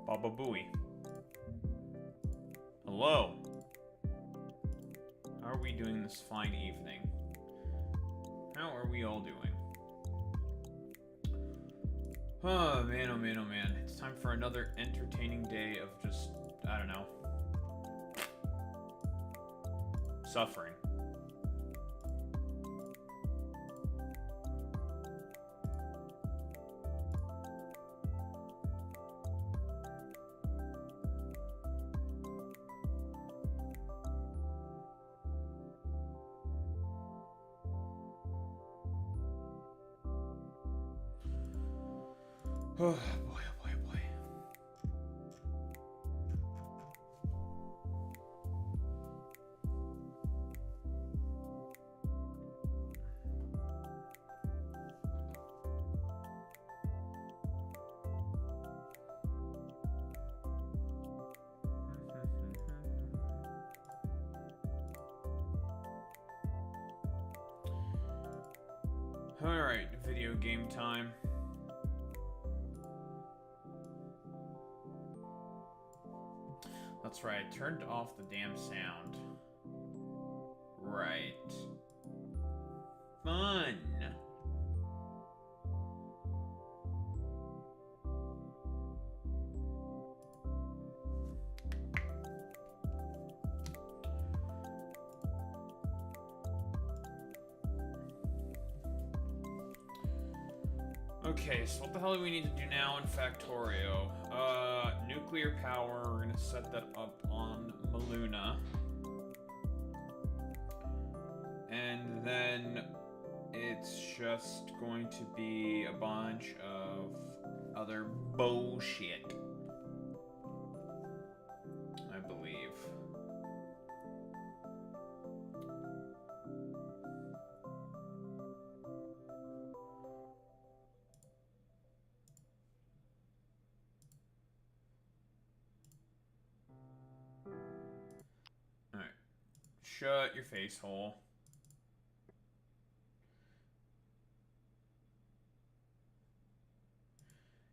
Baba Booey. Hello. How are we doing this fine evening? How are we all doing? Oh man, oh man, oh man. It's time for another entertaining day of just, I don't know, suffering. Oh boy, oh boy, oh boy. Alright, video game time. That's right, I turned off the damn sound. Right. Fun! Okay, so what the hell do we need to do now in Factorio? Nuclear power, we're gonna set that up on Maluna. And then it's just going to be a bunch of other bullshit, I believe. Alright. Shut your face hole.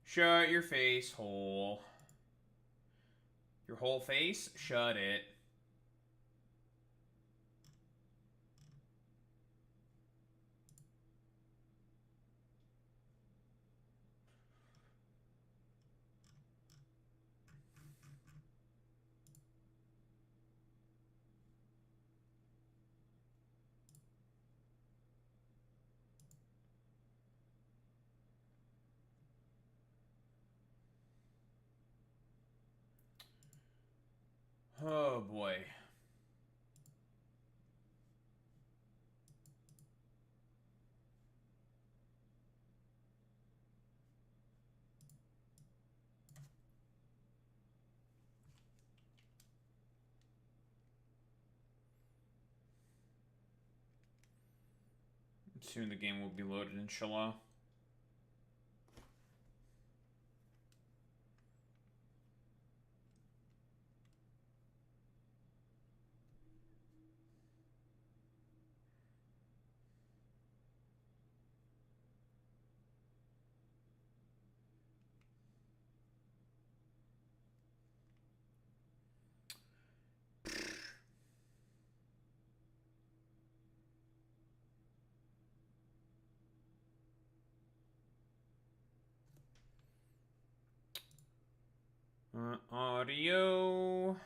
Shut your face hole. Your whole face? Shut it. Oh boy. Soon the game will be loaded, inshallah. Audio.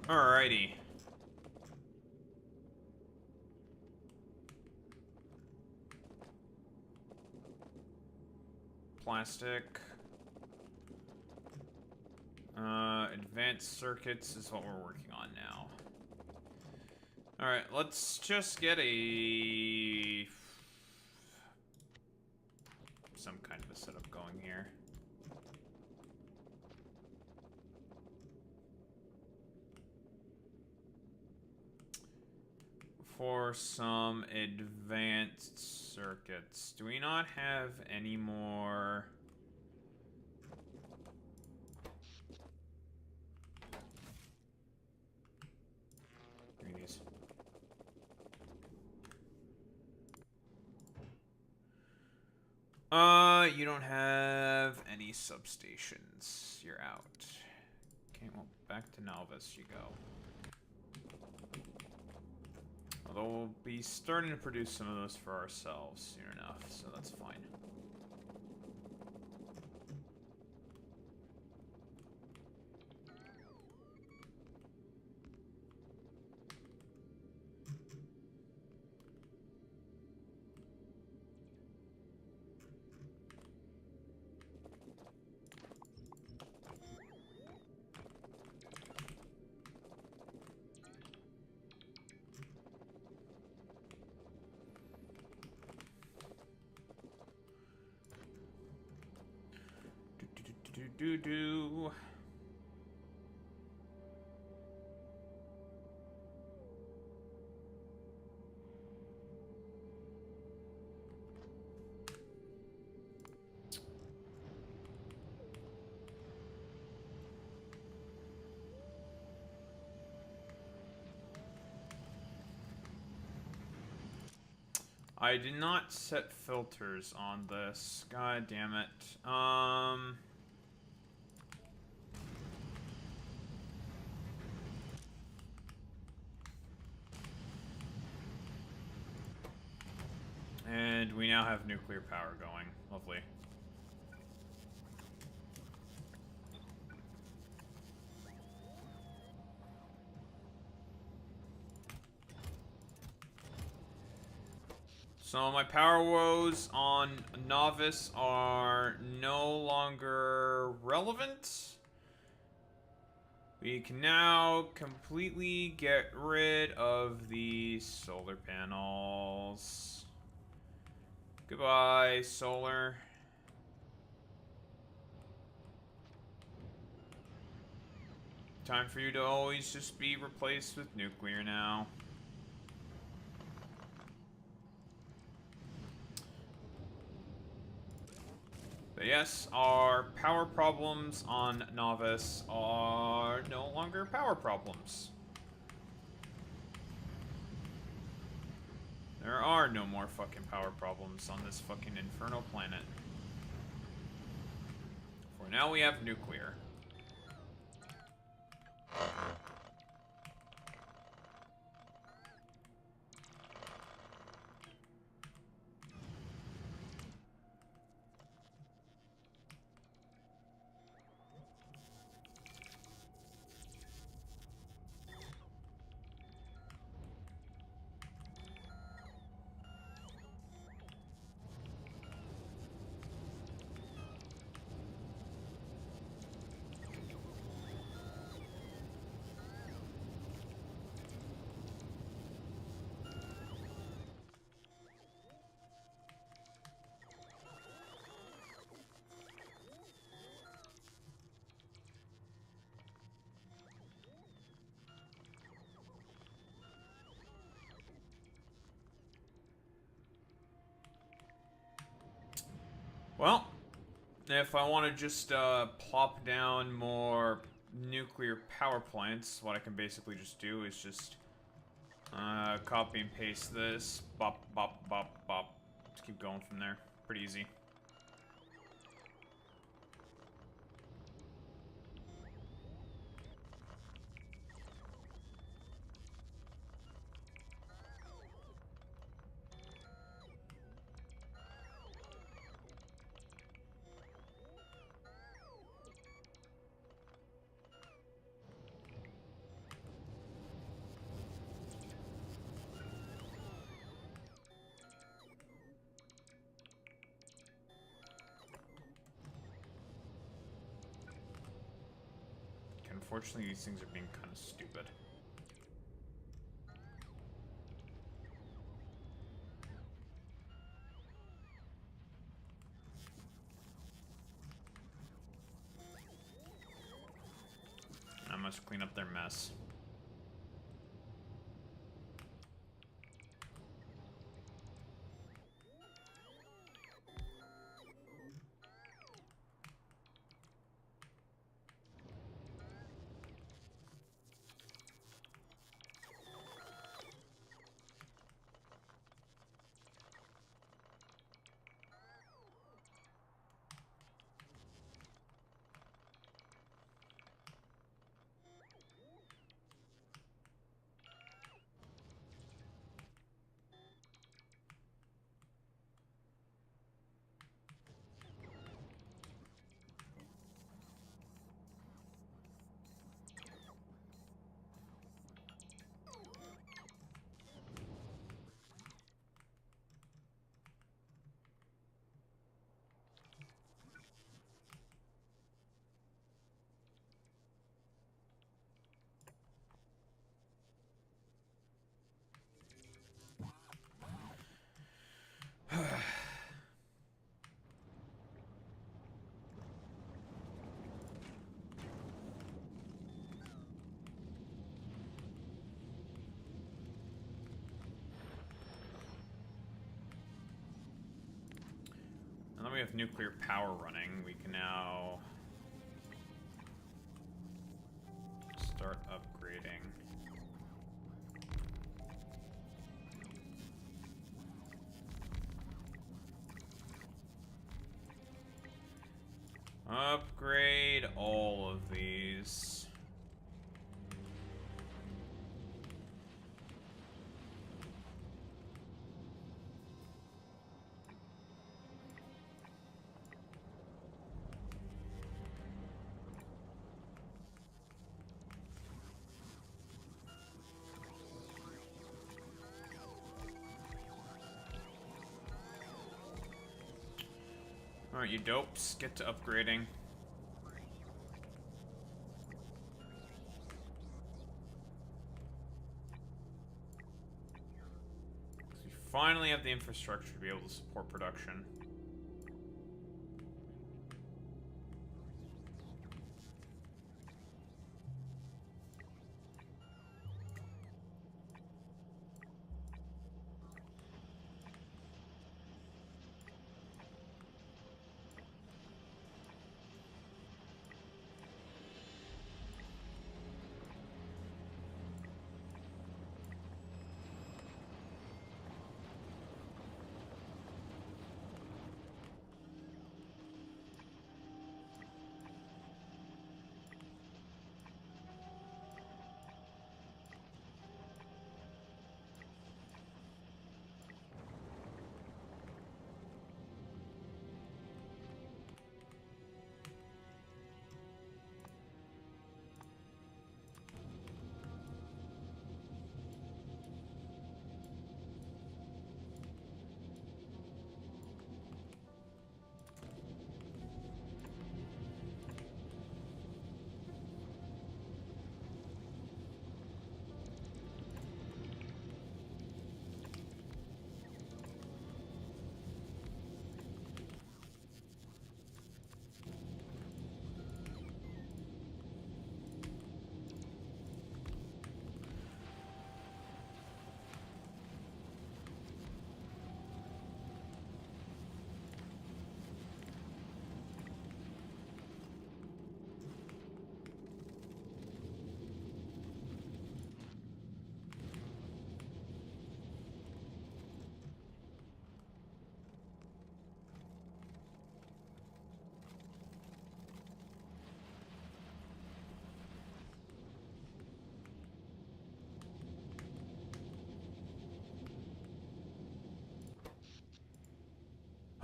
Alrighty. Plastic. Advanced circuits is what we're working on now. Alright, let's just get some kind of a setup going here. For some advanced circuits. Do we not have any more? You don't have any substations. You're out. Okay, well, back to Novice you go. Although we'll be starting to produce some of those for ourselves soon enough, so that's fine. Do. I did not set filters on this. God damn it. And we now have nuclear power going. Lovely. So my power woes on Novice are no longer relevant. We can now completely get rid of the solar panels. Goodbye, solar. Time for you to always just be replaced with nuclear now. But yes, our power problems on Novice are no longer power problems. There are no more fucking power problems on this fucking Inferno planet. For now we have nuclear. Well, if I want to just plop down more nuclear power plants, what I can basically just do is just copy and paste this, bop, bop, bop, bop. Just keep going from there. Pretty easy. Unfortunately, these things are being kind of stupid. I must clean up their mess. we have nuclear power running, we can now start upgrading. Upgrade all of these. Alright, you dopes, get to upgrading. We finally have the infrastructure to be able to support production.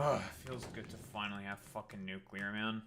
Ugh, feels good to finally have fucking nuclear, man.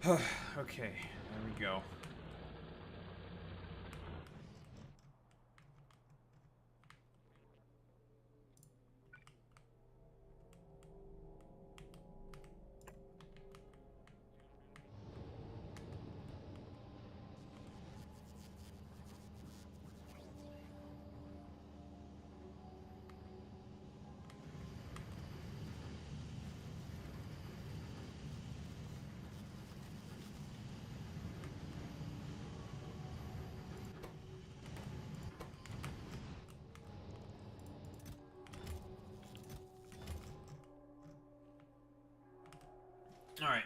Okay, there we go. Alright.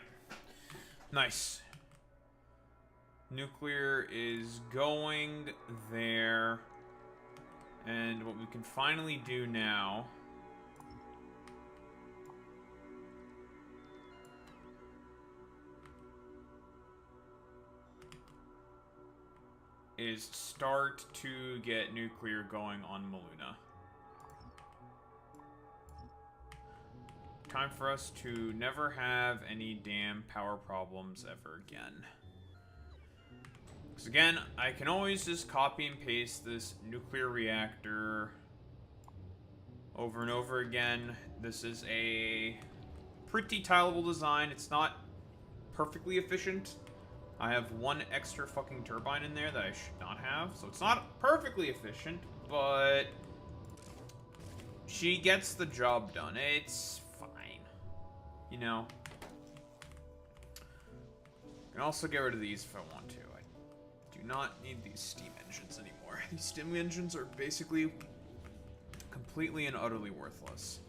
Nice. Nuclear is going there. And what we can finally do now is start to get nuclear going on Maluna. Time for us to never have any damn power problems ever again. Because again, I can always just copy and paste this nuclear reactor over and over again. This is a pretty tileable design. It's not perfectly efficient. I have one extra fucking turbine in there that I should not have, so it's not perfectly efficient, but she gets the job done. It's fine. You know? I can also get rid of these if I want to. I do not need these steam engines anymore. These steam engines are basically completely and utterly worthless.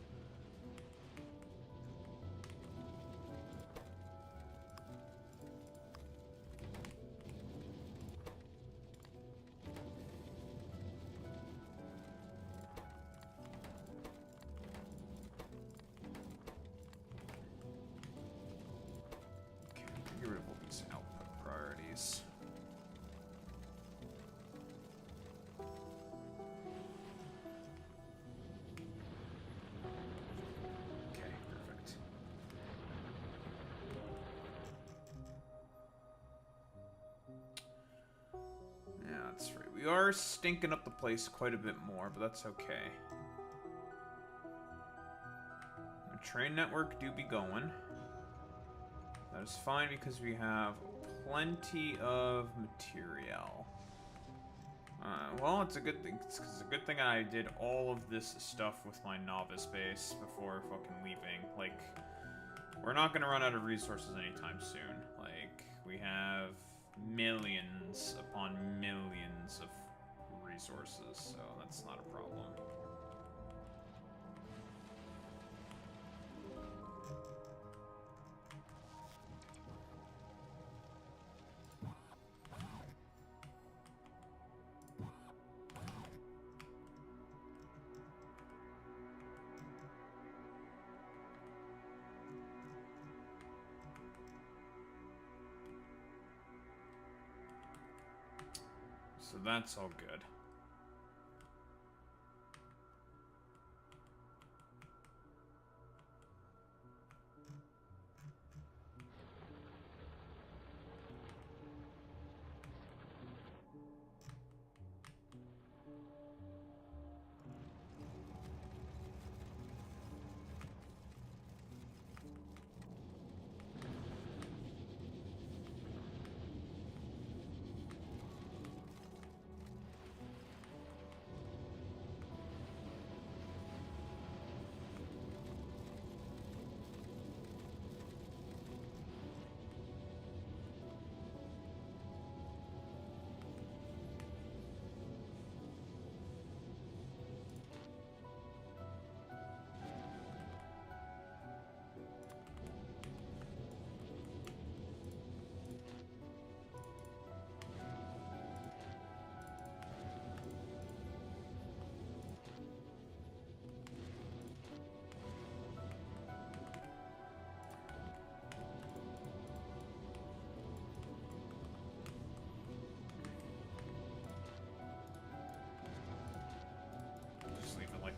We are stinking up the place quite a bit more, but that's okay. The train network do be going. That is fine because we have plenty of material. Well, it's a good thing. It's a good thing I did all of this stuff with my novice base before fucking leaving. Like, we're not gonna run out of resources anytime soon. Like, we have millions upon millions of resources, so that's not a problem. So that's all good.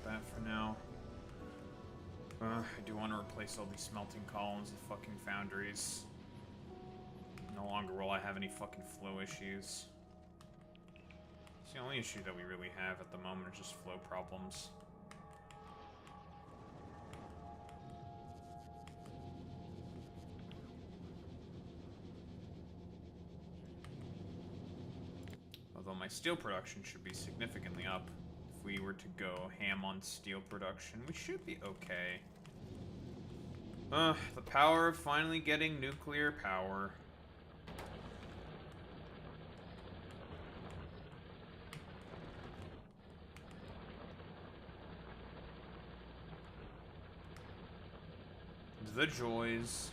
That for now. I do want to replace all these smelting columns with fucking foundries. No longer will I have any fucking flow issues. It's the only issue that we really have at the moment are just flow problems. Although my steel production should be significantly up. If we were to go ham on steel production, we should be okay. The power of finally getting nuclear power. The joys.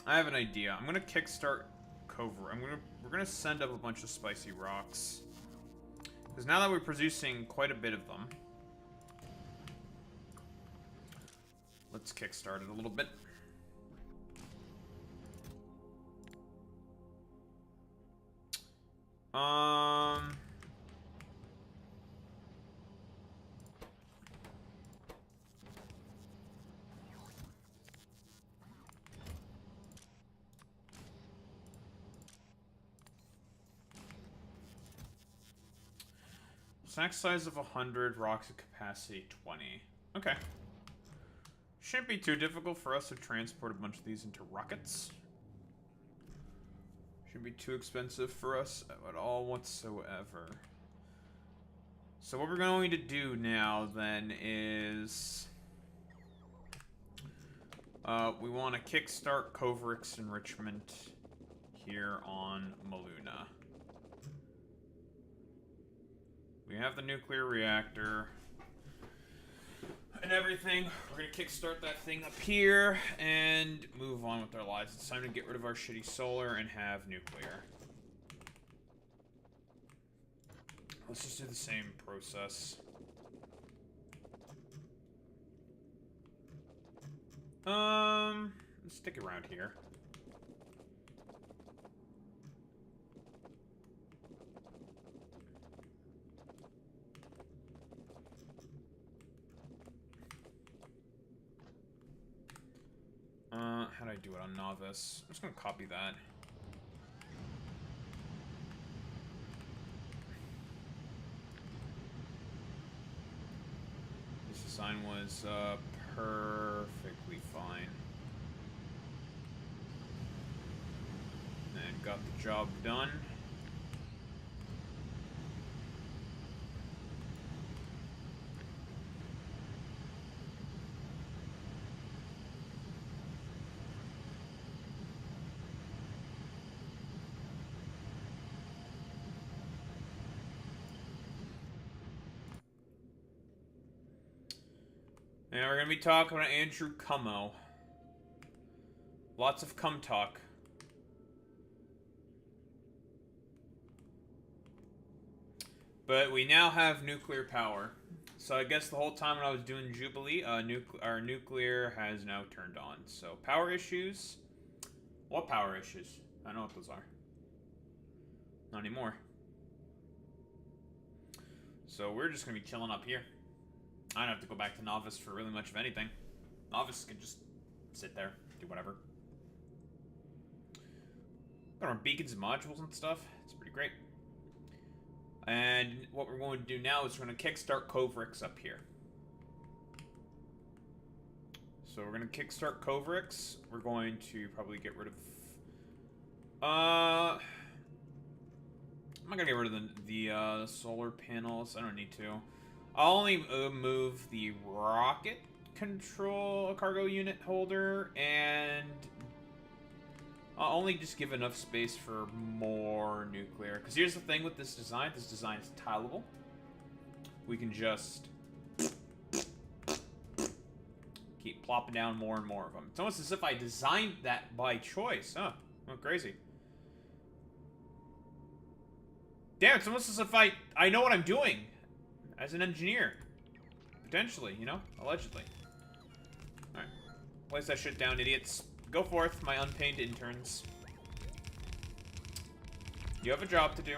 I have an idea. I'm gonna kickstart Covert. We're gonna send up a bunch of spicy rocks. Because now that we're producing quite a bit of them, let's kickstart it a little bit. Sack size of 100, rocks at capacity 20. Okay. Shouldn't be too difficult for us to transport a bunch of these into rockets. Shouldn't be too expensive for us at all whatsoever. So what we're going to do now then is we want to kickstart Covert's enrichment here on Maluna. We have the nuclear reactor and everything. We're gonna kickstart that thing up here and move on with our lives. It's time to get rid of our shitty solar and have nuclear. Let's just do the same process. Let's stick around here. How do I do it on Novice? I'm just gonna copy that. This design was, perfectly fine. And got the job done. And we're going to be talking about Andrew Cuommo. Lots of cum talk. But we now have nuclear power. So I guess the whole time when I was doing Jubilee, our nuclear has now turned on. So power issues. What power issues? I don't know what those are. Not anymore. So we're just going to be chilling up here. I don't have to go back to Novice for really much of anything. Novice can just sit there, do whatever. Got our beacons and modules and stuff. It's pretty great. And what we're going to do now is we're going to kickstart Covrix up here. So we're going to kickstart Covrix. We're going to probably get rid of... I'm not going to get rid of the solar panels. I don't need to. I'll only move the rocket control cargo unit holder, and I'll only just give enough space for more nuclear. Because here's the thing with this design. This design is tileable. We can just keep plopping down more and more of them. It's almost as if I designed that by choice. Huh. I'm crazy. Damn, it's almost as if I know what I'm doing as an engineer. Potentially, you know? Allegedly. Alright. Place that shit down, idiots. Go forth, my unpaid interns. You have a job to do.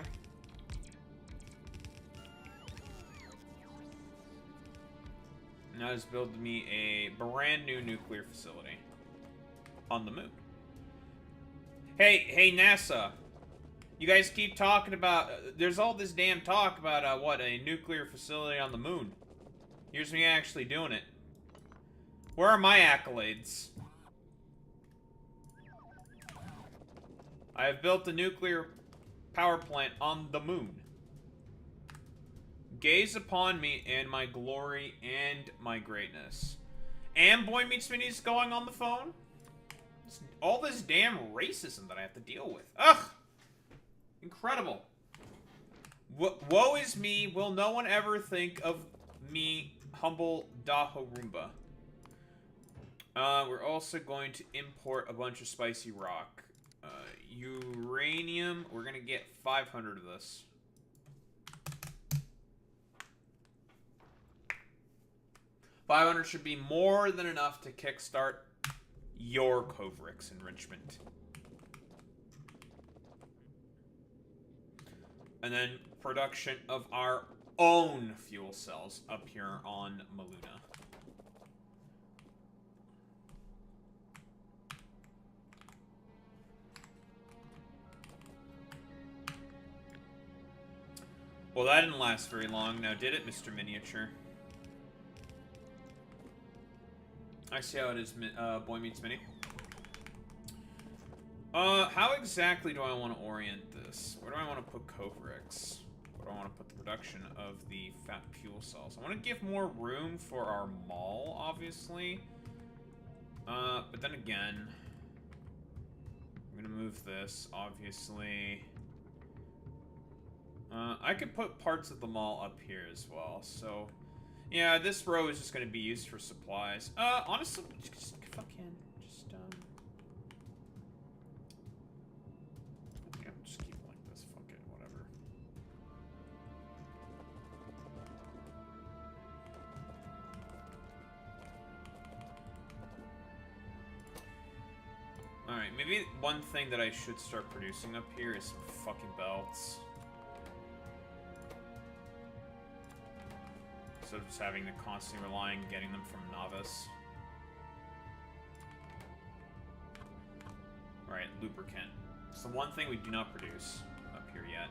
Now just build me a brand new nuclear facility on the moon. Hey, NASA. You guys keep talking about... there's all this damn talk about, what, a nuclear facility on the moon. Here's me actually doing it. Where are my accolades? I have built a nuclear power plant on the moon. Gaze upon me and my glory and my greatness. And Boy Meets Minnie's going on the phone? It's all this damn racism that I have to deal with. Ugh! Incredible. Woe is me. Will no one ever think of me, humble Dahorumba? We're also going to import a bunch of spicy rock. Uranium. We're going to get 500 of this. $500 should be more than enough to kickstart your Covrix enrichment. And then production of our own fuel cells up here on Maluna. Well, that didn't last very long, now did it, Mr. Miniature? I see how it is, Boy Meets Minnie. How exactly do I want to orient this? Where do I want to put Covrix? Where do I want to put the production of the fat fuel cells? I want to give more room for our mall, obviously. But then again, I'm gonna move this, obviously. I could put parts of the mall up here as well, so... yeah, this row is just gonna be used for supplies. Honestly, just fucking, yeah, just keep it like this, fuck it, whatever. Alright, maybe one thing that I should start producing up here is some fucking belts. Instead of just having to constantly rely on getting them from Novice. Right, lubricant. It's the one thing we do not produce up here yet.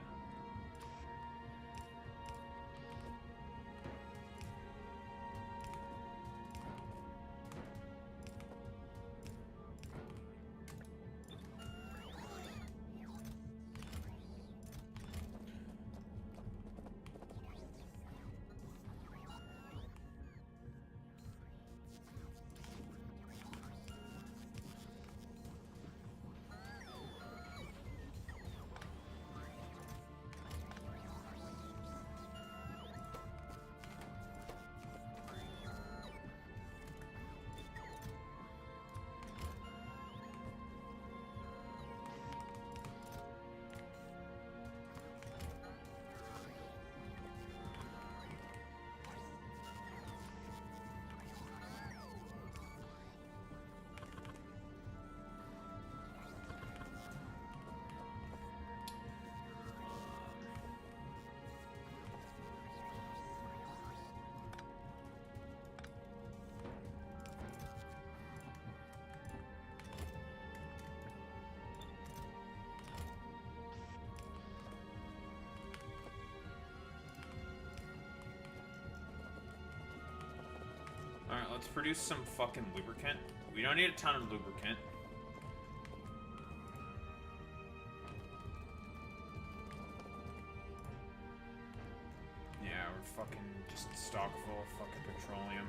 let's produce some fucking lubricant. We don't need a ton of lubricant. Yeah, we're fucking just stock full of fucking petroleum.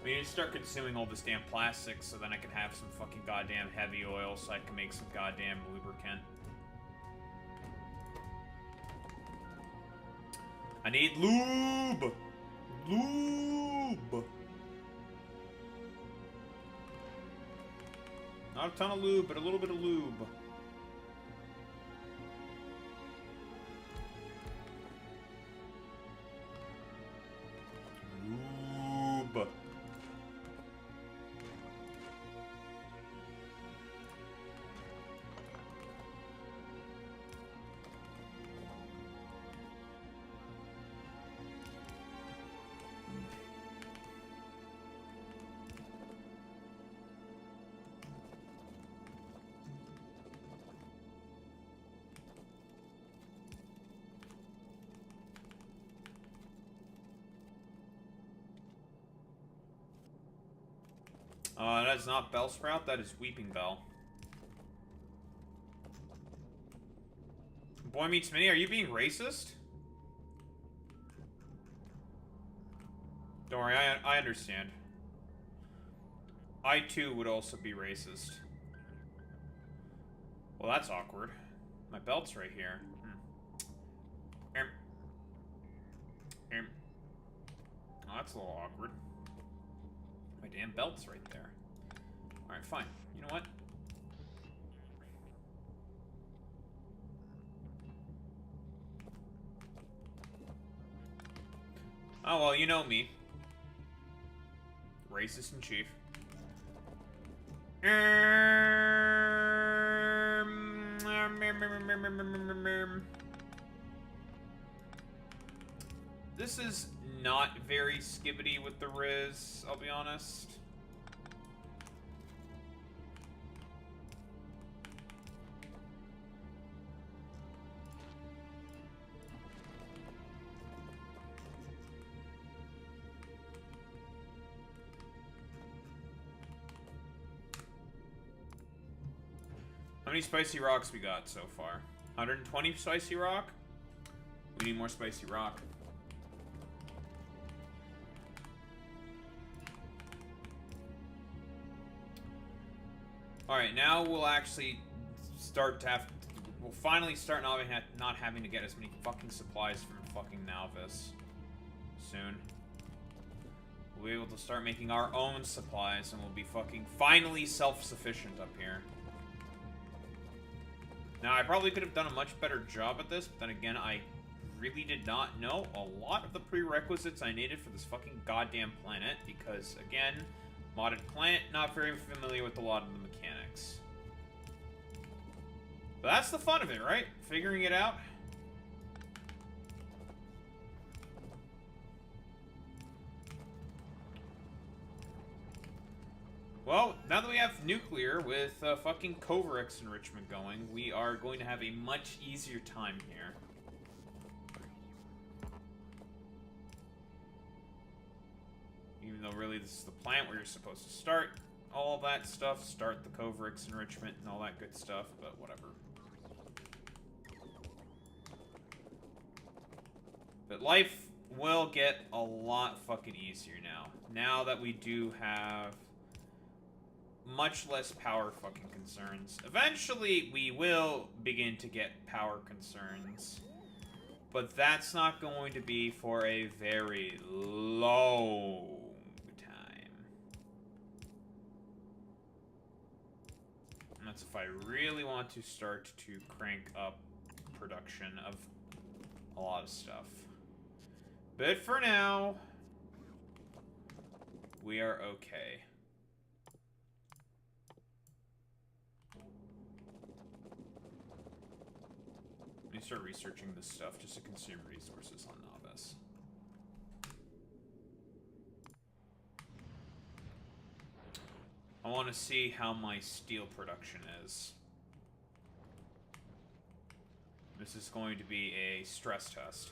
We need to start consuming all this damn plastic so then I can have some fucking goddamn heavy oil so I can make some goddamn lubricant. I need lube! Lube! Not a ton of lube, but a little bit of lube. Lube. That is not Bellsprout, that is Weeping Bell. Boy meets Minnie, are you being racist? Don't worry, I understand. I too would also be racist. Well, that's awkward. My belt's right here. Oh, that's a little awkward. My damn belt's right there. Alright, fine. You know what? Oh, well, you know me. Racist in chief. This is not very skibbity with the Riz, I'll be honest. How many spicy rocks we got so far? 120 spicy rock? We need more spicy rock. Alright, now we'll actually start to have... We'll finally start not having to get as many fucking supplies from fucking Nalvis. Soon. We'll be able to start making our own supplies, and we'll be fucking finally self-sufficient up here. Now, I probably could have done a much better job at this, but then again, I really did not know a lot of the prerequisites I needed for this fucking goddamn planet, because, again, modded plant, not very familiar with a lot of the mechanics. But that's the fun of it, right? Figuring it out. Well, now that we have nuclear with fucking Coverx enrichment going, we are going to have a much easier time here. Even though really this is the plant where you're supposed to start all that stuff, start the Coverx enrichment and all that good stuff, but whatever. But life will get a lot fucking easier now. Now that we do have much less power fucking concerns. Eventually, we will begin to get power concerns. But that's not going to be for a very long time. And that's if I really want to start to crank up production of a lot of stuff. But for now, we are okay. Let me start researching this stuff just to consume resources on Novice. I want to see how my steel production is. This is going to be a stress test.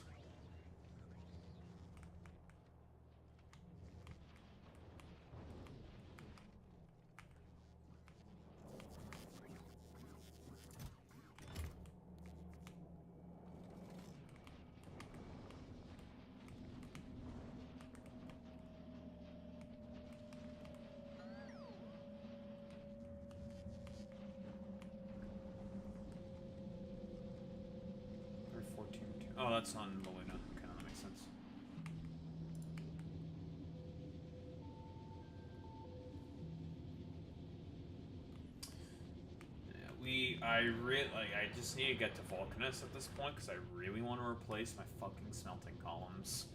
Oh, that's on Meluna. Okay, that makes sense. I just need to get to Vulcanus at this point because I really want to replace my fucking smelting columns.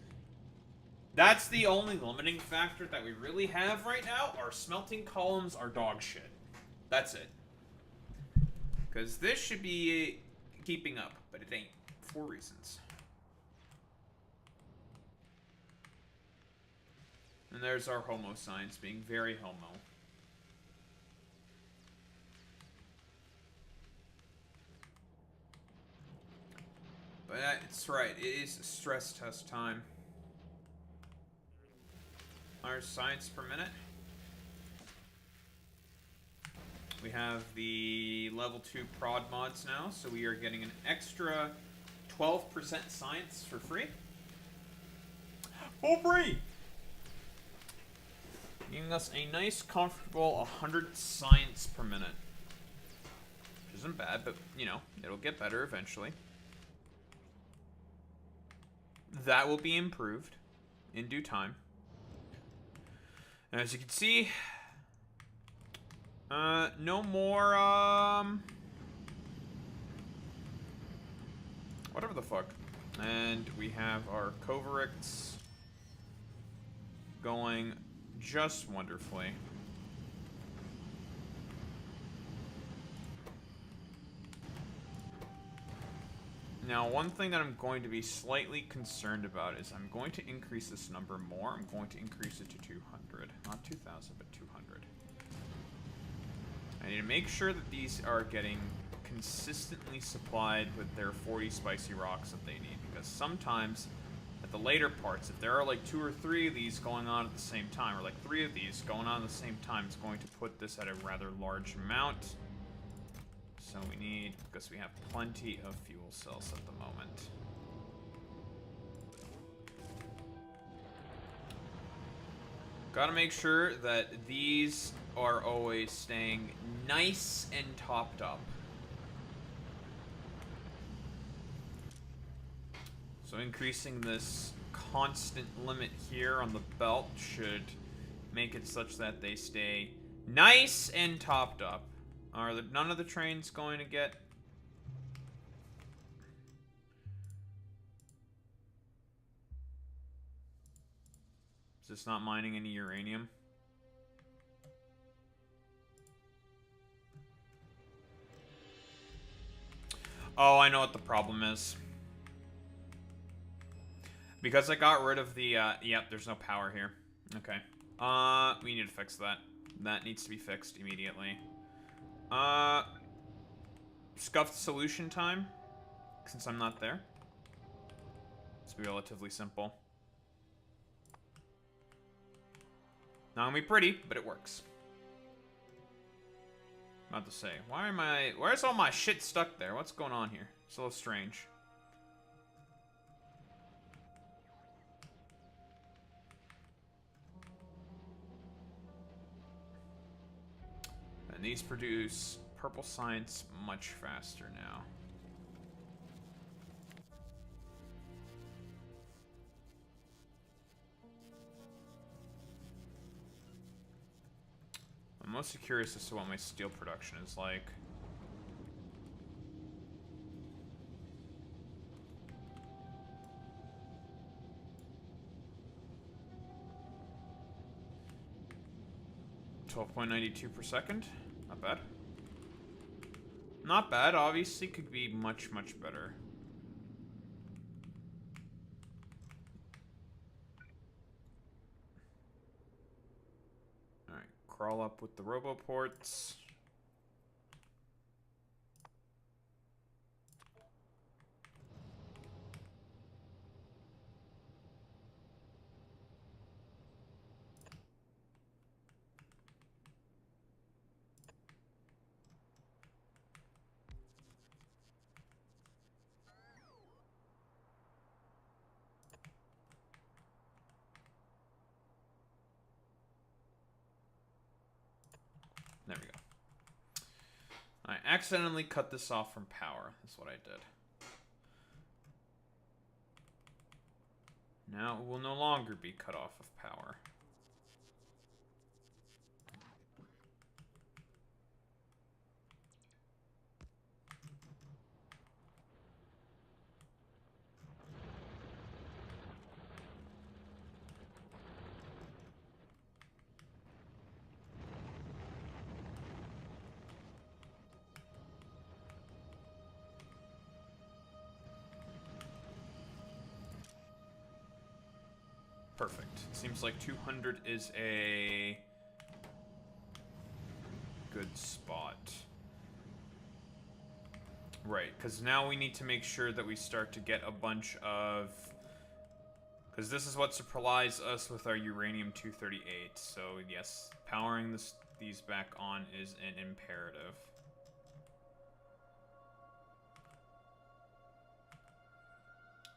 That's the only limiting factor that we really have right now. Our smelting columns are dog shit. That's it. Because this should be keeping up, but it ain't. For reasons. And there's our homo signs being very homo. But that's right, it is stress test time. Our science per minute. We have the level 2 prod mods now, so we are getting an extra 12% science for free. For free! Giving us a nice, comfortable 100 science per minute. Which isn't bad, but, you know, it'll get better eventually. That will be improved in due time. And as you can see, no more, whatever the fuck. And we have our Covericts going just wonderfully. Now, one thing that I'm going to be slightly concerned about is I'm going to increase this number more. I'm going to increase it to 200. Not 2,000, but 200. I need to make sure that these are getting consistently supplied with their 40 spicy rocks that they need. Because sometimes, at the later parts, if there are like 2 or 3 of these going on at the same time, or like 3 of these going on at the same time, it's going to put this at a rather large amount. So we need, because we have plenty of fuel cells at the moment. Gotta make sure that these are always staying nice and topped up. So increasing this constant limit here on the belt should make it such that they stay nice and topped up. Are none of the trains going to get... Is this not mining any uranium? Oh, I know what the problem is. Because I got rid of the, yep, there's no power here. Okay. We need to fix that. That needs to be fixed immediately. Scuffed solution time, since I'm not there. It's relatively simple. Not gonna be pretty, but it works. About to say, where's all my shit stuck there? What's going on here? It's a little strange. And these produce purple science much faster now. I'm mostly curious as to what my steel production is like. .92 per second. Not bad. Not bad, obviously could be much, much better. Alright, crawl up with the roboports. There we go. I accidentally cut this off from power. That's what I did. Now it will no longer be cut off of power. Perfect. Seems like 200 is a good spot. Right, because now we need to make sure that we start to get a bunch of... Because this is what supplies us with our uranium-238. So yes, powering these back on is an imperative.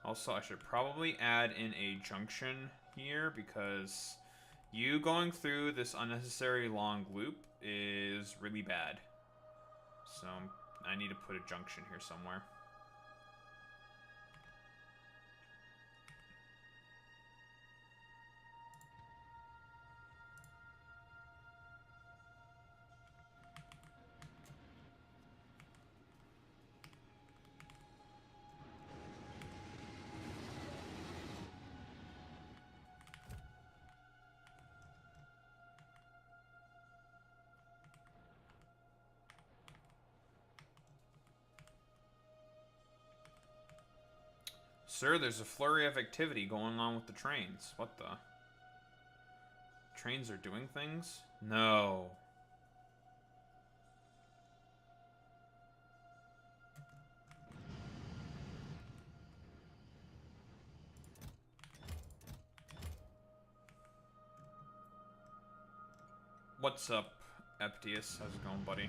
Also, I should probably add in a junction here, because you going through this unnecessary long loop is really bad. So I need to put a junction here somewhere. Sir, there's a flurry of activity going on with the trains. What the? Trains are doing things? No. What's up, Eptius? How's it going, buddy?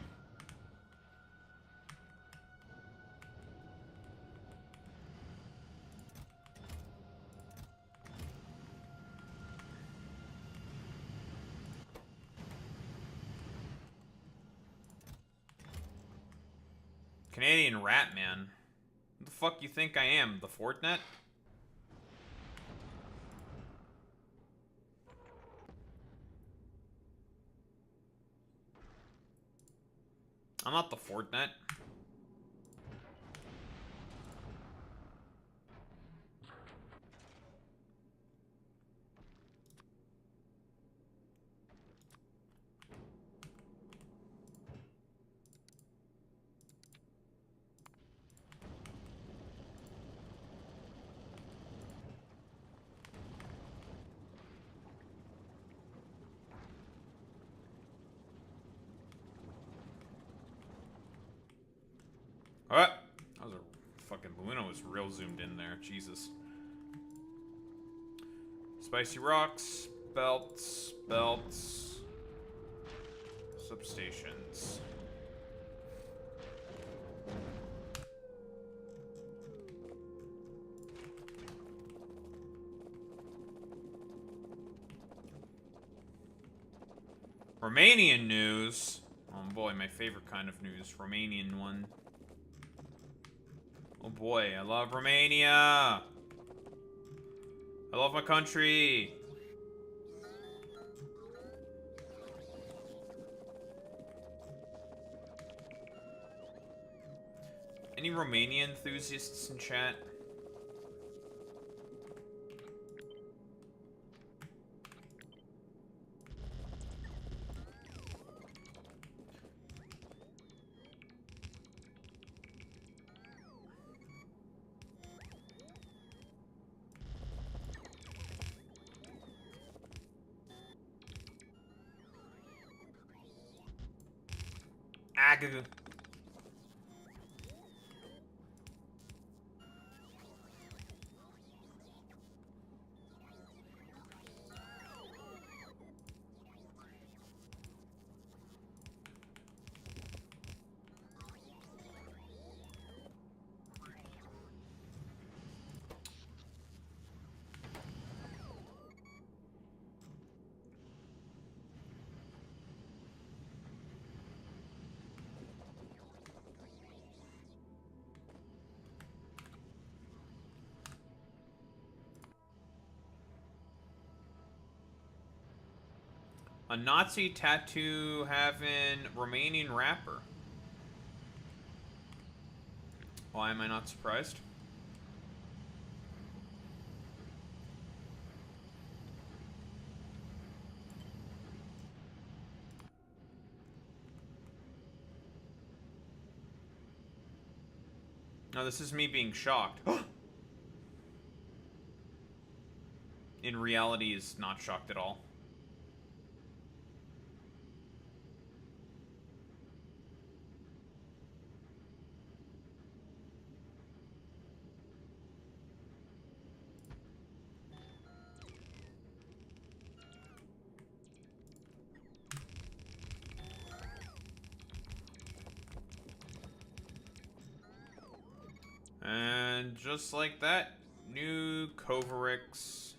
Canadian rat, man. What the fuck you think I am? The Fortnite? I'm not the Fortnite. What? That was a fucking Luna was real zoomed in there. Jesus. Spicy rocks, belts, substations. Romanian news. Oh boy, my favorite kind of news. Romanian one. Oh boy, I love Romania. I love my country. Any Romania enthusiasts in chat? Agag. A Nazi tattoo having Romanian rapper. Why am I not surprised? No, this is me being shocked. In reality, is not shocked at all. And just like that, new Kovarix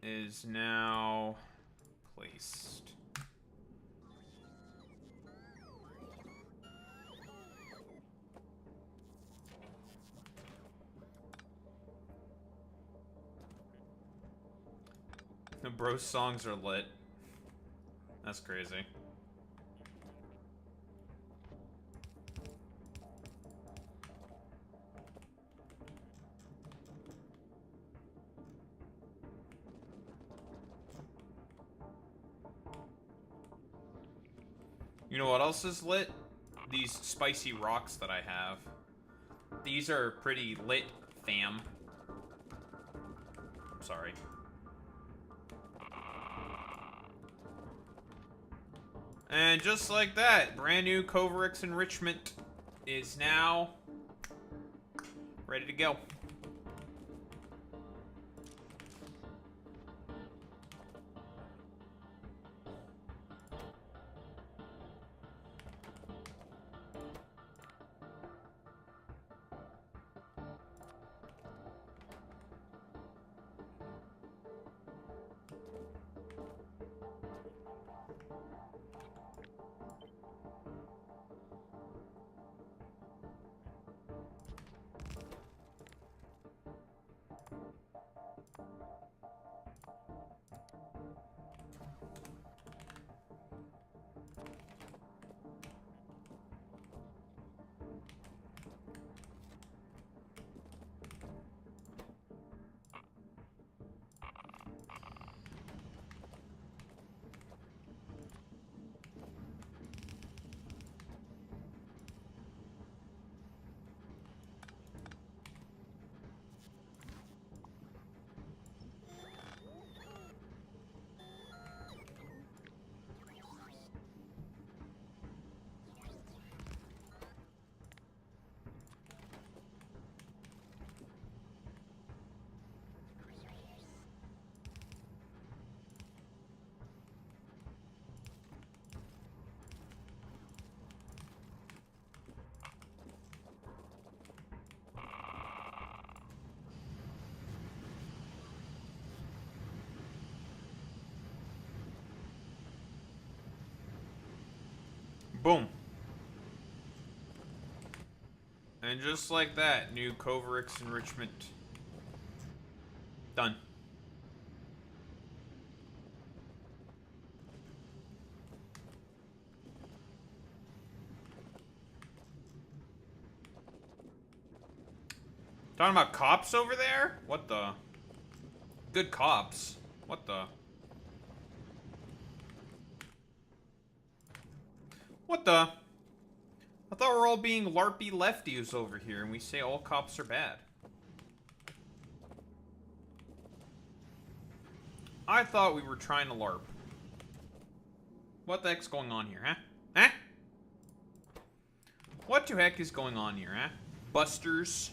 is now placed. The bro songs are lit. That's crazy. You know what else is lit? These spicy rocks that I have. These are pretty lit, fam. Sorry. And just like that, brand new Kovarix enrichment is now ready to go. Boom. And just like that, new Kovarix enrichment. Done. Talking about cops over there? What the? Good cops. What the? What the? I thought we were all being LARPy lefties over here, and we say all cops are bad. I thought we were trying to LARP. What the heck's going on here, huh? Huh? What the heck is going on here, huh? Busters.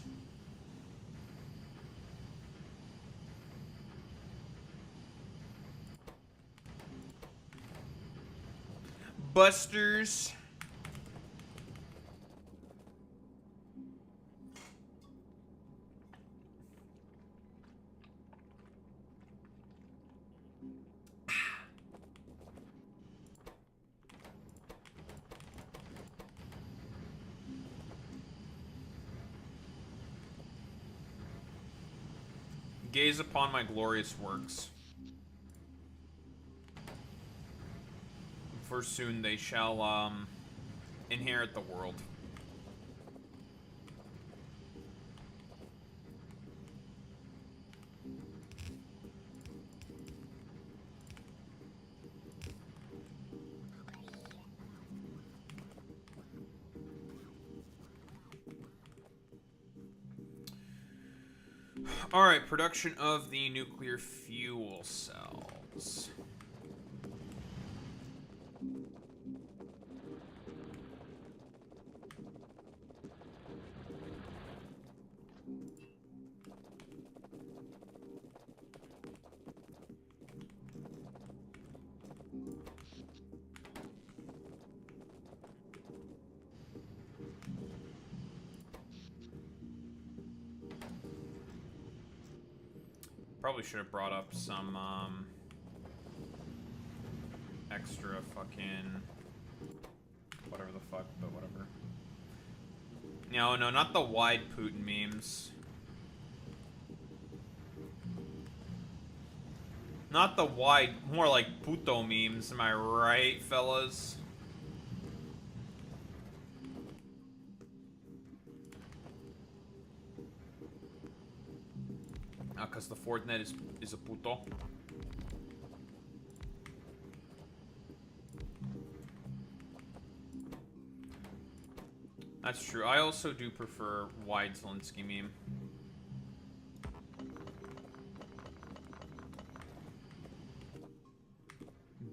Busters. Gaze upon my glorious works. for soon they shall, inherit the world. Alright, production of the nuclear fuel cells. Probably should have brought up some, extra fucking... whatever the fuck, but whatever. No, not the wide Putin memes. Not the wide, more like puto memes, am I right, fellas? Because the Fortnite is a puto. That's true. I also do prefer wide Zelensky meme.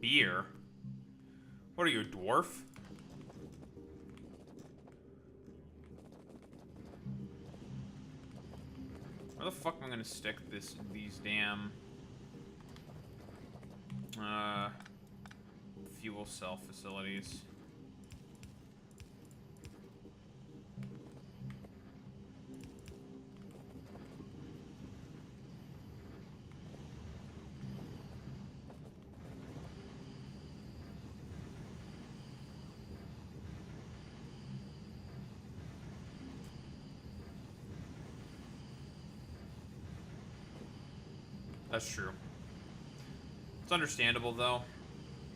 Beer? What are you, a dwarf? Where the fuck am I gonna stick these damn fuel cell facilities? That's true. It's understandable, though.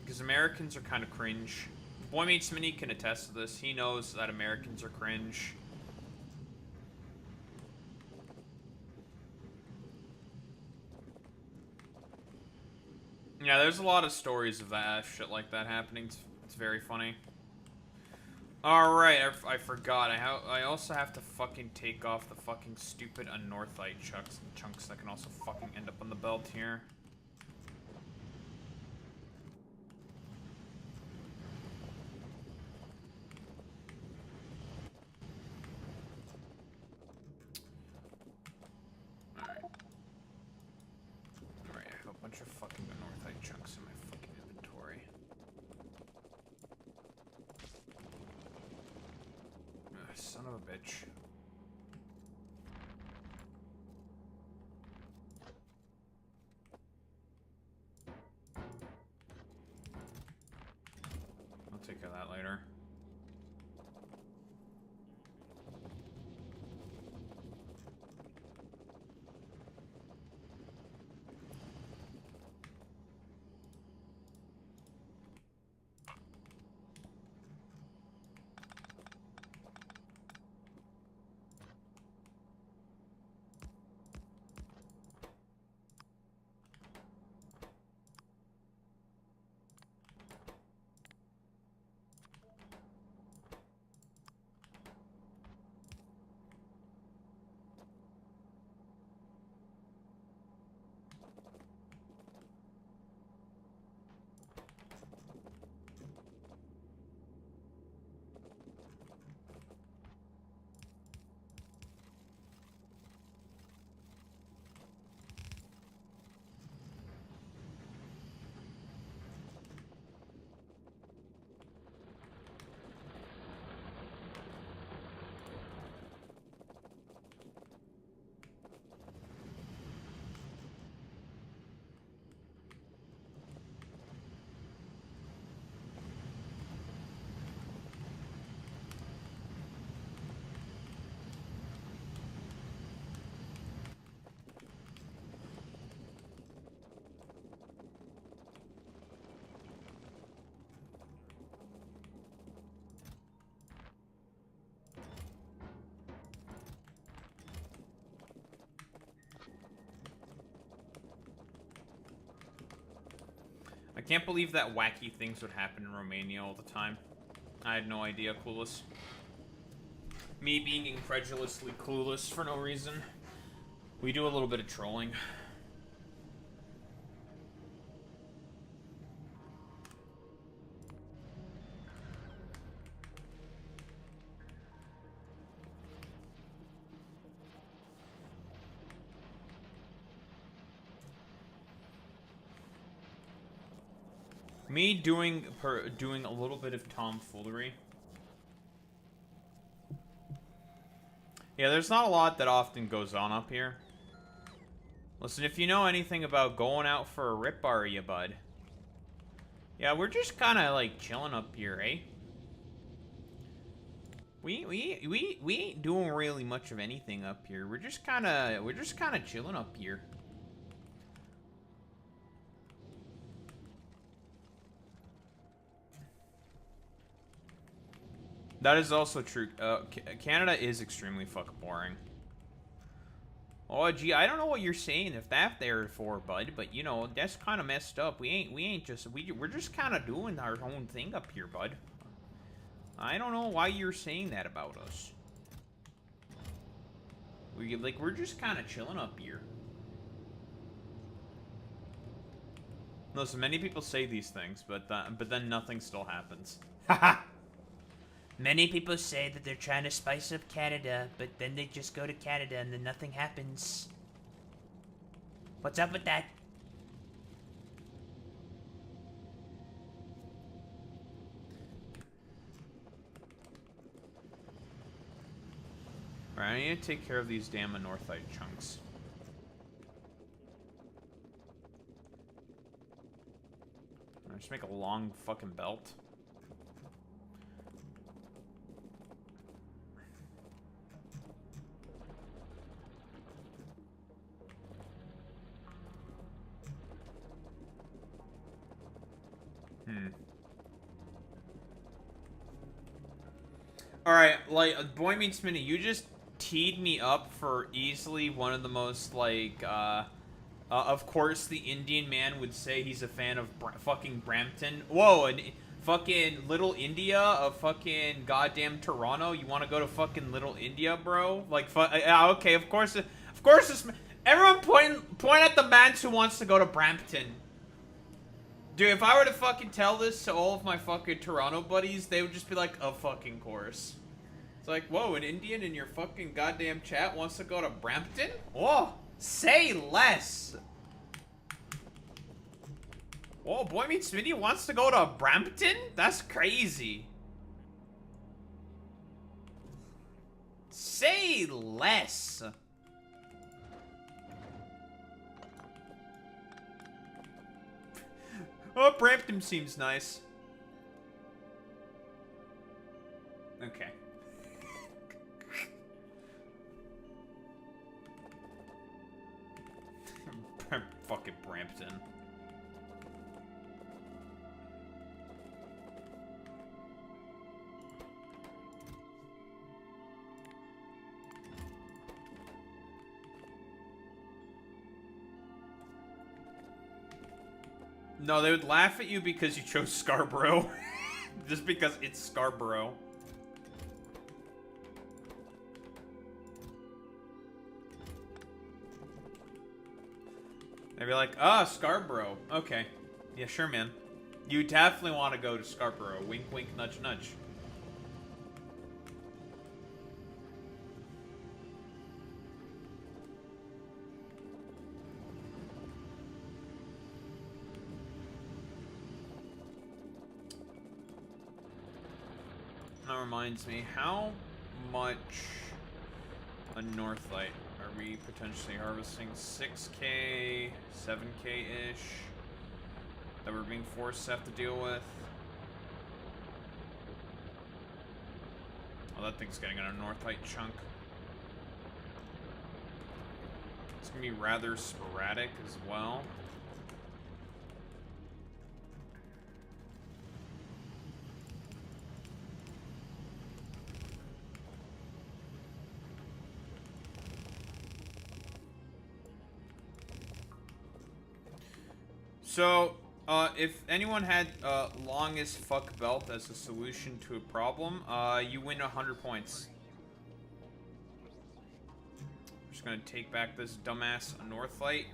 Because Americans are kind of cringe. Boy Meets Mini can attest to this. He knows that Americans are cringe. Yeah, there's a lot of stories of that shit like that happening. It's very funny. Alright, I forgot. I also have to fucking take off the fucking stupid anorthite chunks that can also fucking end up on the belt here. Alright. Alright, I have a bunch of fucking anorthite chunks in my fucking inventory. Son of a bitch. I'll take care of that later. can't believe that wacky things would happen in Romania all the time. I had no idea, clueless. Me being incredulously clueless for no reason. We do a little bit of trolling. Me doing a little bit of tomfoolery. Yeah, there's not a lot that often goes on up here. Listen, if you know anything about going out for a rip bar, ya bud. Yeah, we're just kind of like chilling up here, eh? We ain't doing really much of anything up here. We're just kind of chilling up here. That is also true. Canada is extremely fucking boring. Oh, gee, I don't know what you're saying if that there for, bud, but you know that's kind of messed up. We're just kind of doing our own thing up here, bud. I don't know why you're saying that about us. We're just kind of chilling up here. Listen, many people say these things, but then nothing still happens. Haha. Many people say that they're trying to spice up Canada, but then they just go to Canada and then nothing happens. What's up with that? Alright, I need to take care of these damn anorthite chunks. Alright, just make a long fucking belt. Alright, like, Boy Meets Minnie, you just teed me up for easily one of the most, like, of course the Indian man would say he's a fan of fucking Brampton. Whoa, and fucking Little India of fucking goddamn Toronto? You want to go to fucking Little India, bro? Like, okay, of course this, everyone point at the man who wants to go to Brampton. Dude, if I were to fucking tell this to all of my fucking Toronto buddies, they would just be like, of fucking course. It's like, whoa, an Indian in your fucking goddamn chat wants to go to Brampton? Whoa, say less. Whoa, Boy Meets Minnie wants to go to Brampton? That's crazy. Say less. Oh, Brampton seems nice. Okay. Fucking Brampton. No, they would laugh at you because you chose Scarborough. Just because it's Scarborough. They'd be like, ah, Scarborough. Okay. Yeah, sure, man. You definitely want to go to Scarborough. Wink, wink, nudge, nudge. That reminds me, how much anorthite are we potentially harvesting? 6k, 7k-ish that we're being forced to have to deal with. Oh, that thing's getting an anorthite chunk. It's gonna be rather sporadic as well. So, If anyone had longest fuck belt as a solution to a problem, you win 100 points. I'm just gonna take back this dumbass Northlight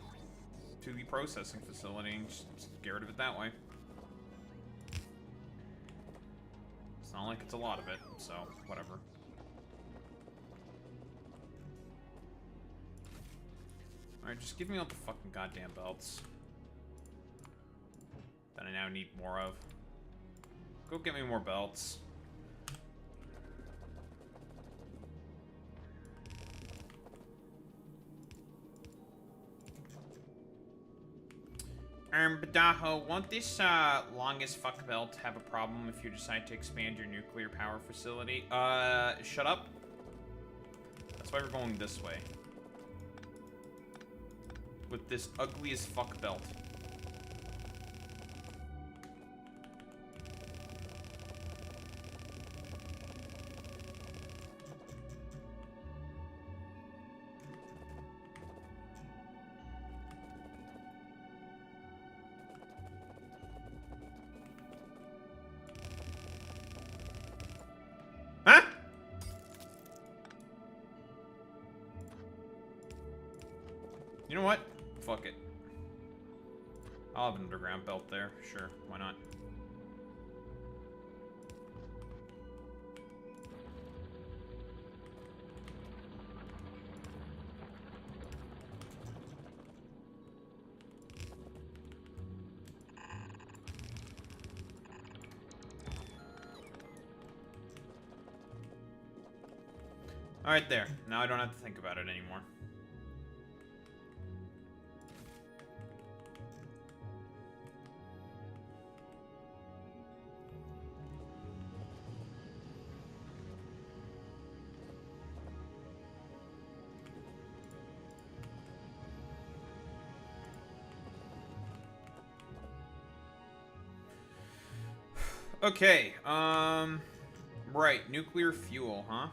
to the processing facility and just get rid of it that way. It's not like it's a lot of it, so whatever. Alright, just give me all the fucking goddamn belts that I now need more of. Go get me more belts. Badaho, won't this longest fuck belt have a problem if you decide to expand your nuclear power facility? Shut up. That's why we're going this way. With this ugly as fuck belt. Huh? You know what? Fuck it. I'll have an underground belt there. Sure, why not? Alright, there. Now I don't have to think about it anymore. Okay, right, nuclear fuel, huh?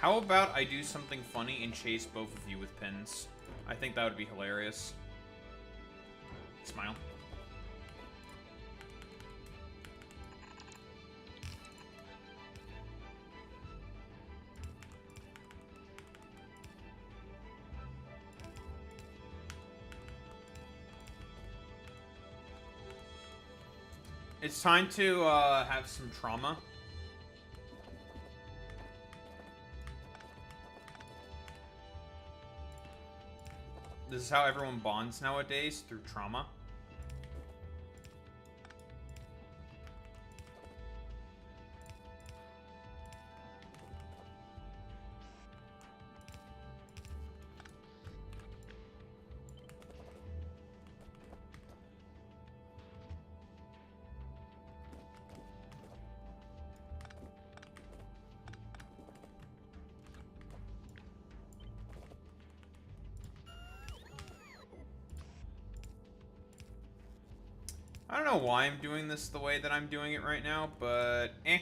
How about I do something funny and chase both of you with pins? I think that would be hilarious. Smile. It's time to have some trauma. This is how everyone bonds nowadays, through trauma. I don't know why I'm doing this the way that I'm doing it right now, but eh.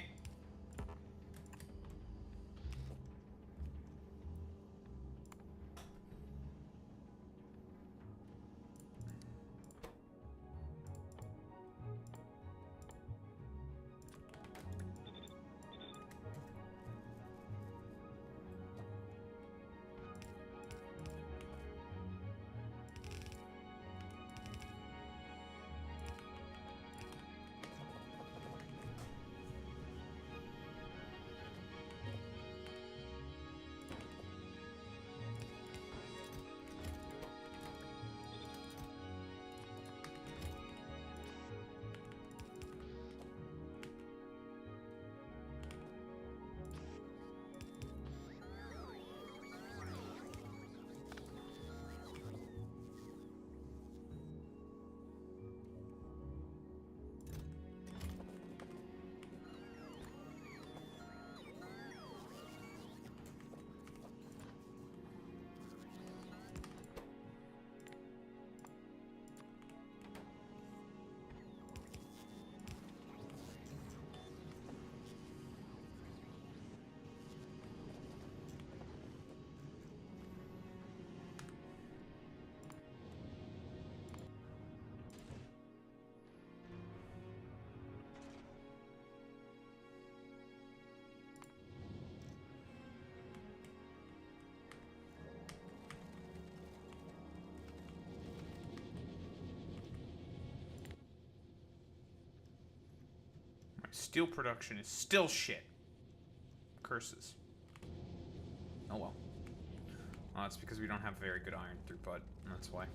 Steel production is still shit. Curses. Oh well. Well, it's because we don't have very good iron throughput. That's why.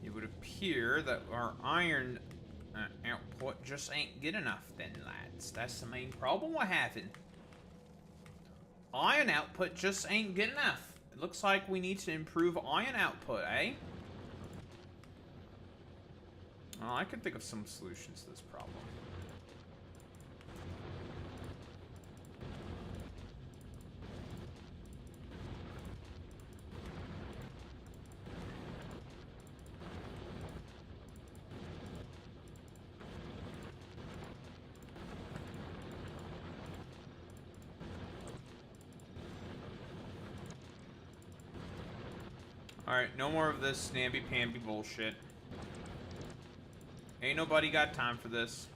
It would appear that our iron output just ain't good enough then, lads. That's the main problem we're having. Iron output just ain't good enough. It looks like we need to improve iron output, eh? Well, I can think of some solutions to this problem. Alright, no more of this namby-pamby bullshit. Ain't nobody got time for this.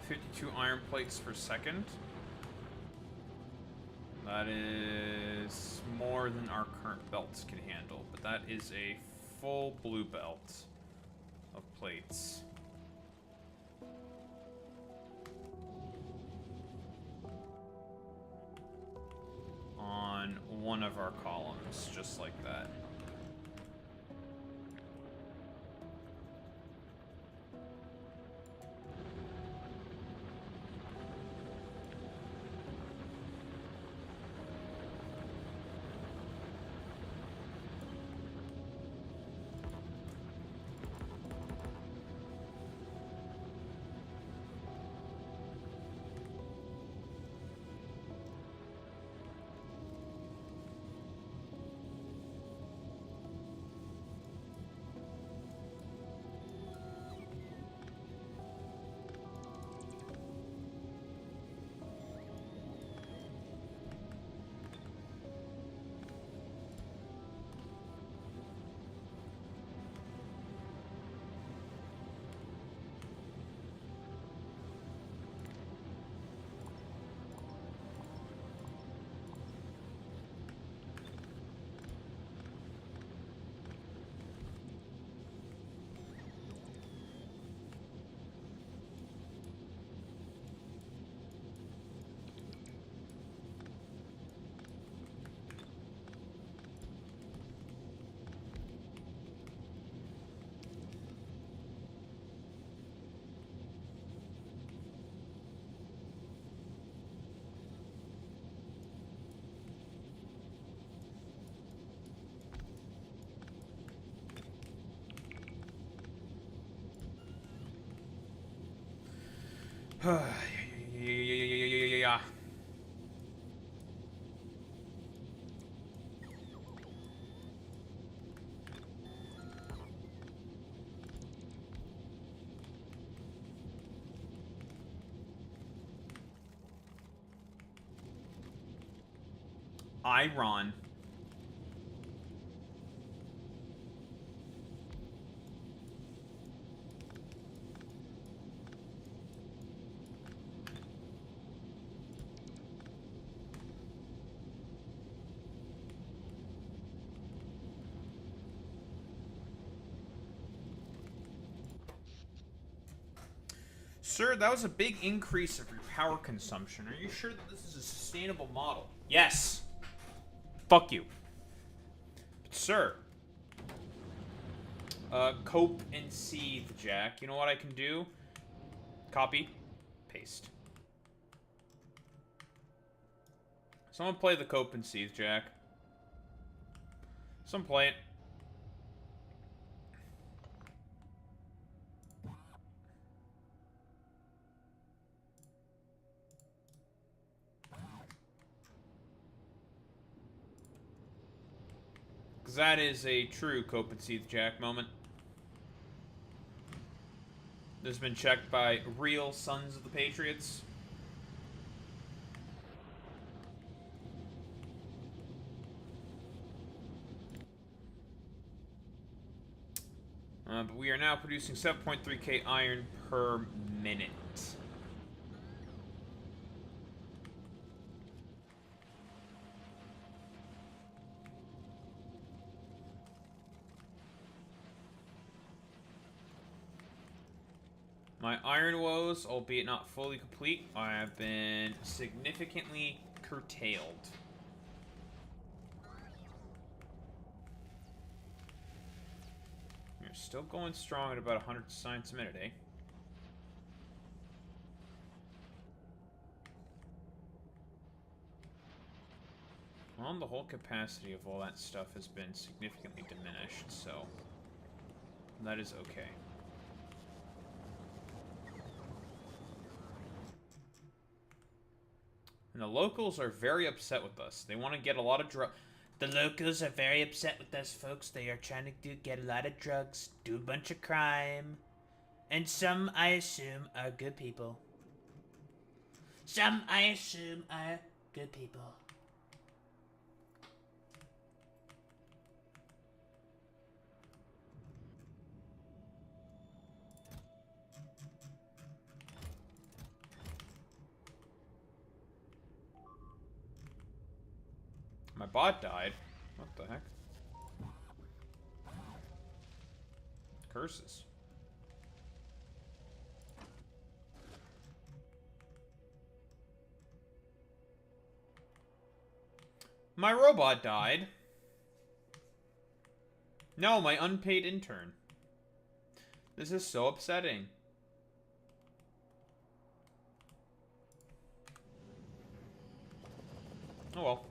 "52 iron plates per second. That is more than our current belts can handle, but that is a full blue belt of plates. On one of our columns, just like that. Yeah. Iron. Sir, that was a big increase of your power consumption. Are you sure that this is a sustainable model? Yes. Fuck you. But sir. Cope and seethe, Jack. You know what I can do? Copy. Paste. Someone play the cope and seethe, Jack. Someone play it. Because that is a true cope and seethe, Jack moment. This has been checked by real sons of the Patriots. But we are now producing 7.3k iron per minute. My iron woes, albeit not fully complete, have been significantly curtailed. You're still going strong at about 100 science a minute, eh? Well, the whole capacity of all that stuff has been significantly diminished, so that is okay. And the locals are very upset with us. They want to get a lot of drugs. The locals are very upset with us, folks. They are trying to get a lot of drugs, do a bunch of crime. And some, I assume, are good people. Some, I assume, are good people. My bot died. What the heck? Curses. My robot died. No, my unpaid intern. This is so upsetting. Oh well.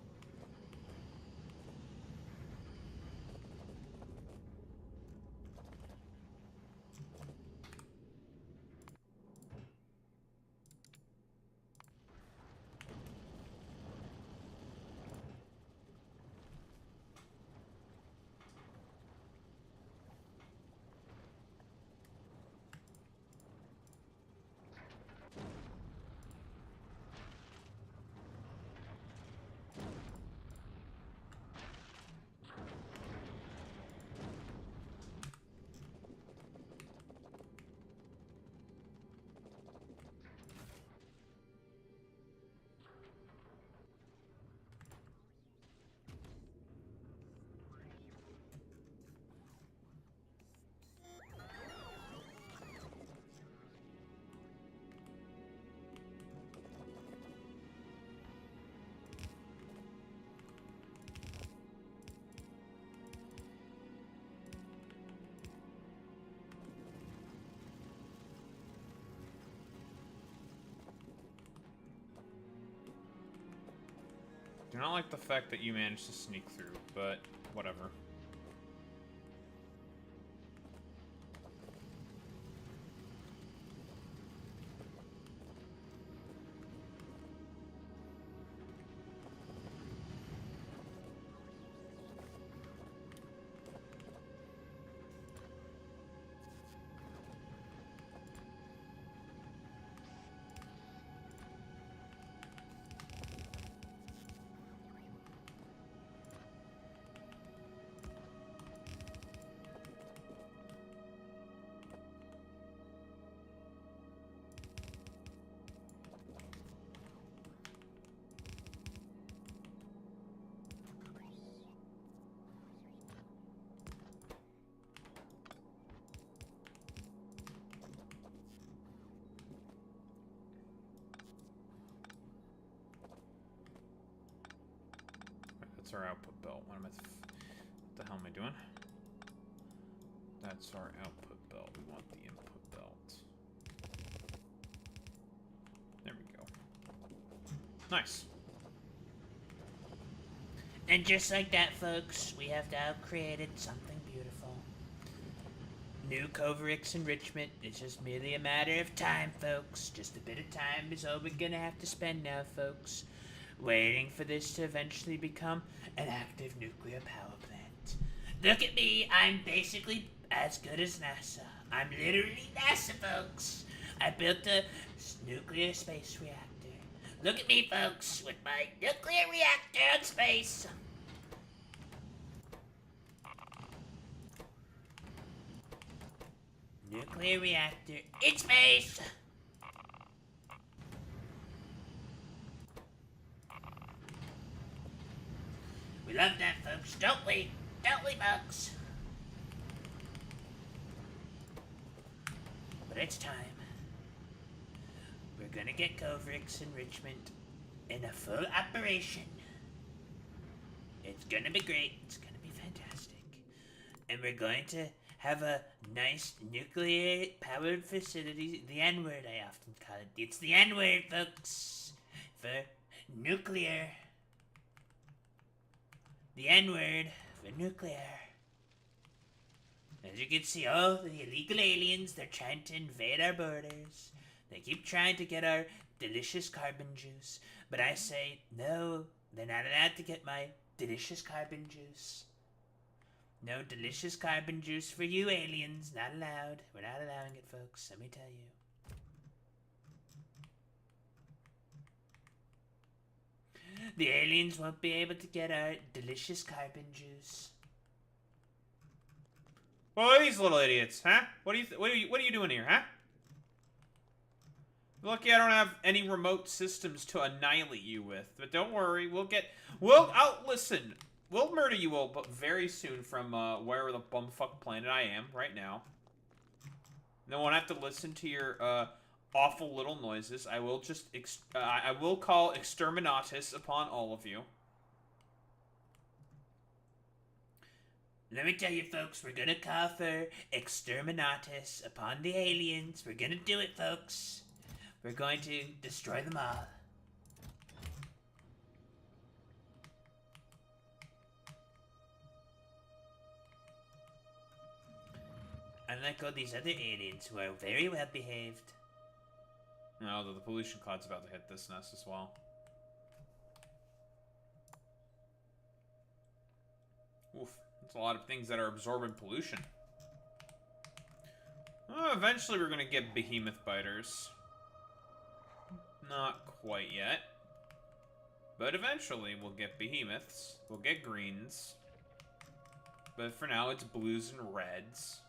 Do not like the fact that you managed to sneak through, but whatever. That's our output belt. What the hell am I doing? That's our output belt. We want the input belt. There we go. Nice. And just like that, folks, we have now created something beautiful. New Coverix enrichment is just merely a matter of time, folks. Just a bit of time is all we're gonna have to spend now, folks. Waiting for this to eventually become an active nuclear power plant. Look at me, I'm basically as good as NASA. I'm literally NASA, folks. I built a nuclear space reactor. Look at me, folks, with my nuclear reactor in space. Nuclear reactor in space. We love that, folks, don't we? Don't we, folks? But it's time. We're gonna get Coverix enrichment in a full operation. It's gonna be great. It's gonna be fantastic. And we're going to have a nice nuclear powered facility. The N-word, I often call it. It's the N-word, folks. For nuclear. The N-word for nuclear. As you can see, all the illegal aliens, they're trying to invade our borders. They keep trying to get our delicious carbon juice. But I say, no, they're not allowed to get my delicious carbon juice. No delicious carbon juice for you aliens. Not allowed. We're not allowing it, folks. Let me tell you. The aliens won't be able to get our delicious carbon juice. Well, these little idiots, huh? What are you doing here, huh? Lucky I don't have any remote systems to annihilate you with, but don't worry, listen. We'll murder you all, but very soon from wherever the bumfuck planet I am right now. No one have to listen to your awful little noises. I will just I will call exterminatus upon all of you. Let me tell you, folks, we're gonna call for exterminatus upon the aliens. We're gonna do it, folks. We're going to destroy them all. Unlike all these other aliens who are very well behaved. No, the pollution cloud's about to hit this nest as well. Oof, that's a lot of things that are absorbing pollution. Eventually we're gonna get behemoth biters. Not quite yet. But eventually we'll get behemoths. We'll get greens. But for now it's blues and reds.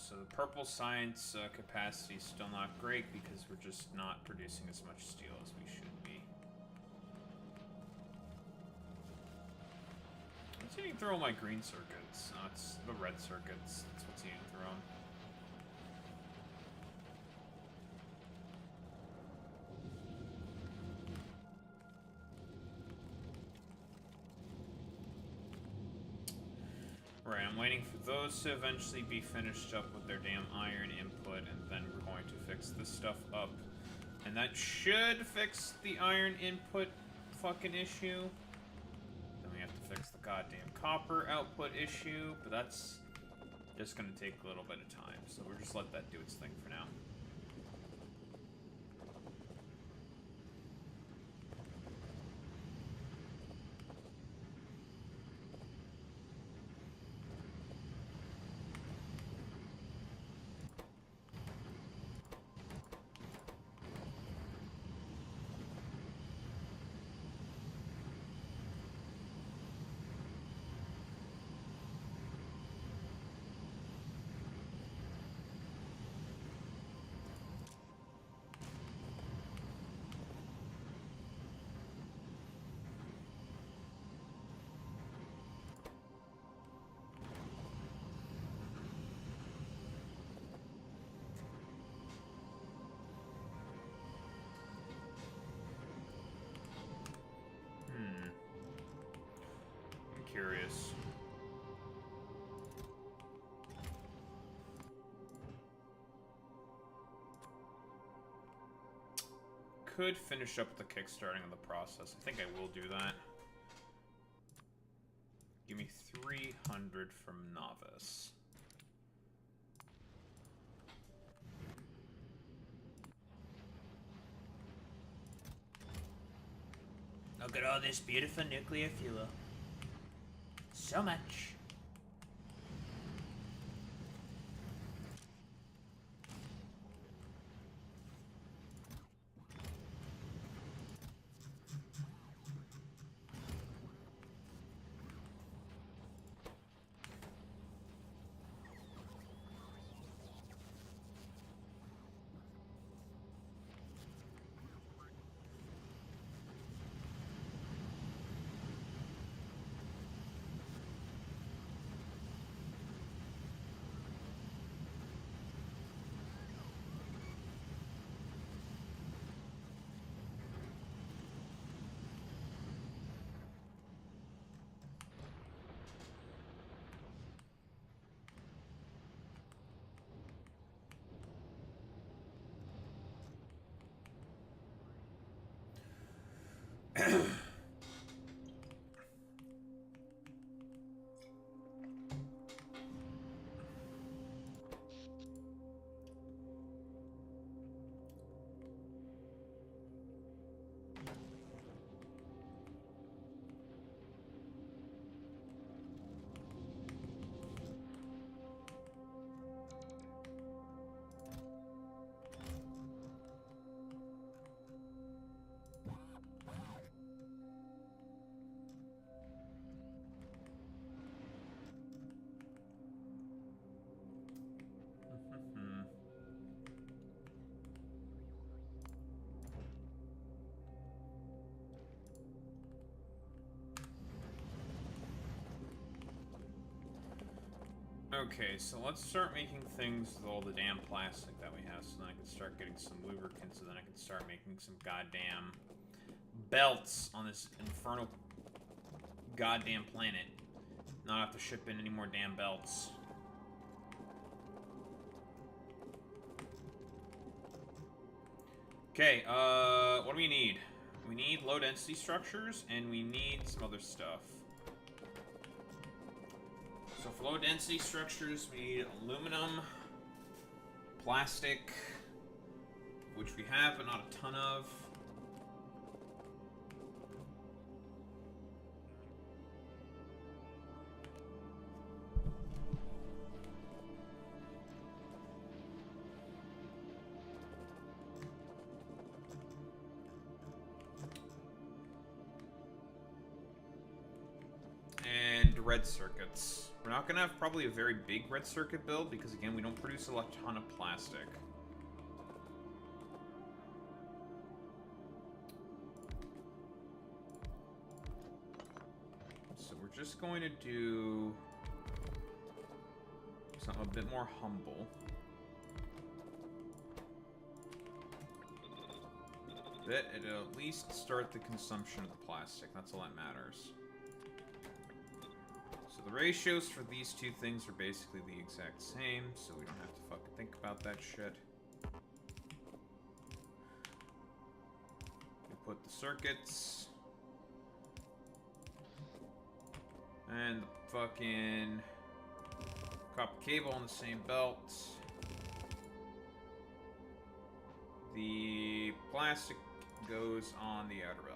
So the purple science capacity is still not great because we're just not producing as much steel as we should be. What's eating through all my green circuits? No, it's the red circuits. That's what's eating through them. Right, I'm waiting for those to eventually be finished up with their damn iron input, and then we're going to fix this stuff up. And that should fix the iron input fucking issue. Then we have to fix the goddamn copper output issue, but that's just gonna take a little bit of time, so we'll just let that do its thing for now. Curious. Could finish up the kickstarting of the process. I think I will do that. Give me 300 from novice. Look at all this beautiful nuclear fuel. So much. Okay, so let's start making things with all the damn plastic that we have, so then I can start getting some lubricants, so then I can start making some goddamn belts on this infernal goddamn planet. Not have to ship in any more damn belts. Okay, what do we need? We need low-density structures, and we need some other stuff. So for low-density structures, we need aluminum, plastic, which we have, but not a ton of. And red circuits. We're not gonna have probably a very big red circuit build because again we don't produce a ton of plastic. So we're just going to do something a bit more humble. That it'll at least start the consumption of the plastic. That's all that matters. So the ratios for these two things are basically the exact same, so we don't have to fucking think about that shit. We put the circuits. And the fucking copper cable on the same belt. The plastic goes on the outer belt.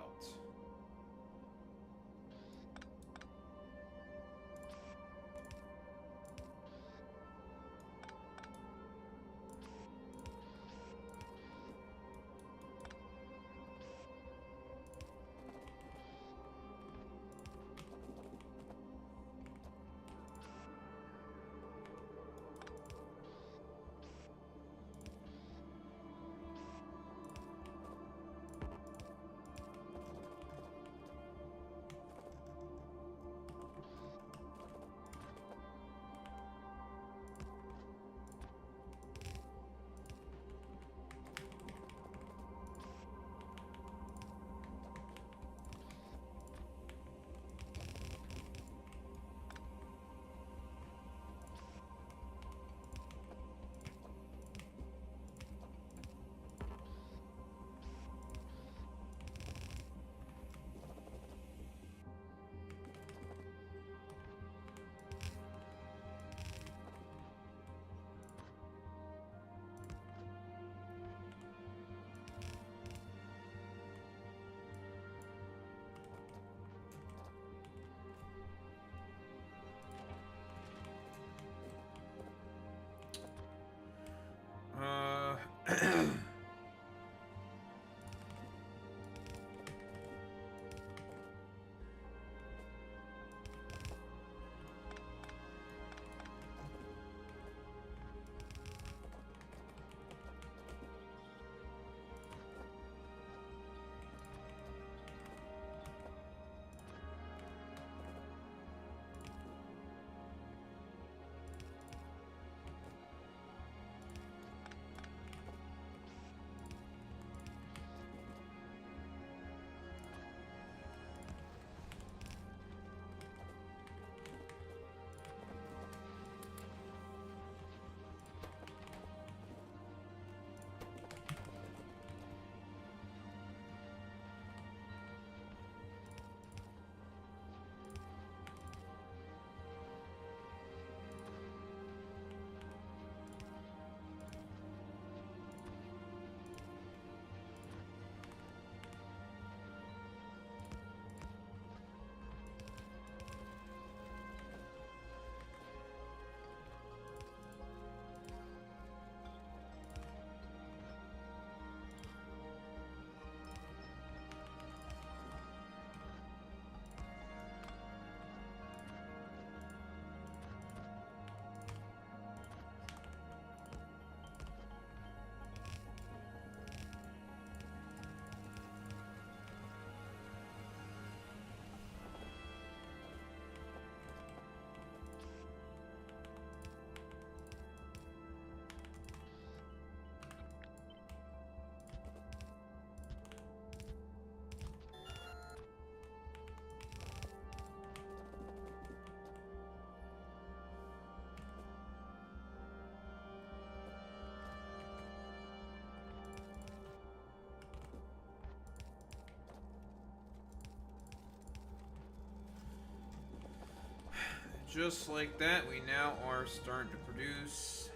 just like that, we now are starting to produce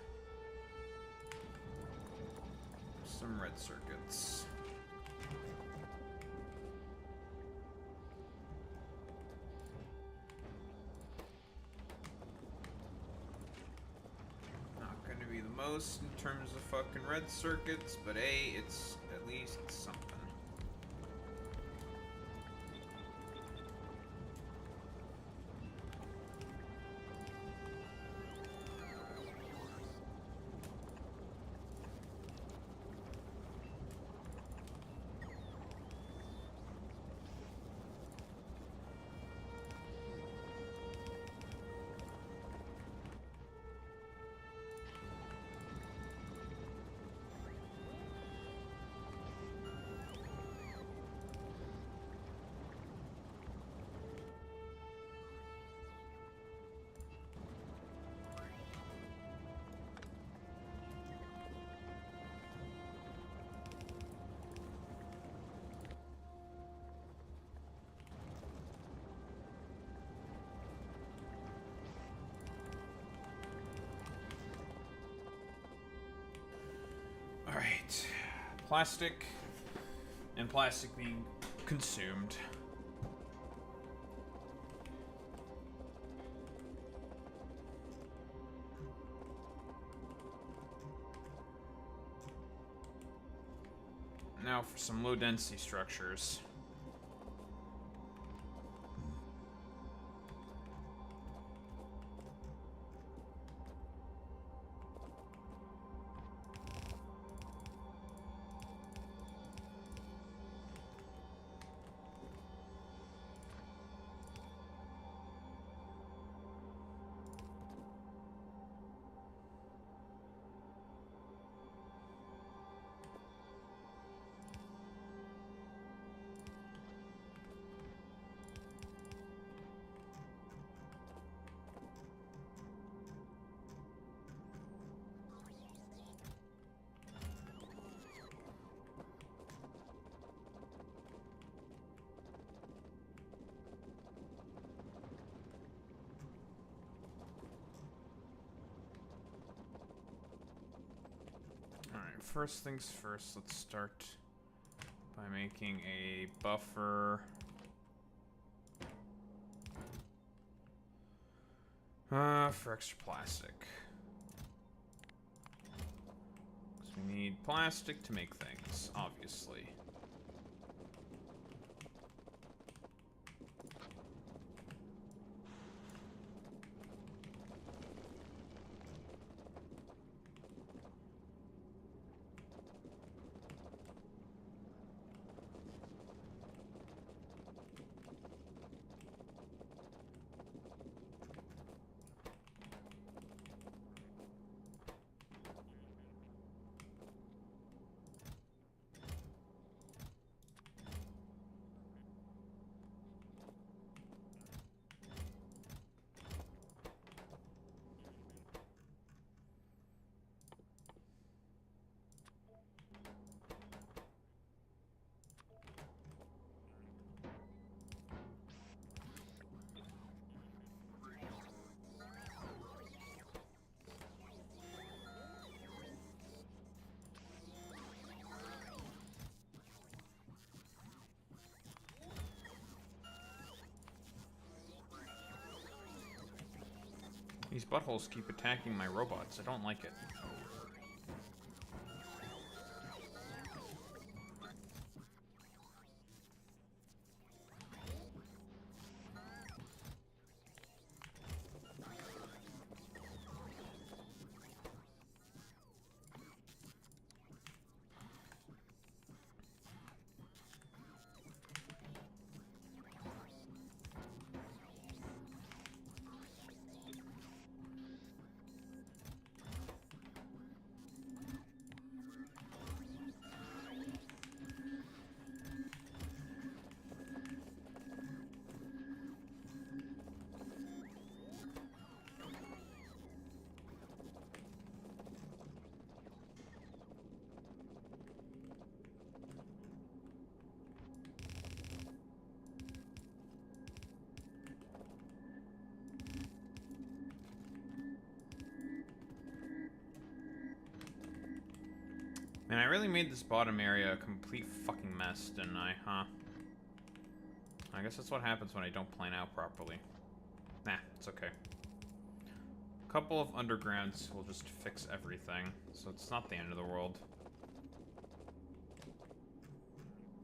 some red circuits. Not going to be the most in terms of fucking red circuits, but hey, it's at least something. Alright. Plastic. And plastic being consumed. Now for some low density structures. First things first, let's start by making a buffer. For extra plastic. Because we need plastic to make things, obviously. These buttholes keep attacking my robots. I don't like it. And I really made this bottom area a complete fucking mess, didn't I, huh? I guess that's what happens when I don't plan out properly. Nah, it's okay. A couple of undergrounds will just fix everything, so it's not the end of the world.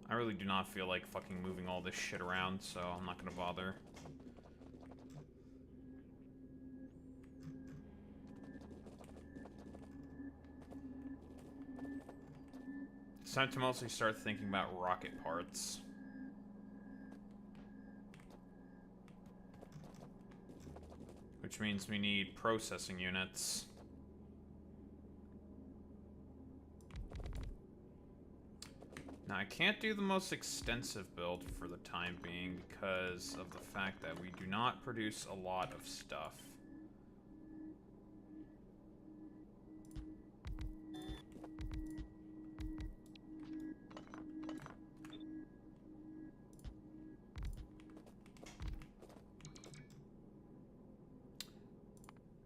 I really do not feel like fucking moving all this shit around, so I'm not gonna bother. It's time to mostly start thinking about rocket parts. Which means we need processing units. Now, I can't do the most extensive build for the time being because of the fact that we do not produce a lot of stuff.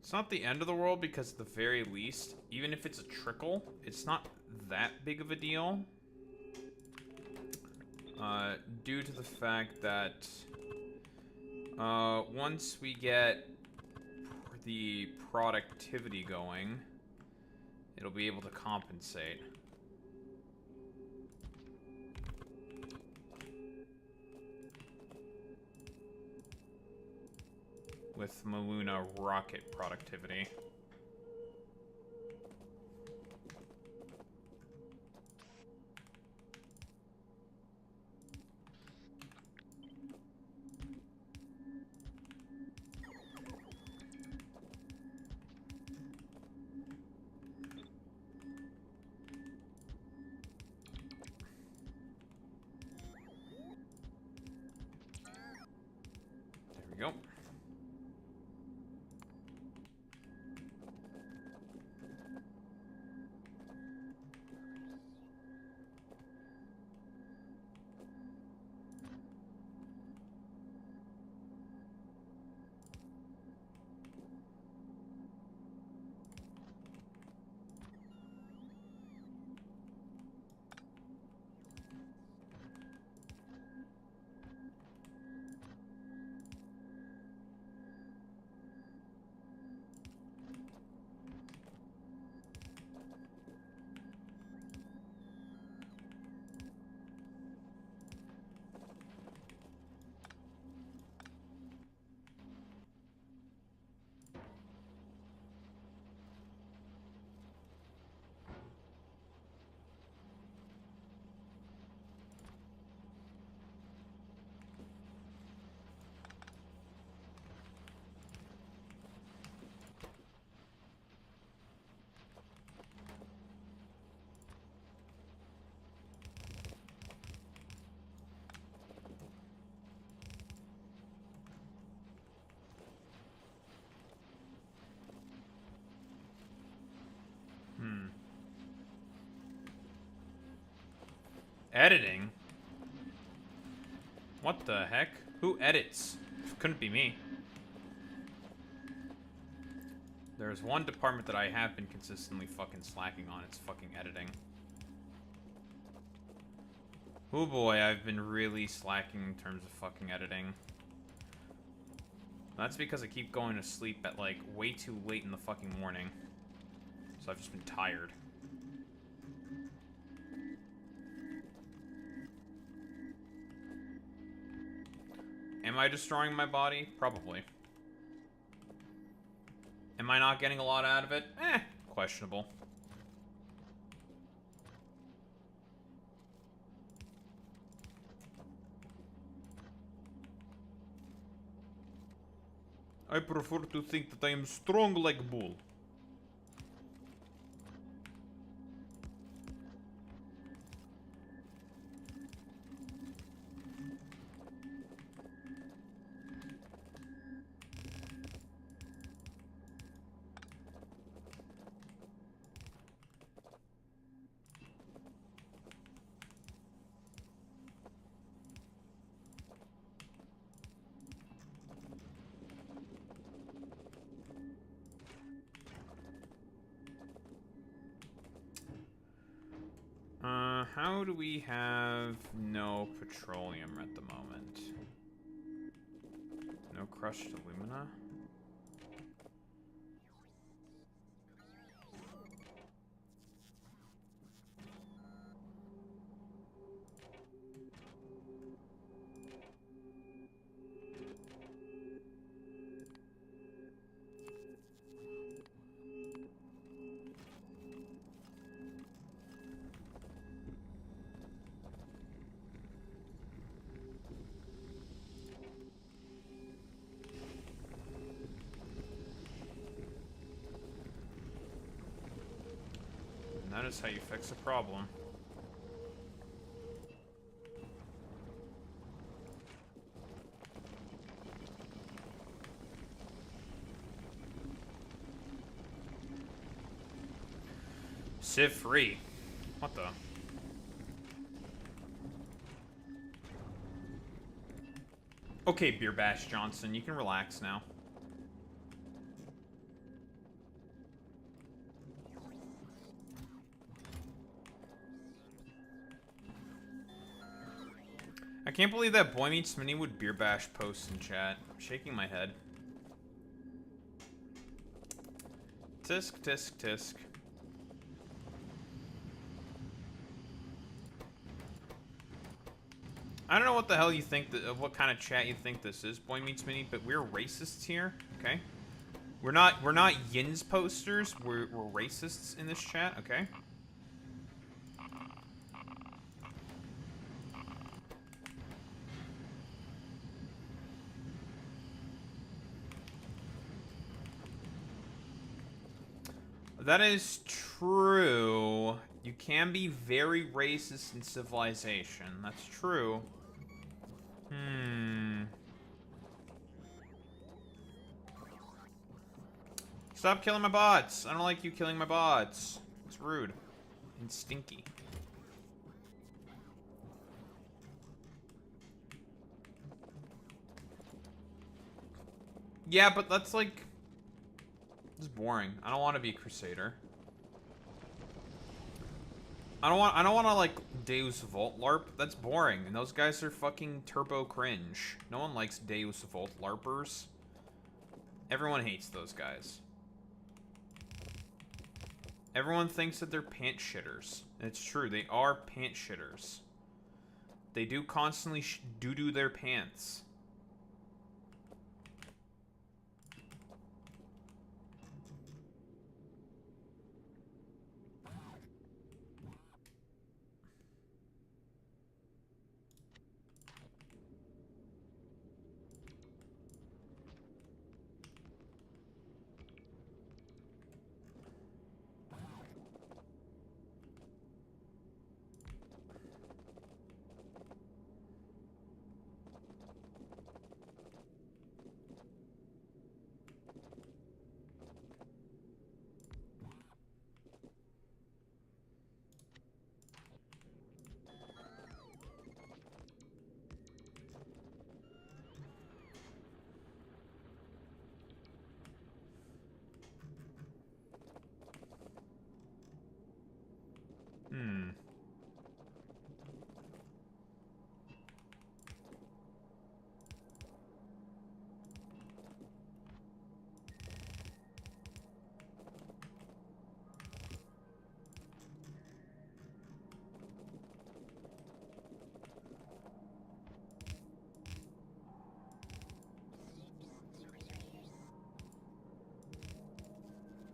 It's not the end of the world because at the very least, even if it's a trickle, it's not that big of a deal. Due to the fact that once we get the productivity going, it'll be able to compensate. With Maluna rocket productivity. There we go. Editing? What the heck? Who edits? Couldn't be me. There's one department that I have been consistently fucking slacking on. It's fucking editing. Oh boy, I've been really slacking in terms of fucking editing. That's because I keep going to sleep at like way too late in the fucking morning. So I've just been tired. Am I destroying my body? Probably. Am I not getting a lot out of it? Questionable. I prefer to think that I am strong like bull. How do we have no petroleum at the moment? No crushed alumina? That is how you fix a problem. Civ free. What the? Okay, Beer Bash Johnson, you can relax now. I can't believe that Boy Meets Mini would Beer Bash post in chat. I'm shaking my head. Tisk, tisk, tisk. I don't know what the hell you think, what kind of chat you think this is, Boy Meets Mini, but we're racists here, okay? We're not Yin's posters, we're racists in this chat, okay? That is true. You can be very racist in Civilization. That's true. Stop killing my bots. I don't like you killing my bots. It's rude and stinky. Yeah, but that's like... This is boring. I don't want to be a Crusader. I don't want to like Deus Vult LARP. That's boring. And those guys are fucking turbo cringe. No one likes Deus Vult LARPers. Everyone hates those guys. Everyone thinks that they're pant shitters. And it's true. They are pant shitters. They do constantly doo-doo their pants.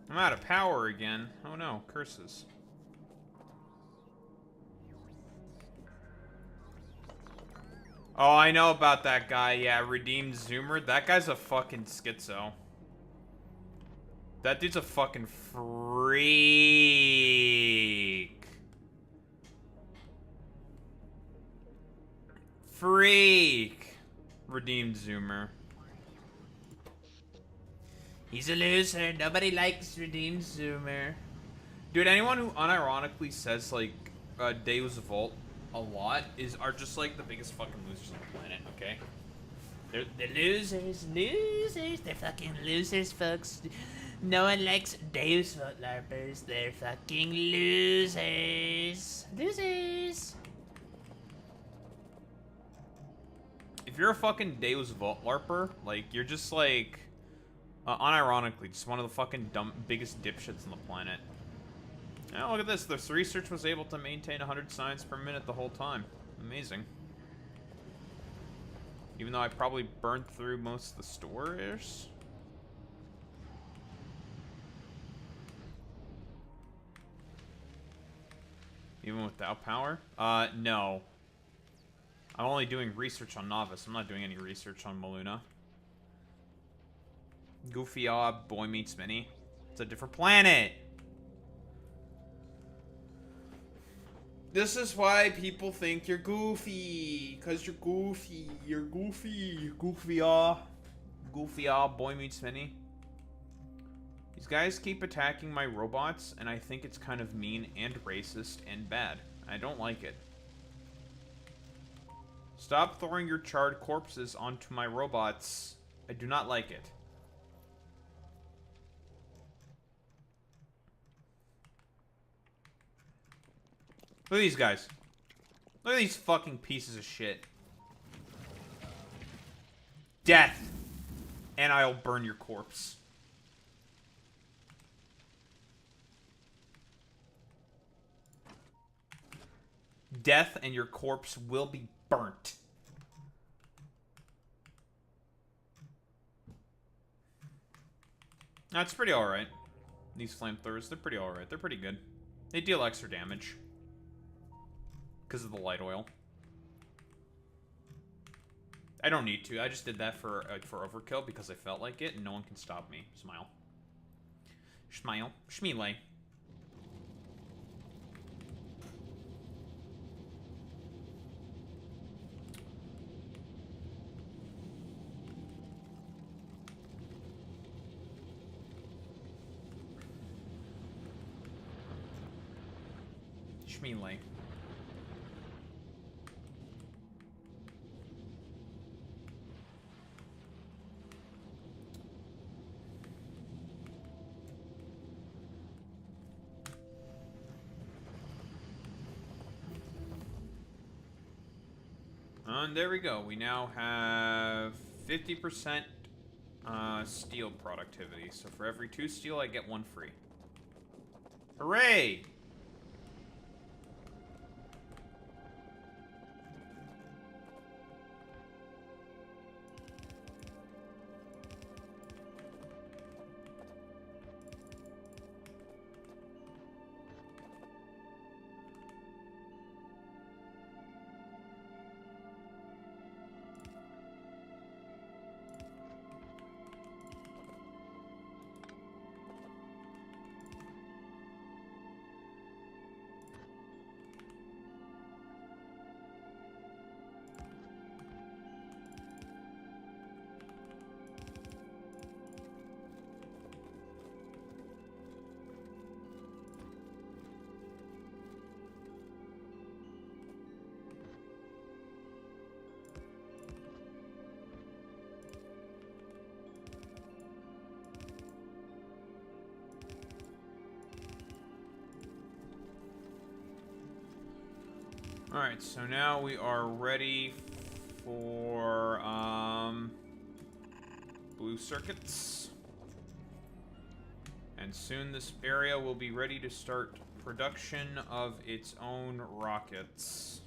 I'm out of power again. Oh no, curses. Oh, I know about that guy. Yeah, Redeemed Zoomer. That guy's a fucking schizo. That dude's a fucking freak. Freak. Redeemed Zoomer. He's a loser. Nobody likes Redeemed Zoomer. Dude, anyone who unironically says, like, Deus Vult a lot are just, like, the biggest fucking losers on the planet, okay? They're losers. They're fucking losers, folks. No one likes Deus Vote LARPers. They're fucking losers. Losers. If you're a fucking Deus Vault LARPer, like, you're just like, unironically, just one of the fucking biggest dipshits on the planet. Now look at this. This research was able to maintain 100 signs per minute the whole time. Amazing. Even though I probably burned through most of the stores. Even without power? No. I'm only doing research on Novice. I'm not doing any research on Maluna. Goofy Boy Meets Minnie. It's a different planet. This is why people think you're goofy. Because you're goofy. You're goofy. Goofy Boy Meets Minnie. These guys keep attacking my robots, and I think it's kind of mean and racist and bad. I don't like it. Stop throwing your charred corpses onto my robots. I do not like it. Look at these guys. Look at these fucking pieces of shit. Death. And I'll burn your corpse. Death and your corpse will be burnt. That's pretty alright. These flamethrowers, they're pretty alright. They're pretty good. They deal extra damage. Because of the light oil. I don't need to. I just did that for overkill because I felt like it and no one can stop me. Smile. Smile. Schmeele. Schmeele. And there we go. We now have 50% steel productivity. So for every 2 steel, I get 1 free. Hooray! Alright, so now we are ready for, blue circuits. And soon this area will be ready to start production of its own rockets.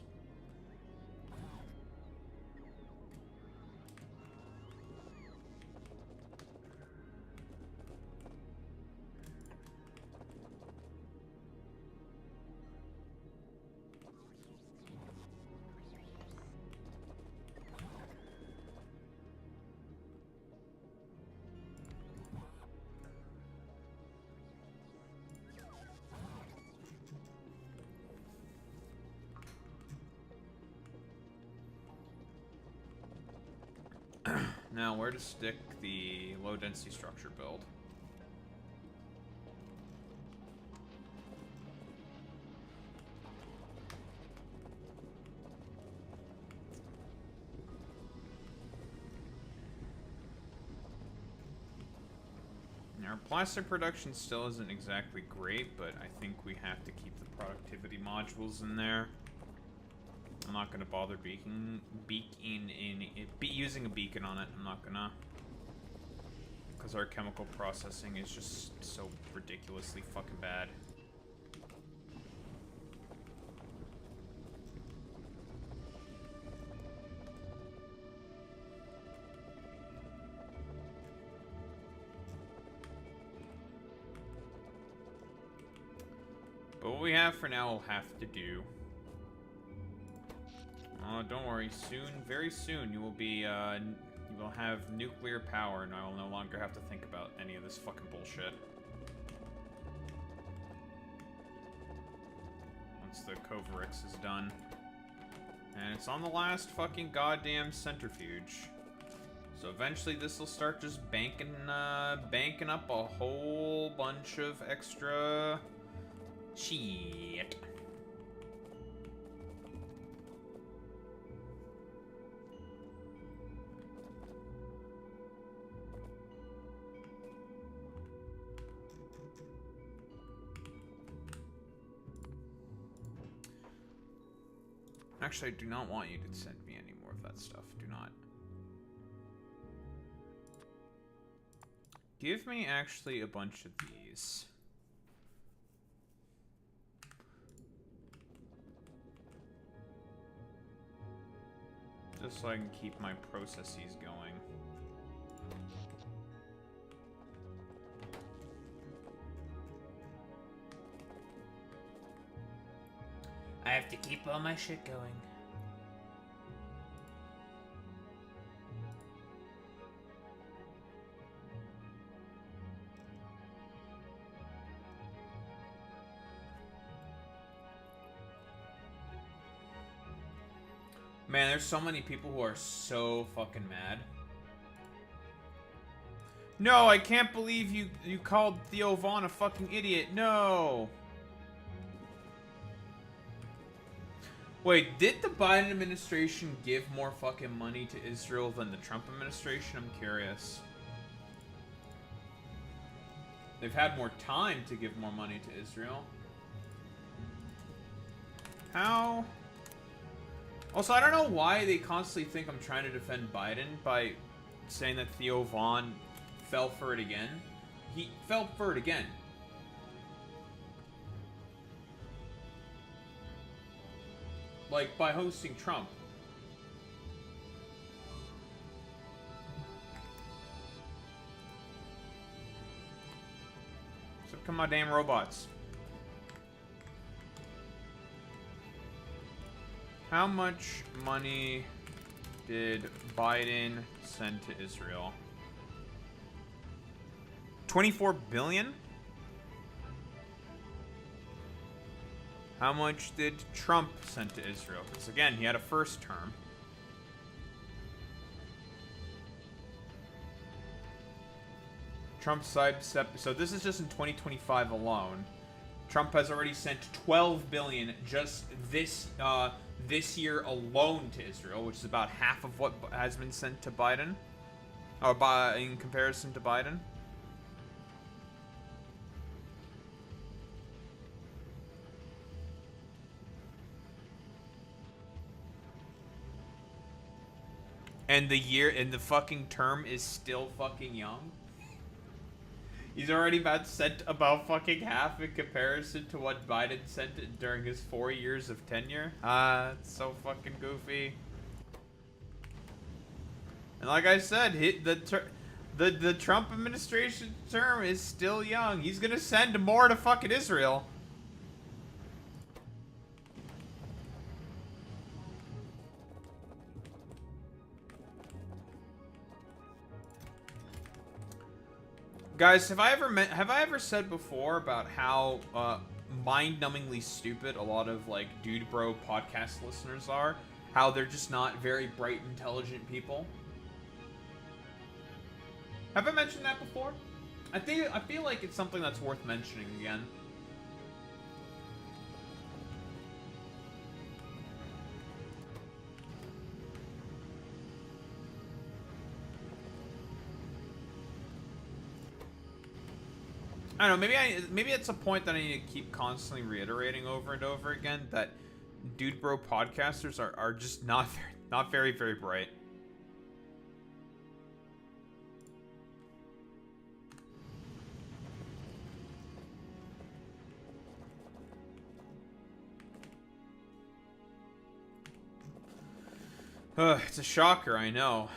Now, where to stick the low-density structure build? Our plastic production still isn't exactly great, but I think we have to keep the productivity modules in there. I'm not gonna bother using a beacon on it. I'm not gonna, because our chemical processing is just so ridiculously fucking bad. But what we have for now will have to do. Oh, don't worry. Soon, very soon, you will be, you will have nuclear power, and I will no longer have to think about any of this fucking bullshit. Once the Coverix is done. And it's on the last fucking goddamn centrifuge. So eventually this will start just banking up a whole bunch of extra shit. Actually, I do not want you to send me any more of that stuff. Do not. Give me actually a bunch of these. Just so I can keep my processes going. I have to keep all my shit going. Man, there's so many people who are so fucking mad. No, I can't believe you called Theo Vaughn a fucking idiot. No. Wait, did the Biden administration give more fucking money to Israel than the Trump administration? I'm curious. They've had more time to give more money to Israel. How? Also, I don't know why they constantly think I'm trying to defend Biden by saying that Theo Vaughn fell for it again. He fell for it again. Like, by hosting Trump. So come on, damn robots. How much money did Biden send to Israel? 24 billion? How much did Trump send to Israel? Because again, he had a first term. Trump's side step. So this is just in 2025 alone. Trump has already sent 12 billion just this year alone to Israel, which is about half of what has been sent to Biden, or in comparison to Biden. And the fucking term is still fucking young. He's already about sent about fucking half in comparison to what Biden sent during his 4 years of tenure. It's so fucking goofy. And like I said, the Trump administration term is still young. He's gonna send more to fucking Israel. Guys, have I ever said before about how mind-numbingly stupid a lot of like dude bro podcast listeners are? How they're just not very bright, intelligent people? Have I mentioned that before? I feel like it's something that's worth mentioning again. I don't know, maybe it's a point that I need to keep constantly reiterating over and over again, that dude bro podcasters are just not very, very bright. It's a shocker, I know.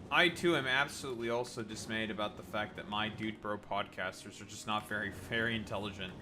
I too am absolutely also dismayed about the fact that my dude bro podcasters are just not very, very intelligent.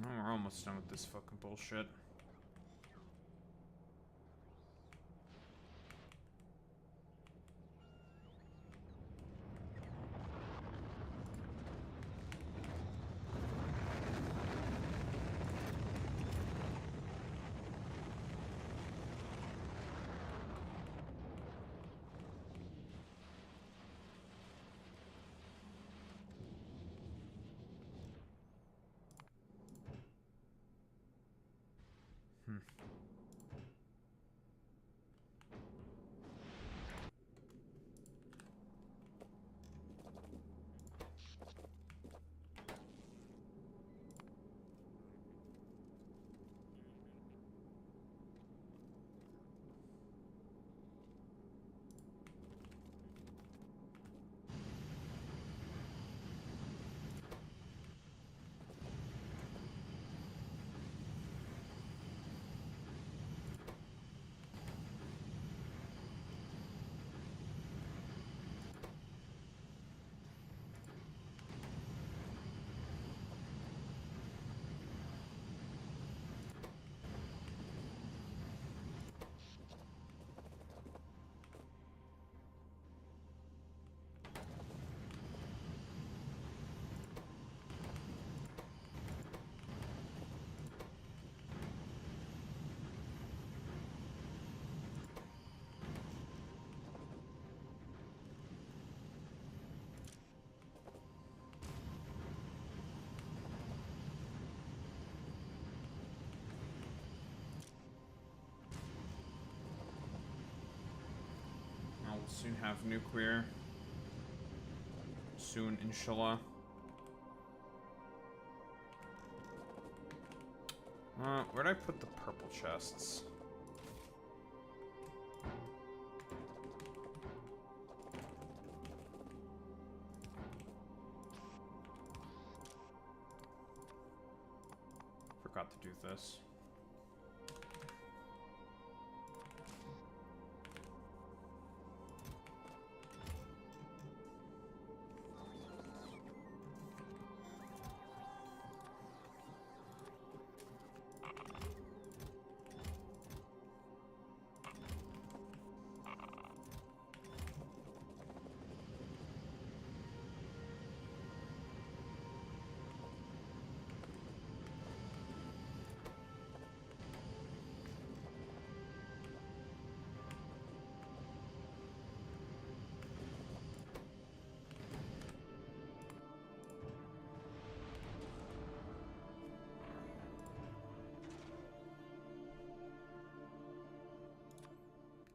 Oh, we're almost done with this fucking bullshit. I'll soon have nuclear. Soon, inshallah. Where'd I put the purple chests? forgot to do this.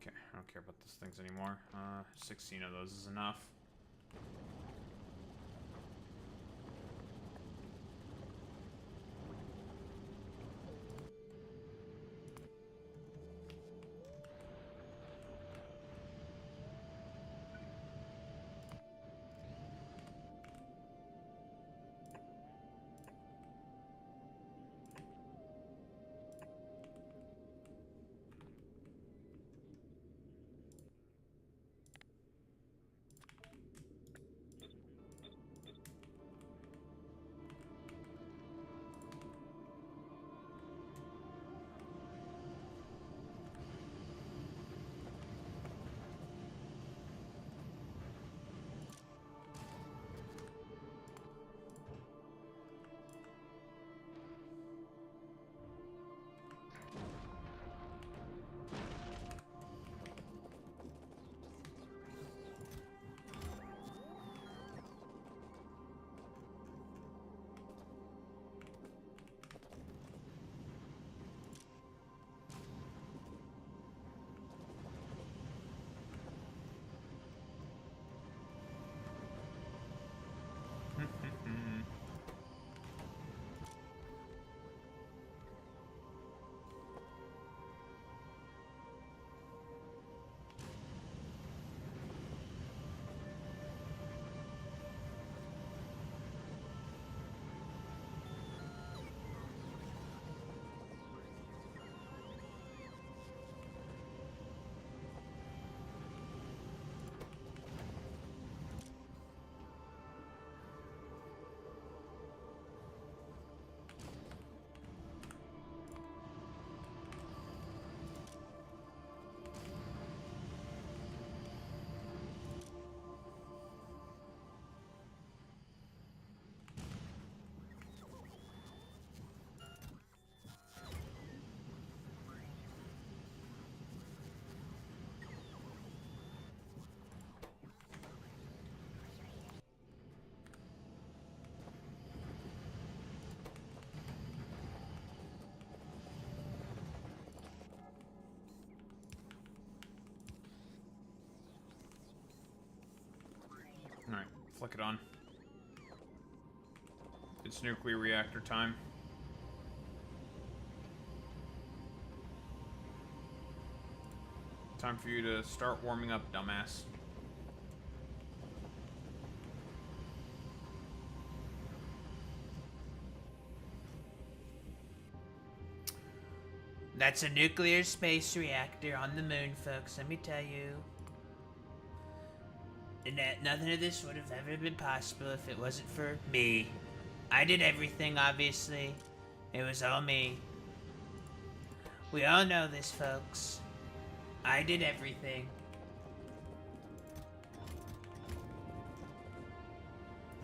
I don't care about those things anymore. 16 of those is enough. Alright, flick it on. It's nuclear reactor time. Time for you to start warming up, dumbass. That's a nuclear space reactor on the moon, folks, let me tell you. And that nothing of this would have ever been possible if it wasn't for me. I did everything, obviously. It was all me. We all know this, folks. I did everything.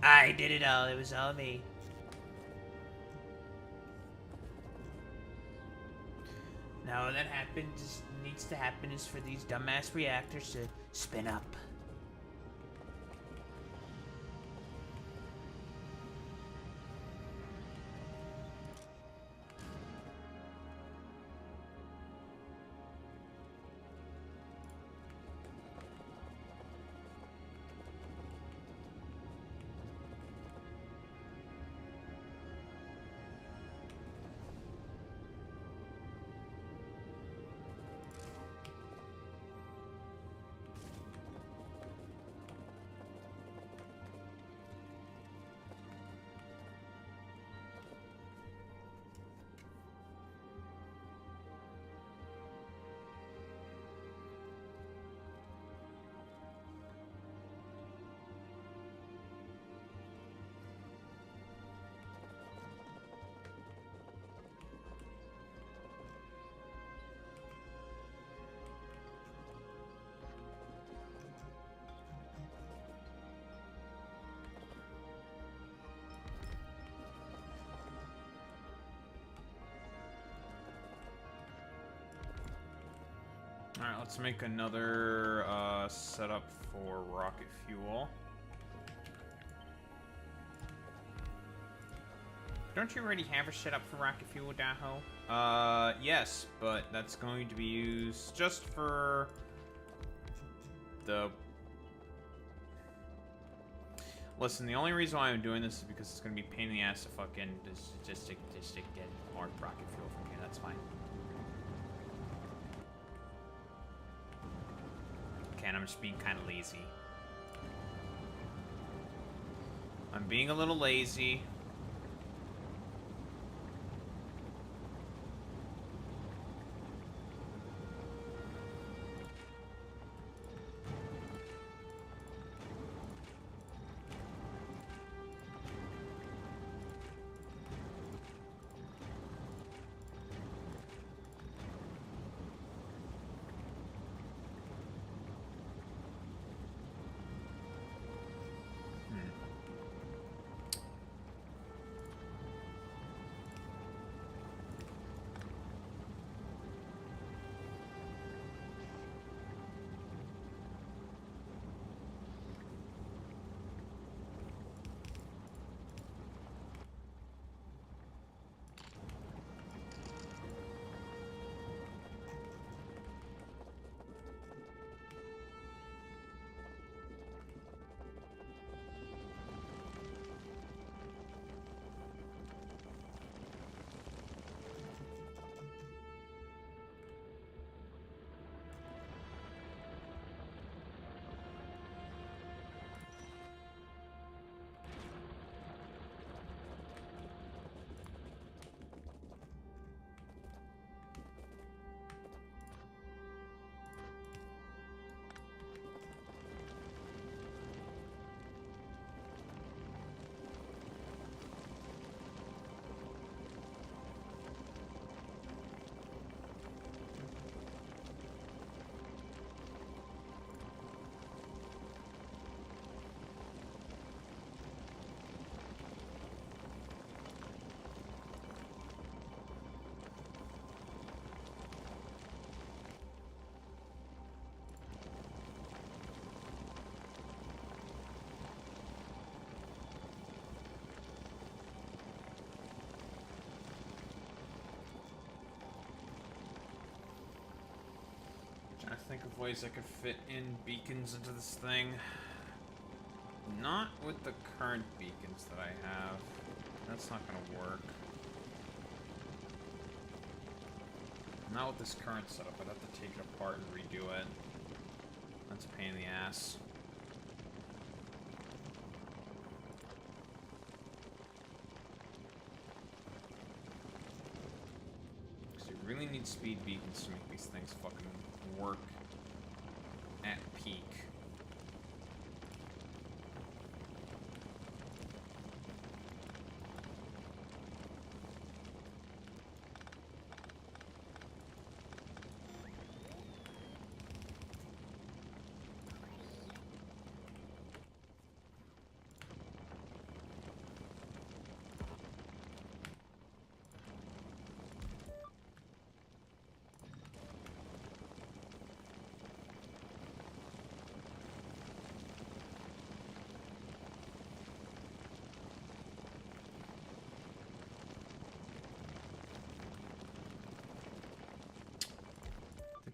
I did it all. It was all me. Now all that needs to happen is for these dumbass reactors to spin up. Alright, let's make another setup for rocket fuel. Don't you already have a setup for rocket fuel, Daho? Yes, but that's going to be used just for the... Listen, the only reason why I'm doing this is because it's going to be a pain in the ass to fucking just to get more rocket fuel from here. That's fine. Okay, and I'm just being kind of lazy. I'm being a little lazy. Trying to think of ways I could fit in beacons into this thing. Not with the current beacons that I have. That's not gonna work. Not with this current setup. I'd have to take it apart and redo it. That's a pain in the ass. Because you really need speed beacons to make these things fucking work at peak.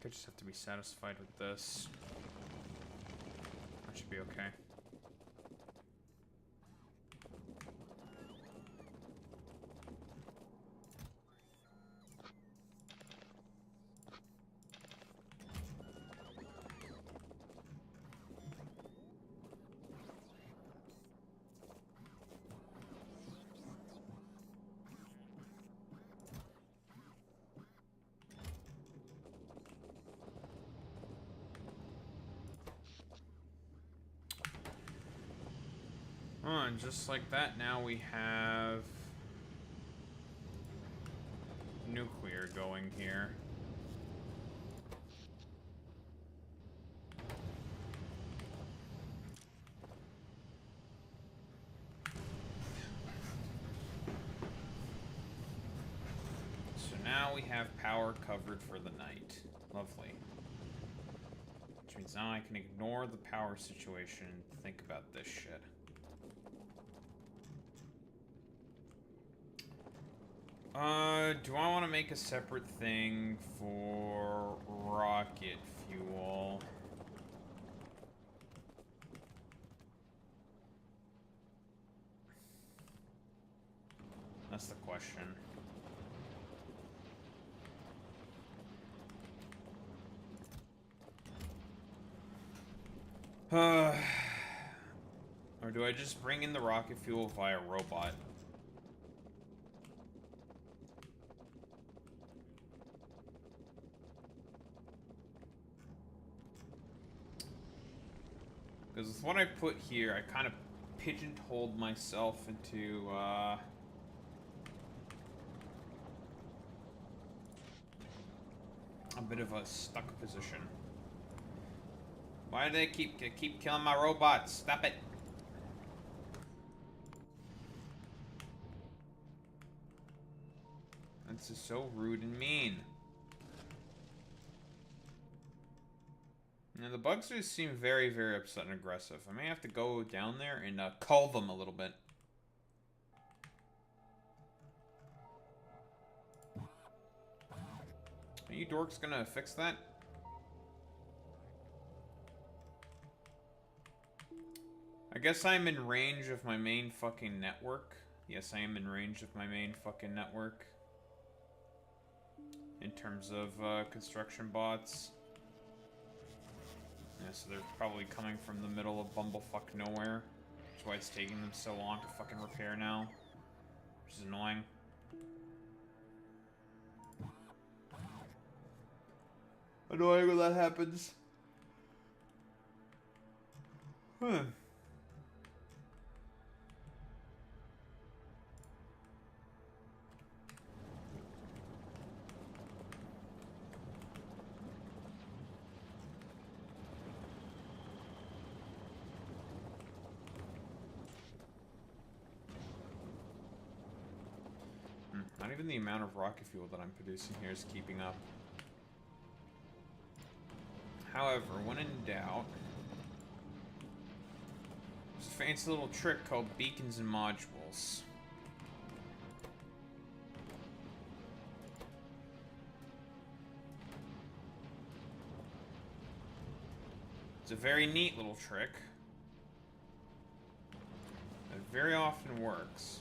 I just have to be satisfied with this. That should be okay. Oh, and just like that, now we have nuclear going here. So now we have power covered for the night. Lovely. which means now I can ignore the power situation and think about this shit. Do I want to make a separate thing for rocket fuel? That's the question. Or do I just bring in the rocket fuel via robot? Because with what I put here, I kind of pigeonholed myself into, a bit of a stuck position. Why do they keep killing my robots? Stop it! This is so rude and mean. Now the bugsters seem very, very upset and aggressive. I may have to go down there and cull them a little bit. Are you dorks gonna fix that? I guess I'm in range of my main fucking network. Yes, I am in range of my main fucking network. In terms of construction bots. Yeah, so they're probably coming from the middle of bumblefuck nowhere. That's why it's taking them so long to fucking repair now. Which is annoying. Annoying when that happens. Huh. Not even the amount of rocket fuel that I'm producing here is keeping up. However, when in doubt, there's a fancy little trick called beacons and modules. It's a very neat little trick that very often works.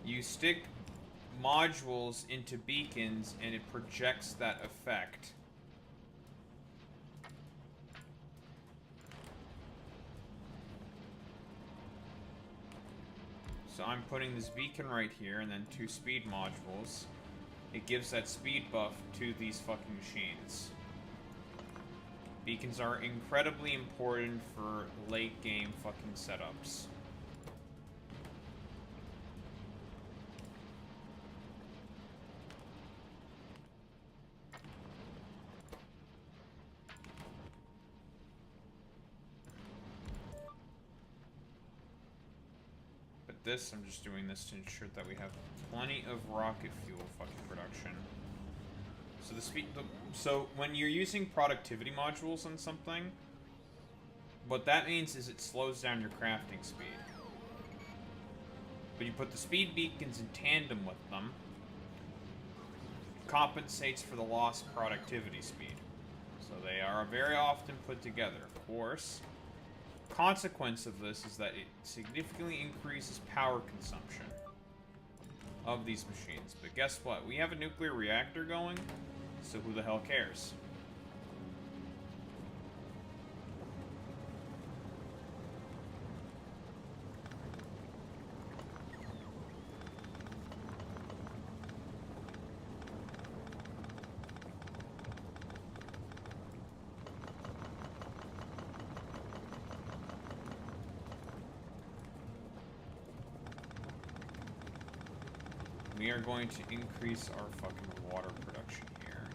You stick modules into beacons and it projects that effect. So I'm putting this beacon right here and then 2 speed modules. It gives that speed buff to these fucking machines. Beacons are incredibly important for late game fucking setups. This, I'm just doing this to ensure that we have plenty of rocket fuel fucking production. So so when you're using productivity modules on something, what that means is it slows down your crafting speed. But you put the speed beacons in tandem with them, compensates for the lost productivity speed. So they are very often put together. Of course, consequence of this is that it significantly increases power consumption of these machines. But guess what? We have a nuclear reactor going, so who the hell cares? We are going to increase our fucking water production here.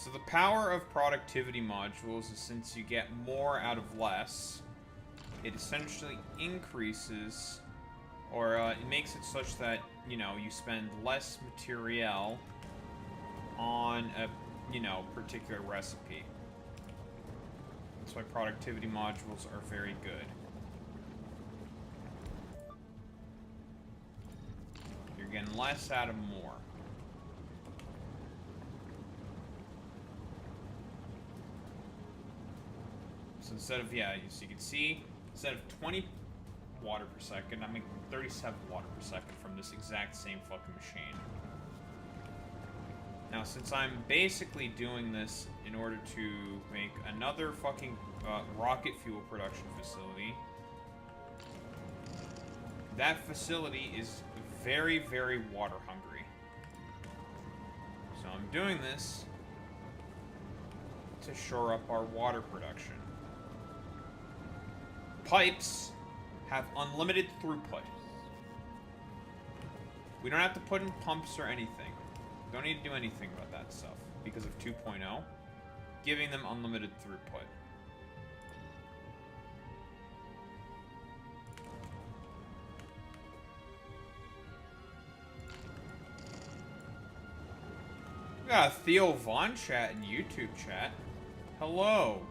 So the power of productivity modules is since you get more out of less, it essentially increases, or it makes it such that, you know, you spend less material on a, you know, particular recipe. That's why productivity modules are very good. You're getting less out of more. So instead of, yeah, so you can see, instead of 20 water per second, I'm making 37 water per second from this exact same fucking machine. Now, since I'm basically doing this in order to make another fucking rocket fuel production facility, that facility is very, very water hungry. So I'm doing this to shore up our water production. Pipes have unlimited throughput. We don't have to put in pumps or anything. Don't need to do anything about that stuff because of 2.0, giving them unlimited throughput. We got a Theo Von chat in YouTube chat. Hello.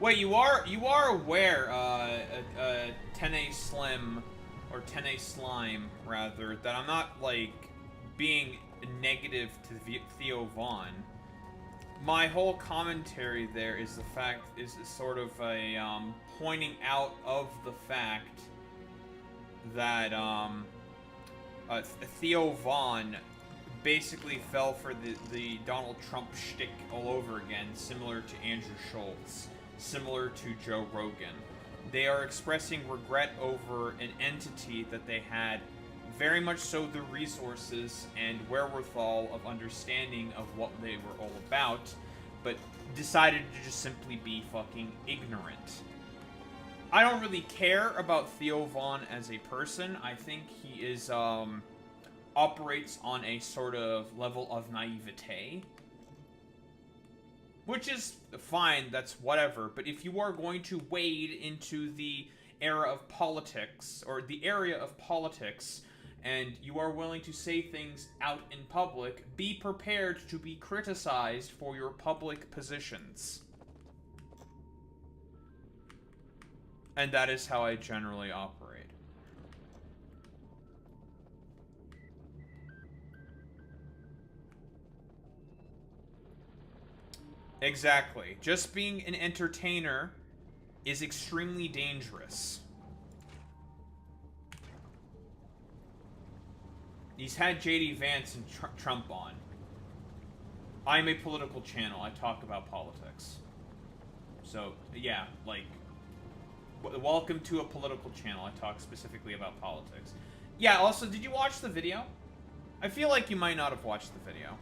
Wait, you are aware, 10A Slim, or 10A Slime, rather, that I'm not, like, being negative to Theo Von. My whole commentary there is the fact, is sort of a, pointing out of the fact that, Theo Von basically fell for the Donald Trump shtick all over again, similar to Andrew Schultz. Similar to Joe Rogan. They are expressing regret over an entity that they had very much so the resources and wherewithal of understanding of what they were all about, but decided to just simply be fucking ignorant. I don't really care about Theo Von as a person. I think he is, operates on a sort of level of naivete. Which is fine, that's whatever, but if you are going to wade into the era of politics, or the area of politics, and you are willing to say things out in public, be prepared to be criticized for your public positions. And that is how I generally operate. Exactly. Just being an entertainer is extremely dangerous. He's had JD Vance and Trump on. I'm a political channel. I talk about politics. So, yeah, like, welcome to a political channel. I talk specifically about politics. Yeah, also, did you watch the video? I feel like you might not have watched the video.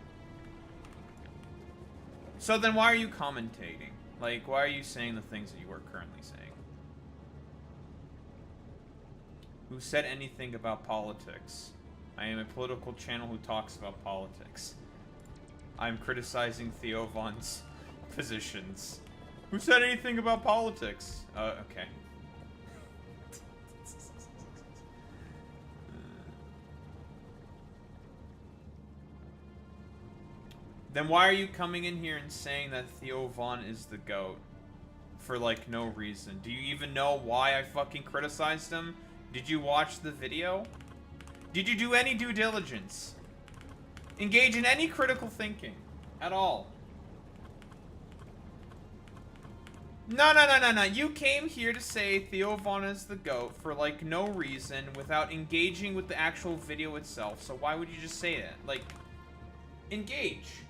So then why are you commentating? Like, why are you saying the things that you are currently saying? Who said anything about politics? I am a political channel who talks about politics. I'm criticizing Theo Von's positions. Who said anything about politics? Okay. Then why are you coming in here and saying that Theo Von is the GOAT? For, like, no reason. Do you even know why I fucking criticized him? Did you watch the video? Did you do any due diligence? Engage in any critical thinking? At all? No. You came here to say Theo Von is the GOAT for, like, no reason without engaging with the actual video itself. So why would you just say that? Like, engage.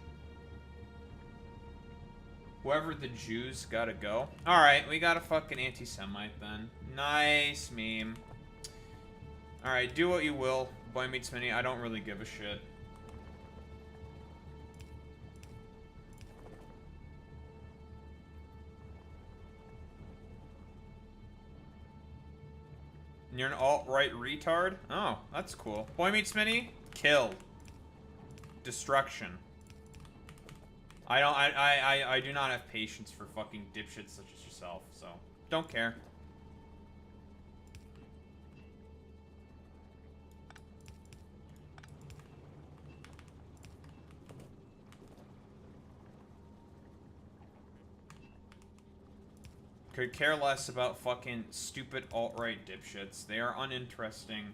Whoever the Jews gotta go. Alright, we got a fucking anti-Semite then. Nice meme. Alright, do what you will. Boy meets Minnie, I don't really give a shit. You're an alt-right retard? Oh, that's cool. Boy meets Mini? Kill. Destruction. I do not have patience for fucking dipshits such as yourself, so don't care. Could care less about fucking stupid alt-right dipshits. They are uninteresting.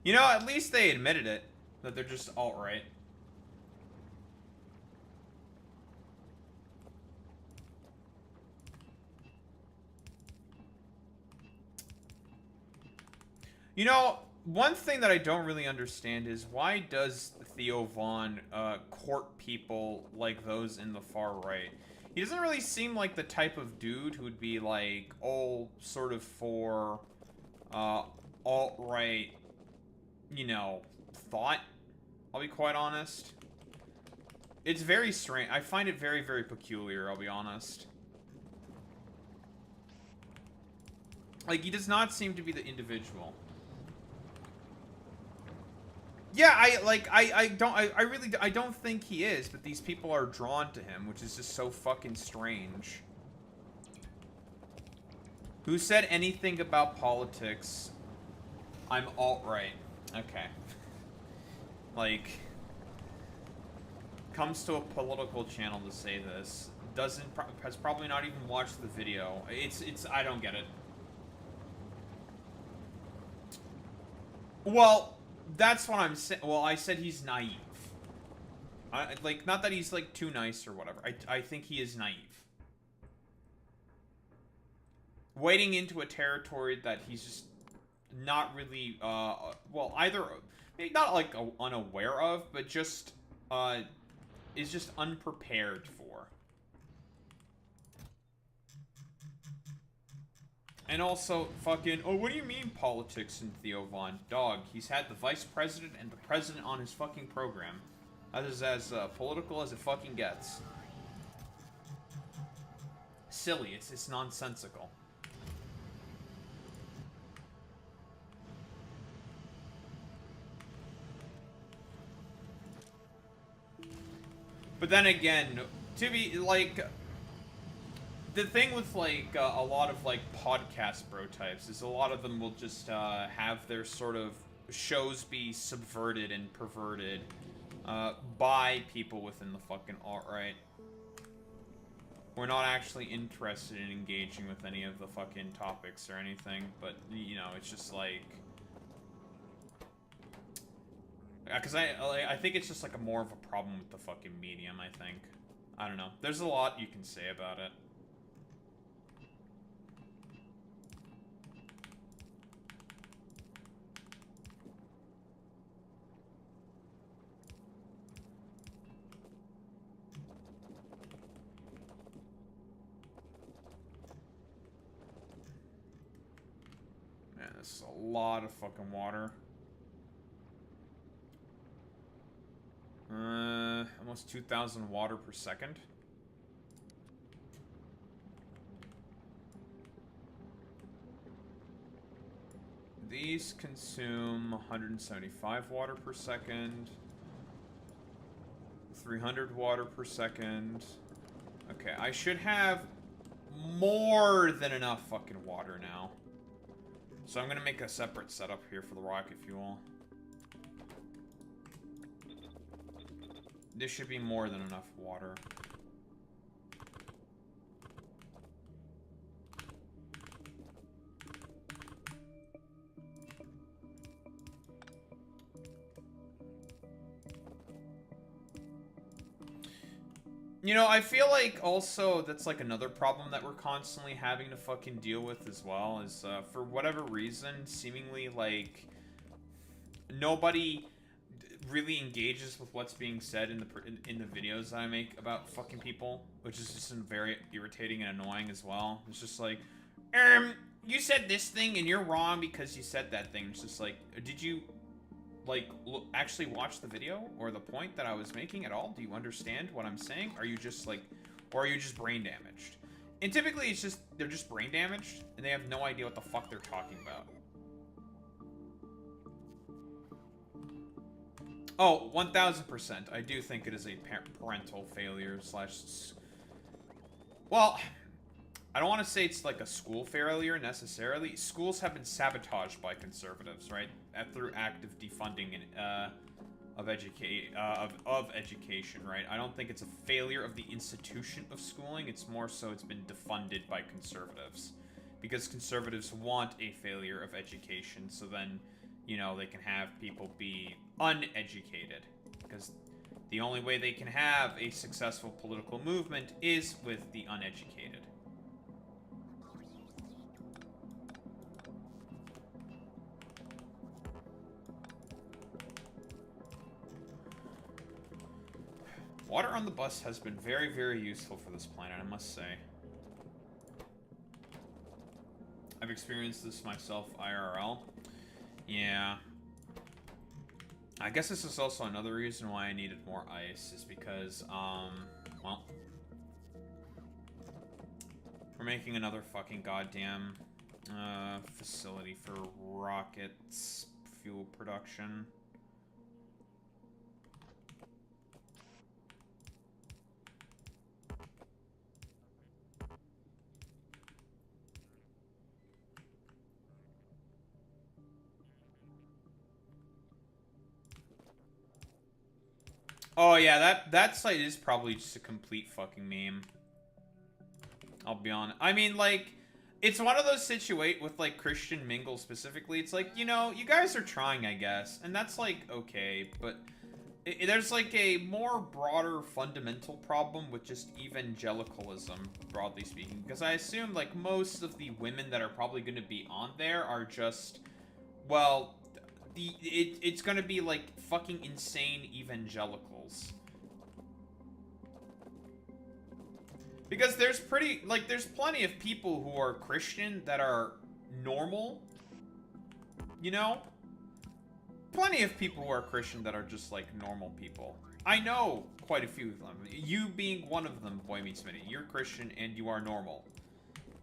You know, at least they admitted it. That they're just alt-right. You know, one thing that I don't really understand is why does Theo Von court people like those in the far right? He doesn't really seem like the type of dude who would be like, all sort of for alt-right, you know, thought. I'll be quite honest. It's very strange. I find it very, very peculiar, I'll be honest. Like, he does not seem to be the individual. Yeah, I don't think he is, but these people are drawn to him, which is just so fucking strange. Who said anything about politics? I'm alt-right. Okay. Like, comes to a political channel to say this, has probably not even watched the video. I don't get it. Well, that's what I'm saying. Well, I said he's naive. Like, not that he's, like, too nice or whatever. I think he is naive. Wading into a territory that he's just not really, well, either, maybe not, like, unaware of, but just, is just unprepared for. And also, fucking, oh, what do you mean politics in Theo Von? Dog, he's had the vice president and the president on his fucking program. That is as political as it fucking gets. Silly, it's nonsensical. But then again, to be, like, the thing with, like, a lot of, like, podcast bro types is a lot of them will just, have their sort of shows be subverted and perverted, by people within the fucking alt-right. We're not actually interested in engaging with any of the fucking topics or anything, but, you know, it's just, like... Because I think it's just, like, a more of a problem with the fucking medium, I think. I don't know. There's a lot you can say about it. Man, this is a lot of fucking water. Almost 2,000 water per second. These consume 175 water per second. 300 water per second. Okay, I should have more than enough fucking water now. So I'm gonna make a separate setup here for the rocket fuel. This should be more than enough water. You know, I feel like also that's like another problem that we're constantly having to fucking deal with as well is, for whatever reason, seemingly like nobody really engages with what's being said in the videos that I make about fucking people, which is just very irritating and annoying as well. It's just like, you said this thing and you're wrong because you said that thing. It's just like, did you, like, actually watch the video or the point that I was making at all? Do you understand what I'm saying? Are you just, like, or are you just brain damaged? And typically it's just, they're just brain damaged and they have no idea what the fuck they're talking about. Oh, 1000%. I do think it is a parental failure slash... Well, I don't want to say it's like a school failure necessarily. Schools have been sabotaged by conservatives, right? Through active defunding and, of education, right? I don't think it's a failure of the institution of schooling. It's more so it's been defunded by conservatives. Because conservatives want a failure of education, so then, you know, they can have people be uneducated. Because the only way they can have a successful political movement is with the uneducated. Water on the bus has been very, very useful for this planet, I must say. I've experienced this myself IRL. Yeah. I guess this is also another reason why I needed more ice, is because, well, we're making another fucking goddamn, facility for rockets fuel production. Oh yeah, that site is probably just a complete fucking meme. I'll be honest. I mean, like, it's one of those with, like, Christian Mingle specifically. It's like, you know, you guys are trying, I guess. And that's, like, okay. But there's, like, a more broader fundamental problem with just evangelicalism, broadly speaking. Because I assume, like, most of the women that are probably going to be on there are just, well... It's gonna be like fucking insane evangelicals. Because there's there's plenty of people who are Christian that are normal. You know? Plenty of people who are Christian that are just like normal people. I know quite a few of them. You being one of them, Boy Meets Minnie. You're Christian and you are normal.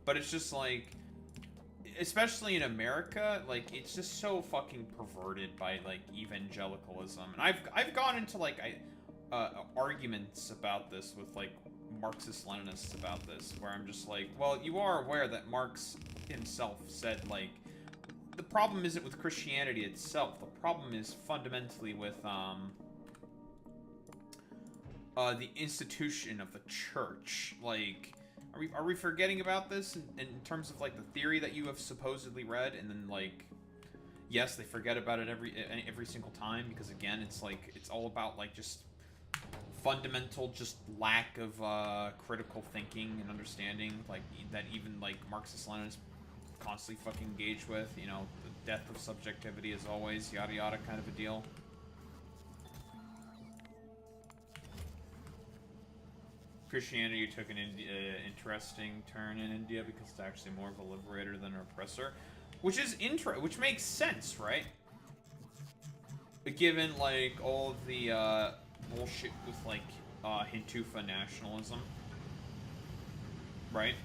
But it's just like... Especially in America, like, it's just so fucking perverted by, like, evangelicalism. And I've gone into, like, arguments about this with, like, Marxist-Leninists about this, where I'm just like, well, you are aware that Marx himself said, like, the problem isn't with Christianity itself. The problem is fundamentally with, the institution of the church. Like... Are we forgetting about this in terms of, like, the theory that you have supposedly read, and then, like, yes, they forget about it every single time, because, again, it's, like, it's all about, like, just fundamental, just lack of, critical thinking and understanding, like, that even, like, Marxist-Leninists constantly fucking engage with, you know, the death of subjectivity as always, yada yada kind of a deal. Christianity took an interesting turn in India because it's actually more of a liberator than an oppressor, which is which makes sense, right? Given like all of the bullshit with like Hindufa nationalism, right?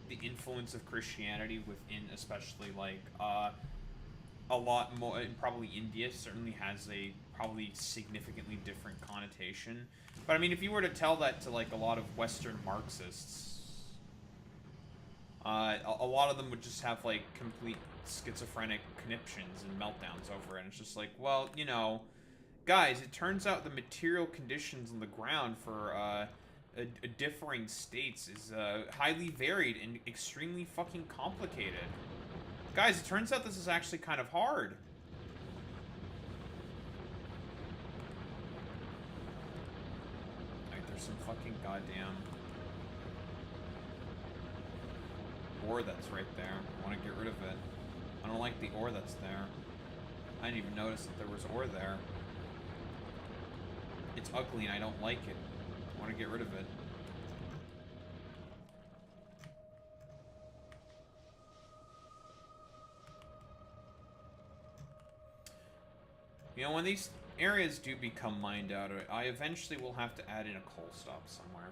The influence of Christianity within, especially like a lot more, probably India certainly has a probably significantly different connotation. But I mean, if you were to tell that to like a lot of Western Marxists, a lot of them would just have like complete schizophrenic conniptions and meltdowns over it. And it's just like, well, you know, guys, it turns out the material conditions on the ground for differing states is highly varied and extremely fucking complicated. Guys, it turns out this is actually kind of hard. Like, there's some fucking goddamn ore that's right there. I want to get rid of it. I don't like the ore that's there. I didn't even notice that there was ore there. It's ugly and I don't like it. I want to get rid of it. You know, when these areas do become mined out, I eventually will have to add in a coal stop somewhere.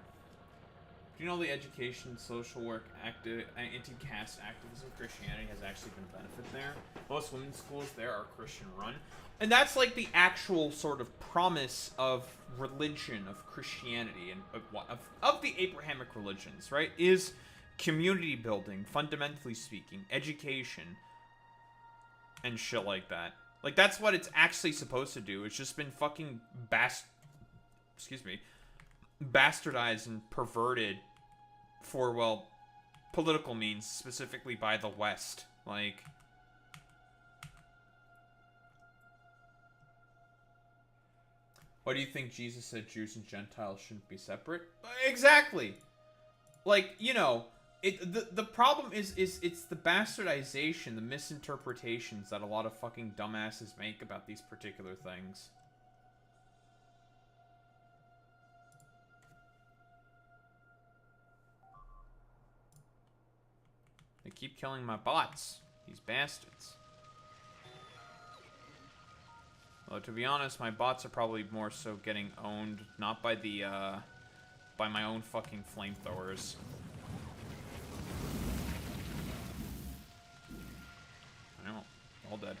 Do you know the education, social work, anti-caste activism of Christianity has actually been a benefit there? Most women's schools there are Christian-run. And that's like the actual sort of promise of religion, of Christianity, and of the Abrahamic religions, right? Is community building, fundamentally speaking, education, and shit like that. Like, that's what it's actually supposed to do. It's just been fucking bastardized and perverted for, well, political means, specifically by the West. Like, why do you think Jesus said Jews and Gentiles shouldn't be separate? Exactly. Like, you know, the problem is it's the bastardization, the misinterpretations that a lot of fucking dumbasses make about these particular things. They keep killing my bots, these bastards. Well, to be honest, my bots are probably more so getting owned, not by the, by my own fucking flamethrowers. I know, all dead.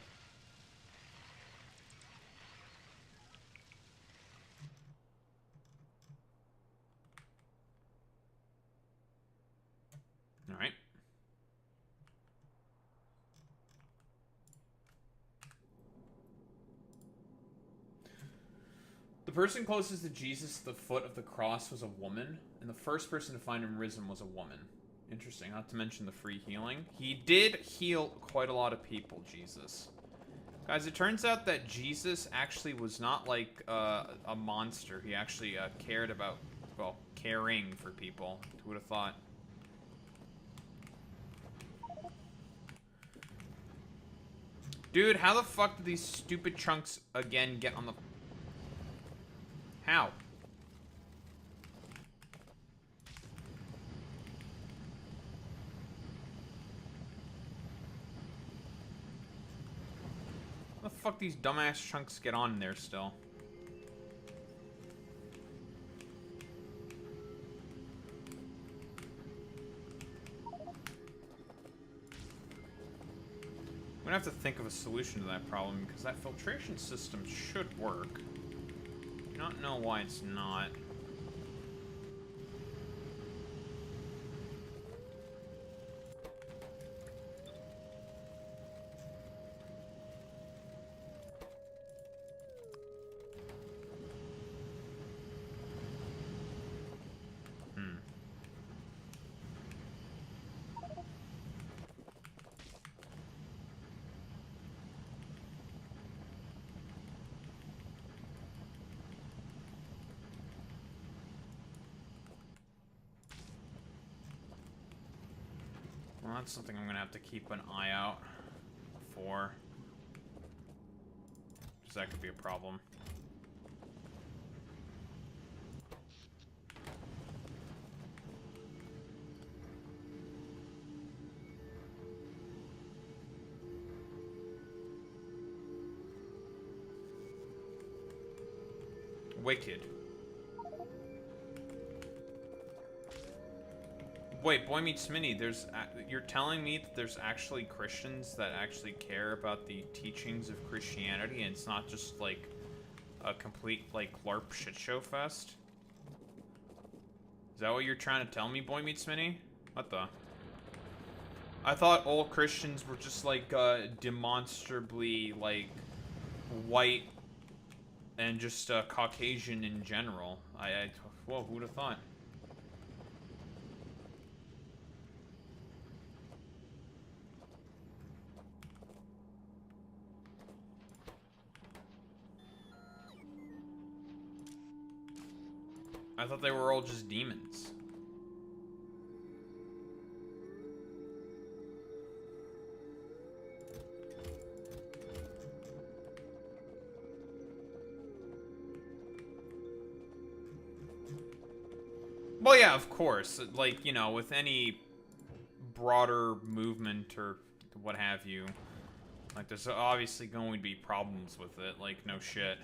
Alright. The person closest to Jesus at the foot of the cross was a woman, and the first person to find him risen was a woman. Interesting, not to mention the free healing. He did heal quite a lot of people, Jesus. Guys, it turns out that Jesus actually was not like a monster. He actually cared about, well, caring for people. Who would have thought? Dude, how the fuck did these stupid chunks again get on the... How? How the fuck these dumbass chunks get on there still? I'm gonna have to think of a solution to that problem, because that filtration system should work. I do not know why it's not. Well, that's something I'm gonna have to keep an eye out for. Because that could be a problem. Wicked. Wait, Boy Meets Mini, you're telling me that there's actually Christians that actually care about the teachings of Christianity, and it's not just, like, a complete, like, LARP shitshow fest? Is that what you're trying to tell me, Boy Meets Mini? What the? I thought all Christians were just, like, demonstrably, like, white and just, Caucasian in general. Whoa, who'd have thought? I thought they were all just demons. Well, yeah, of course. Like, you know, with any broader movement or what have you, Like, there's obviously going to be problems with it, like, no shit.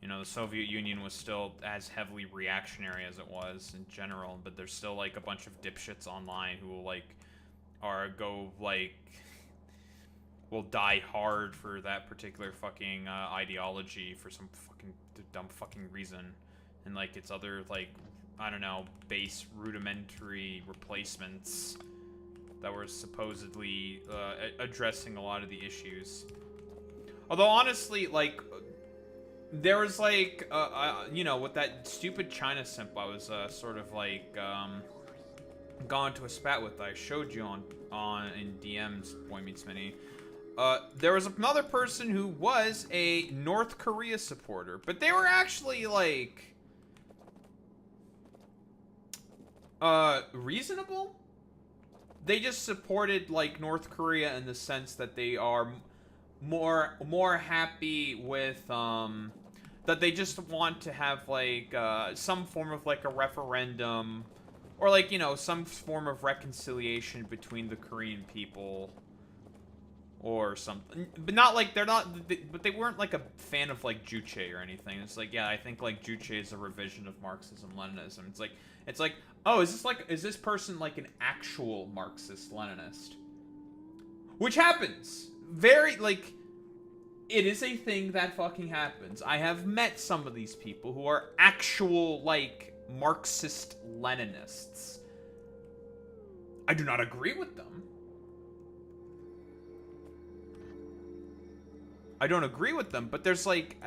You know, the Soviet Union was still as heavily reactionary as it was in general, but there's still, like, a bunch of dipshits online who will, like, will die hard for that particular fucking ideology for some fucking dumb fucking reason. And, like, it's other, like, I don't know, base rudimentary replacements that were supposedly addressing a lot of the issues. Although, honestly, like, there was, like, you know, with that stupid China simp I was, sort of, like, gone to a spat with, I showed you in DMs, Boy Meets Mini. There was another person who was a North Korea supporter, but they were actually, like, reasonable? They just supported, like, North Korea in the sense that they are more happy with, that they just want to have, like, some form of, like, a referendum, or, like, you know, some form of reconciliation between the Korean people, or something. But not, like, but they weren't, like, a fan of, like, Juche or anything. It's like, yeah, I think, like, Juche is a revision of Marxism-Leninism. It's like, oh, is this person, like, an actual Marxist-Leninist? Which happens. Very, like, it is a thing that fucking happens. I have met some of these people who are actual, like, Marxist-Leninists. I do not agree with them. I don't agree with them, but there's, like,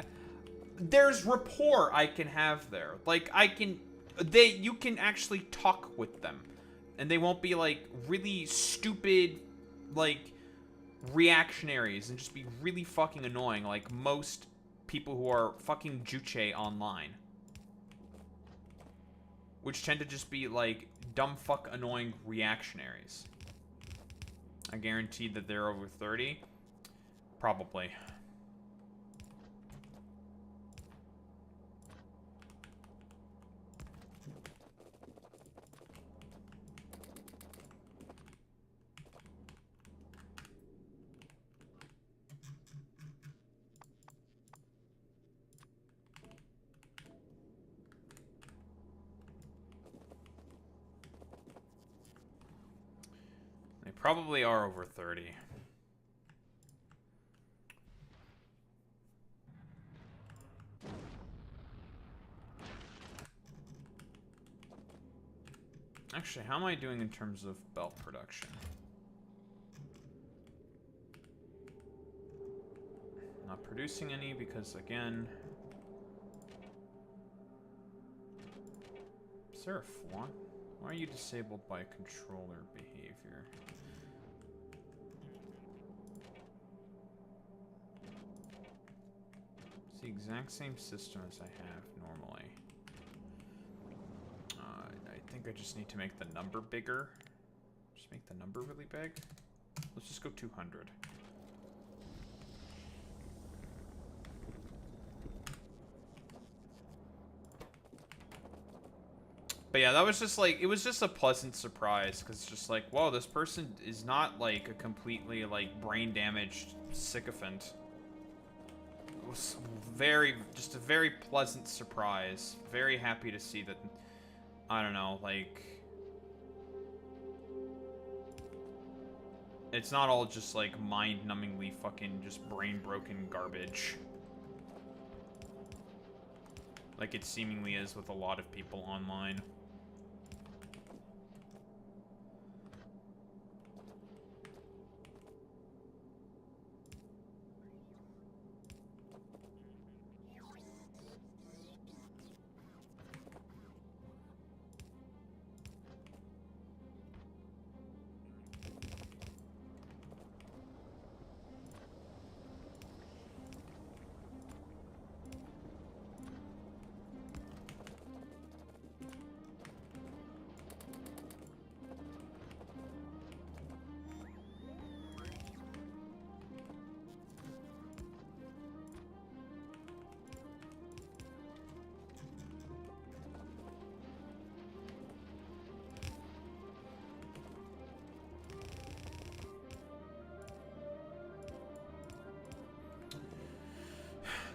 there's rapport I can have there. Like, you can actually talk with them. And they won't be, like, really stupid, like, reactionaries and just be really fucking annoying, like most people who are fucking Juche online. Which tend to just be, like, dumb fuck annoying reactionaries. I guarantee that they're over 30. Probably. They probably are over 30. Actually, how am I doing in terms of belt production? Not producing any because, again... Is there a flaw? Why are you disabled by controller behavior? It's the exact same system as I have normally. I think I just need to make the number bigger. Just make the number really big. Let's just go 200. But yeah, that was just like, it was just a pleasant surprise, because it's just like, whoa, this person is not like a completely like brain damaged sycophant. It was just a very pleasant surprise. Very happy to see that, I don't know, like, it's not all just like mind-numbingly fucking just brain-broken garbage. Like it seemingly is with a lot of people online.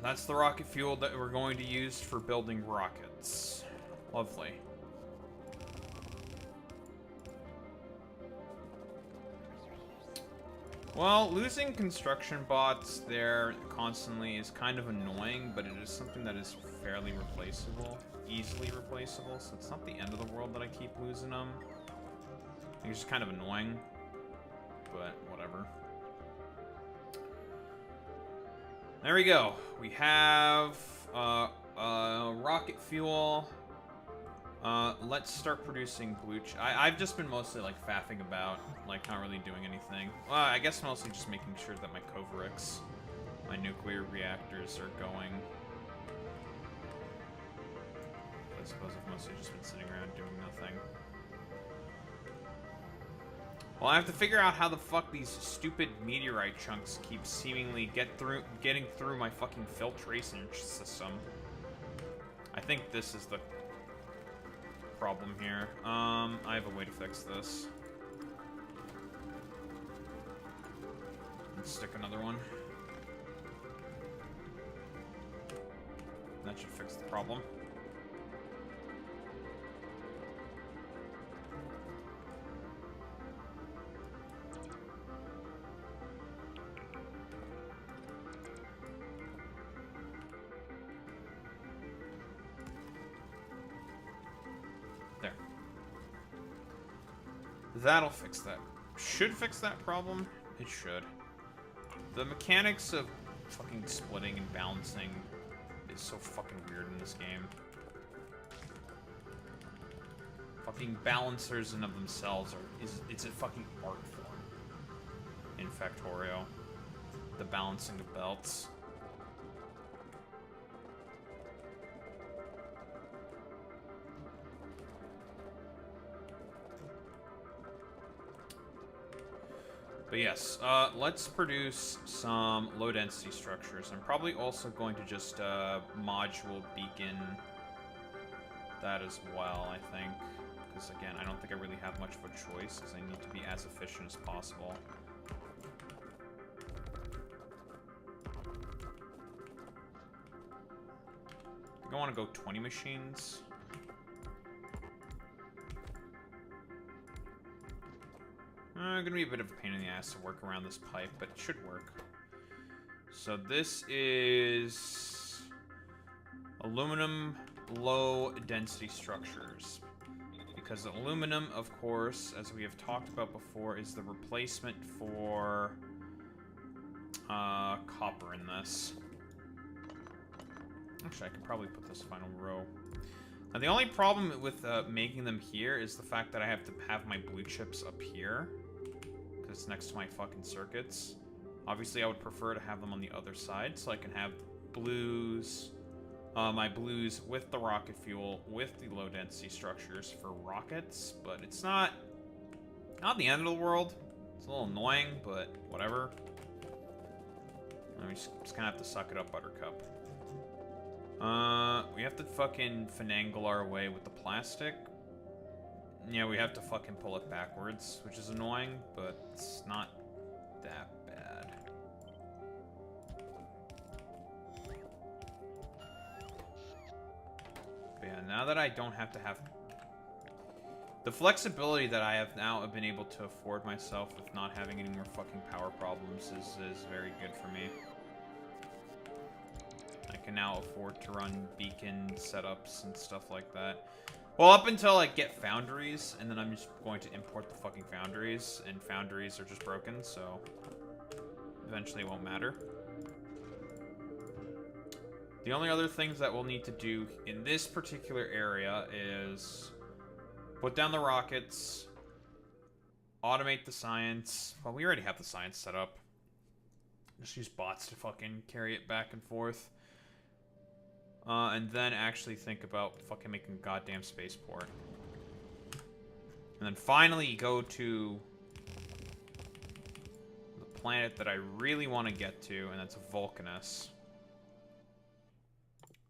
That's the rocket fuel that we're going to use for building rockets. Lovely. Well, losing construction bots there constantly is kind of annoying, but it is something that is fairly replaceable. Easily replaceable, so it's not the end of the world that I keep losing them. I think it's just kind of annoying, but whatever. There we go. We have rocket fuel. Let's start producing blue. I've just been mostly like faffing about, like not really doing anything. Well, I guess mostly just making sure that my Coverix, my nuclear reactors, are going. I suppose I've mostly just been sitting around doing nothing. Well, I have to figure out how the fuck these stupid meteorite chunks keep seemingly getting through my fucking filtration system. I think this is the problem here. I have a way to fix this. Let's stick another one. That should fix the problem. There. That'll fix that. Should fix that problem. It should. The mechanics of fucking splitting and balancing is so fucking weird in this game. Fucking balancers in of themselves it's a fucking art form in Factorio. The balancing of belts. But yes, let's produce some low-density structures. I'm probably also going to just module beacon that as well, I think. Because, again, I don't think I really have much of a choice, because I need to be as efficient as possible. I think I want to go 20 machines. Gonna be a bit of a pain in the ass to work around this pipe, but it should work. So this is aluminum low density structures. Because aluminum, of course, as we have talked about before, is the replacement for copper in this. Actually, I could probably put this final row. Now, the only problem with making them here is the fact that I have to have my blue chips up here. Because it's next to my fucking circuits. Obviously, I would prefer to have them on the other side, so I can have blues, my blues with the rocket fuel, with the low-density structures for rockets, but it's not the end of the world. It's a little annoying, but whatever. We just kind of have to suck it up, Buttercup. We have to fucking finagle our way with the plastic. Yeah, we have to fucking pull it backwards, which is annoying, but it's not that bad. But yeah, now that I don't have to have... The flexibility that I have now been able to afford myself with not having any more fucking power problems is very good for me. I can now afford to run beacon setups and stuff like that. Well, up until I get foundries, and then I'm just going to import the fucking foundries, and foundries are just broken, so eventually it won't matter. The only other things that we'll need to do in this particular area is put down the rockets, automate the science. Well, we already have the science set up. Just use bots to fucking carry it back and forth. And then actually think about fucking making a goddamn spaceport. And then finally go to the planet that I really want to get to, and that's Vulcanus.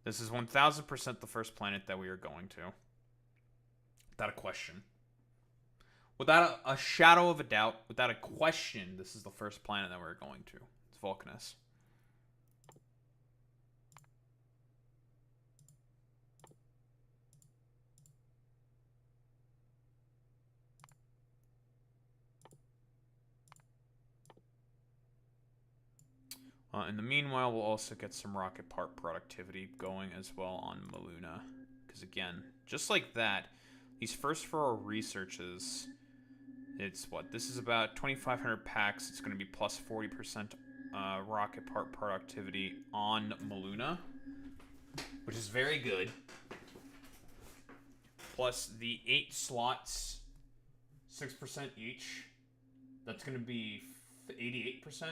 This is 1000% the first planet that we are going to. Without a question. Without a shadow of a doubt, without a question, this is the first planet that we're going to. It's Vulcanus. In the meanwhile, we'll also get some rocket part productivity going as well on Maluna. Because again, just like that, these first 4 researches, it's what? This is about 2,500 packs. It's going to be plus 40% rocket part productivity on Maluna, which is very good. Plus the 8 slots, 6% each. That's going to be 88%.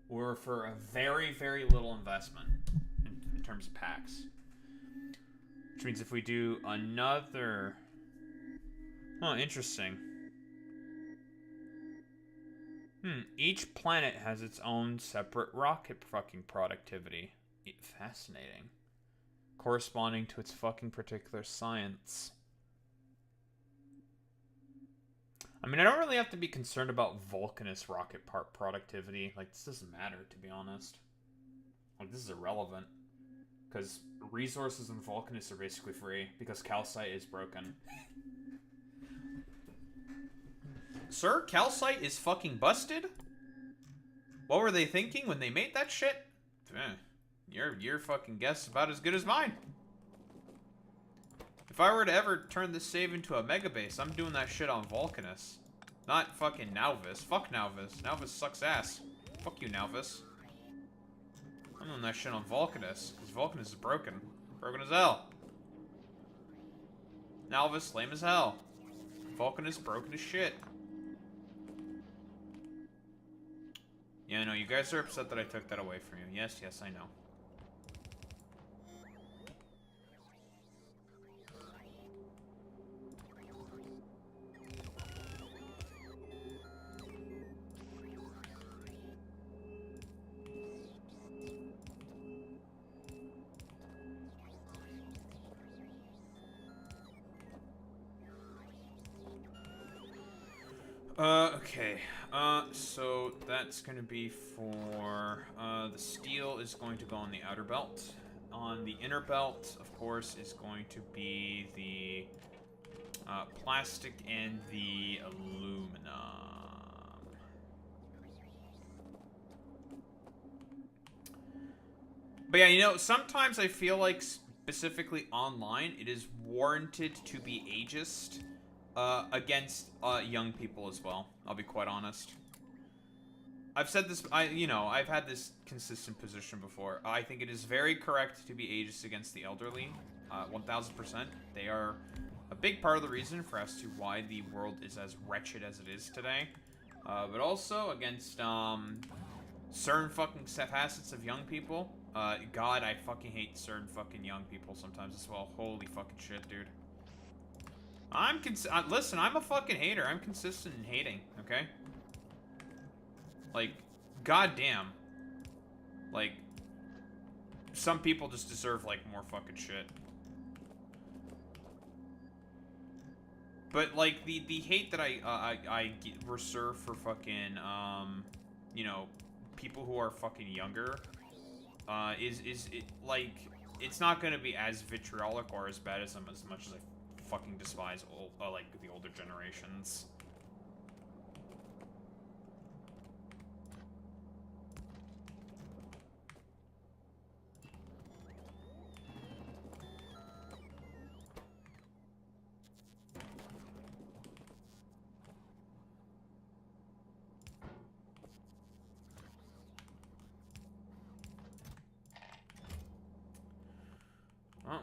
Or for a very, very little investment in terms of packs. Which means if we do another... Oh, interesting. Each planet has its own separate rocket fucking productivity. Fascinating. Corresponding to its fucking particular science. I mean, I don't really have to be concerned about Vulcanus rocket part productivity. Like, this doesn't matter, to be honest. Like, this is irrelevant. Because resources in Vulcanus are basically free, because calcite is broken. Sir, calcite is fucking busted? What were they thinking when they made that shit? Your fucking guess is about as good as mine. If I were to ever turn this save into a mega base, I'm doing that shit on Vulcanus. Not fucking Nauvis. Fuck Nauvis. Nauvis sucks ass. Fuck you, Nauvis. I'm doing that shit on Vulcanus, because Vulcanus is broken. Broken as hell. Nauvis, lame as hell. Vulcanus, broken as shit. Yeah, I know, you guys are upset that I took that away from you. Yes, yes, I know. Okay. So that's gonna be for, the steel is going to go on the outer belt. On the inner belt, of course, is going to be the, plastic and the aluminum. But yeah, you know, sometimes I feel like specifically online, it is warranted to be ageist. Against young people as well. I'll be quite honest. I've said this. I've had this consistent position before. I think it is very correct to be ageist against the elderly. 1,000%. They are a big part of the reason for as to why the world is as wretched as it is today. But also against certain fucking facets of young people. God, I fucking hate certain fucking young people sometimes as well. Holy fucking shit, dude. Listen, I'm a fucking hater. I'm consistent in hating, okay? Like, goddamn. Like, some people just deserve, like, more fucking shit. But, like, the hate that I reserve for fucking, people who are fucking younger, like, it's not gonna be as vitriolic or as bad as them as much as I fucking despise like the older generations.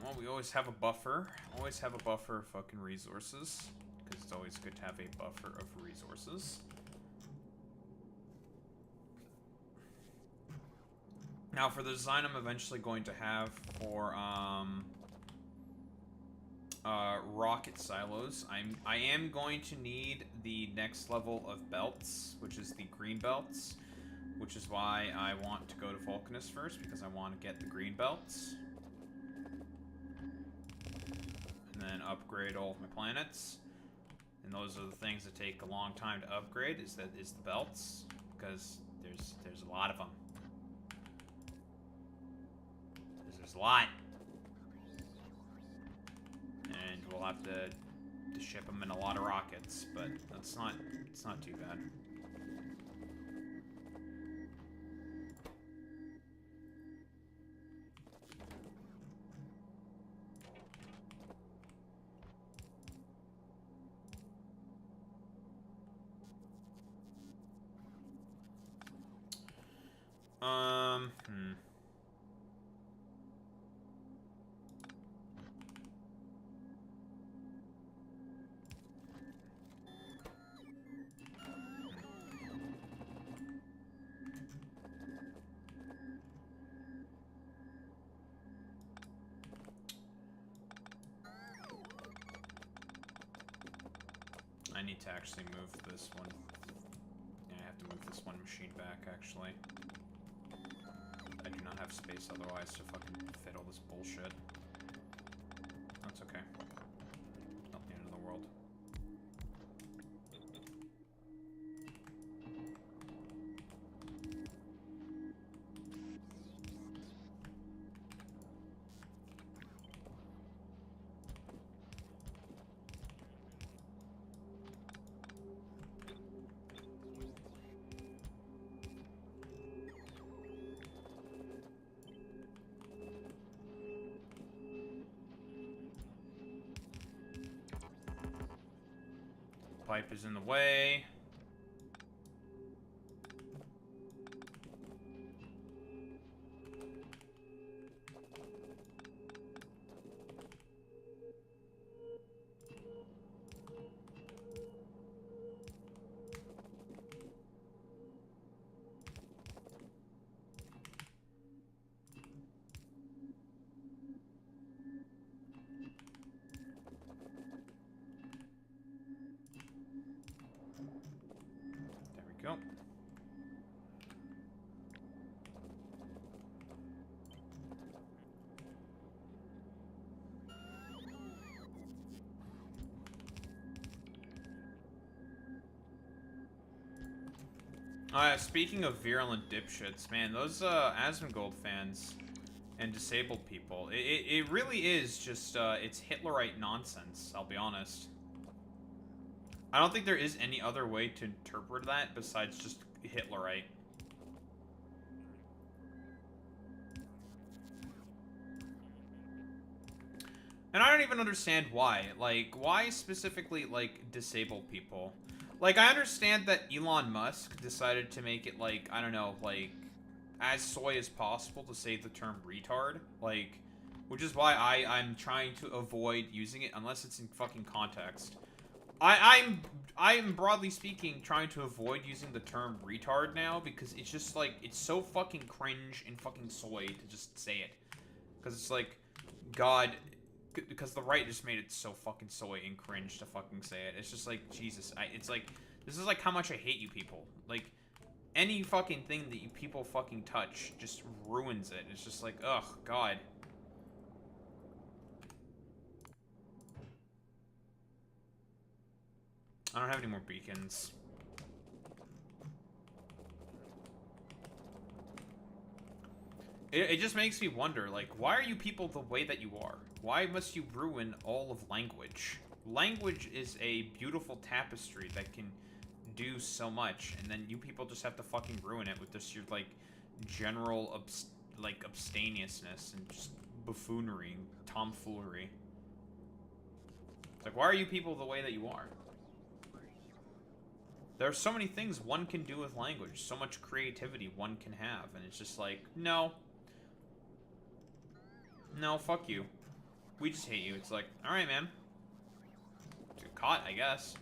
Well, we always have a buffer. Always have a buffer of fucking resources. Because it's always good to have a buffer of resources. Now, for the design I'm eventually going to have for, rocket silos, I am going to need the next level of belts, which is the green belts. Which is why I want to go to Vulcanus first, because I want to get the green belts. And then upgrade all of my planets. And those are the things that take a long time to upgrade, is the belts, because there's a lot of them. There's a lot. And we'll have to ship them in a lot of rockets, but it's not too bad. I need to actually move this one. Yeah, I have to move this one machine back, actually. I do not have space otherwise to fucking fit all this bullshit. That's okay. Not the end of the world. Pipe is in the way. There we go. Speaking of virulent dipshits, man, those Asmongold fans and disabled people, it really is just it's Hitlerite nonsense, I'll be honest. I don't think there is any other way to interpret that besides just Hitlerite. And I don't even understand why. Like, why specifically, like, disabled people? Like, I understand that Elon Musk decided to make it, like, I don't know, like, as soy as possible to say the term retard. Like, which is why I'm trying to avoid using it unless it's in fucking context. I'm broadly speaking trying to avoid using the term retard now because it's just like, it's so fucking cringe and fucking soy to just say it. Because it's like, God, because the right just made it so fucking soy and cringe to fucking say it. It's just like, Jesus, it's like, this is like how much I hate you people. Like, any fucking thing that you people fucking touch just ruins it. It's just like, ugh, God. I don't have any more beacons. It just makes me wonder, like, why are you people the way that you are? Why must you ruin all of language? Language is a beautiful tapestry that can do so much, and then you people just have to fucking ruin it with this, your, like, general, abstemiousness and just buffoonery and tomfoolery. It's like, why are you people the way that you are? There are so many things one can do with language, so much creativity one can have, and it's just like, no. No, fuck you. We just hate you. It's like, alright, man. You're caught, I guess.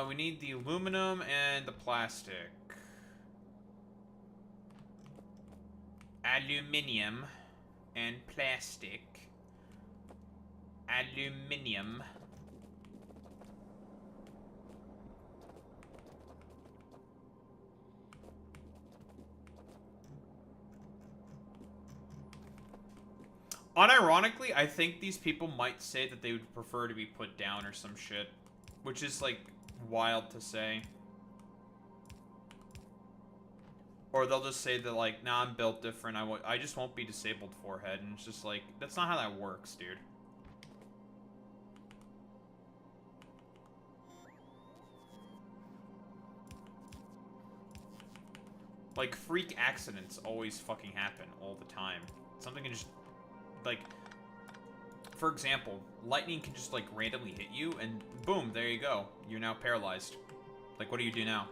We need the aluminum and the plastic. Aluminium and plastic. Aluminium. Unironically, I think these people might say that they would prefer to be put down or some shit. Which is, like, wild to say. Or they'll just say that, like, nah, I'm built different. I just won't be disabled forehead. And it's just like, that's not how that works, dude. Like, freak accidents always fucking happen all the time. Something can just, like, for example, lightning can just, like, randomly hit you, and boom, there you go. You're now paralyzed. Like, what do you do now?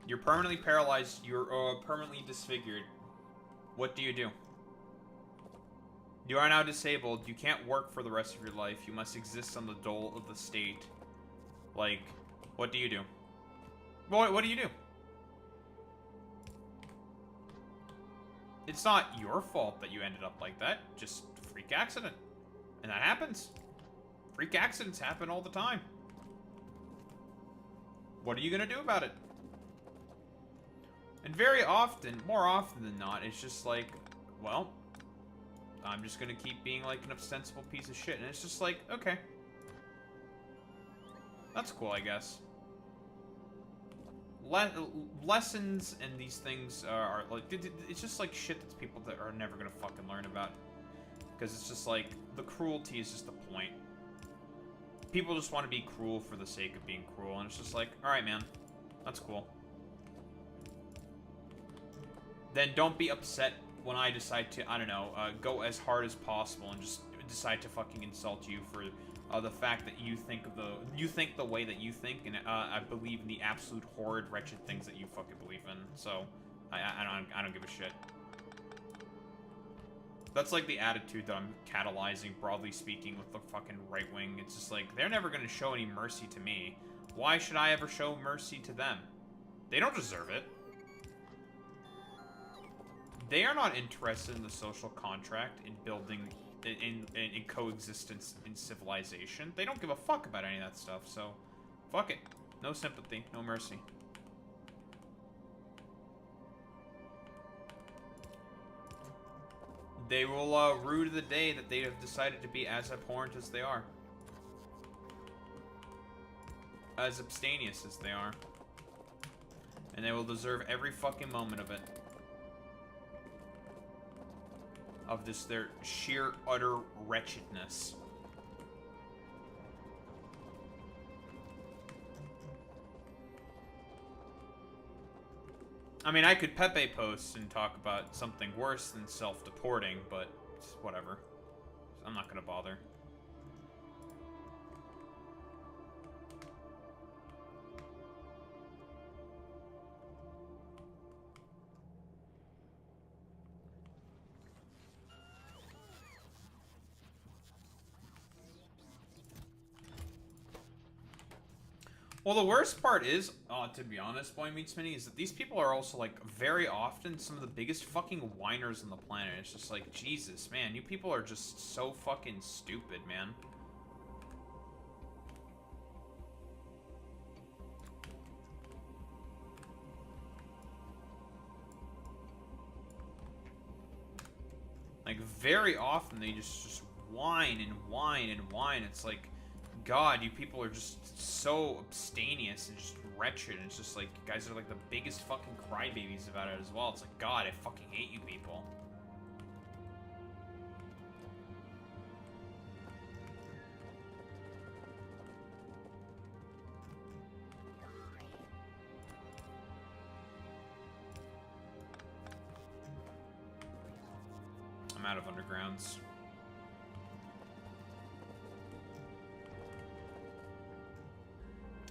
You're permanently paralyzed. You're permanently disfigured. What do you do? You are now disabled. You can't work for the rest of your life. You must exist on the dole of the state. Like, what do you do? What do you do? It's not your fault that you ended up like that. Just freak accident. And that happens. Freak accidents happen all the time. What are you gonna do about it? And very often, more often than not, it's just like, well, I'm just gonna keep being like an ostensible piece of shit. And it's just like, okay. That's cool, I guess. Lessons and these things are like, it's just like shit that people that are never gonna fucking learn about. Because it's just like, the cruelty is just the point. People just want to be cruel for the sake of being cruel. And it's just like, alright man, that's cool. Then don't be upset when I decide to, I don't know, go as hard as possible and just decide to fucking insult you for the fact that you think the way that you think, and I believe in the absolute horrid, wretched things that you fucking believe in. So I don't give a shit. That's like the attitude that I'm catalyzing, broadly speaking, with the fucking right wing. It's just like, they're never gonna show any mercy to me. Why should I ever show mercy to them? They don't deserve it. They are not interested in the social contract, in building, in coexistence, in civilization. They don't give a fuck about any of that stuff, so fuck it. No sympathy, no mercy. They will rue to the day that they have decided to be as abhorrent as they are. As abstemious as they are. And they will deserve every fucking moment of it. Of this, their sheer, utter wretchedness. I mean, I could Pepe post and talk about something worse than self-deporting, but whatever. I'm not gonna bother. Well, the worst part is, to be honest, Boy Meets Mini, is that these people are also, like, very often some of the biggest fucking whiners on the planet. It's just like, Jesus, man, you people are just so fucking stupid, man. Like, very often they just whine and whine and whine. It's like, God, you people are just so abstemious and just wretched. And it's just like, you guys are like the biggest fucking crybabies about it as well. It's like, God, I fucking hate you people. I'm out of undergrounds.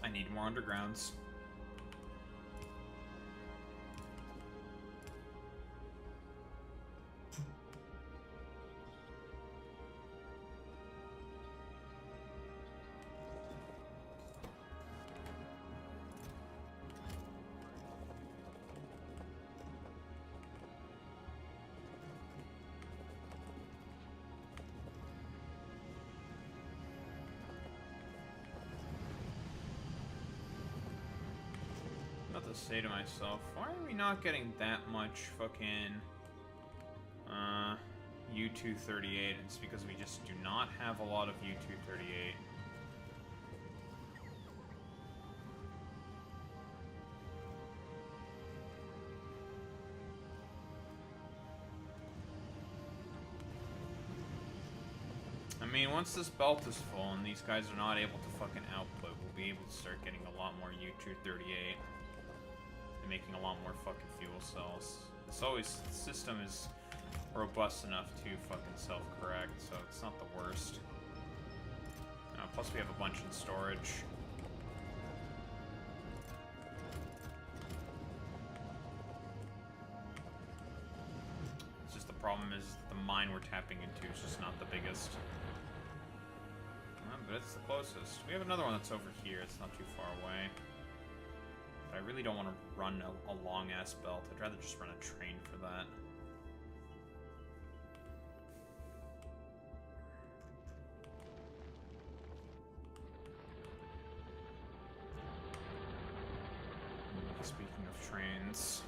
I need more undergrounds. Say to myself, why are we not getting that much fucking U-238? It's because we just do not have a lot of U-238. I mean, once this belt is full and these guys are not able to fucking output, we'll be able to start getting a lot more U-238. Making a lot more fucking fuel cells. It's always, the system is robust enough to fucking self-correct, so it's not the worst. Plus we have a bunch in storage. It's just the problem is the mine we're tapping into is just not the biggest. But it's the closest. We have another one that's over here. It's not too far away. But I really don't want to run a long-ass belt. I'd rather just run a train for that. Speaking of trains,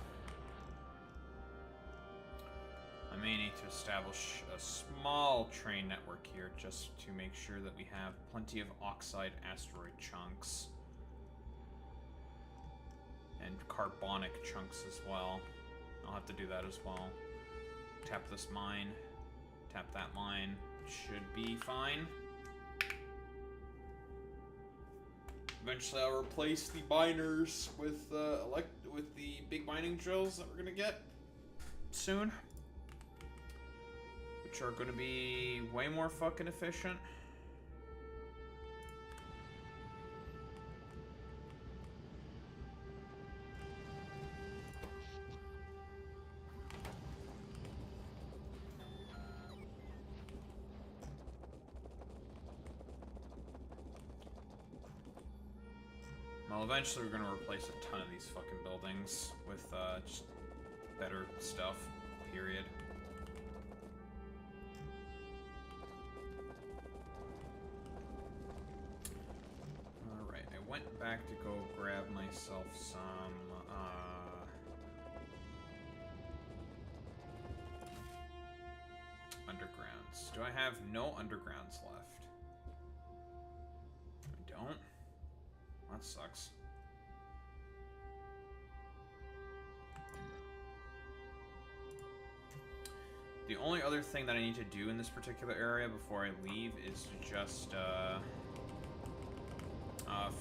I may need to establish a small train network here just to make sure that we have plenty of oxide asteroid chunks. And carbonic chunks as well. I'll have to do that as well. Tap this mine. Tap that mine. Should be fine. Eventually I'll replace the miners with the big mining drills that we're gonna get soon. Which are gonna be way more fucking efficient. Well, eventually we're gonna replace a ton of these fucking buildings with just better stuff, period. Alright, I went back to go grab myself some, undergrounds. Do I have no undergrounds left? I don't? That sucks. The only other thing that I need to do in this particular area before I leave is to just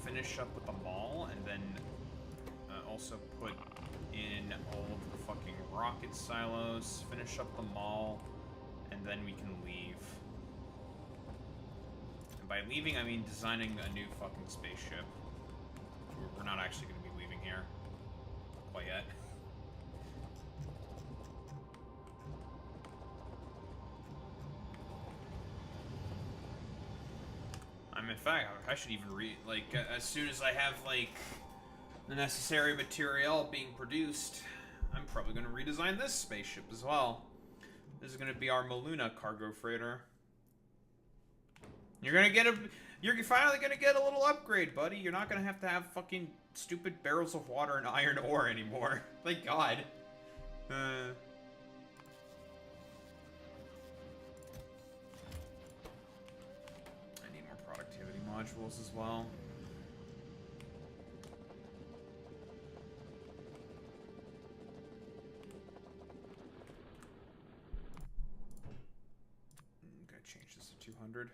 finish up with the mall, and then also put in all of the fucking rocket silos, finish up the mall, and then we can leave. And by leaving, I mean designing a new fucking spaceship. We're not actually going to be leaving here quite yet. In fact, I should even as soon as I have, like, the necessary material being produced, I'm probably going to redesign this spaceship as well. This is going to be our Maluna cargo freighter. You're finally going to get a little upgrade, buddy. You're not going to have fucking stupid barrels of water and iron ore anymore. Thank God. Modules as well. Gotta change this to 200.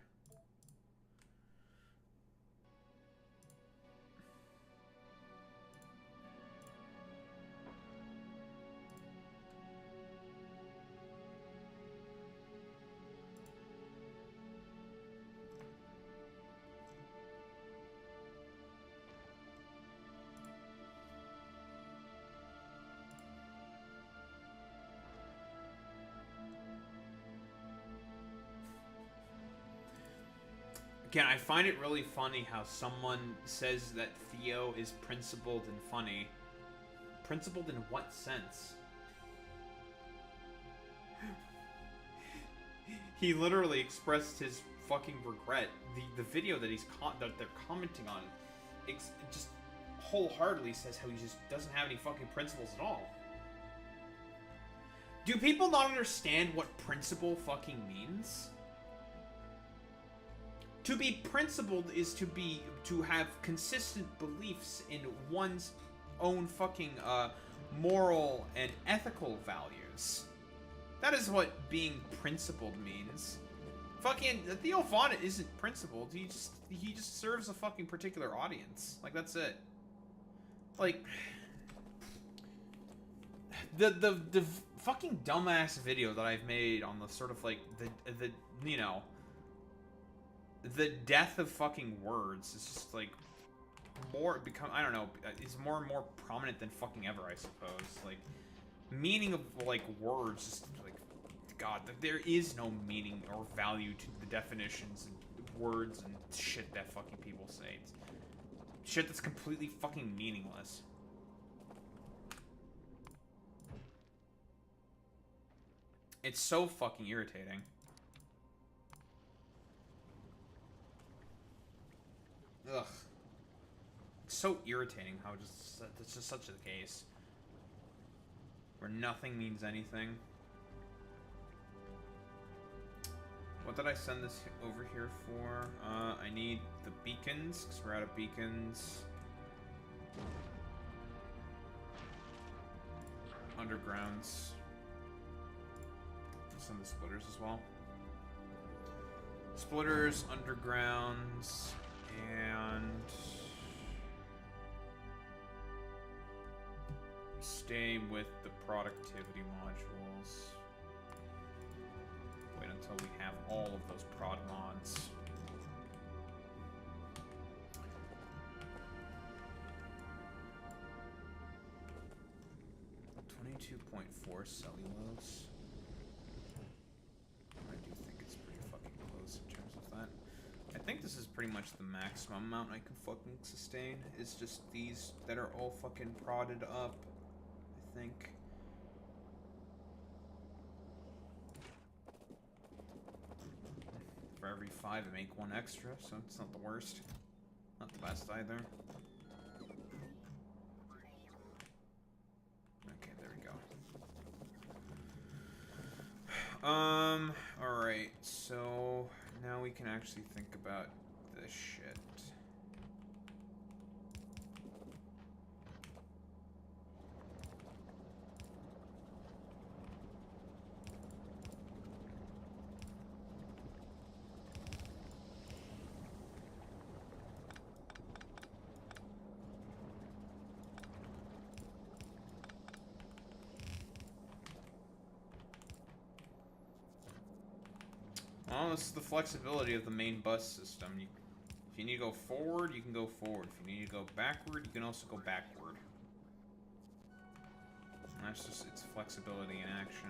Again, I find it really funny how someone says that Theo is principled and funny. Principled in what sense? He literally expressed his fucking regret. The video that that they're commenting on, just wholeheartedly says how he just doesn't have any fucking principles at all. Do people not understand what principle fucking means? To be principled is to have consistent beliefs in one's own fucking moral and ethical values. That is what being principled means. Fucking Theo Vaughn isn't principled. He just serves a fucking particular audience. Like, that's it. Like, the fucking dumbass video that I've made on the sort of like the you know, the death of fucking words is just like I don't know, it's more and more prominent than fucking ever, I suppose. Like, meaning of like words, just like, God, there is no meaning or value to the definitions and words and shit that fucking people say. It's shit that's completely fucking meaningless. It's so fucking irritating. Ugh. It's so irritating how it's just such a case. Where nothing means anything. What did I send this over here for? I need the beacons, because we're out of beacons. Undergrounds. I'll send the splitters as well. Splitters, undergrounds, and stay with the productivity modules. Wait until we have all of those prod mods. .4 cellulose. I do think it's pretty fucking close in terms of that. I think this is pretty much the maximum amount I can fucking sustain. It's just these that are all fucking prodded up, I think. For every 5 I make 1 extra, so it's not the worst. Not the best either. Okay, there we go. Alright, so now we can actually think about this shit. Well, this is the flexibility of the main bus system. If you need to go forward, you can go forward. If you need to go backward, you can also go backward. And that's just its flexibility in action.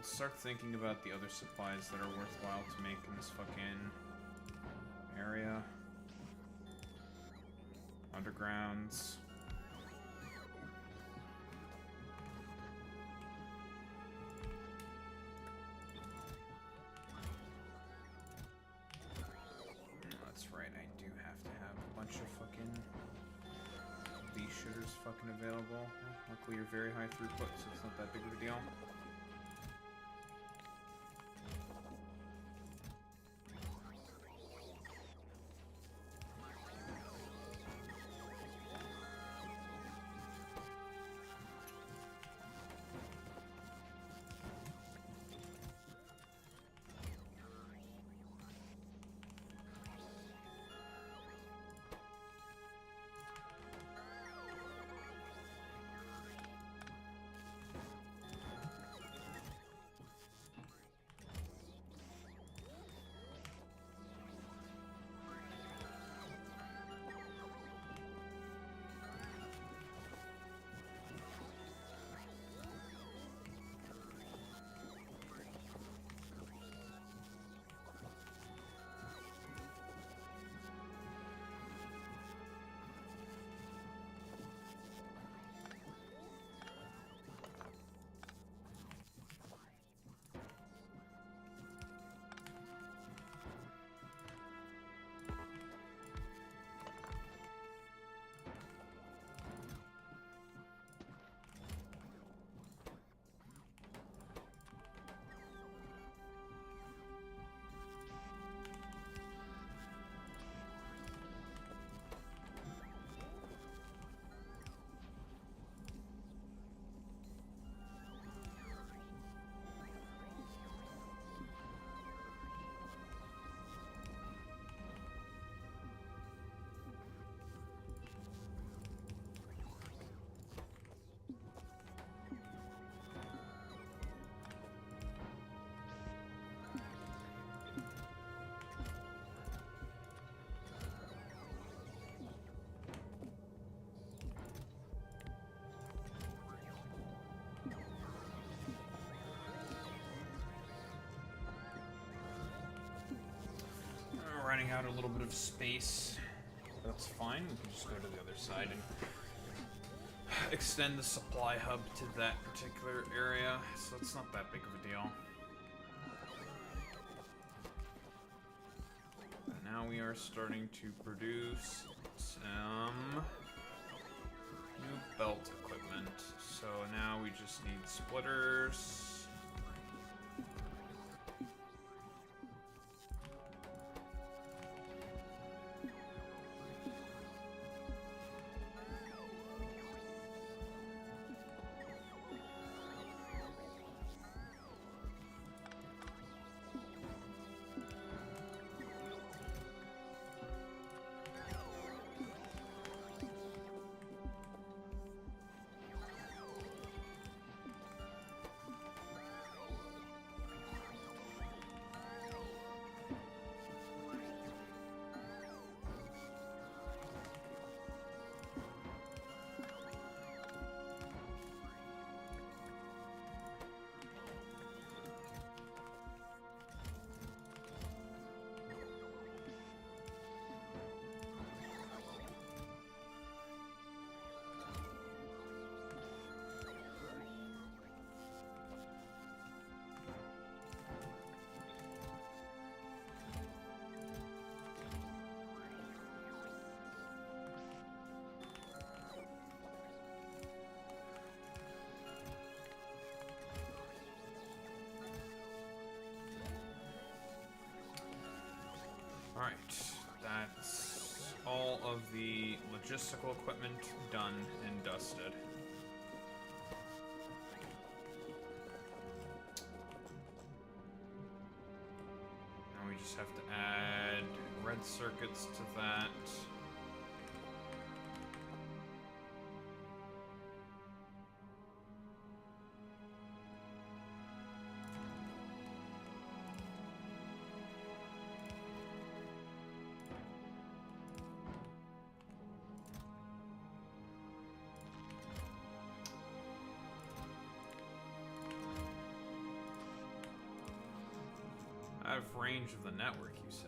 Start thinking about the other supplies that are worthwhile to make in this fucking area. Undergrounds. That's right, I do have to have a bunch of fucking these shitters fucking available. Luckily you're very high throughput, so it's not that big of a deal. running out a little bit of space. That's fine. We can just go to the other side and extend the supply hub to that particular area, so it's not that big of a deal. And now we are starting to produce some new belt equipment. So now we just need splitters. Alright, that's all of the logistical equipment done and dusted. Now we just have to add red circuits to that. Out of range of the network, you say?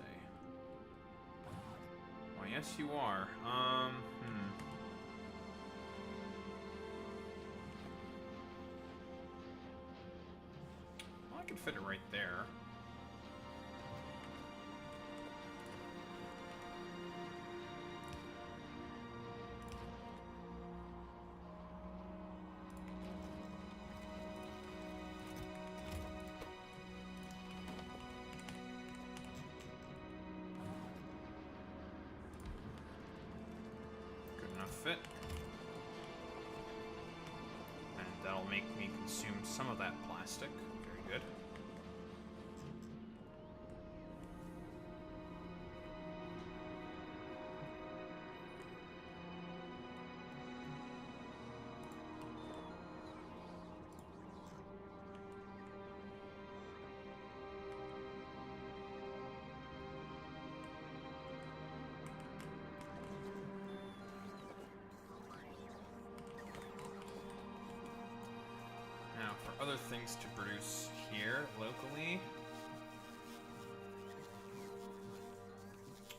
Well, yes, you are. Well, I could fit it right there. Fit. And that'll make me consume some of that plastic. Very good. Other things to produce here locally.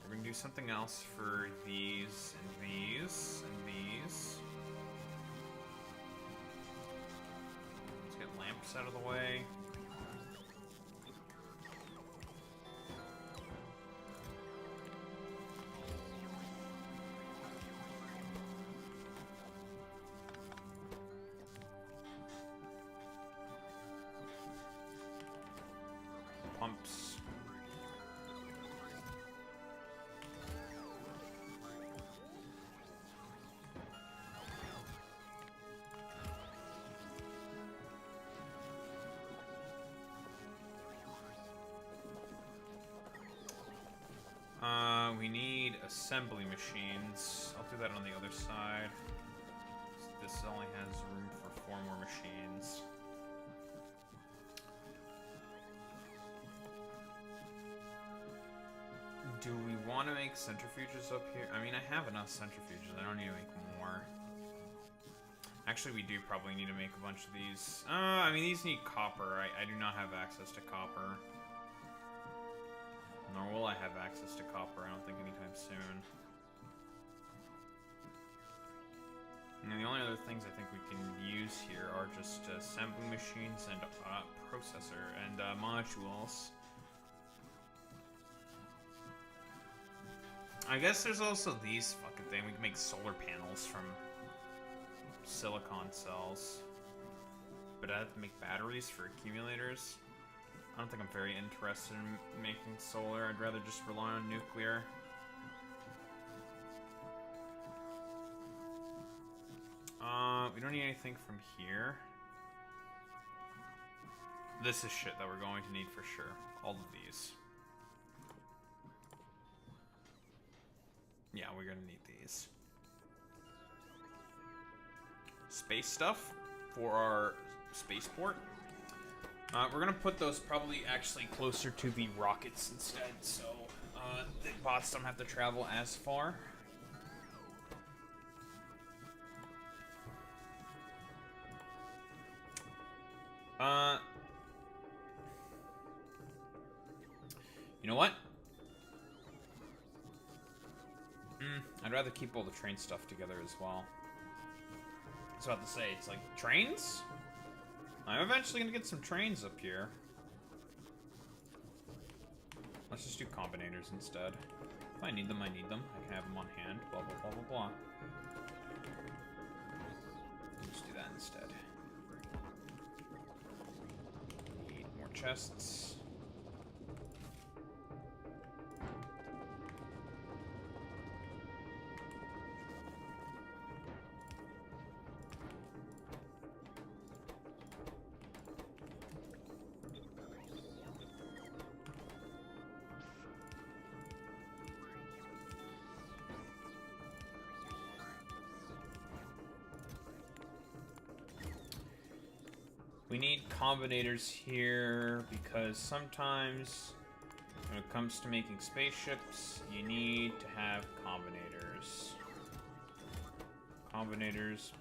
We're gonna do something else for these and these and these. Let's get lamps out of the way. Pumps. We need assembly machines. I'll do that on the other side. This only has room for 4 more machines. Do we want to make centrifuges up here? I mean, I have enough centrifuges. I don't need to make more. Actually, we do probably need to make a bunch of these. I mean, these need copper. I do not have access to copper. Nor will I have access to copper? I don't think anytime soon. And the only other things I think we can use here are just assembly machines and processor and modules. I guess there's also these fucking things. We can make solar panels from silicon cells. But I have to make batteries for accumulators. I don't think I'm very interested in making solar. I'd rather just rely on nuclear. We don't need anything from here. This is shit that we're going to need for sure. All of these. Yeah, we're gonna need these. Space stuff for our spaceport. We're gonna put those probably actually closer to the rockets instead, so the bots don't have to travel as far. You know what? I'd rather keep all the train stuff together as well. I was about to say, it's like, trains? I'm eventually gonna get some trains up here. Let's just do combinators instead. If I need them, I need them. I can have them on hand. Blah, blah, blah, blah, blah. Let's do that instead. Need more chests. We need combinators here because sometimes when it comes to making spaceships, you need to have combinators. Combinators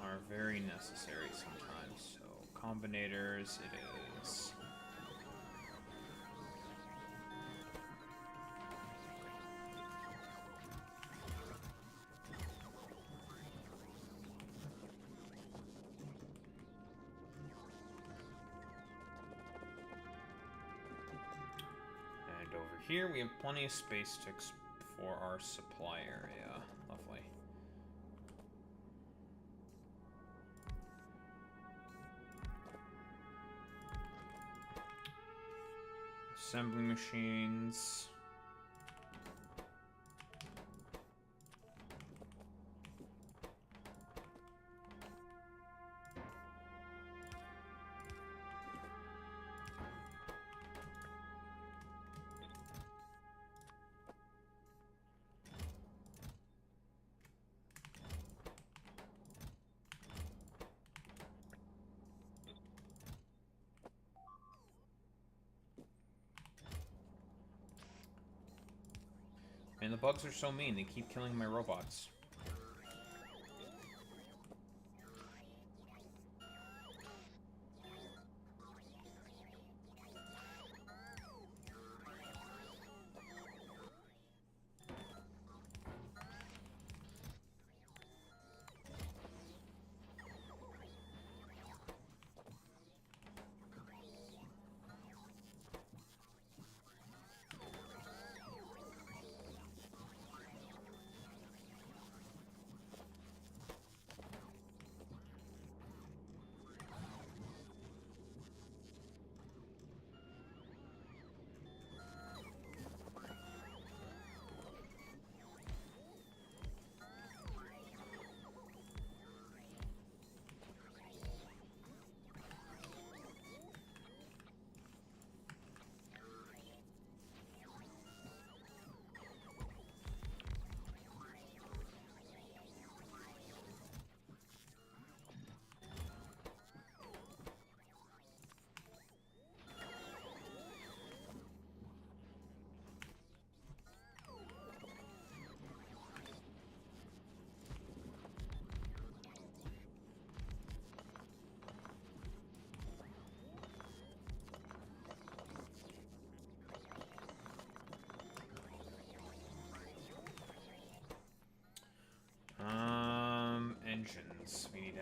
are very necessary sometimes, so combinators it is. Here we have plenty of space sticks for our supply area. Lovely. Assembly machines. And the bugs are so mean, they keep killing my robots.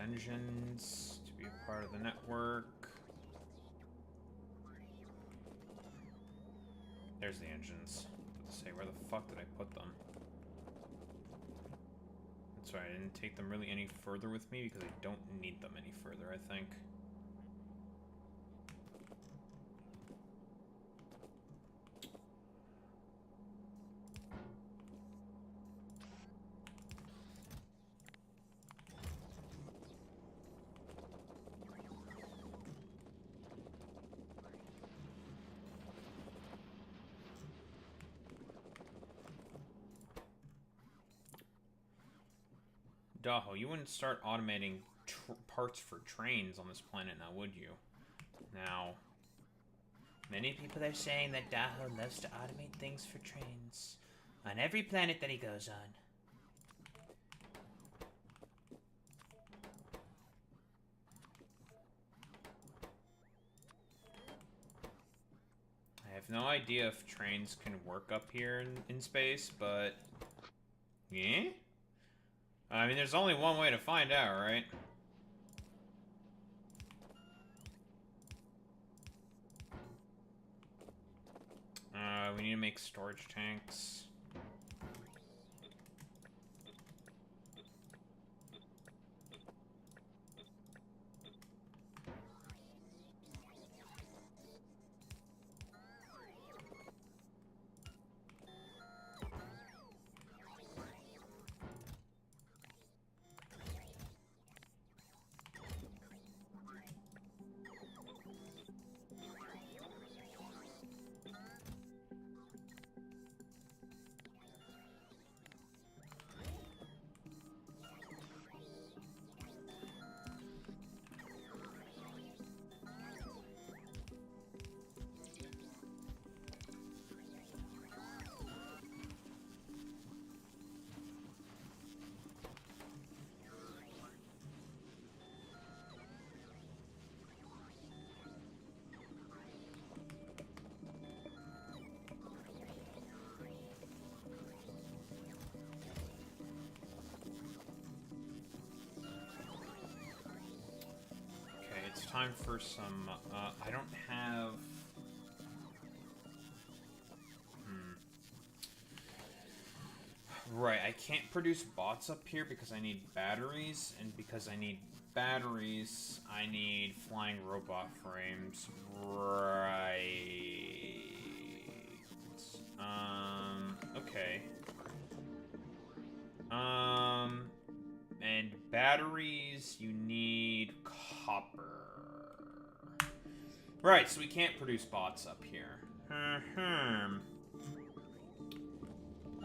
engines to be a part of the network. There's the engines. Let's say, where the fuck did I put them? That's right, I didn't take them really any further with me because I don't need them any further, I think. Daho, you wouldn't start automating parts for trains on this planet now, would you? Now, Many people are saying that Daho loves to automate things for trains on every planet that he goes on. I have no idea if trains can work up here in space, but... Yeah? I mean, there's only one way to find out, right? We need to make storage tanks. It's time for some, I don't have... Right, I can't produce bots up here because I need batteries, and because I need batteries, I need flying robot frames. Right. Okay. And batteries, you need copper. Right, so we can't produce bots up here.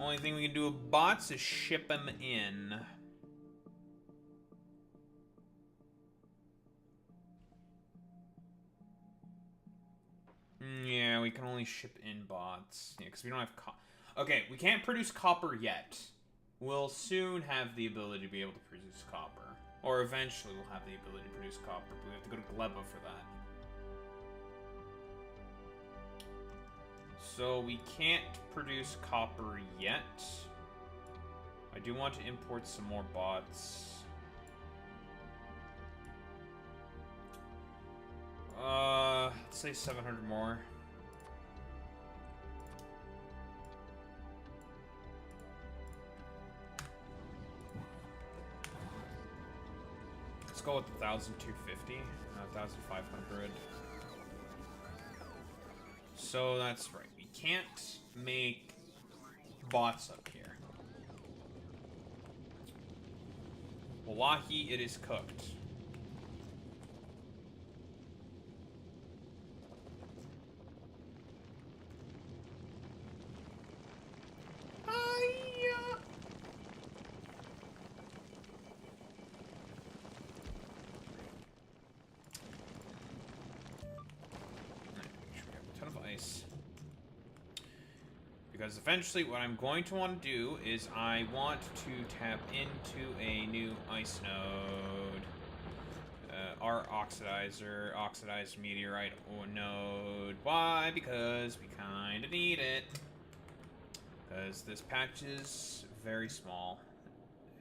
Only thing we can do with bots is ship them in. Yeah, we can only ship in bots. Yeah, because we don't have okay, we can't produce copper yet. We'll soon have the ability to be able to produce copper. Or eventually we'll have the ability to produce copper, but we have to go to Gleba for that. So we can't produce copper yet. I do want to import some more bots. Let's say 700 more. Let's go with 1,250, 1,500. So that's right. We can't make bots up here. Wallahi, it is cooked. Because eventually what I'm going to want to do is I want to tap into a new ice node. Our oxidizer, oxidized meteorite node. Why? Because we kind of need it. Because this patch is very small.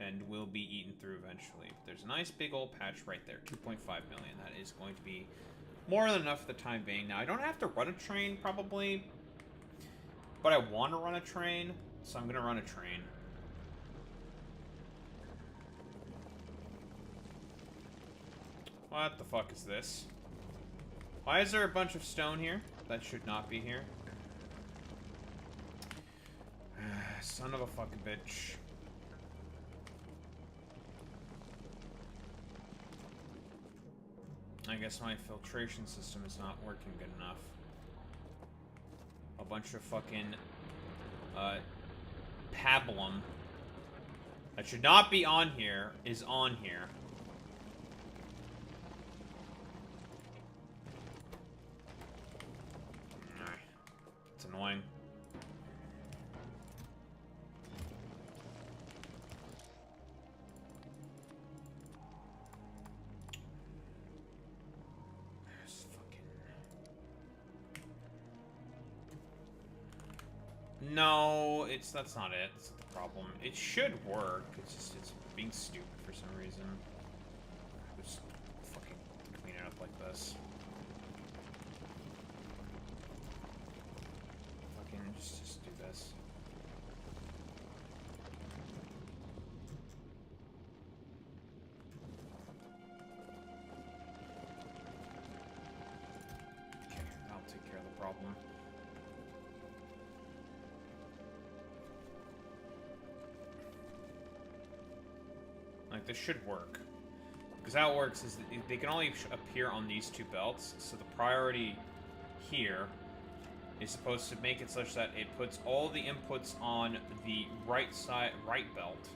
and will be eaten through eventually. There's a nice big old patch right there, 2.5 million. That is going to be more than enough for the time being. Now, I don't have to run a train, probably, but I want to run a train, so I'm going to run a train. What the fuck is this? Why is there a bunch of stone here? That should not be here. Son of a fucking bitch. I guess my filtration system is not working good enough. A bunch of fucking pablum that should not be on here is on here. It's annoying. No, that's not it. That's not the problem. It should work. It's being stupid for some reason. Just fucking clean it up like this. Fucking just do this. Okay, that'll take care of the problem. Like, this should work. Because how it works is that they can only appear on these two belts, so the priority here is supposed to make it such that it puts all the inputs on the right side, right belt,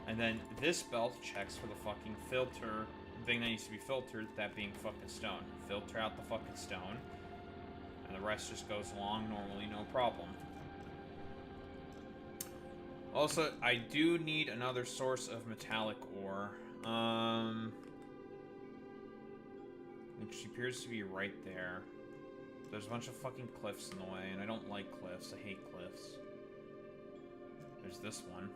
and then this belt checks for the fucking filter, thing that needs to be filtered, that being fucking stone. Filter out the fucking stone, and the rest just goes along normally, no problem. Also, I do need another source of metallic ore, which appears to be right there. There's a bunch of fucking cliffs in the way, and I don't like cliffs. I hate cliffs. There's this one.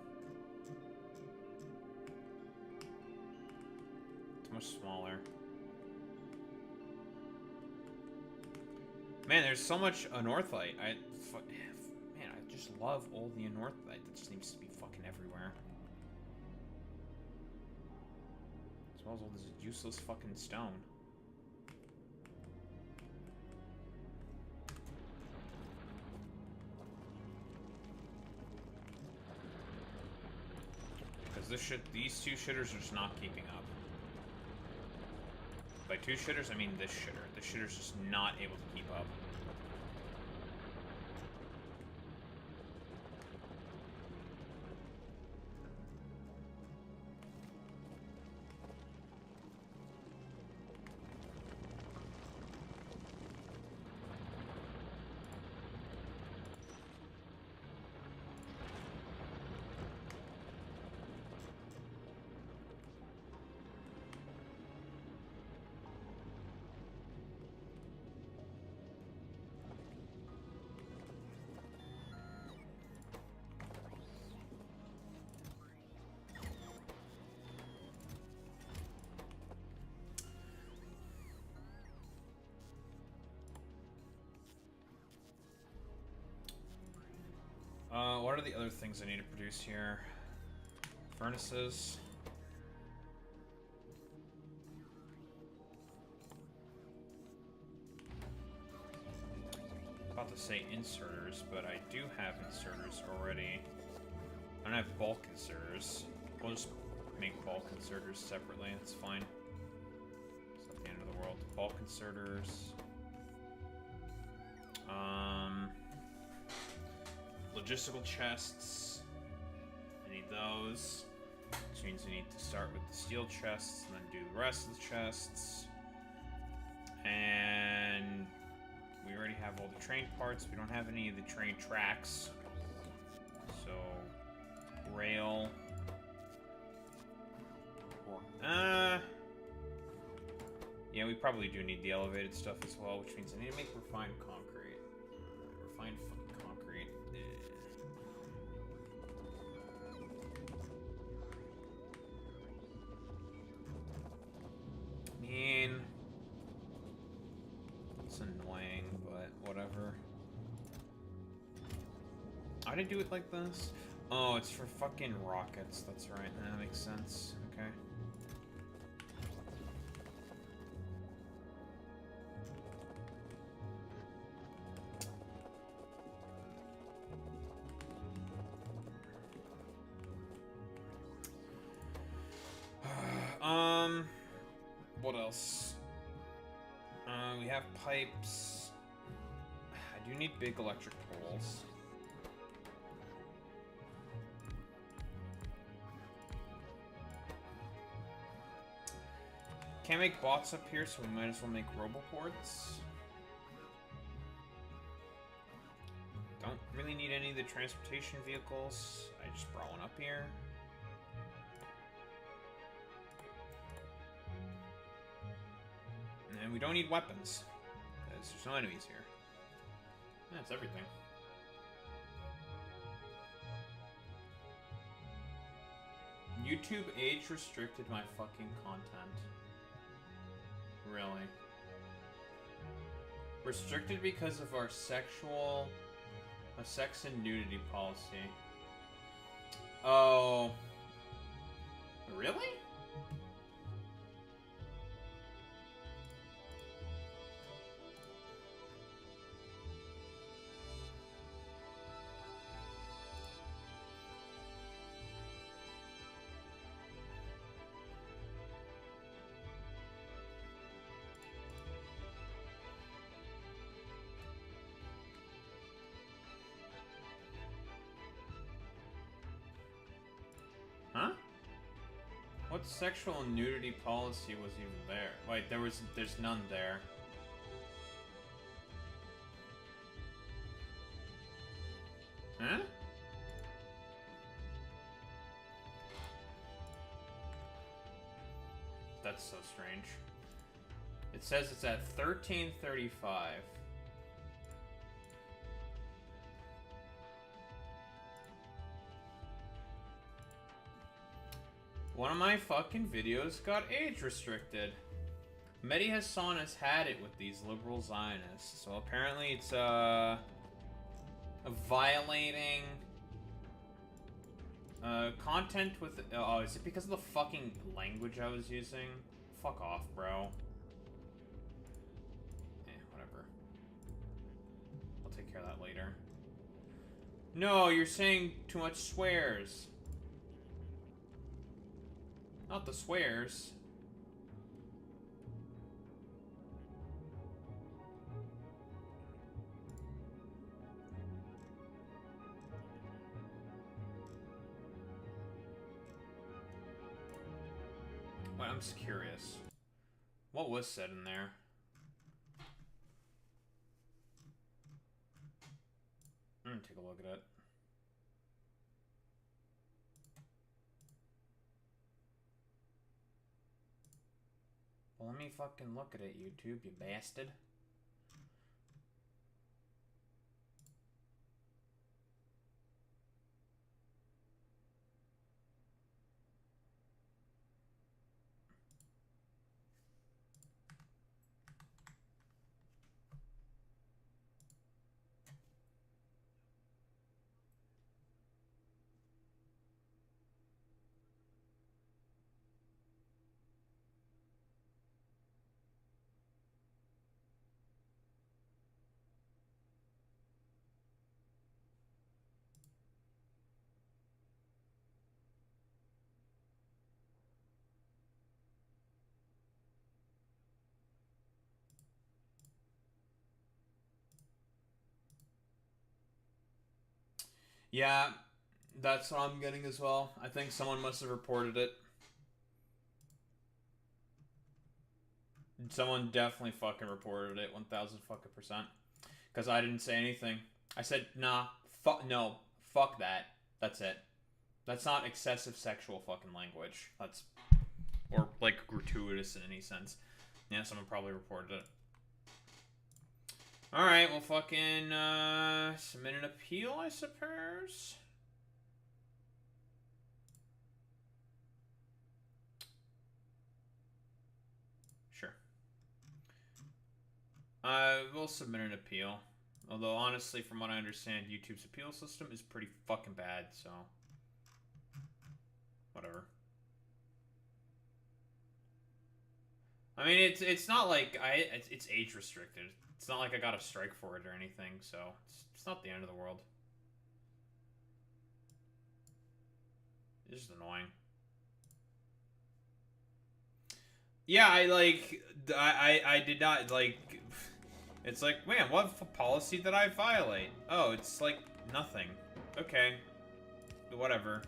It's much smaller. Man, there's so much anorthite. Man, I just love all the anorthite that just seems to be fucking everywhere. As well as all this useless fucking stone. Because these two shitters are just not keeping up. By two shitters, I mean this shitter. This shitter's just not able to keep up. What are the other things I need to produce here? Furnaces. About to say inserters, but I do have inserters already. I don't have bulk inserters. We'll just make bulk inserters separately. That's fine. It's not the end of the world. Bulk inserters. Logistical chests. I need those. Which means we need to start with the steel chests and then do the rest of the chests. And we already have all the train parts. We don't have any of the train tracks. So, rail. Yeah, we probably do need the elevated stuff as well, which means I need to make refined concrete. Refined fucking concrete. Why'd I do it like this? Oh, it's for fucking rockets. That's right. That makes sense. Okay. What else? We have pipes. I do need big electric poles. Can't make bots up here, so we might as well make roboports. Don't really need any of the transportation vehicles. I just brought one up here. And we don't need weapons, because there's no enemies here. That's everything. YouTube age restricted my fucking content. Really? Restricted because of our sex and nudity policy. Oh. Really? Huh? What sexual nudity policy was even there? Wait, there's none there. Huh? That's so strange. It says it's at 1335. One of my fucking videos got age restricted. Mehdi Hassan has had it with these liberal Zionists. So apparently it's violating content with... Oh, is it because of the fucking language I was using? Fuck off, bro. Whatever. I'll take care of that later. No, you're saying too much swears. Not the swears. Wait, I'm just curious. What was said in there? I'm gonna take a look at it. Well, let me fucking look at it, YouTube, you bastard. Yeah, that's what I'm getting as well. I think someone must have reported it. Someone definitely fucking reported it, 1000 fucking percent. Because I didn't say anything. I said, nah, no, fuck that. That's it. That's not excessive sexual fucking language. That's, or like gratuitous in any sense. Yeah, someone probably reported it. Alright, we'll fucking submit an appeal, I suppose. Sure. We'll submit an appeal. Although, honestly, from what I understand, YouTube's appeal system is pretty fucking bad, so... Whatever. I mean, it's not like it's age restricted. It's not like I got a strike for it or anything, so it's not the end of the world. It's just annoying. Yeah, I did not, like, it's like, man, what policy did I violate? Oh, it's like nothing. Okay. Whatever.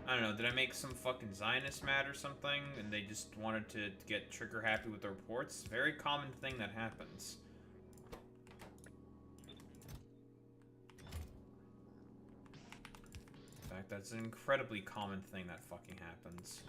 I don't know, did I make some fucking Zionist mad or something, and they just wanted to get trigger happy with the reports? Very common thing that happens. In fact, that's an incredibly common thing that fucking happens.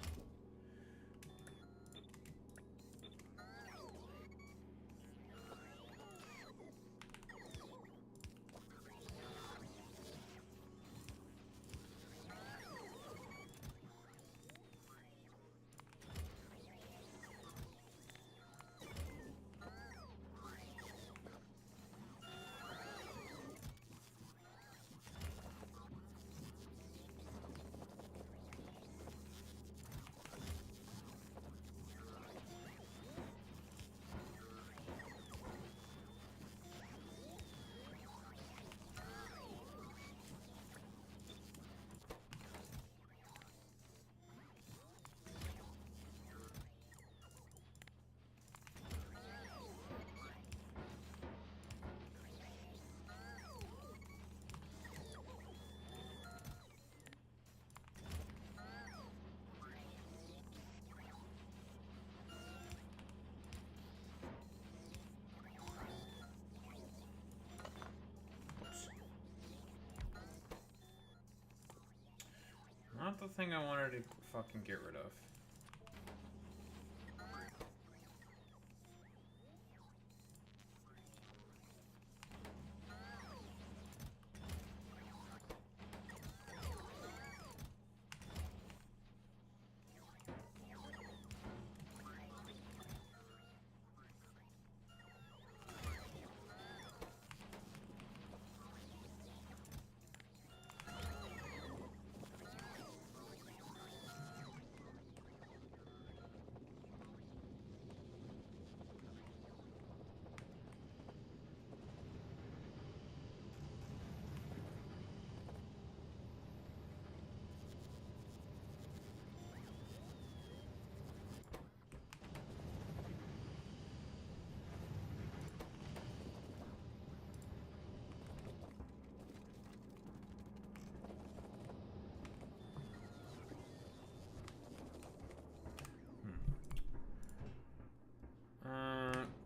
Not the thing I wanted to fucking get rid of.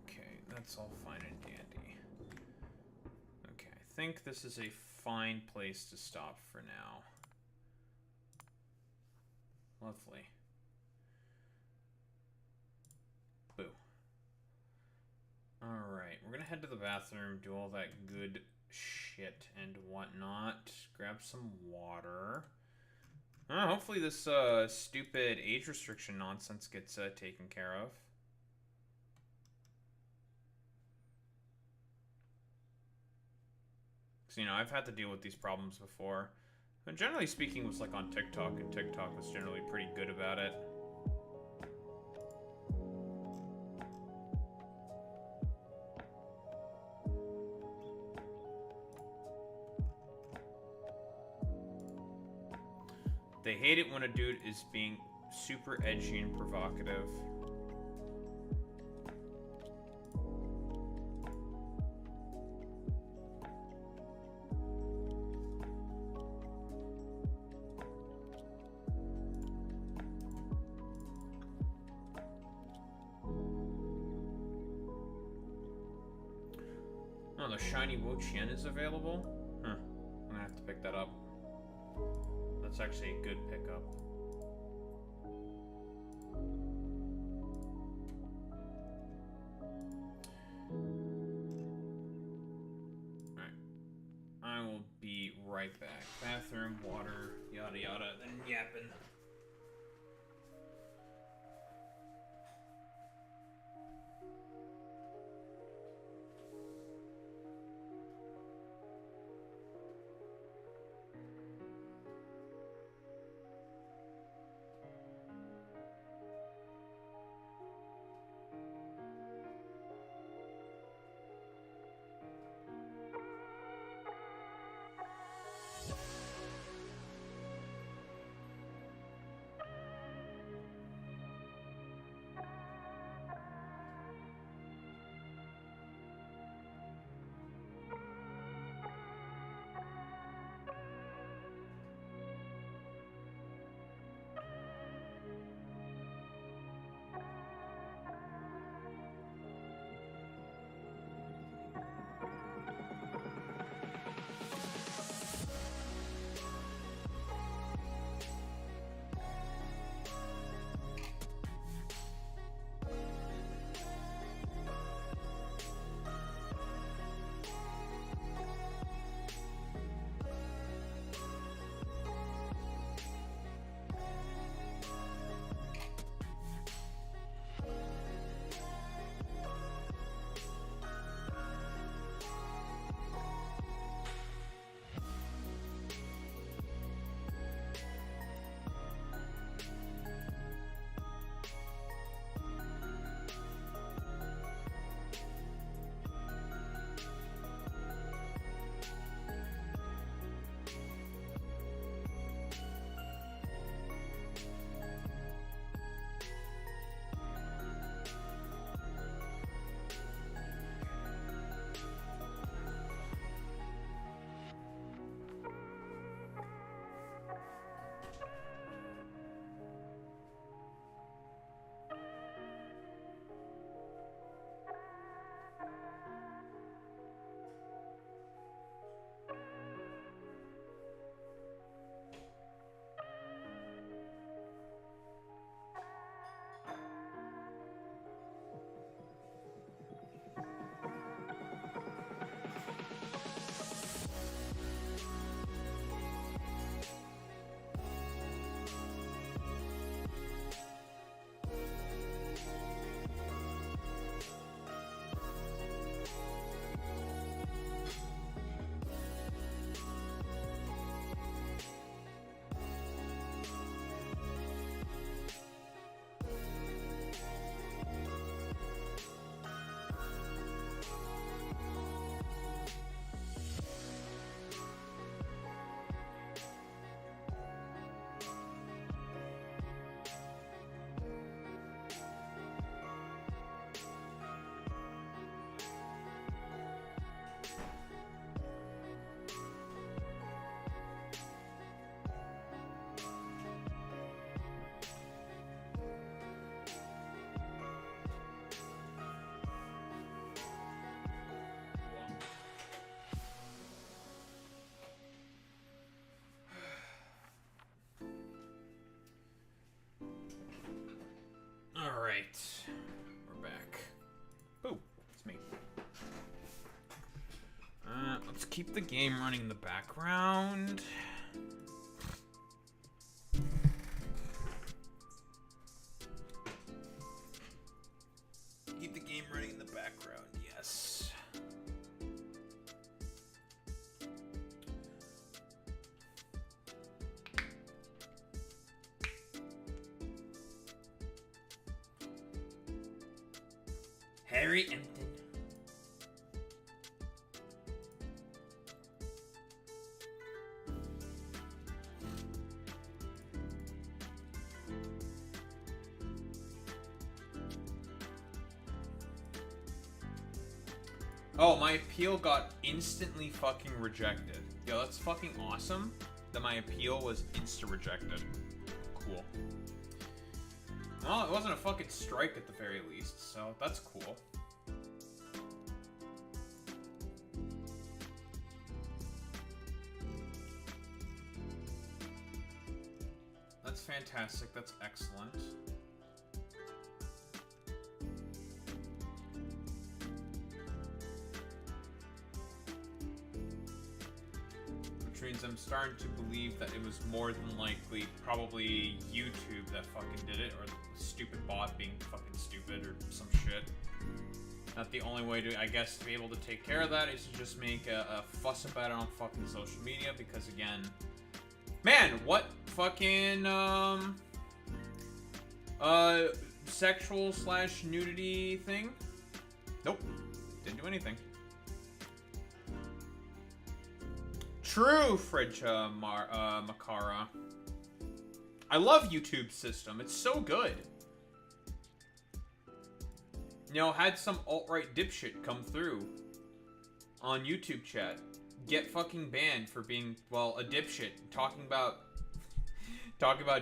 Okay, that's all fine and dandy. Okay, I think this is a fine place to stop for now. Lovely. Boo. Alright, we're gonna head to the bathroom, do all that good shit and whatnot. Grab some water. Hopefully this stupid age restriction nonsense gets taken care of. Because, you know, I've had to deal with these problems before. But generally speaking, it was like on TikTok, and TikTok was generally pretty good about it. They hate it when a dude is being super edgy and provocative. Oh, the shiny Wo-Chien is available? Huh. I'm gonna have to pick that up. That's actually a good pickup. Alright. I will be right back. Bathroom, water, yada yada, then yapping. Alright. We're back. Ooh, it's me. Let's keep the game running in the background. Keep the game running in the background, yes. Harry Empton. Oh, my appeal got instantly fucking rejected. Yo, that's fucking awesome that my appeal was insta-rejected. Cool. Well, it wasn't a fucking strike at the very least, so that's cool. That's fantastic. That's excellent. Which means I'm starting to believe that it was more than likely probably YouTube that fucking did it, or the stupid bot being fucking stupid or some shit. That the only way to, I guess, to be able to take care of that is to just make a fuss about it on fucking social media, because again, man, what fucking, sexual / nudity thing? Nope. Didn't do anything. True, Fridja Makara. I love YouTube's system. It's so good. You know, had some alt-right dipshit come through on YouTube chat. Get fucking banned for being, well, a dipshit. Talking about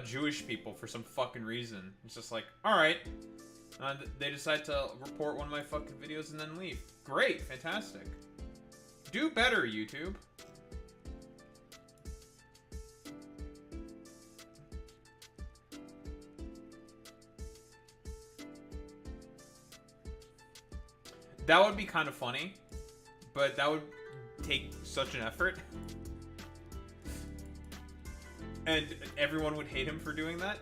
Jewish people for some fucking reason. It's just like, alright. They decide to report one of my fucking videos and then leave. Great, fantastic. Do better, YouTube. That would be kind of funny, but that would take such an effort. And everyone would hate him for doing that.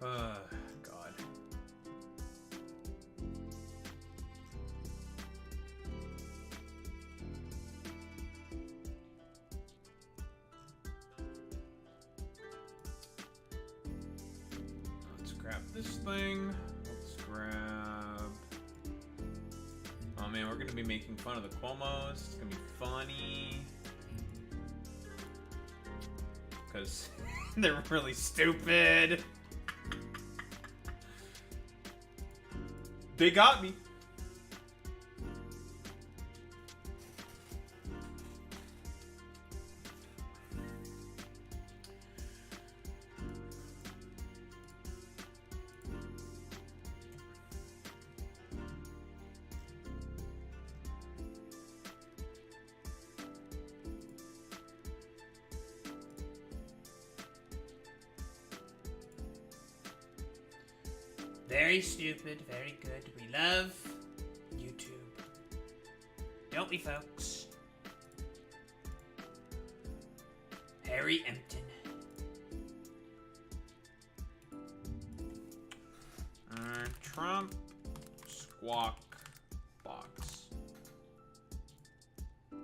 God. Let's grab this thing. Let's grab... Oh man, we're gonna be making fun of the Cuomos. It's gonna be funny. Because they're really stupid. They got me. Very stupid, very good. We love YouTube. Don't we, folks? Harry Empton. Trump squawk box.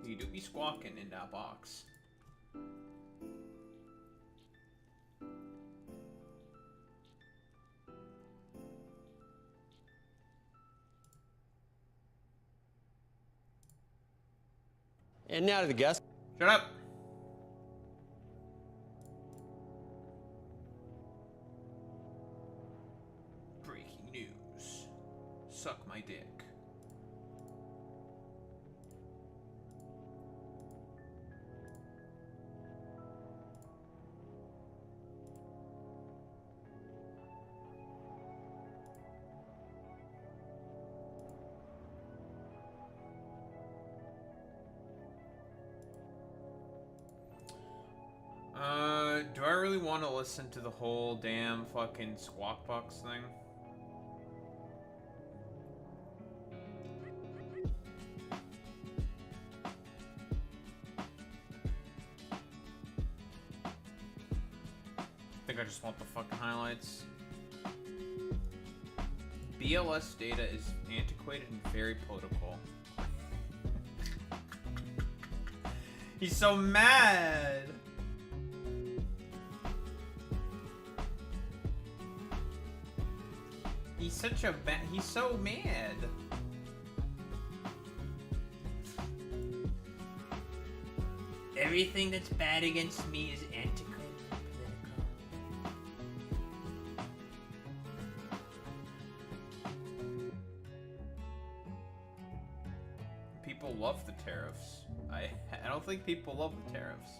You do be squawking in that box. And now to the guest. Shut up. Breaking news. Suck my dick. Do I really want to listen to the whole damn fucking squawk box thing? I think I just want the fucking highlights. BLS data is antiquated and very political. He's so mad! He's such a he's so mad. Everything that's bad against me is antiquated and political. People love the tariffs. I don't think people love the tariffs.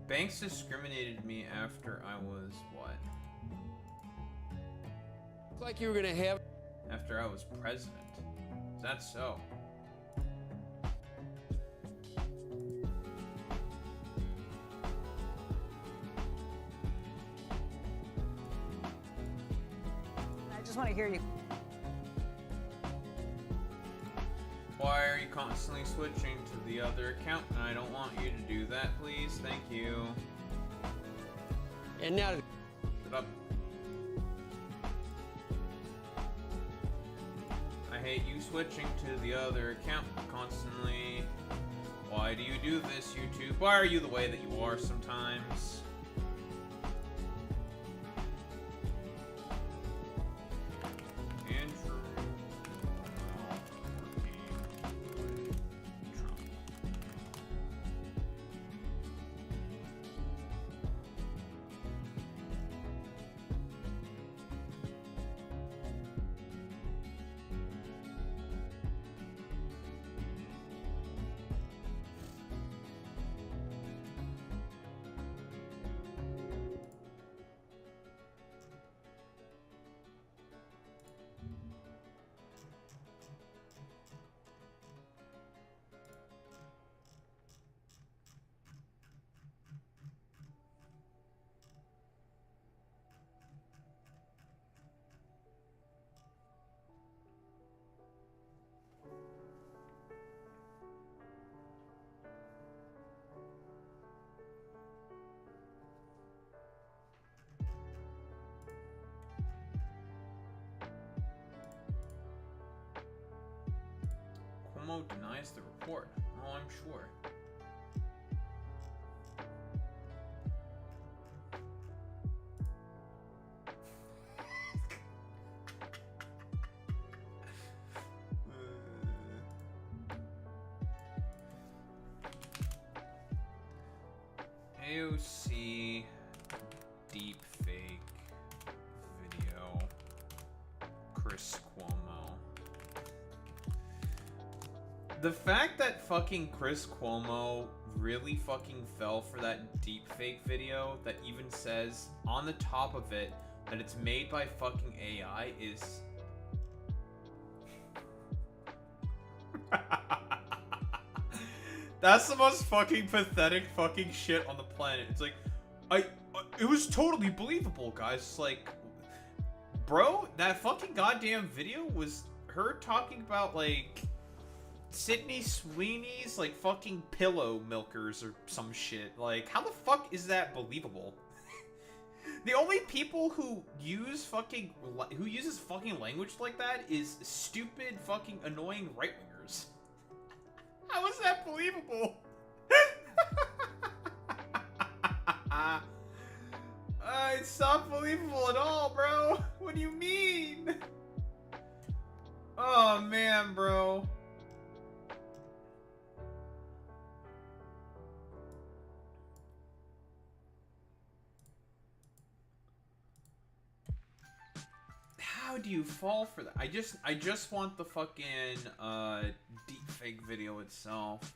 Banks discriminated me after I was what? Looked like you were gonna have. After I was president. Is that so? I just want to hear you. Why are you constantly switching to the other account? I don't want you to do that, please. Thank you. And now. Shut up. I hate you switching to the other account constantly. Why do you do this, YouTube? Why are you the way that you are sometimes? Andrew. Trump. Cuomo denies the report. Oh, I'm sure. AOC deep fake video. Chris Cuomo. The fact that fucking Chris Cuomo really fucking fell for that deepfake video that even says on the top of it that it's made by fucking AI is... That's the most fucking pathetic fucking shit on the planet. It's like, it was totally believable, guys. It's like, bro, that fucking goddamn video was her talking about, like, Sydney Sweeney's, like, fucking pillow milkers or some shit. Like, how the fuck is that believable? The only people who use fucking, who uses fucking language like that is stupid fucking annoying right-wingers. How is that believable? It's not believable at all, bro. What do you mean? Oh, man, bro. How do you fall for that? I just want the fucking deepfake video itself.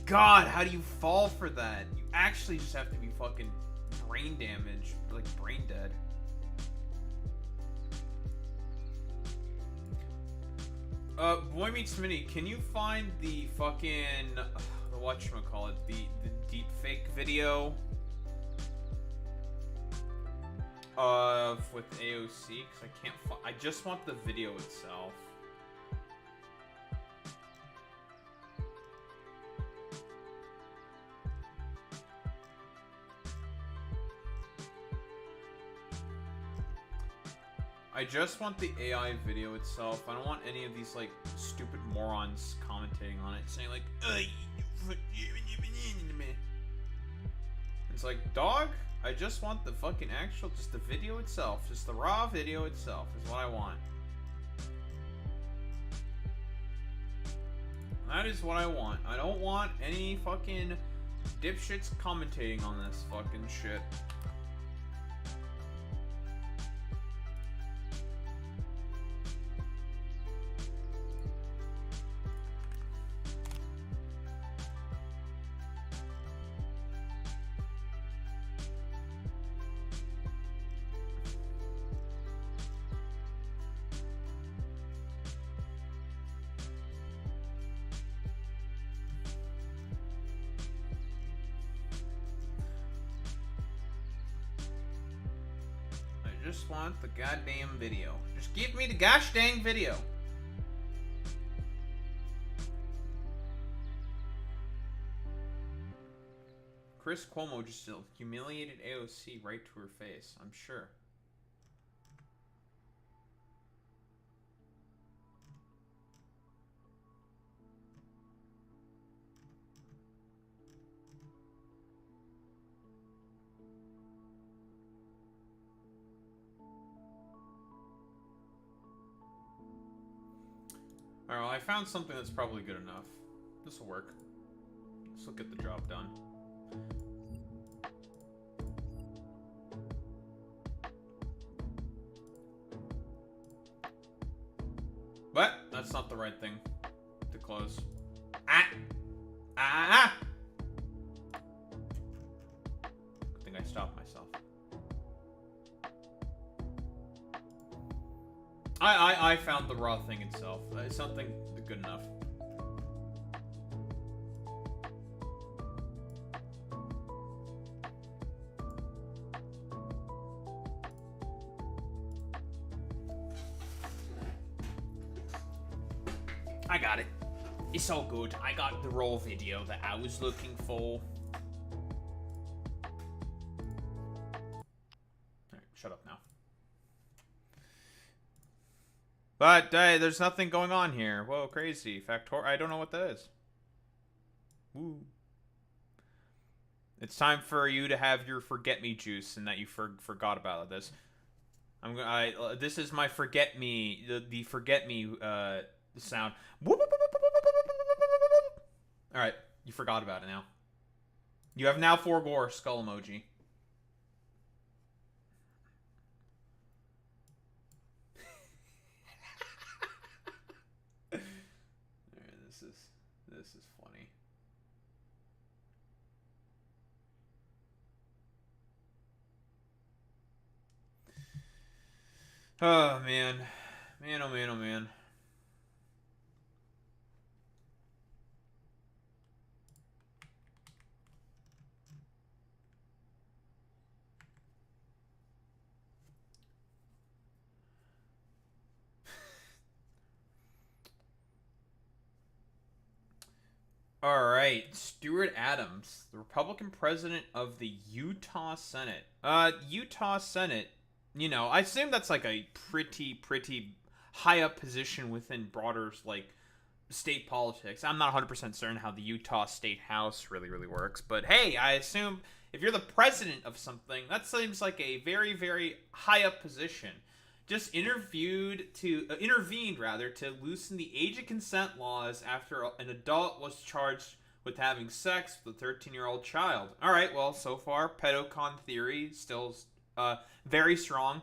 God, how do you fall for that? You actually just have to be fucking brain damage, like brain dead. Boy Meets Mini, can you find the fucking, the whatchamacallit, the deep fake video of, with AOC? Because I can't I just want the video itself. I just want the AI video itself. I don't want any of these, like, stupid morons commentating on it, saying, like, it's like, dog, I just want the fucking actual, just the video itself. Just the raw video itself is what I want. That is what I want. I don't want any fucking dipshits commentating on this fucking shit. I just want the goddamn video. Just give me the gosh dang video. Chris Cuomo just still humiliated AOC right to her face, I'm sure. Alright, well, I found something that's probably good enough. This will work. This will get the job done. But that's not the right thing to close. Good thing I stopped myself. I found the raw thing itself. It's something good enough. I got it. It's all good. I got the raw video that I was looking for. Alright, shut up now. But, hey, there's nothing going on here. Whoa, crazy. Factorio, I don't know what that is. Woo. It's time for you to have your forget-me juice and that you forgot about this. This is my forget-me, the forget-me, sound. Alright, you forgot about it now. You have now forgore skull emoji. This is funny. Oh man. Man, oh man, oh man. All right, Stuart Adams, the Republican president of the Utah Senate. Utah Senate, you know, I assume that's like a pretty high up position within broader, like, state politics. I'm not 100% certain how the Utah State House really works, but hey, I assume if you're the president of something, that seems like a very high up position. Just intervened to loosen the age of consent laws after an adult was charged with having sex with a 13-year-old child. All right, well, so far, pedocon theory still very strong.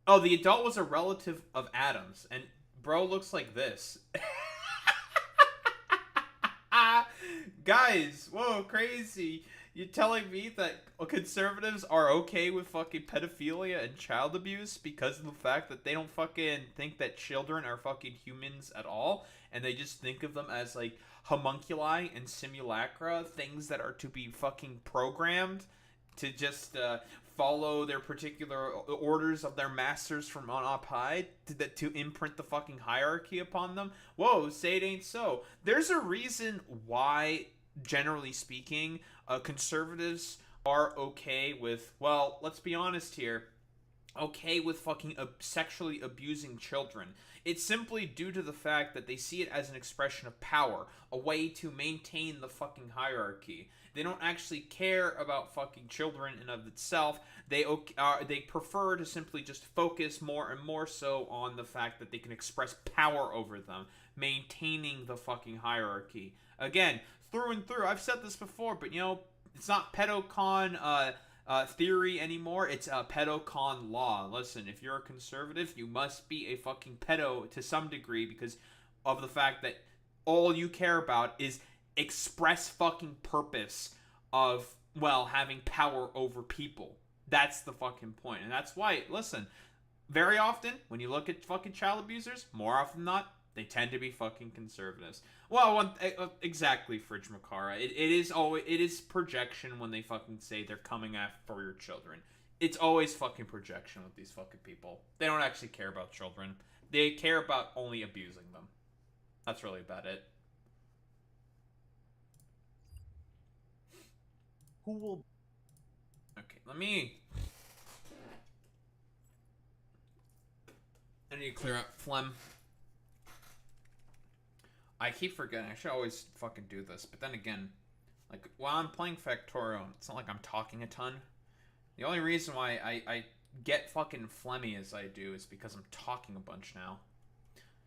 Oh, the adult was a relative of Adams, and bro looks like this. Guys, whoa, crazy. You telling me that conservatives are okay with fucking pedophilia and child abuse because of the fact that they don't fucking think that children are fucking humans at all, and they just think of them as like homunculi and simulacra, things that are to be fucking programmed to just follow their particular orders of their masters from on up high to imprint the fucking hierarchy upon them? Whoa, say it ain't so. There's a reason why, generally speaking, conservatives are okay with, well, let's be honest here, okay with fucking sexually abusing children. It's simply due to the fact that they see it as an expression of power, a way to maintain the fucking hierarchy. They don't actually care about fucking children in of itself. They prefer to simply just focus more and more so on the fact that they can express power over them, maintaining the fucking hierarchy. Again, through and through, I've said this before, but it's not pedocon theory anymore. It's pedocon law. Listen, if you're a conservative, you must be a fucking pedo to some degree because of the fact that all you care about is express fucking purpose of, well, having power over people. That's the fucking point. And that's why, listen, very often when you look at fucking child abusers, more often than not, they tend to be fucking conservatives. Well, exactly, Fridge Macara. It is projection when they fucking say they're coming after your children. It's always fucking projection with these fucking people. They don't actually care about children. They care about only abusing them. That's really about it. Who will... Okay, I need to clear up phlegm. I keep forgetting. I should always fucking do this. But then again, like, while I'm playing Factorio, it's not like I'm talking a ton. The only reason why I get fucking phlegmy as I do is because I'm talking a bunch now.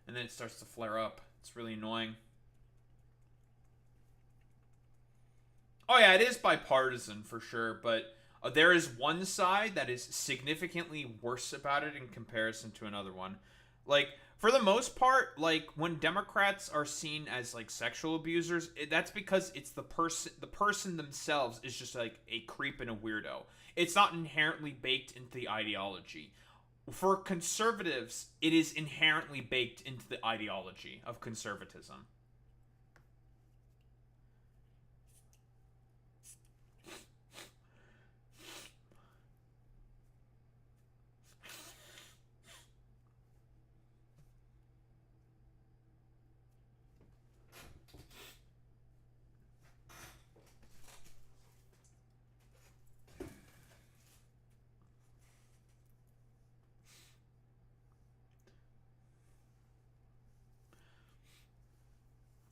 And then it starts to flare up. It's really annoying. Oh yeah, it is bipartisan for sure, but there is one side that is significantly worse about it in comparison to another one. Like, for the most part, like, when Democrats are seen as, like, sexual abusers, that's because it's the person themselves is just, like, a creep and a weirdo. It's not inherently baked into the ideology. For conservatives, it is inherently baked into the ideology of conservatism.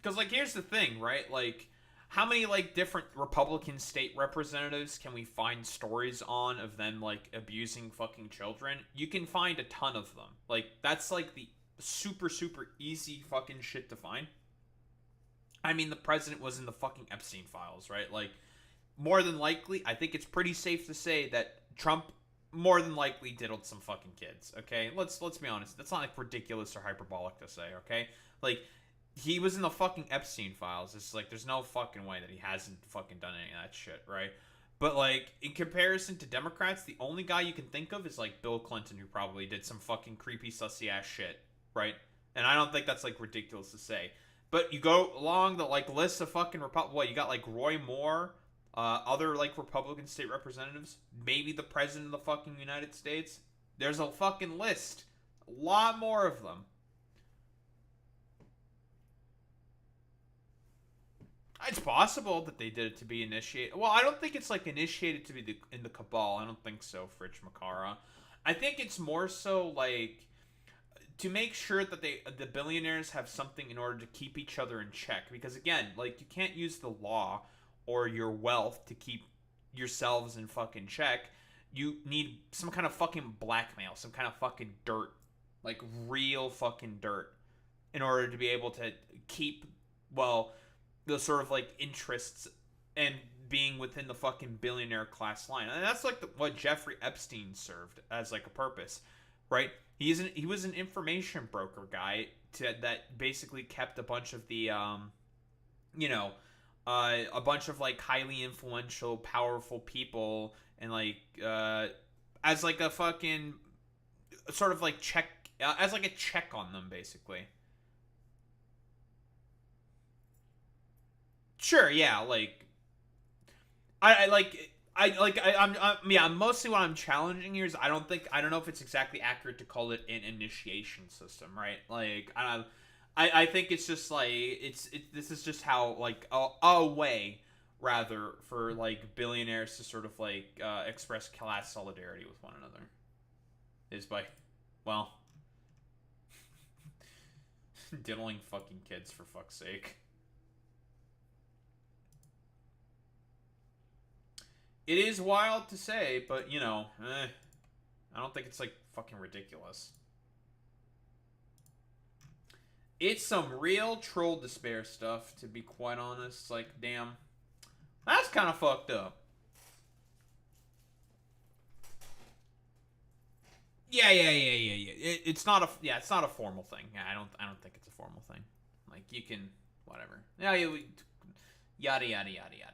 Because, like, here's the thing, right? Like, how many, like, different Republican state representatives can we find stories on of them, like, abusing fucking children? You can find a ton of them. Like, that's, like, the super, super easy fucking shit to find. I mean, the president was in the fucking Epstein files, right? Like, more than likely, I think it's pretty safe to say that Trump more than likely diddled some fucking kids, okay? Let's be honest. That's not, like, ridiculous or hyperbolic to say, okay? Like, he was in the fucking Epstein files. It's like, there's no fucking way that he hasn't fucking done any of that shit, right? But, like, in comparison to Democrats, the only guy you can think of is, like, Bill Clinton, who probably did some fucking creepy, sussy-ass shit, right? And I don't think that's, like, ridiculous to say. But you go along the, like, list of fucking you got, like, Roy Moore, other, like, Republican state representatives, maybe the president of the fucking United States. There's a fucking list. A lot more of them. It's possible that they did it to be initiated. Well, I don't think it's, like, initiated to be in the cabal. I don't think so, Fridge Macara. I think it's more so, like, to make sure that the billionaires have something in order to keep each other in check. Because, again, like, you can't use the law or your wealth to keep yourselves in fucking check. You need some kind of fucking blackmail, some kind of fucking dirt. Like, real fucking dirt. In order to be able to keep, well, the sort of, like, interests and being within the fucking billionaire class line. And that's, like, what Jeffrey Epstein served as, like, a purpose, right? He was an information broker guy that basically kept a bunch of the, a bunch of like highly influential, powerful people, and like as like a fucking sort of like check, as like a check on them, basically. Sure, yeah, like I'm mostly what I'm challenging here is I don't know if it's exactly accurate to call it an initiation system, right? Like I think it's just like this is just how like a way rather for like billionaires to sort of like express class solidarity with one another is by, well, diddling fucking kids for fuck's sake. It is wild to say, but you know, I don't think it's like fucking ridiculous. It's some real troll despair stuff, to be quite honest. Like, damn, that's kind of fucked up. Yeah. It's not a it's not a formal thing. Yeah, I don't think it's a formal thing. Like you can whatever. Yeah, yada yada yada yada yada.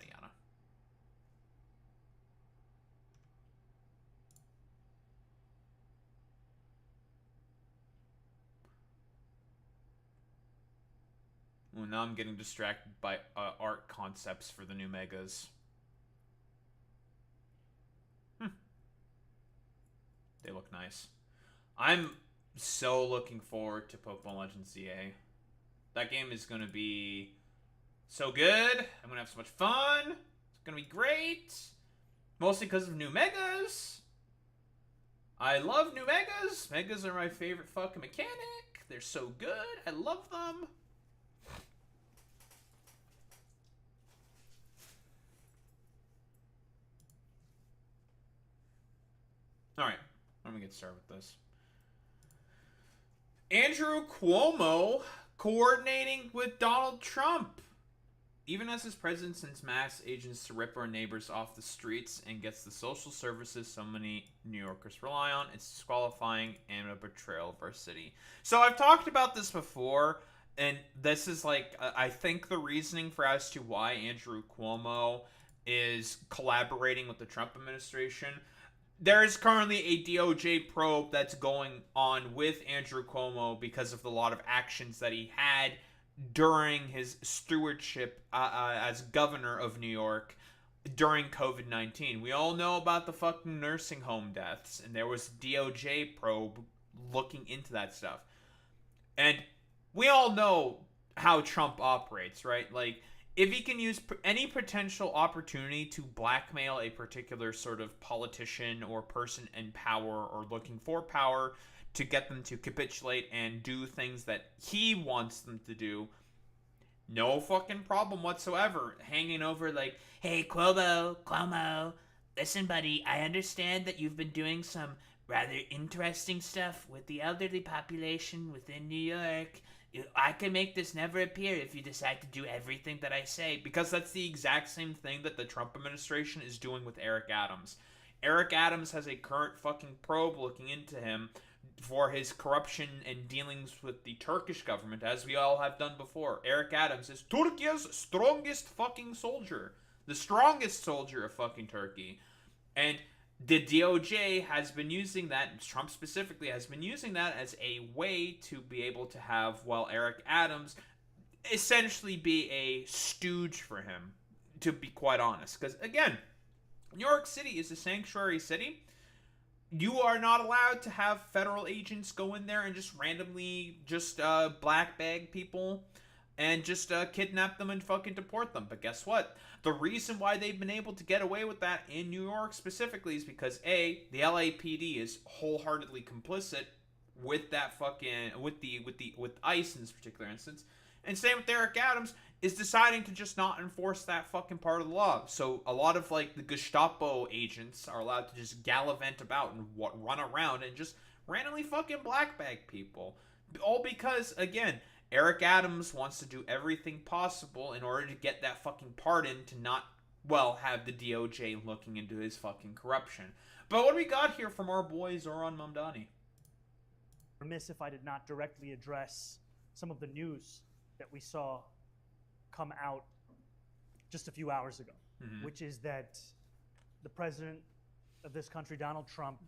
Well, now I'm getting distracted by art concepts for the new megas. They look nice. I'm so looking forward to Pokemon Legends ZA. That game is going to be so good. I'm going to have so much fun. It's going to be great. Mostly because of new megas. I love new megas. Megas are my favorite fucking mechanic. They're so good. I love them. Alright, let me get started with this. Andrew Cuomo coordinating with Donald Trump. Even as his president sends mass agents to rip our neighbors off the streets and gets the social services so many New Yorkers rely on, it's disqualifying and a betrayal of our city. So I've talked about this before, and this is like, I think the reasoning for as to why Andrew Cuomo is collaborating with the Trump administration. There is currently a DOJ probe that's going on with Andrew Cuomo because of the lot of actions that he had during his stewardship as governor of New York during COVID-19. We all know about the fucking nursing home deaths, and there was a DOJ probe looking into that stuff. And we all know how Trump operates, right? Like, if he can use any potential opportunity to blackmail a particular sort of politician or person in power or looking for power to get them to capitulate and do things that he wants them to do, no fucking problem whatsoever. Hanging over like, Hey, Cuomo, listen, buddy, I understand that you've been doing some rather interesting stuff with the elderly population within New York. I can make this never appear if you decide to do everything that I say. because that's the exact same thing that the Trump administration is doing with Eric Adams. Eric Adams has a current fucking probe looking into him for his corruption and dealings with the Turkish government, as we all have done before. Eric Adams is Turkey's strongest fucking soldier. The strongest soldier of fucking Turkey. And the DOJ has been using that, Trump specifically has been using that as a way to be able to have, well, Eric Adams essentially be a stooge for him, to be quite honest. Because, again, New York City is a sanctuary city. You are not allowed to have federal agents go in there and just randomly just black bag people and just kidnap them and fucking deport them. But guess what? The reason why they've been able to get away with that in New York specifically is because A, the LAPD is wholeheartedly complicit with that fucking with ICE in this particular instance, and same with Eric Adams is deciding to just not enforce that fucking part of the law. So a lot of like the Gestapo agents are allowed to just gallivant about and run around and just randomly fucking black bag people, all because again, Eric Adams wants to do everything possible in order to get that fucking pardon to not, well, have the DOJ looking into his fucking corruption. But what do we got here from our boy Zoran Mamdani? Remiss if I did not directly address some of the news that we saw come out just a few hours ago, Mhm. which is that the president of this country, Donald Trump,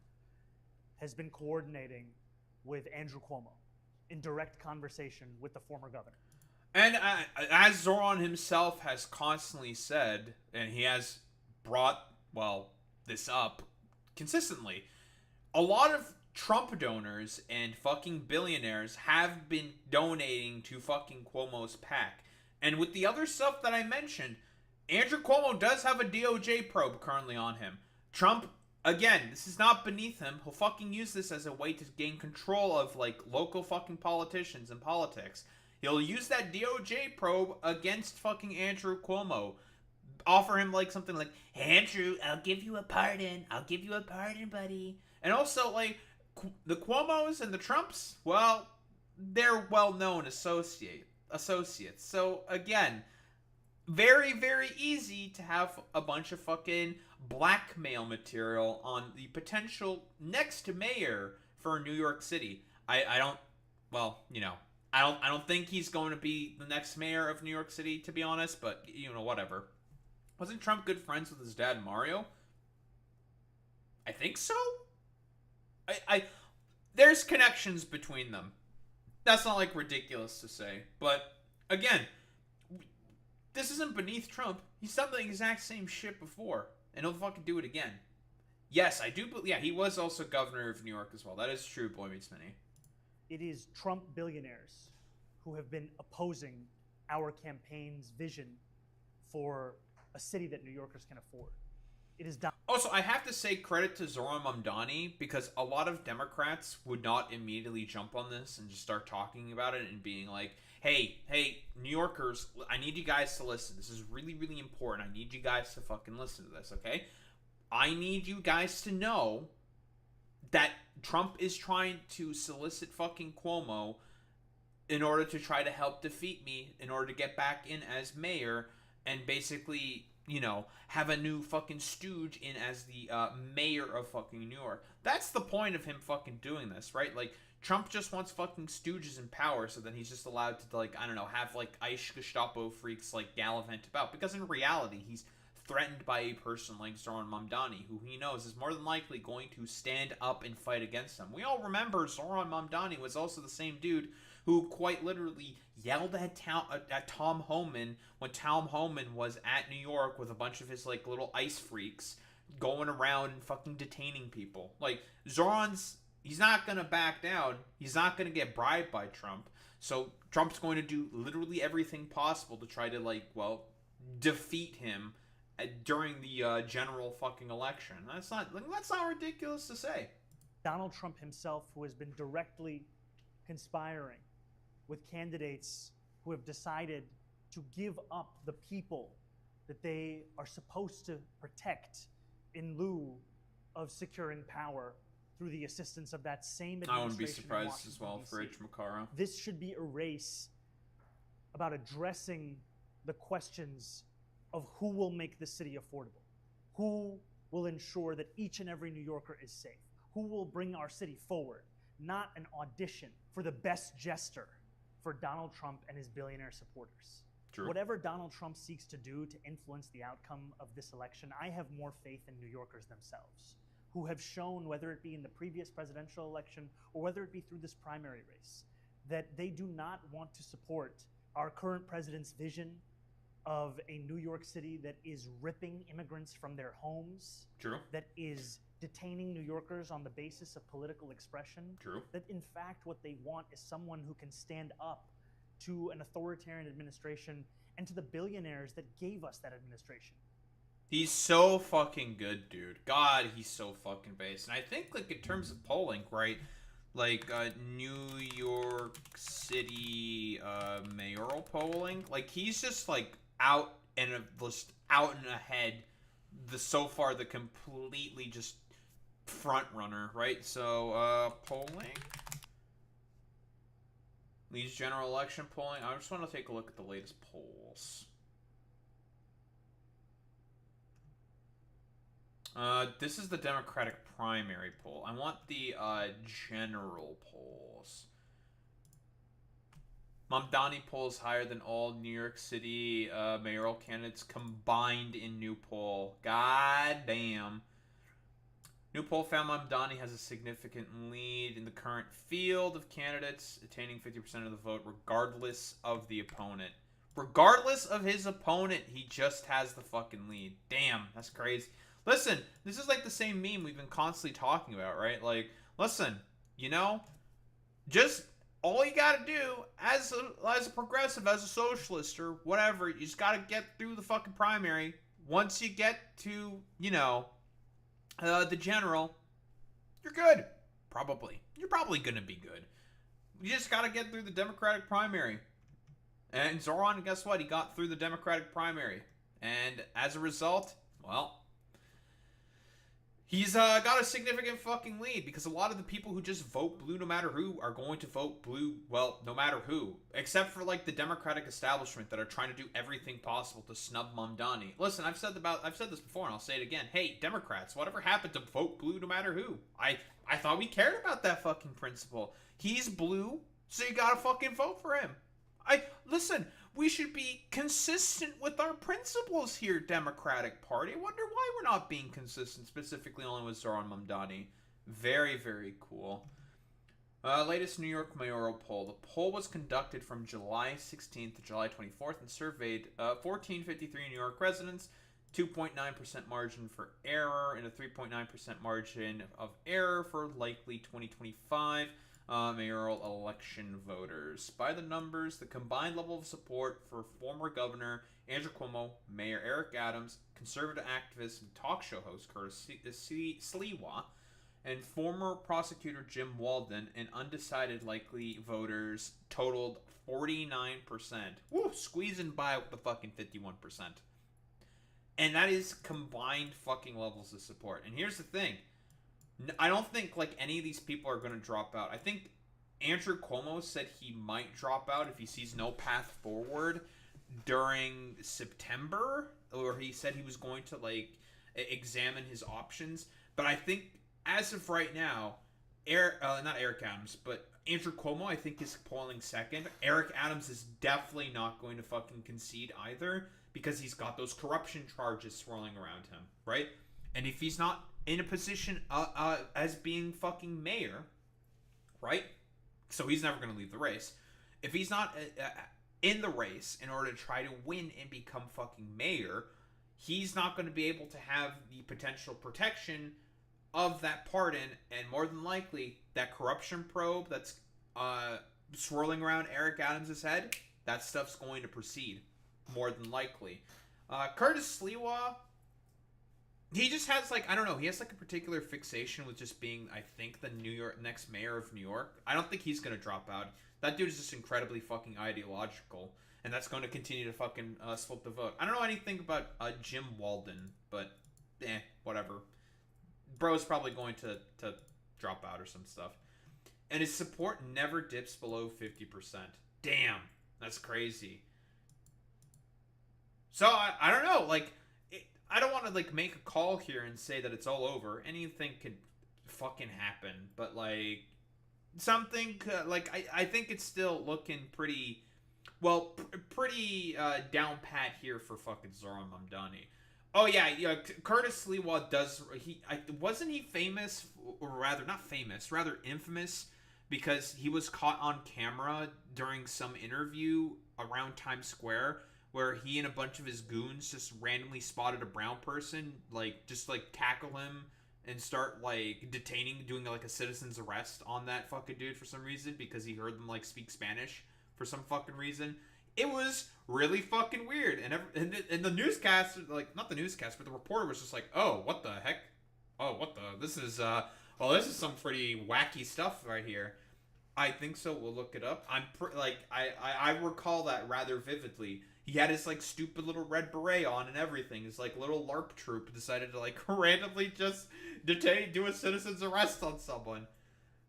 has been coordinating with Andrew Cuomo in direct conversation with the former governor. And as Zoran himself has constantly said, and he has brought, well, this up consistently, a lot of Trump donors and fucking billionaires have been donating to fucking Cuomo's PAC. And with the other stuff that I mentioned, Andrew Cuomo does have a DOJ probe currently on him. Trump, again, this is not beneath him. He'll fucking use this as a way to gain control of, like, local fucking politicians and politics. He'll use that DOJ probe against fucking Andrew Cuomo. Offer him, like, something like, Andrew, I'll give you a pardon. I'll give you a pardon, buddy. and also, like, the Cuomos and the Trumps, well, they're well-known associates. So, again, very, very easy to have a bunch of fucking blackmail material on the potential next mayor for New York City. I don't, well, you know, I don't think he's going to be the next mayor of New York City, to be honest, but, you know, whatever. Wasn't Trump good friends with his dad, Mario? I think so? There's connections between them. That's not, like, ridiculous to say. But, again, this isn't beneath Trump. He's done the exact same shit before. And he'll fucking do it again. Yes, I do believe... Yeah, he was also governor of New York as well. That is true, Boy Meets Minnie. It is Trump billionaires who have been opposing our campaign's vision for a city that New Yorkers can afford. It is Also, I have to say credit to Zoran Mamdani, because a lot of Democrats would not immediately jump on this and just start talking about it and being like, hey, New Yorkers, I need you guys to listen. This is really, really important. I need you guys to fucking listen to this, okay? I need you guys to know that Trump is trying to solicit fucking Cuomo in order to try to help defeat me, in order to get back in as mayor, and basically, you know, have a new fucking stooge in as the mayor of fucking New York. That's the point of him fucking doing this, right? Like, Trump just wants fucking stooges in power so that he's just allowed to, like, I don't know, have, like, ICE Gestapo freaks, like, gallivant about. Because in reality, he's threatened by a person like Zoran Mamdani, who he knows is more than likely going to stand up and fight against him. We all remember Zoran Mamdani was also the same dude who quite literally yelled at Tom Homan when Tom Homan was at New York with a bunch of his, like, little ICE freaks going around and fucking detaining people. Like, Zoran's... He's not going to back down. He's not going to get bribed by Trump. So Trump's going to do literally everything possible to try to, like, well, defeat him during the general fucking election. That's not ridiculous to say. Donald Trump himself, who has been directly conspiring with candidates who have decided to give up the people that they are supposed to protect in lieu of securing power through the assistance of that same administration. I wouldn't be surprised in as well for H. McCarrow. This should be a race about addressing the questions of who will make the city affordable, who will ensure that each and every New Yorker is safe, who will bring our city forward, not an audition for the best jester for Donald Trump and his billionaire supporters. True. Whatever Donald Trump seeks to do to influence the outcome of this election, I have more faith in New Yorkers themselves, who have shown, whether it be in the previous presidential election or whether it be through this primary race, that they do not want to support our current president's vision of a New York City that is ripping immigrants from their homes, True. that is detaining New Yorkers on the basis of political expression, True. that in fact what they want is someone who can stand up to an authoritarian administration and to the billionaires that gave us that administration. He's so fucking good, dude. God, he's so fucking based. And I think, like, in terms of polling, right, like, New York City mayoral polling, like, he's just, like, out and ahead, so far the completely just front runner, right? So, polling. Leeds general election polling. I just want to take a look at the latest polls. This is the Democratic primary poll. I want the general polls. Mamdani polls higher than all New York City mayoral candidates combined in new poll. God damn. New poll found Mamdani has a significant lead in the current field of candidates, attaining 50% of the vote regardless of the opponent. Regardless of his opponent, he just has the fucking lead. Damn, that's crazy. Listen, this is like the same meme we've been constantly talking about, right? Like, listen, you know, just all you gotta do as a progressive, as a socialist or whatever, you just gotta get through the fucking primary. Once you get to, you know, the general, you're good. Probably. You're probably gonna be good. You just gotta get through the Democratic primary. And Zoran, guess what? He got through the Democratic primary. And as a result, well, he's got a significant fucking lead because a lot of the people who just vote blue no matter who are going to vote blue, well, no matter who. Except for, like, the Democratic establishment that are trying to do everything possible to snub Mamdani. Listen, I've said this before and I'll say it again. Hey, Democrats, whatever happened to vote blue no matter who? I thought we cared about that fucking principle. He's blue, so you gotta fucking vote for him. Listen, we should be consistent with our principles here, Democratic Party. I wonder why we're not being consistent, specifically only with Zoran Mamdani. Very, very cool. Latest New York mayoral poll. The poll was conducted from July 16th to July 24th and surveyed 1,453 New York residents, 2.9% margin for error, and a 3.9% margin of error for likely 2025 mayoral election voters. By the numbers, the combined level of support for former Governor Andrew Cuomo, Mayor Eric Adams, conservative activist and talk show host Curtis Sliwa, and former prosecutor Jim Walden, and undecided likely voters totaled 49%. Woo, squeezing by with the fucking 51%. And that is combined fucking levels of support. And here's the thing. I don't think, like, any of these people are going to drop out. I think Andrew Cuomo said he might drop out if he sees no path forward during September. Or he said he was going to, like, examine his options. But I think, as of right now, not Eric Adams, but Andrew Cuomo, I think, is polling second. Eric Adams is definitely not going to fucking concede either, because he's got those corruption charges swirling around him, right? And if he's not in a position as being fucking mayor, right? So he's never going to leave the race. If he's not in the race in order to try to win and become fucking mayor, he's not going to be able to have the potential protection of that pardon, and more than likely, that corruption probe that's swirling around Eric Adams' head, that stuff's going to proceed, more than likely. Curtis Sliwa, he just has, like, I don't know, he has, like, a particular fixation with just being, I think, the next mayor of New York. I don't think he's going to drop out. That dude is just incredibly fucking ideological, and that's going to continue to fucking split the vote. I don't know anything about Jim Walden, but, whatever. Bro's probably going to drop out or some stuff. And his support never dips below 50%. Damn, that's crazy. So, I don't know, like, I don't want to, like, make a call here and say that it's all over. Anything could fucking happen. But, like, something, like, I think it's still looking pretty, well, pretty down pat here for fucking Zoran Mamdani. Oh, yeah, Curtis Sliwa does, wasn't he famous, or rather, not famous, rather infamous, because he was caught on camera during some interview around Times Square, where he and a bunch of his goons just randomly spotted a brown person, like, just, like, tackle him and start, like, doing, like, a citizen's arrest on that fucking dude for some reason, because he heard them, like, speak Spanish for some fucking reason. It was really fucking weird, and the newscast, like, not the newscast, but the reporter was just like, oh, what the heck? Oh, this is some pretty wacky stuff right here. I think so, we'll look it up. I recall that rather vividly. He had his, like, stupid little red beret on and everything. His, like, little LARP troop decided to, like, randomly just do a citizen's arrest on someone.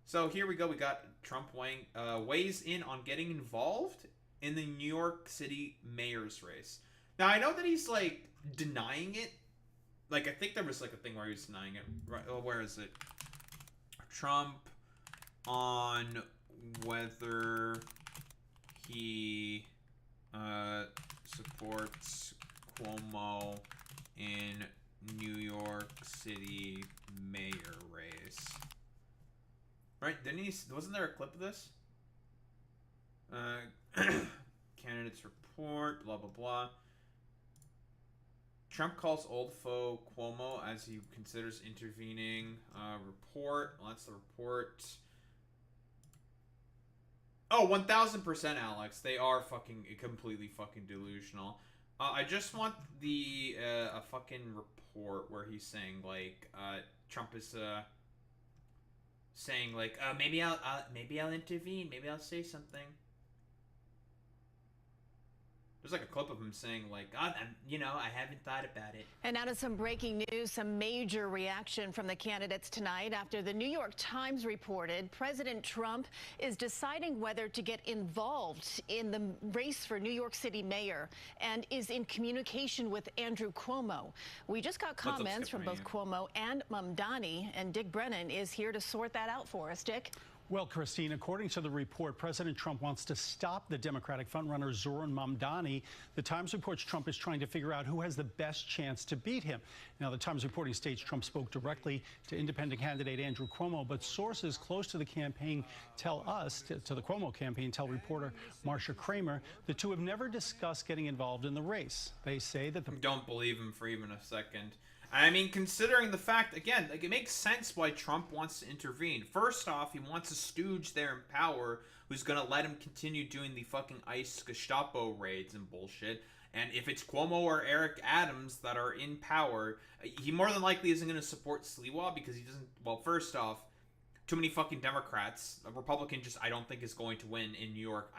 So here we go. We got Trump weighs in on getting involved in the New York City mayor's race. Now, I know that he's, like, denying it. Like, I think there was, like, a thing where he was denying it. Right, oh, where is it? Trump on whether he supports Cuomo in New York City mayor race. Right? Wasn't there a clip of this? Candidates report, blah, blah, blah. Trump calls old foe Cuomo as he considers intervening. Report. Well, that's the report. Oh, 1000%, Alex. They are fucking completely fucking delusional. I just want a fucking report where he's saying, like, Trump is, saying, like, maybe I'll intervene. Maybe I'll say something. There's like a clip of him saying, like, I haven't thought about it. And now to some breaking news, some major reaction from the candidates tonight after the New York Times reported President Trump is deciding whether to get involved in the race for New York City mayor and is in communication with Andrew Cuomo. We just got comments from both Cuomo and Mamdani, and Dick Brennan is here to sort that out for us. Dick? Well, Christine, according to the report, President Trump wants to stop the Democratic frontrunner Zoran Mamdani. The Times reports Trump is trying to figure out who has the best chance to beat him. Now, the Times reporting states Trump spoke directly to independent candidate Andrew Cuomo, but sources close to the campaign tell us, to the Cuomo campaign, tell reporter Marcia Kramer, the two have never discussed getting involved in the race. They say that Don't believe him for even a second. I mean, considering the fact, again, like, it makes sense why Trump wants to intervene. First off, he wants a stooge there in power who's going to let him continue doing the fucking ICE Gestapo raids and bullshit. And if it's Cuomo or Eric Adams that are in power, he more than likely isn't going to support Sliwa because he doesn't... Well, first off, too many fucking Democrats. A Republican I don't think is going to win in New York,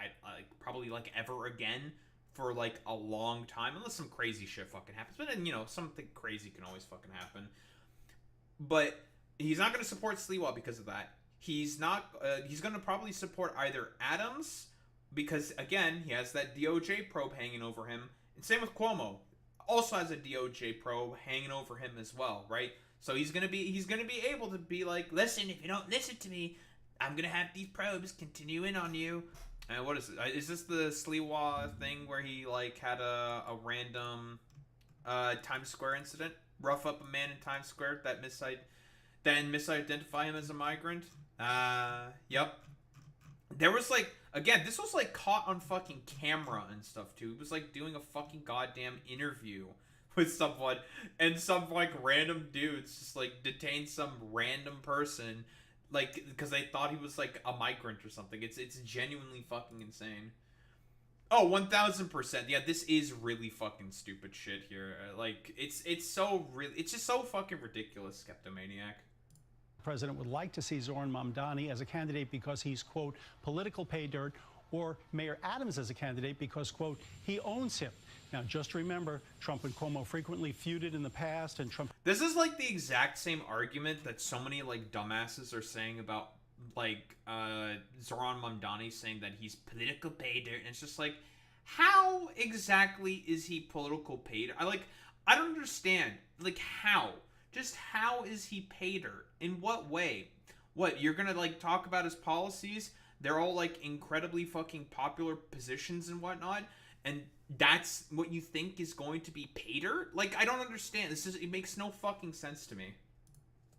probably, like, ever again. For, like, a long time, unless some crazy shit fucking happens. But then, something crazy can always fucking happen. But he's not going to support Sliwa because of that. He's not, he's going to probably support either Adams, because, again, he has that DOJ probe hanging over him. And same with Cuomo. Also has a DOJ probe hanging over him as well, right? So he's going to be able to be like, listen, if you don't listen to me, I'm going to have these probes continue in on you. What is it? Is this the Sliwa thing where he, like, had a random Times Square incident? Rough up a man in Times Square that misidentify him as a migrant? Yep. There was, like, again, this was, like, caught on fucking camera and stuff, too. It was, like, doing a fucking goddamn interview with someone, and some, like, random dudes just, like, detained some random person, like, because they thought he was, like, a migrant or something. It's genuinely fucking insane. Oh, 1000%. Yeah, this is really fucking stupid shit here. Like, it's just so fucking ridiculous, Skeptomaniac. the president would like to see Zoran Mamdani as a candidate because he's, quote, political pay dirt, or Mayor Adams as a candidate because, quote, he owns him. Now, just remember, Trump and Cuomo frequently feuded in the past, and Trump... This is, like, the exact same argument that so many, like, dumbasses are saying about, like, Zoran Mamdani saying that he's political pay dirt, and it's just like, how exactly is he political pay dirt? I don't understand. Like, how? Just how is he pay dirt? In what way? What, you're gonna, like, talk about his policies? They're all, like, incredibly fucking popular positions and whatnot, and that's what you think is going to be pay dirt? Like, I don't understand. It makes no fucking sense to me.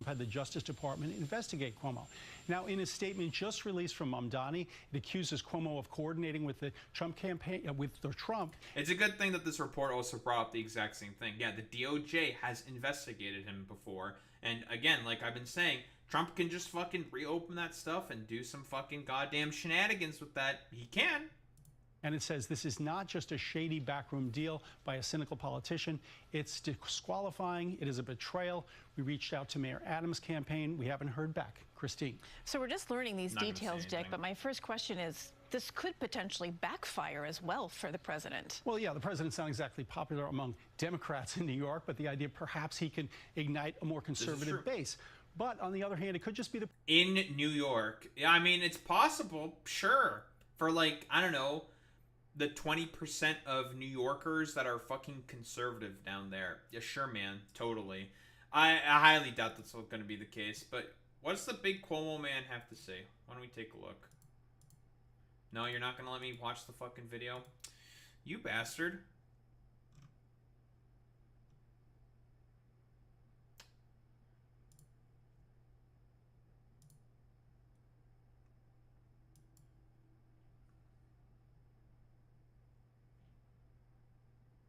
Had the Justice Department investigate Cuomo. Now, in a statement just released from Mamdani, it accuses Cuomo of coordinating with the Trump campaign, It's a good thing that this report also brought up the exact same thing. Yeah, the DOJ has investigated him before, and again, like I've been saying, Trump can just fucking reopen that stuff and do some fucking goddamn shenanigans with that. He can. And it says this is not just a shady backroom deal by a cynical politician. It's disqualifying. It is a betrayal. We reached out to Mayor Adams' campaign. We haven't heard back. Christine. So we're just learning these details, Dick, but my first question is, this could potentially backfire as well for the president. Well, yeah, the president's not exactly popular among Democrats in New York, but the idea perhaps he can ignite a more conservative base. But on the other hand, it could just be the... In New York. Yeah, I mean, it's possible, sure. For, like, I don't know, the 20% of New Yorkers that are fucking conservative down there. Yeah, sure, man. Totally. I highly doubt that's going to be the case. But what does the big Cuomo man have to say? Why don't we take a look? No, you're not gonna let me watch the fucking video? You bastard.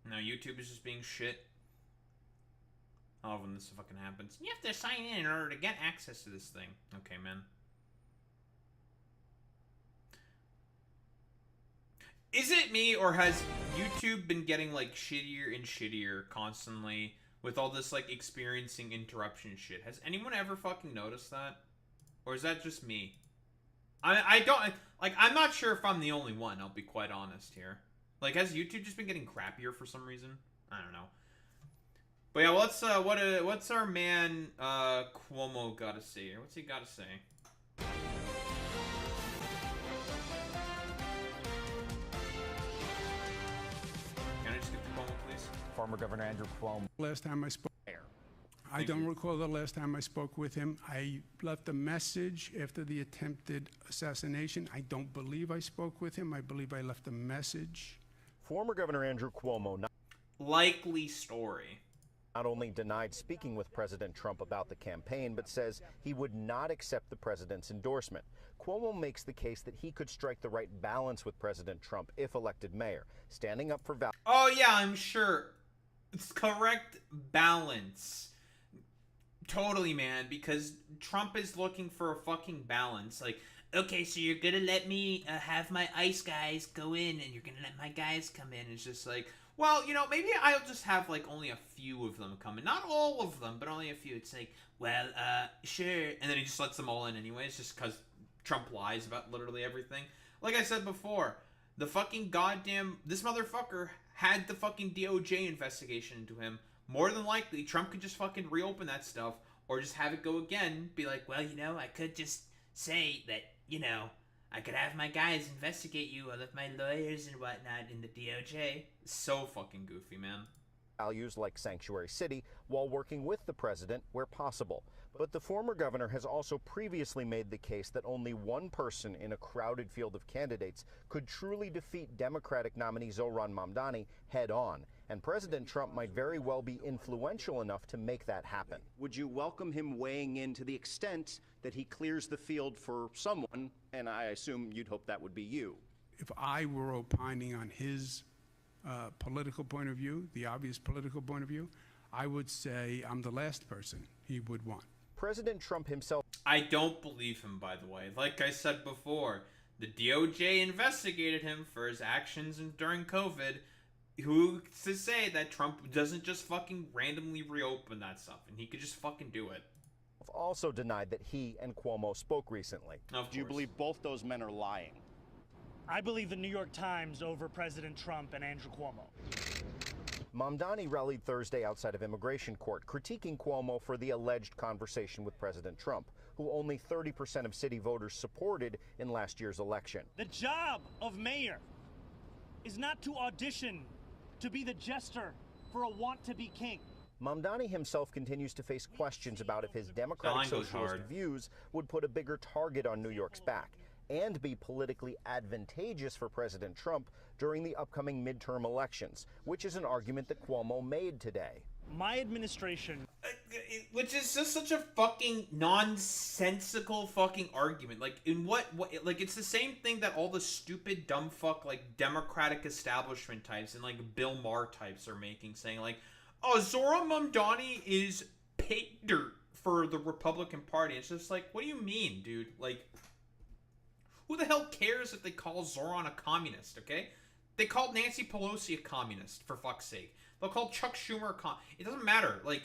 No, YouTube is just being shit. I love when this fucking happens. You have to sign in order to get access to this thing. Okay, man. Is it me, or has YouTube been getting, like, shittier and shittier constantly with all this, like, experiencing interruption shit? Has anyone ever fucking noticed that? Or is that just me? I don't, like, I'm not sure if I'm the only one, I'll be quite honest here. Like, has YouTube just been getting crappier for some reason? I don't know. But yeah, what's our man, Cuomo gotta say here? What's he gotta say? Can I just get the Cuomo, please? Former Governor Andrew Cuomo. Last time I spoke, I don't recall the last time I spoke with him. I left a message after the attempted assassination. I don't believe I spoke with him. I believe I left a message. Former Governor Andrew Cuomo Likely story. not only denied speaking with President Trump about the campaign, but says he would not accept the president's endorsement. Cuomo makes the case that he could strike the right balance with President Trump if elected mayor, standing up for values. Oh yeah, I'm sure. It's correct balance. Totally, man, because Trump is looking for a fucking balance. Like, Okay, so you're gonna let me have my ICE guys go in, and you're gonna let my guys come in. it's just like, well, you know, maybe I'll just have, like, only a few of them come in. Not all of them, but only a few. It's like, Well, sure. and then he just lets them all in anyways, just because Trump lies about literally everything. Like I said before, the fucking goddamn, this motherfucker had the fucking DOJ investigation into him. More than likely, Trump could just fucking reopen that stuff, or just have it go again, be like, Well, you know, I could just say that, you know, I could have my guys investigate you, all of my lawyers and whatnot in the DOJ. so fucking goofy, man. values like Sanctuary City while working with the president where possible. But the former governor has also previously made the case that only one person in a crowded field of candidates could truly defeat Democratic nominee Zohran Mamdani head on. And President Trump might very well be influential enough to make that happen. Would you welcome him weighing in to the extent that he clears the field for someone, and I assume you'd hope that would be you? If I were opining on his political point of view, the obvious political point of view, I would say I'm the last person he would want. President Trump himself I don't believe him, by the way. Like I said before, the DOJ investigated him for his actions during COVID. Who's to say that Trump doesn't just fucking randomly reopen that stuff, and he could just fucking do it? also denied that he and Cuomo spoke recently. Of Do you course. believe both those men are lying? I believe the New York Times over President Trump and Andrew Cuomo. Mamdani rallied Thursday outside of immigration court, critiquing Cuomo for the alleged conversation with President Trump, who only 30% of city voters supported in last year's election. The job of mayor is not to audition to be the jester for a want-to-be king. Mamdani himself continues to face questions about if his Democratic line goes socialist hard. views would put a bigger target on New York's back and be politically advantageous for President Trump during the upcoming midterm elections, which is an argument that Cuomo made today. My administration Which is just such a fucking nonsensical fucking argument. Like, in what like, it's the same thing that all the stupid, dumb fuck, like, Democratic establishment types and, like, Bill Maher types are making, saying, like, oh, Zohran Mamdani is pig dirt for the Republican Party. It's just like, what do you mean, dude? Like, who the hell cares if they call Zohran a communist, okay? They called Nancy Pelosi a communist, for fuck's sake. They'll call Chuck Schumer a it doesn't matter. Like,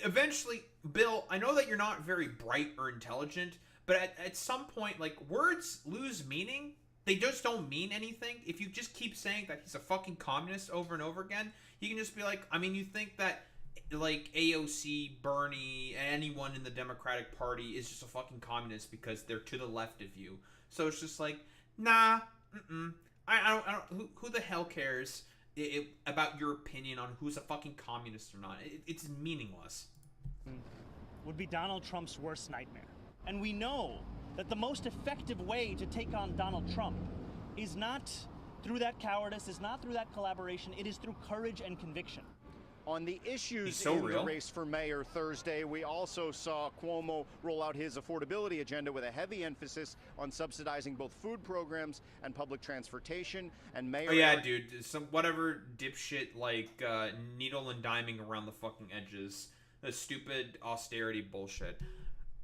eventually, Bill, I know that you're not very bright or intelligent, but at some point, like, words lose meaning. They just don't mean anything. If you just keep saying that he's a fucking communist over and over again, you can just be like, I mean, you think that, like, AOC, Bernie, anyone in the Democratic Party is just a fucking communist because they're to the left of you. So it's just like, nah, I don't, who the hell cares about your opinion on who's a fucking communist or not? It's meaningless. would be Donald Trump's worst nightmare. And we know that the most effective way to take on Donald Trump is not through that cowardice, is not through that collaboration, it is through courage and conviction. On the issues so in real. the race for mayor Thursday, we also saw Cuomo roll out his affordability agenda with a heavy emphasis on subsidizing both food programs and public transportation. And Mayor Oh yeah, Eric dude, some whatever dipshit like needle and diming around the fucking edges, the stupid austerity bullshit.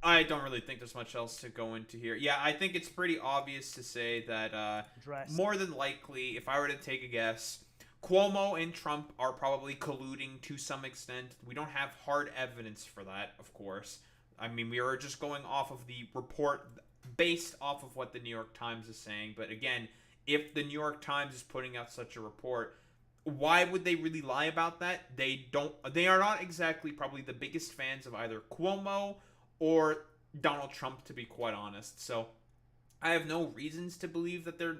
I don't really think there's much else to go into here. Yeah, I think it's pretty obvious to say that more than likely, if I were to take a guess, Cuomo and Trump are probably colluding to some extent. We don't have hard evidence for that, of course. I mean, we are just going off of the report based off of what the New York Times is saying. But again, if the New York Times is putting out such a report, why would they really lie about that? They are not exactly probably the biggest fans of either Cuomo or Donald Trump, to be quite honest. So I have no reasons to believe that they're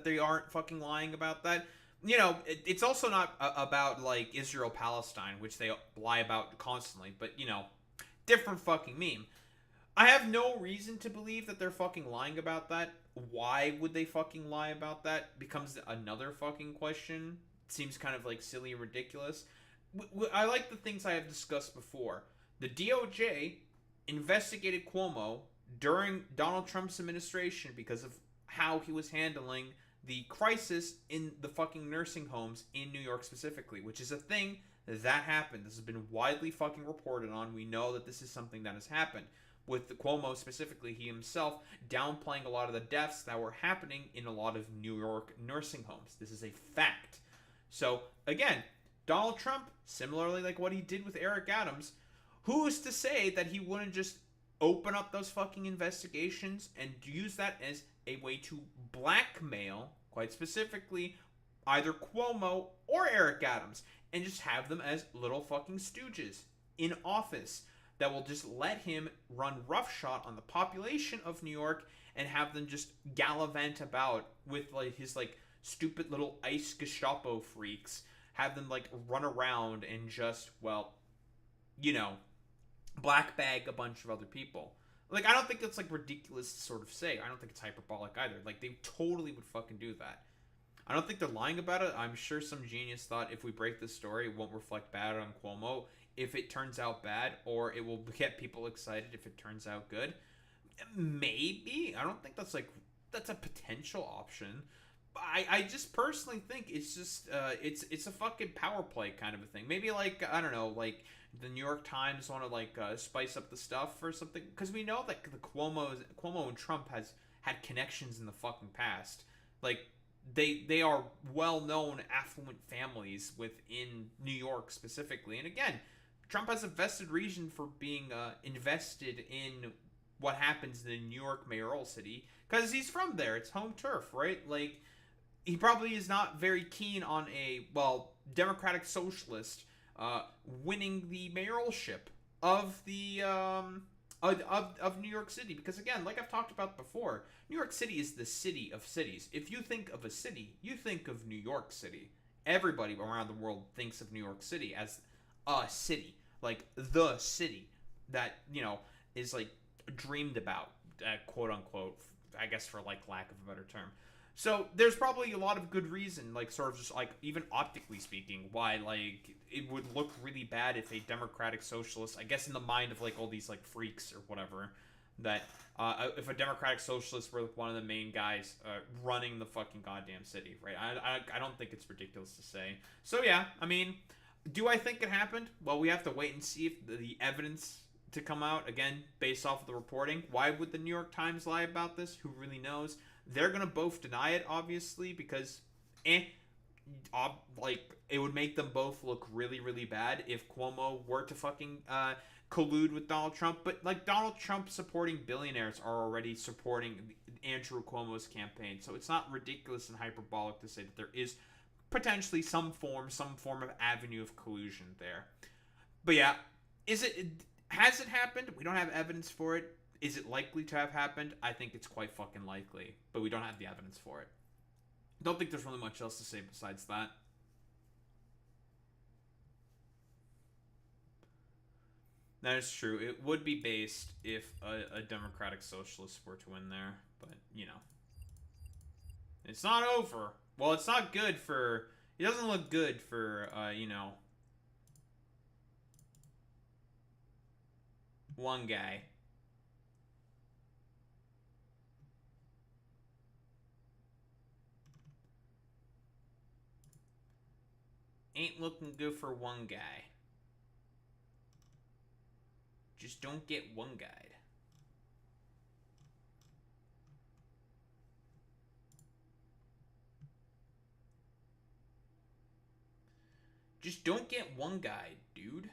they aren't fucking lying about that. You know, it's also not about like Israel Palestine, which they lie about constantly, but you know, different fucking meme. I have no reason to believe that they're fucking lying about that. Why would they fucking lie about that? Becomes another fucking question. It seems kind of like silly and ridiculous. I like the things I have discussed before. The DOJ investigated Cuomo during Donald Trump's administration because of how he was handling the crisis in the fucking nursing homes in New York specifically, which is a thing that happened. This has been widely fucking reported on. We know that this is something that has happened. With the Cuomo specifically, he himself downplaying a lot of the deaths that were happening in a lot of New York nursing homes. This is a fact. So, again, Donald Trump, similarly like what he did with Eric Adams, who's to say that he wouldn't just open up those fucking investigations and use that as a way to blackmail, quite specifically, either Cuomo or Eric Adams, and just have them as little fucking stooges in office that will just let him run roughshod on the population of New York and have them just gallivant about with like his like stupid little ice Gestapo freaks, have them like run around and just, well, you know, black bag a bunch of other people. Like, I don't think that's like ridiculous to sort of say. I don't think it's hyperbolic either. Like, they totally would fucking do that. I don't think they're lying about it. I'm sure some genius thought if we break this story, it won't reflect bad on Cuomo if it turns out bad, or it will get people excited if it turns out good. Maybe. I don't think that's a potential option. I just personally think it's just it's a fucking power play kind of a thing. Maybe like, I don't know, like the New York Times want to like spice up the stuff or something, because we know that the Cuomo and Trump has had connections in the fucking past. Like they are well-known affluent families within New York specifically. And again, Trump has a vested reason for being invested in what happens in the New York mayoral city, because he's from there. It's home turf, right? Like, he probably is not very keen on a, well, Democratic Socialist winning the mayoralship of the of New York City, because again, like I've talked about before, New York City is the city of cities. If you think of a city, you think of New York City. Everybody around the world thinks of New York City as a city, like the city that, you know, is like dreamed about, quote unquote, I guess, for like lack of a better term. So there's probably a lot of good reason, like sort of just like even optically speaking, why like it would look really bad if a Democratic Socialist, I guess in the mind of like all these like freaks or whatever, that if a Democratic Socialist were one of the main guys running the fucking goddamn city, right? I don't think it's ridiculous to say. So yeah, I mean, do I think it happened? Well, we have to wait and see if the evidence to come out, again, based off of the reporting. Why would the New York Times lie about this? Who really knows? They're going to both deny it, obviously, because, like, it would make them both look really, really bad if Cuomo were to fucking collude with Donald Trump. But, like, Donald Trump supporting billionaires are already supporting Andrew Cuomo's campaign. So it's not ridiculous and hyperbolic to say that there is potentially some form of avenue of collusion there. But yeah, has it happened? We don't have evidence for it. Is it likely to have happened? I think it's quite fucking likely, but we don't have the evidence for it. Don't think there's really much else to say besides that. That is true. It would be based if a Democratic Socialist were to win there, but, you know. It's not over. Well, it's not good for... It doesn't look good for, you know... one guy. Ain't looking good for one guy. Just don't get one guide. Just don't get one guide, dude.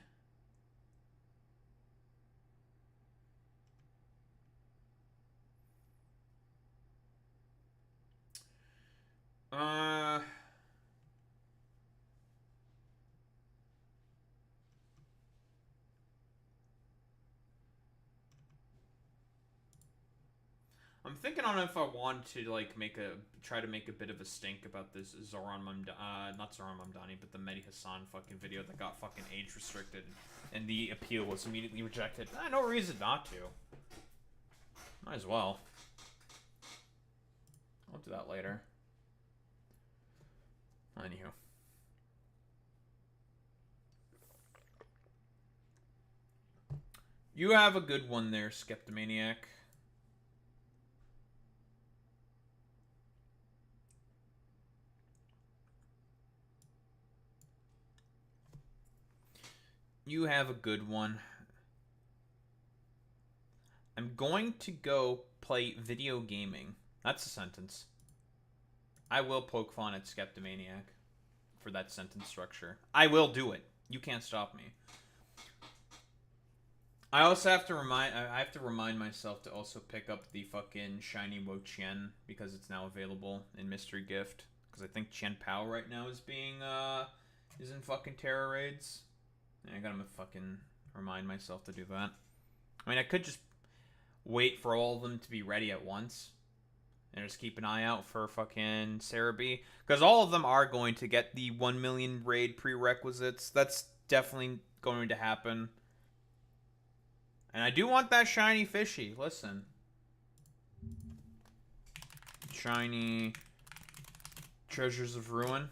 I'm thinking on if I want to like try to make a bit of a stink about this not Zoran Mamdani, but the Mehdi Hassan fucking video that got fucking age restricted, and the appeal was immediately rejected. No reason not to. Might as well. I'll do that later. Anywho. You have a good one there, Skeptomaniac. You have a good one. I'm going to go play video gaming. That's a sentence. I will poke fun at Skeptomaniac for that sentence structure. I will do it. You can't stop me. I also have to remind myself to also pick up the fucking shiny Wo Qian because it's now available in Mystery Gift. Because I think Qian Pao right now is is in fucking Terror Raids. I gotta fucking remind myself to do that. I mean, I could just wait for all of them to be ready at once. And just keep an eye out for fucking Cerebi. Because all of them are going to get the 1 million raid prerequisites. That's definitely going to happen. And I do want that shiny fishy. Listen. Shiny Treasures of Ruin.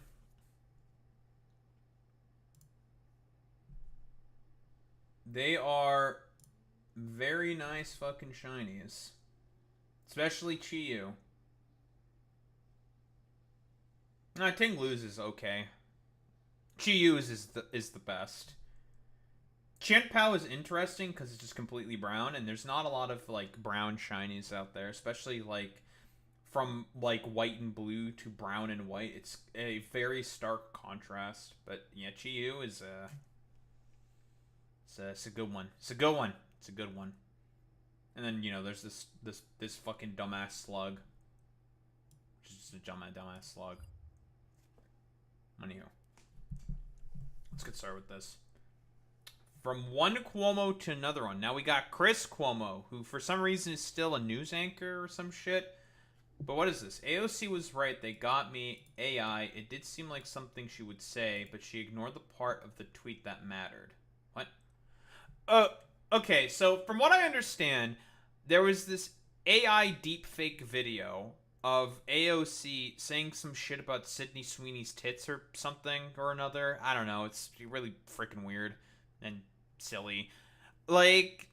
They are very nice fucking shinies. Especially Chiyu. Nah, Ting Lu's is okay. Chiyu's is the best. Qian Pao is interesting because it's just completely brown, and there's not a lot of like brown shinies out there, especially like from like white and blue to brown and white. It's a very stark contrast. But yeah, Chiyu is it's a good one. It's a good one. It's a good one. And then, you know, there's this fucking dumbass slug. Which is just a dumbass slug. Anywho. Let's get started with this. From one Cuomo to another one. Now we got Chris Cuomo, who for some reason is still a news anchor or some shit. But what is this? AOC was right. They got me. AI. It did seem like something she would say, but she ignored the part of the tweet that mattered. What? Okay, so from what I understand, there was this AI deepfake video of AOC saying some shit about Sydney Sweeney's tits or something or another. I don't know. It's really freaking weird and silly. Like,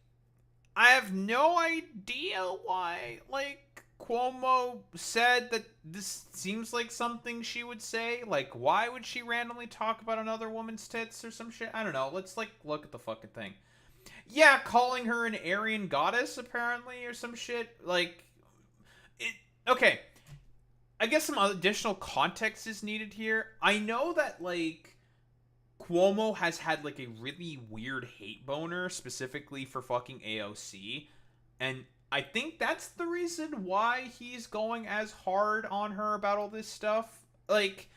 I have no idea why, like, Cuomo said that this seems like something she would say. Like, why would she randomly talk about another woman's tits or some shit? I don't know. Let's, like, look at the fucking thing. Yeah, calling her an Aryan goddess, apparently, or some shit. Like, okay. I guess some additional context is needed here. I know that, like, Cuomo has had, like, a really weird hate boner, specifically for fucking AOC. And I think that's the reason why he's going as hard on her about all this stuff. Like,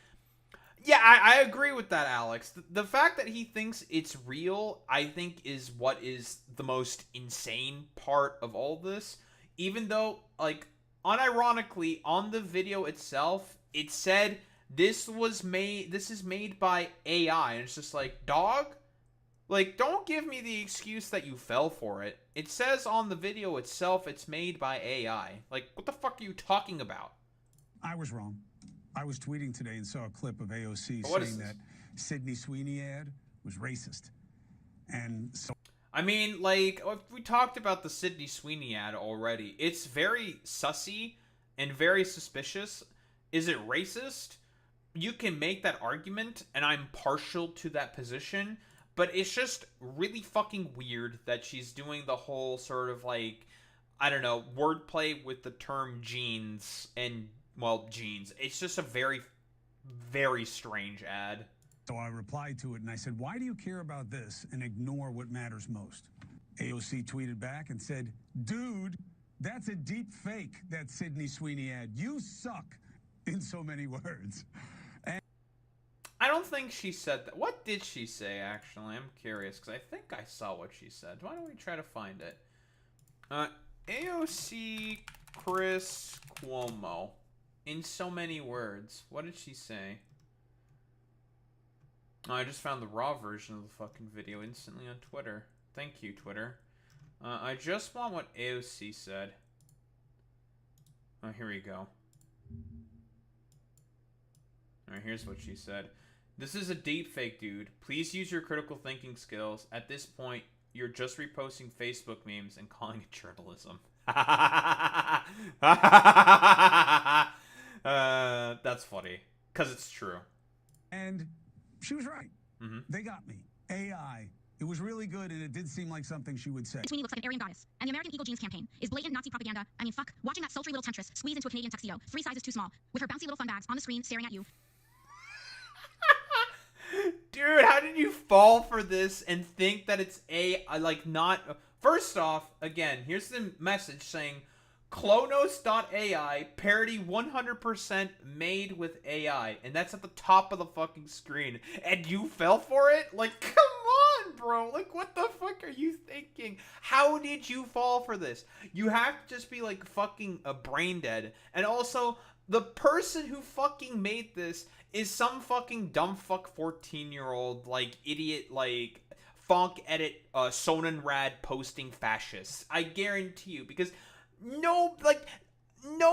yeah, I agree with that, Alex. The fact that he thinks it's real, I think, is what is the most insane part of all this. Even though, like, unironically, on the video itself, it said this is made by AI. And it's just like, dog? Like, don't give me the excuse that you fell for it. It says on the video itself it's made by AI. Like, what the fuck are you talking about? I was wrong. I was tweeting today and saw a clip of AOC What is saying this? that Sydney Sweeney ad was racist. And so I mean, like, we talked about the Sydney Sweeney ad already. It's very sussy and very suspicious. Is it racist? You can make that argument, and I'm partial to that position, but it's just really fucking weird that she's doing the whole sort of, like, I don't know, wordplay with the term jeans and, well, jeans. It's just a very, very strange ad. So I replied to it and I said, why do you care about this and ignore what matters most? AOC tweeted back and said, dude, that's a deep fake, that Sydney Sweeney ad. You suck, in so many words. And I don't think she said that. What did she say, actually? I'm curious, because I think I saw what she said. Why don't we try to find it? AOC Chris Cuomo. In so many words. What did she say? Oh, I just found the raw version of the fucking video instantly on Twitter. Thank you, Twitter. I just want what AOC said. Oh, here we go. Alright, here's what she said. This is a deepfake, dude. Please use your critical thinking skills. At this point, you're just reposting Facebook memes and calling it journalism. That's funny. Because it's true. And she was right. Mm-hmm. They got me. AI. It was really good, and it did seem like something she would say. Sweeney looks like an Aryan goddess, and the American Eagle Jeans campaign is blatant Nazi propaganda. I mean, fuck, watching that sultry little temptress squeeze into a Canadian tuxedo 3 sizes too small, with her bouncy little fun bags on the screen staring at you. Dude, how did you fall for this and think that it's not... First off, again, here's the message saying, Clonos.ai, parody 100% made with AI. And that's at the top of the fucking screen. And you fell for it? Like, come on, bro. Like, what the fuck are you thinking? How did you fall for this? You have to just be, like, fucking brain dead. And also, the person who fucking made this is some fucking dumb fuck 14-year-old, like, idiot, like, funk edit, Sonenrad posting fascist. I guarantee you, because no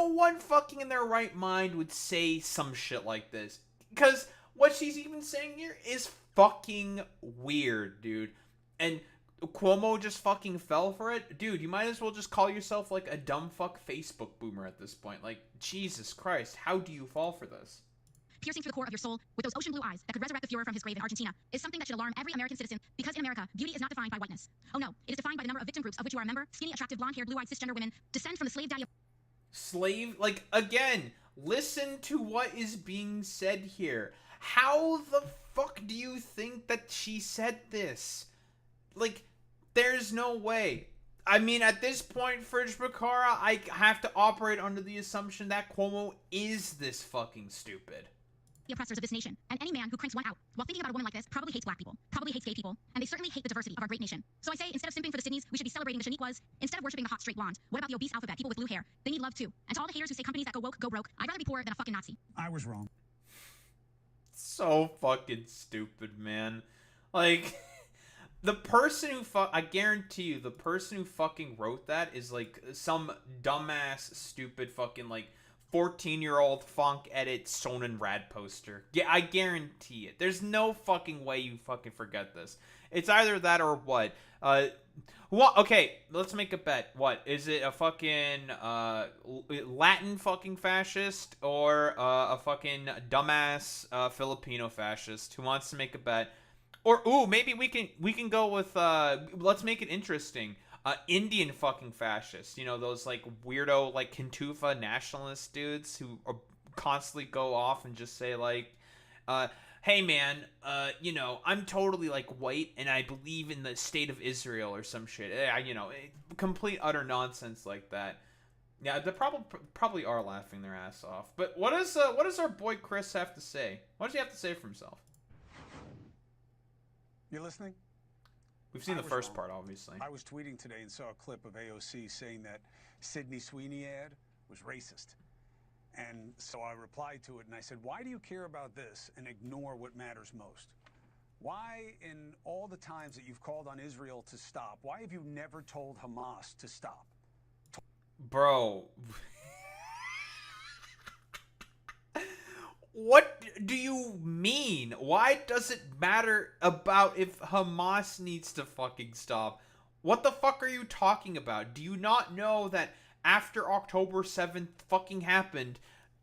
one fucking in their right mind would say some shit like this. Because what she's even saying here is fucking weird, dude. And Cuomo just fucking fell for it. Dude, you might as well just call yourself, like, a dumb fuck Facebook boomer at this point. Like, Jesus Christ, how do you fall for this? Piercing through the core of your soul with those ocean blue eyes that could resurrect the Fuhrer from his grave in Argentina is something that should alarm every American citizen, because in America, beauty is not defined by whiteness. Oh no, it is defined by the number of victim groups of which you are a member. Skinny, attractive, blonde-haired, blue-eyed, cisgender women descend from the slave daddy. Slave? Like, again, listen to what is being said here. How the fuck do you think that she said this? Like, there's no way. I mean, at this point, Fridge Bakara, I have to operate under the assumption that Cuomo is this fucking stupid. The oppressors of this nation, and any man who cranks one out while thinking about a woman like this probably hates black people, probably hates gay people, and they certainly hate the diversity of our great nation. So I say, instead of simping for the Sydneys, we should be celebrating the Shaniquas. Instead of worshiping the hot straight blonde, what about the obese alphabet people with blue hair? They need love too. And to all the haters who say companies that go woke go broke, I'd rather be poor than a fucking Nazi. I was wrong. So fucking stupid, man. Like, the person who I guarantee you, the person who fucking wrote that is, like, some dumbass, stupid fucking, like, 14-year-old funk edit Sonenrad poster. Yeah, I guarantee it. There's no fucking way you fucking forget this. It's either that or what? What? Okay, let's make a bet. What? Is it a fucking Latin fucking fascist or a fucking dumbass Filipino fascist who wants to make a bet? Or ooh, maybe we can go with let's make it interesting. Indian fucking fascists, you know, those like weirdo like Hintufa nationalist dudes who constantly go off and just say like, hey man, you know, I'm totally like white and I believe in the state of Israel or some shit. You know, complete utter nonsense like that. Yeah, they probably are laughing their ass off. But what does our boy Chris have to say? What does he have to say for himself? You listening? We've seen the first part, obviously. I was tweeting today and saw a clip of AOC saying that Sydney Sweeney ad was racist. And so I replied to it and I said, why do you care about this and ignore what matters most? Why, in all the times that you've called on Israel to stop, why have you never told Hamas to stop? Bro. What do you mean? Why does it matter about if Hamas needs to fucking stop? What the fuck are you talking about? Do you not know that after October 7th fucking happened,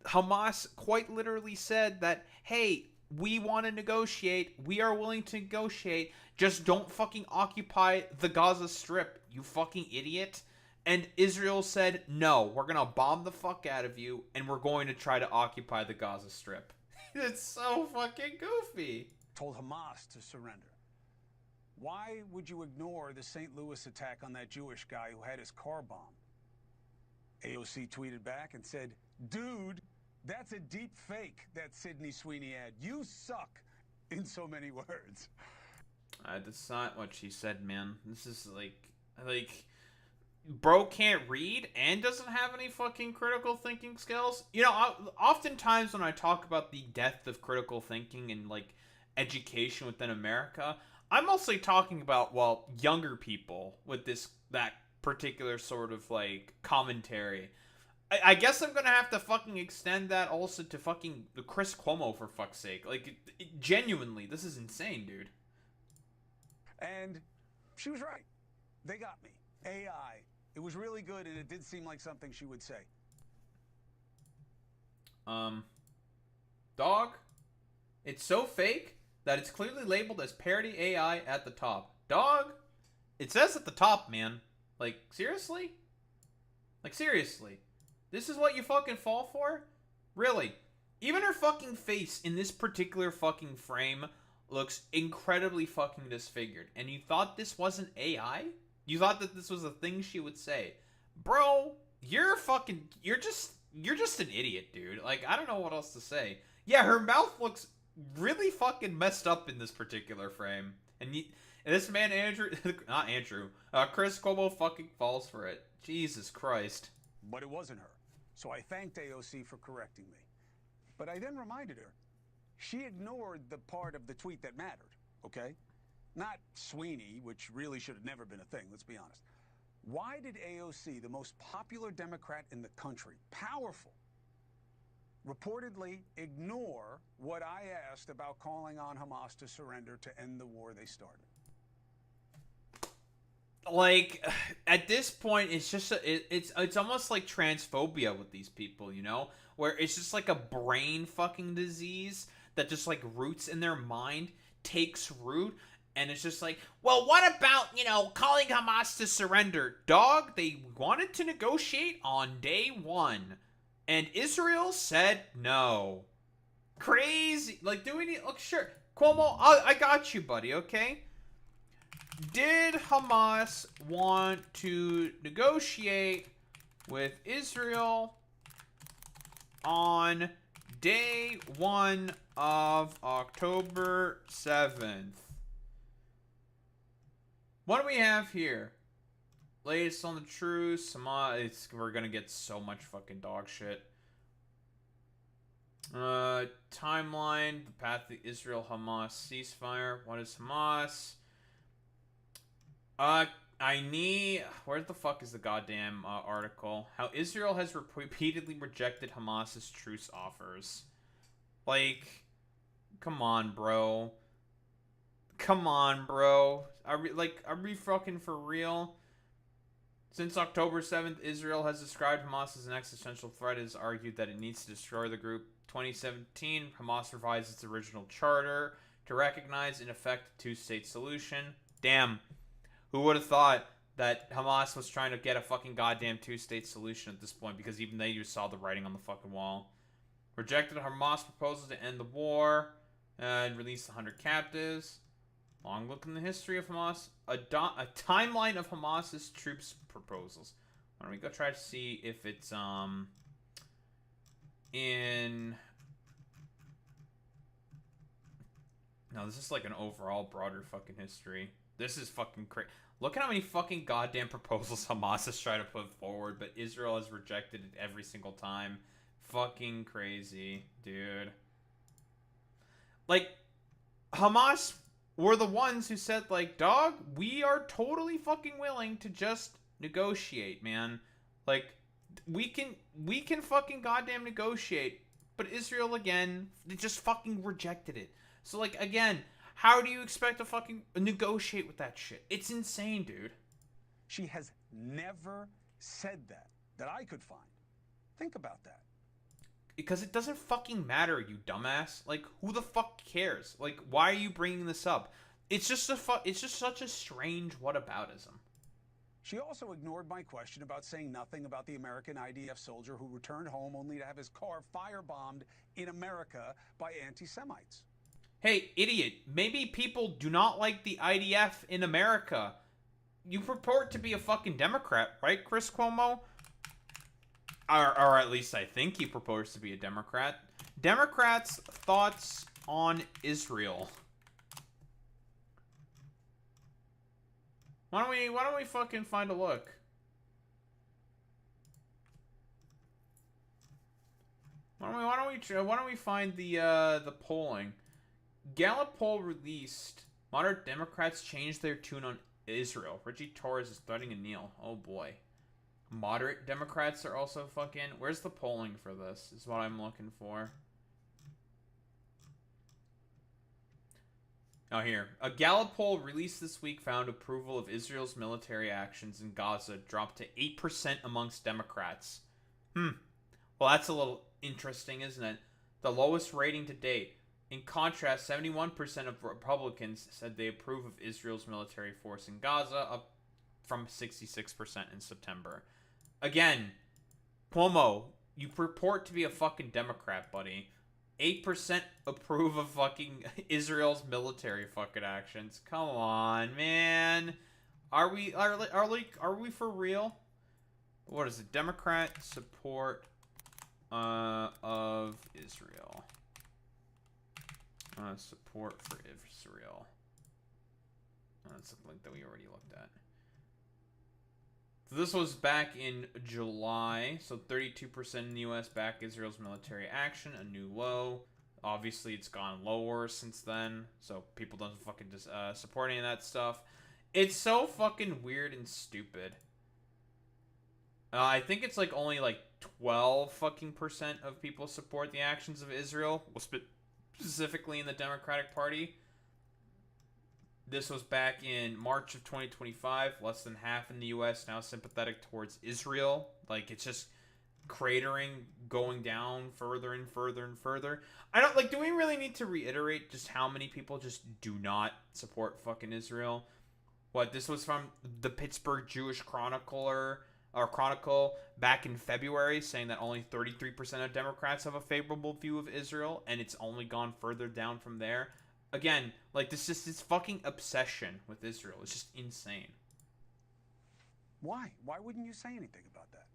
Hamas quite literally said that, hey, we want to negotiate. We are willing to negotiate. Just don't fucking occupy the Gaza Strip, you fucking idiot. And Israel said, no, we're going to bomb the fuck out of you, and we're going to try to occupy the Gaza Strip. It's so fucking goofy. Told Hamas to surrender. Why would you ignore the St. Louis attack on that Jewish guy who had his car bombed? AOC tweeted back and said, dude, that's a deep fake, that Sydney Sweeney ad. You suck, in so many words. That's not what she said, man. This is like, bro can't read and doesn't have any fucking critical thinking skills. You know, oftentimes when I talk about the death of critical thinking and, like, education within America, I'm mostly talking about, well, younger people with that particular sort of, like, commentary. I guess I'm gonna have to fucking extend that also to fucking Chris Cuomo, for fuck's sake. Like, genuinely, this is insane, dude. And she was right. They got me. AI. It was really good, and it did seem like something she would say. Dog, it's so fake that it's clearly labeled as parody AI at the top. Dog, it says at the top, man. Like, seriously? Like, seriously? This is what you fucking fall for? Really? Even her fucking face in this particular fucking frame looks incredibly fucking disfigured. And you thought this wasn't AI? You thought that this was a thing she would say. Bro, you're just an idiot, dude. Like, I don't know what else to say. Yeah, her mouth looks really fucking messed up in this particular frame. And this man, Chris Cuomo fucking falls for it. Jesus Christ. But it wasn't her. So I thanked AOC for correcting me. But I then reminded her, she ignored the part of the tweet that mattered, okay? Not Sweeney, which really should have never been a thing, let's be honest. Why did AOC, the most popular Democrat in the country, powerful, reportedly ignore what I asked about calling on Hamas to surrender to end the war they started? Like, at this point, it's just it's almost like transphobia with these people, you know, where it's just like a brain fucking disease that just like roots in their mind, takes root, and it's just like, well, what about, you know, calling Hamas to surrender? Dog, they wanted to negotiate on day one, and Israel said no. Crazy. Like, do we need, look, sure, Cuomo, I got you, buddy, okay? Did Hamas want to negotiate with Israel on day 1 of October 7th? What do we have here? Latest on the truce. We're gonna get so much fucking dog shit. Timeline. The path to Israel-Hamas ceasefire. What is Hamas? Where the fuck is the goddamn article? How Israel has repeatedly rejected Hamas's truce offers. Like, come on, bro. Come on, bro. Are we fucking for real? Since October 7th, Israel has described Hamas as an existential threat. It has argued that it needs to destroy the group. 2017, Hamas revised its original charter to recognize, in effect, a two-state solution. Damn. Who would have thought that Hamas was trying to get a fucking goddamn two-state solution at this point, because even they just saw the writing on the fucking wall. Rejected Hamas proposal to end the war and release 100 captives. Long look in the history of Hamas. A timeline of Hamas's troops proposals. Why don't we go try to see if it's in... No, this is like an overall broader fucking history. This is fucking crazy. Look at how many fucking goddamn proposals Hamas has tried to put forward, but Israel has rejected it every single time. Fucking crazy, dude. Like, Hamas were the ones who said, like, dog, we are totally fucking willing to just negotiate, man. Like, we can fucking goddamn negotiate, But Israel, again, they just fucking rejected it. So, like, again, how do you expect to fucking negotiate with that shit? It's insane, dude. She has never said that I could find. Think about that. Because it doesn't fucking matter, you dumbass. Like, who the fuck cares? Like, why are you bringing this up? It's just such a strange whataboutism. She also ignored my question about saying nothing about the American IDF soldier who returned home only to have his car firebombed in America by anti-Semites. Hey, idiot, maybe people do not like the IDF in America. You purport to be a fucking Democrat, right, Chris Cuomo? Or at least I think he purports to be a Democrat. Democrats' thoughts on Israel. Why don't we fucking find a look? Why don't we find the polling? Gallup poll released. Moderate Democrats changed their tune on Israel. Richie Torres is threatening a kneel. Oh boy. Moderate Democrats are also fucking... Where's the polling for this? Is what I'm looking for. Oh, here. A Gallup poll released this week found approval of Israel's military actions in Gaza dropped to 8% amongst Democrats. Well, that's a little interesting, isn't it? The lowest rating to date. In contrast, 71% of Republicans said they approve of Israel's military force in Gaza, up from 66% in September. Again, Cuomo, you purport to be a fucking Democrat, buddy. 8% approve of fucking Israel's military fucking actions. Come on, man. Are we for real? What is it? Democrat support of Israel. Support for Israel. That's a link that we already looked at. So this was back in July. So 32% in the U.S. back Israel's military action, a new low. Obviously, it's gone lower since then. So people don't fucking just support any of that stuff. It's so fucking weird and stupid. I think it's like only like 12 fucking percent of people support the actions of Israel. Specifically in the Democratic Party. This was back in March of 2025. Less than half in the U.S. now sympathetic towards Israel. Like, it's just cratering, going down further and further and further. I don't, like, do we really need to reiterate just how many people just do not support fucking Israel? What, this was from the Pittsburgh Jewish Chronicle back in February, saying that only 33% of Democrats have a favorable view of Israel, and it's only gone further down from there. Again, like, this fucking obsession with Israel is just insane. Why? Why wouldn't you say anything about that?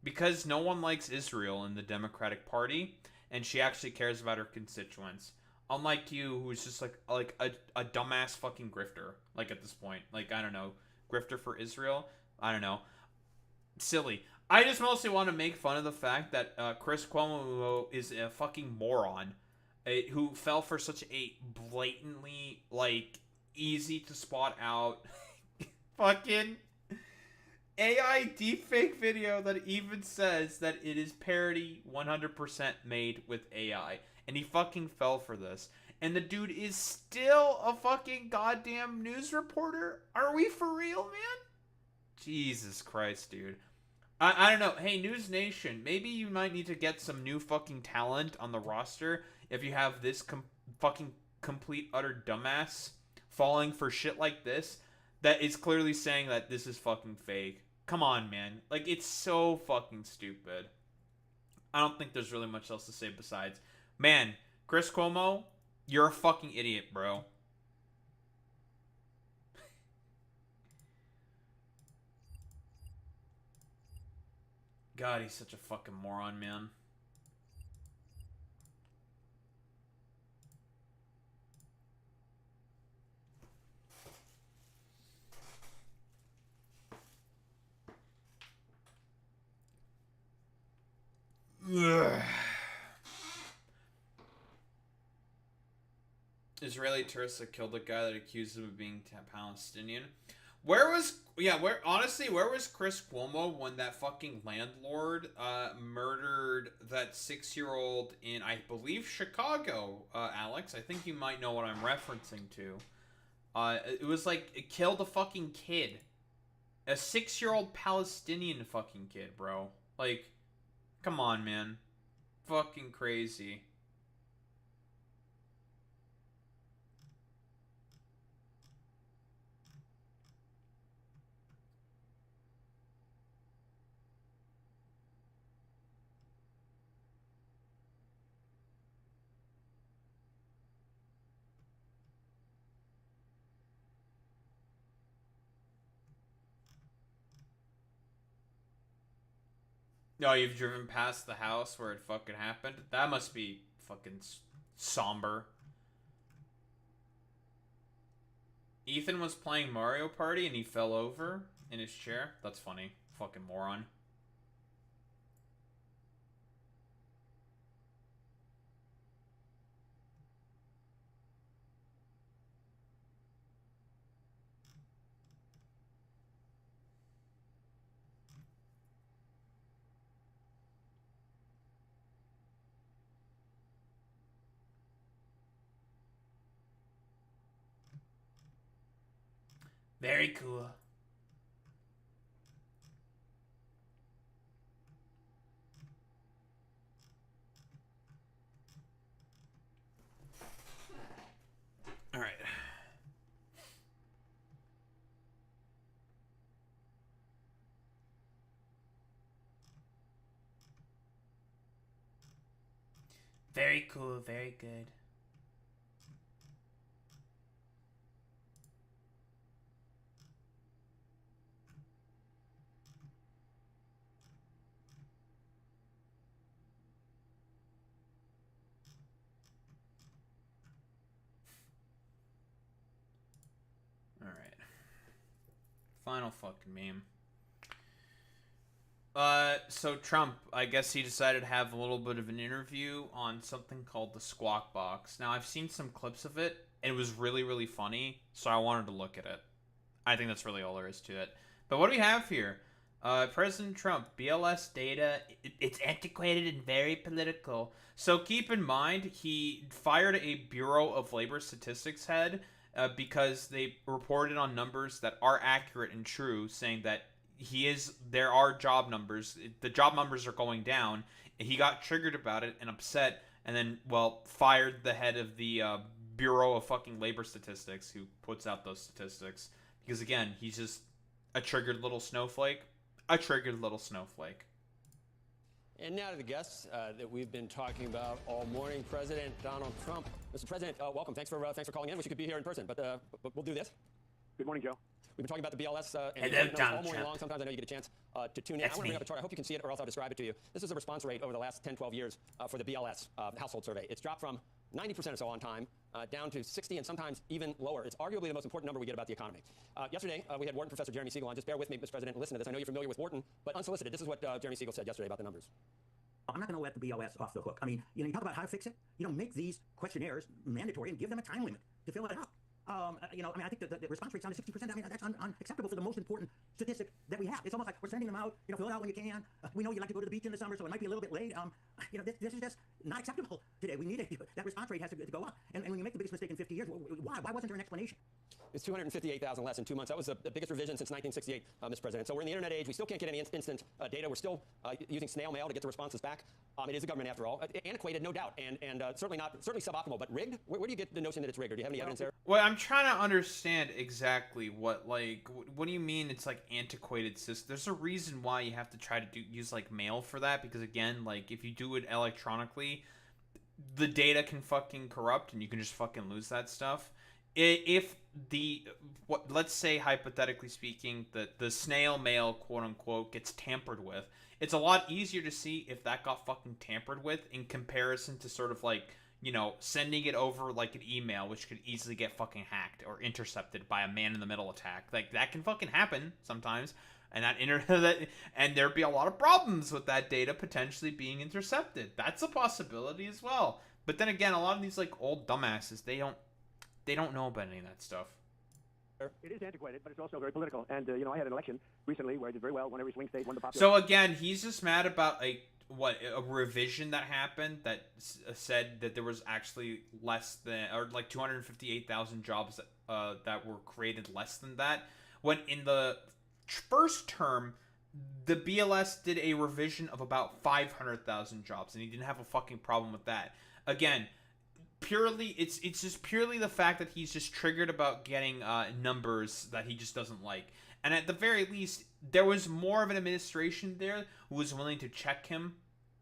Because no one likes Israel in the Democratic Party, and she actually cares about her constituents. Unlike you, who's just like a dumbass fucking grifter, like, at this point. Like, I don't know, grifter for Israel? I don't know. Silly. I just mostly want to make fun of the fact that Chris Cuomo is a fucking moron who fell for such a blatantly, like, easy to spot out fucking AI deepfake video that even says that it is parody 100% made with AI. And he fucking fell for this. And the dude is still a fucking goddamn news reporter? Are we for real, man? Jesus Christ, dude. I don't know. Hey, News Nation, maybe you might need to get some new fucking talent on the roster if you have this fucking complete utter dumbass falling for shit like this that is clearly saying that this is fucking fake. Come on, man. Like, it's so fucking stupid. I don't think there's really much else to say besides, man, Chris Cuomo, you're a fucking idiot, bro. God, he's such a fucking moron, man. Ugh. Israeli tourists that killed a guy that accused him of being Palestinian. Where was Chris Cuomo when that fucking landlord murdered that 6-year-old in, I believe, Chicago, Alex? I think you might know what I'm referencing to. It was like, it killed a fucking kid. A 6-year-old Palestinian fucking kid, bro. Like, come on, man. Fucking crazy. No, you've driven past the house where it fucking happened? That must be fucking somber. Ethan was playing Mario Party and he fell over in his chair? That's funny. Fucking moron. Very cool. All right. Very cool, very good. Alright. Final fucking meme. So Trump, I guess he decided to have a little bit of an interview on something called the Squawk Box. Now, I've seen some clips of it, and it was really, really funny, so I wanted to look at it. I think that's really all there is to it. But what do we have here? President Trump, BLS data, it's antiquated and very political. So keep in mind, he fired a Bureau of Labor Statistics head because they reported on numbers that are accurate and true, saying that there are job numbers. The job numbers are going down. He got triggered about it and upset, and then, well, fired the head of the Bureau of fucking Labor Statistics who puts out those statistics. Because, again, he's just a triggered little snowflake. A triggered little snowflake. And now to the guests that we've been talking about all morning. President Donald Trump. Mr. President, welcome. Thanks for calling in. Wish you could be here in person, but we'll do this. Good morning, Joe. We've been talking about the BLS Hello, and the numbers all Donald morning Trump. long. Sometimes I know you get a chance to tune in. That's I want to me. bring up a chart. I hope you can see it, or else I'll describe it to you. This is the response rate over the last 10, 12 years for the BLS household survey. It's dropped from 90% or so on time down to 60 and sometimes even lower. It's arguably the most important number we get about the economy. Yesterday, we had Wharton Professor Jeremy Siegel on. Just bear with me, Mr. President, and listen to this. I know you're familiar with Wharton, but unsolicited, this is what Jeremy Siegel said yesterday about the numbers. I'm not going to let the BLS off the hook. I mean, you talk about how to fix it. Make these questionnaires mandatory and give them a time limit to fill it out. I think the response rate's down to 60%. I mean, that's unacceptable for the most important statistic that we have. It's almost like we're sending them out, fill it out when you can. We know you like to go to the beach in the summer, so it might be a little bit late. This is just not acceptable today. We need it. That response rate has to go up. And when you make the biggest mistake in 50 years, why? Why wasn't there an explanation? It's 258,000 less in 2 months. That was the biggest revision since 1968, Mr. President. So we're in the internet age. We still can't get any instant data. We're still using snail mail to get the responses back. It is a government after all. Antiquated, no doubt, and certainly suboptimal, but rigged? Where do you get the notion that it's rigged? Or do you have any evidence there? Well, I'm trying to understand exactly what do you mean it's like antiquated system? There's a reason why you have to try to use like mail for that, because again, like if you do it electronically, the data can fucking corrupt and you can just fucking lose that stuff. If let's say hypothetically speaking, the snail mail, quote unquote, gets tampered with, it's a lot easier to see if that got fucking tampered with in comparison to sort of like, sending it over like an email, which could easily get fucking hacked or intercepted by a man-in-the-middle attack. Like, that can fucking happen sometimes, and and there'd be a lot of problems with that data potentially being intercepted. That's a possibility as well. But then again, a lot of these like old dumbasses, they don't know about any of that stuff. It is antiquated, but it's also very political. And, I had an election recently where I did very well, won every swing state, won the popular... So again, he's just mad about a revision that happened that said that there was actually less than, or like 258,000 jobs that were created less than that. When in the first term, the BLS did a revision of about 500,000 jobs, and he didn't have a fucking problem with that. Again, purely, it's just purely the fact that he's just triggered about getting numbers that he just doesn't like. And at the very least, there was more of an administration there who was willing to check him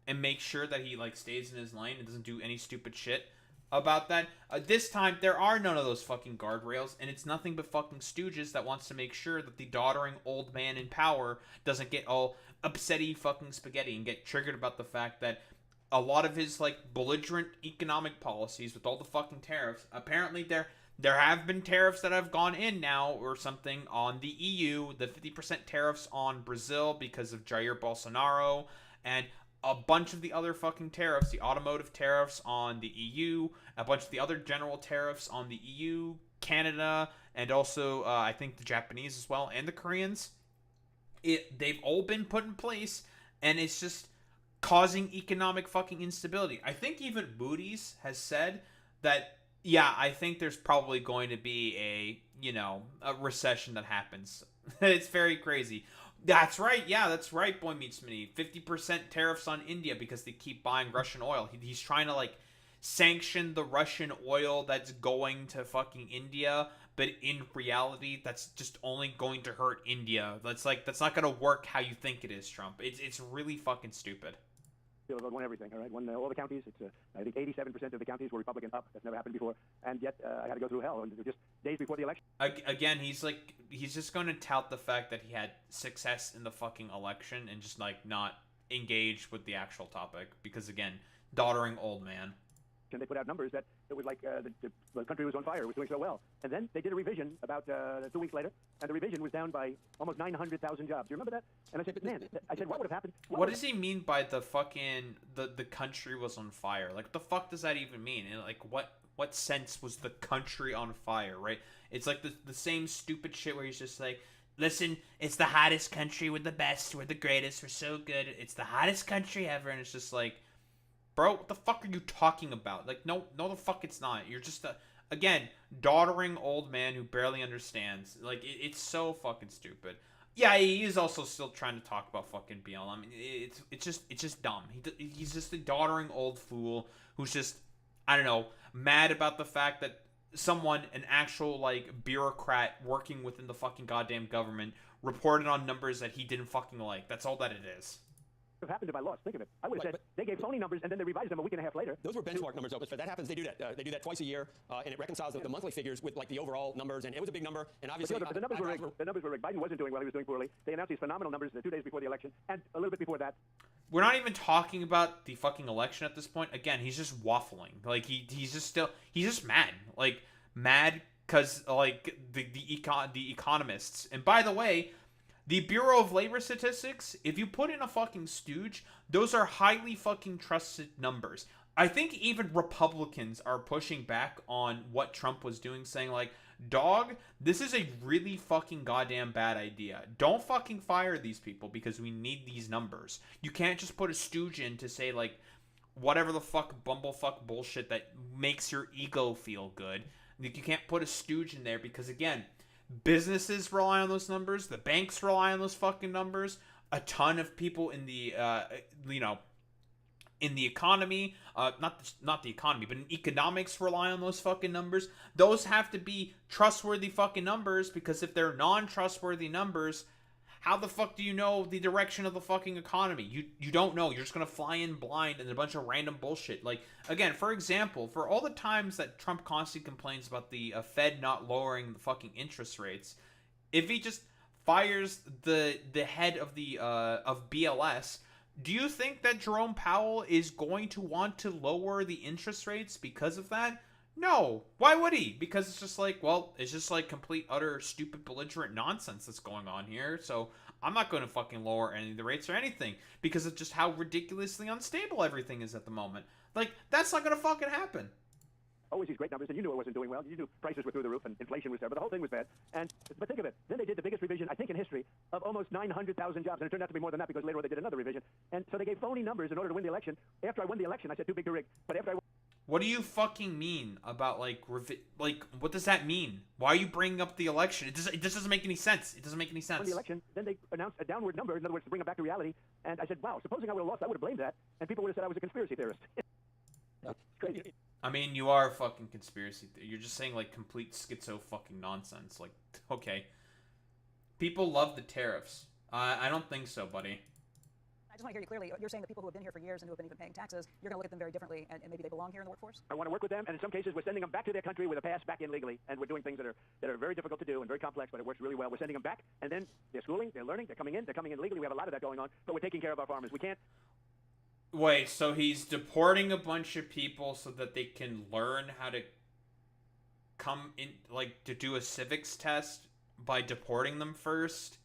and make sure that he like stays in his lane and doesn't do any stupid shit about that. This time, there are none of those fucking guardrails, and it's nothing but fucking stooges that wants to make sure that the doddering old man in power doesn't get all upsetty fucking spaghetti and get triggered about the fact that a lot of his like belligerent economic policies with all the fucking tariffs, apparently there have been tariffs that have gone in now or something on the EU, the 50% tariffs on Brazil because of Jair Bolsonaro, and a bunch of the other fucking tariffs, the automotive tariffs on the EU, a bunch of the other general tariffs on the EU, Canada, and also I think the Japanese as well, and the Koreans. They've all been put in place, and it's just causing economic fucking instability. I think even Moody's has said that, yeah, I think there's probably going to be a recession that happens. It's very crazy. That's right. Yeah, that's right, Boy Meets Mini. 50% tariffs on India because they keep buying Russian oil. He's trying to, like, sanction the Russian oil that's going to fucking India, but in reality, that's just only going to hurt India. That's not going to work how you think it is, Trump. It's really fucking stupid. Won everything, all right? Won all the counties. It's I think 87% of the counties were Republican up. That's never happened before. And yet I had to go through hell. And just days before the election. Again, he's just going to tout the fact that he had success in the fucking election and just like not engage with the actual topic because again, doddering old man. And they put out numbers that it was like the country was on fire. It was doing so well. And then they did a revision about 2 weeks later, and the revision was down by almost 900,000 jobs. Do you remember that? And I said, man, what would have happened? What does he mean by the fucking the country was on fire? Like, what the fuck does that even mean? And like, what sense was the country on fire? Right? It's like the same stupid shit where he's just like, listen, it's the hottest country. We're the best. We're the greatest. We're so good. It's the hottest country ever. And it's just like, bro, what the fuck are you talking about? Like, no, the fuck it's not. You're just again, doddering old man who barely understands. Like, it's so fucking stupid. Yeah, he is also still trying to talk about fucking BLM. I mean, it's just dumb. He's just a doddering old fool who's just, I don't know, mad about the fact that someone, an actual, like, bureaucrat working within the fucking goddamn government, reported on numbers that he didn't fucking like. That's all that it is. Have happened if I lost. Think of it. I would have said they gave phony numbers and then they revised them a week and a half later. Those were benchmark numbers, though. But that happens. They do that. They do that twice a year, and it reconciles the monthly figures with like the overall numbers. And it was a big number. And obviously, the numbers were rigged. The numbers were rigged. Biden wasn't doing well. He was doing poorly. They announced these phenomenal numbers 2 days before the election, and a little bit before that. We're not even talking about the fucking election at this point. Again, he's just waffling. Like he's just mad. Like mad because like the economists. And by the way, the Bureau of Labor Statistics, if you put in a fucking stooge, those are highly fucking trusted numbers. I think even Republicans are pushing back on what Trump was doing, saying like, dog, this is a really fucking goddamn bad idea. Don't fucking fire these people because we need these numbers. You can't just put a stooge in to say like, whatever the fuck bumblefuck bullshit that makes your ego feel good. You can't put a stooge in there because again, businesses rely on those numbers. The banks rely on those fucking numbers. A ton of people in the, in the economy, not the economy, but in economics rely on those fucking numbers. Those have to be trustworthy fucking numbers because if they're non-trustworthy numbers, how the fuck do you know the direction of the fucking economy? You don't know. You're just going to fly in blind and a bunch of random bullshit. Like, again, for example, for all the times that Trump constantly complains about the Fed not lowering the fucking interest rates, if he just fires the head of the of BLS, do you think that Jerome Powell is going to want to lower the interest rates because of that? No. Why would he? Because it's just like, well, it's just like complete, utter, stupid, belligerent nonsense that's going on here. So I'm not going to fucking lower any of the rates or anything because of just how ridiculously unstable everything is at the moment. Like, that's not going to fucking happen. always these great numbers, and you knew it wasn't doing well. You knew prices were through the roof and inflation was there, but the whole thing was bad. But think of it. Then they did the biggest revision, I think, in history of almost 900,000 jobs, and it turned out to be more than that because later on they did another revision. And so they gave phony numbers in order to win the election. After I won the election, I said too big to rig. But after I What do you fucking mean about like what does that mean? Why are you bringing up the election? It just doesn't make any sense. It doesn't make any sense. won the election, then they announced a downward number, in other words, to bring them back to reality. And I said, wow, supposing I would have lost, I would have blamed that, and people would have said I was a conspiracy theorist. It's crazy. I mean, you are a fucking conspiracy. You're just saying like complete schizo fucking nonsense. Like, okay, people love the tariffs. I don't think so, buddy. I just want to hear you clearly. You're saying the people who have been here for years and who have been even paying taxes, you're going to look at them very differently, and maybe they belong here in the workforce? I want to work with them, and in some cases, we're sending them back to their country with a pass back in legally, and we're doing things that are very difficult to do and very complex, but it works really well. We're sending them back, and then they're schooling, they're learning, they're coming in legally. We have a lot of that going on, but we're taking care of our farmers. We can't. Wait, so he's deporting a bunch of people so that they can learn how to come in, like, to do a civics test by deporting them first,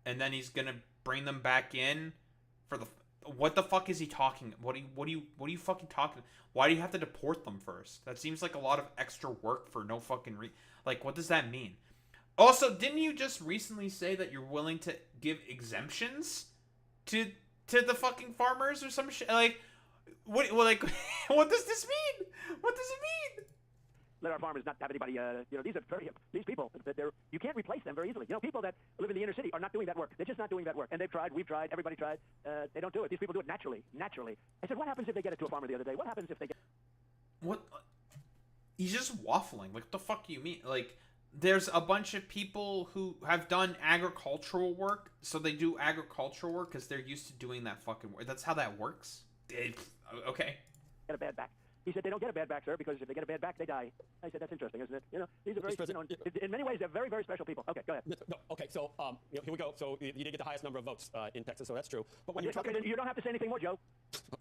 and then he's gonna bring them back in for the. What the fuck is he talking? What are you fucking talking? Why do you have to deport them first? That seems like a lot of extra work for no fucking like, what does that mean? Also, didn't you just recently say that you're willing to give exemptions to the fucking farmers or some shit? Like, what like, what does this mean? What does it mean? Let our farmers not have anybody, these people, you can't replace them very easily. People that live in the inner city are not doing that work. They're just not doing that work. And they've tried, we've tried, everybody tried. They don't do it. These people do it naturally. I said, what happens if they get it to a farmer the other day? What happens if they get... What? He's just waffling. Like, what the fuck do you mean? Like, there's a bunch of people who have done agricultural work, so they do agricultural work because they're used to doing that fucking work. That's how that works? Okay. Get a bad back. He said, they don't get a bad back, sir, because if they get a bad back, they die. I said, that's interesting, isn't it? These are very, in many ways, they're very, very special people. Okay, go ahead. No, okay, so here we go. So you did get the highest number of votes in Texas, so that's true. But when you're talking, you don't have to say anything more, Joe.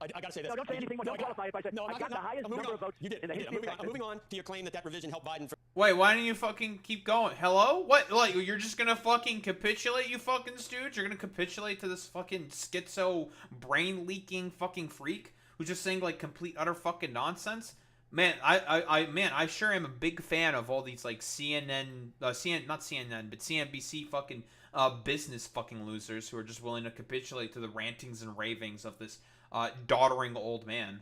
I got to say this. No, don't say anything more. Don't qualify it by saying, I got the highest number of votes. You did. In the history of Texas. I'm moving on to your claim that revision helped Biden. Wait, why don't you fucking keep going? Hello? What? Like, you're just gonna fucking capitulate, you fucking stooge? You're gonna capitulate to this fucking schizo, brain-leaking fucking freak who's just saying, like, complete, utter fucking nonsense? Man, I sure am a big fan of all these, like, not CNN, but CNBC fucking business fucking losers who are just willing to capitulate to the rantings and ravings of this doddering old man.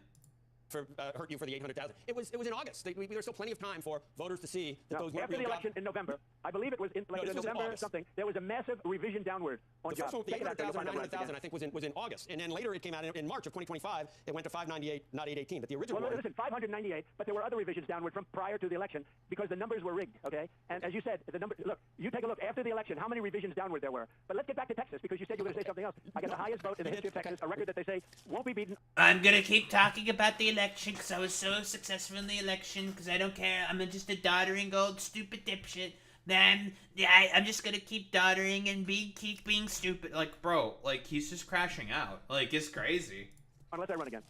Hurt you for the 800,000. It was in August. There was still plenty of time for voters to see that those after the election in November, I believe it was in November or something. There was a massive revision downward on jobs. The 800,000 or 900,000, I think, was in August, and then later it came out in March of 2025. It went to 598, not 818. But the original one. Listen, 598. But there were other revisions downward from prior to the election because the numbers were rigged. Okay, and as you said, the number. Look, you take a look after the election. How many revisions downward there were? But let's get back to Texas because you said you were going to say something else. I got the highest vote in the history of Texas, a record that they say won't be beaten. I'm gonna keep talking about the election because I was so successful in the election because I don't care. I'm just a doddering old stupid dipshit. Then I'm just gonna keep doddering and keep being stupid. Like, bro, like, he's just crashing out. Like, it's crazy. Unless I run again.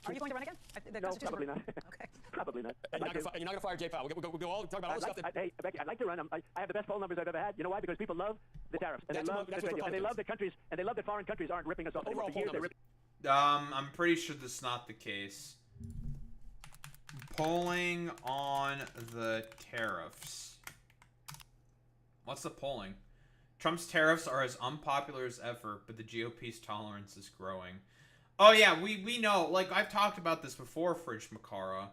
Are you going to run again? No, probably not. Okay. Probably not. And you're not going to fire Jay Powell. We'll go all talk about all the stuff that... Hey, Becky, I'd like to run. I have the best poll numbers I've ever had. You know why? Because people love the tariffs. And they love that countries, and they love that foreign countries aren't ripping us off. Overall poll numbers. I'm pretty sure that's not the case. Polling on the tariffs. What's the polling? Trump's tariffs are as unpopular as ever, but the GOP's tolerance is growing. Oh yeah, we know. Like, I've talked about this before, Fridge Macara.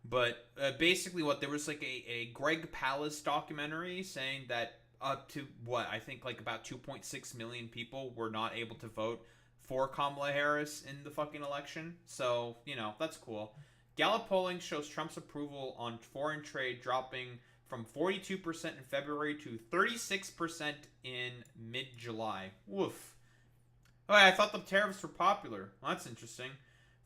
But basically there was like a Greg Palast documentary saying that up to, I think like about 2.6 million people were not able to vote for Kamala Harris in the fucking election. So, that's cool. Gallup polling shows Trump's approval on foreign trade dropping from 42% in February to 36% in mid-July. Woof. Oh, I thought the tariffs were popular. Well, that's interesting.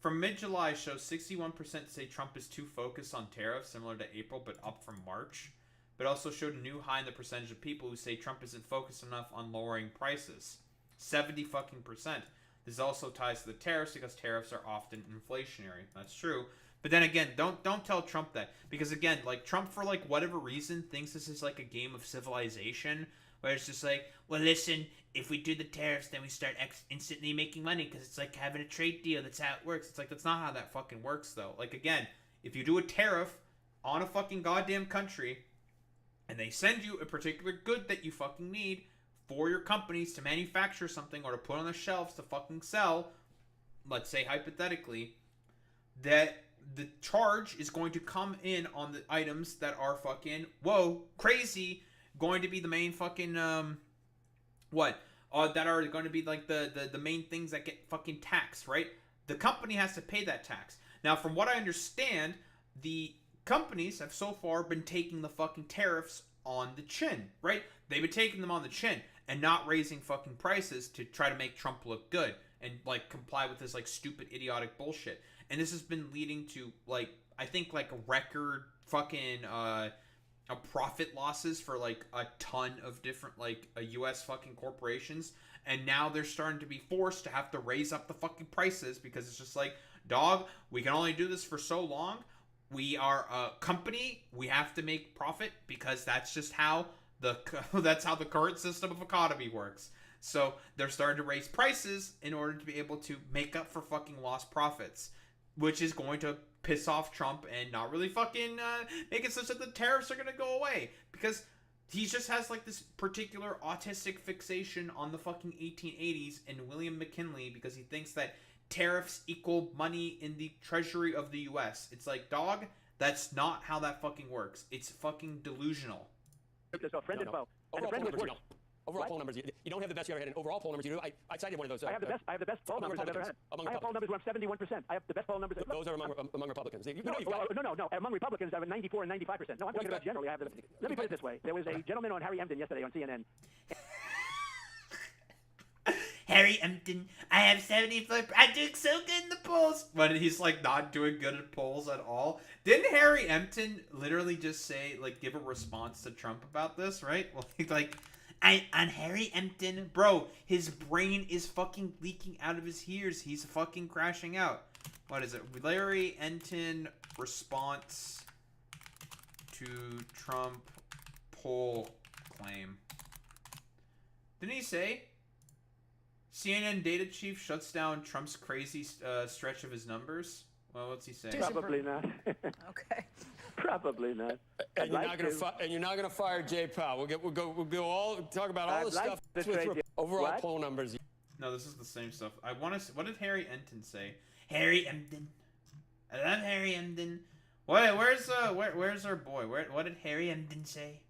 From mid-July shows 61% say Trump is too focused on tariffs, similar to April, but up from March. But also showed a new high in the percentage of people who say Trump isn't focused enough on lowering prices. 70%. This also ties to the tariffs because tariffs are often inflationary. That's true. But then again, don't tell Trump that. Because again, like, Trump, for like whatever reason, thinks this is like a game of civilization. Where it's just like, well, listen, if we do the tariffs, then we start instantly making money because it's like having a trade deal. That's how it works. It's like, that's not how that fucking works, though. Like, again, if you do a tariff, on a fucking goddamn country, and they send you a particular good that you fucking need for your companies to manufacture something or to put on the shelves to fucking sell, let's say hypothetically, that the charge is going to come in on the items that are fucking, whoa, crazy, going to be the main fucking, that are going to be like the main things that get fucking taxed, right? The company has to pay that tax. Now, from what I understand, the companies have so far been taking the fucking tariffs on the chin, right? They've been taking them on the chin and not raising fucking prices to try to make Trump look good and like comply with this like stupid idiotic bullshit. And this has been leading to like, I think like a record fucking profit losses for like a ton of different like US fucking corporations. And now they're starting to be forced to have to raise up the fucking prices because it's just like, dog, we can only do this for so long. We are a company. We have to make profit because that's just how the current system of economy works. So they're starting to raise prices in order to be able to make up for fucking lost profits, which is going to piss off Trump and not really fucking make it such that the tariffs are going to go away because he just has like this particular autistic fixation on the fucking 1880s and William McKinley because he thinks that tariffs equal money in the treasury of the US. It's like, dog, that's not how that fucking works. It's fucking delusional. Overall poll numbers, you don't have the best you ever had. In overall poll numbers, you do. I cited one of those. I have the best poll numbers I've ever had. I have poll numbers where I'm 71%. I have the best poll numbers. Those are among Republicans. No. Among Republicans, I have 94 and 95%. No, I'm talking about generally. I have let me put it this way. There was a gentleman on Harry Emden yesterday on CNN. Harry Emden, I have 74. I'm doing so good in the polls. But he's like not doing good at polls at all. Didn't Harry Emden literally just say, like, give a response to Trump about this, right? Like, on Harry Emden, bro, his brain is fucking leaking out of his ears. He's fucking crashing out. What is it? Larry Emden response to Trump poll claim. Didn't he say CNN data chief shuts down Trump's crazy stretch of his numbers? Well, what's he saying? Probably not. Okay. Probably not. And you're not gonna fire Jay Powell. We'll go all talk about all the stuff with overall poll numbers. No, this is the same stuff. I want to. What did Harry Emden say? Harry Emden. I love Harry Emden. Wait, where's our boy? What did Harry Emden say?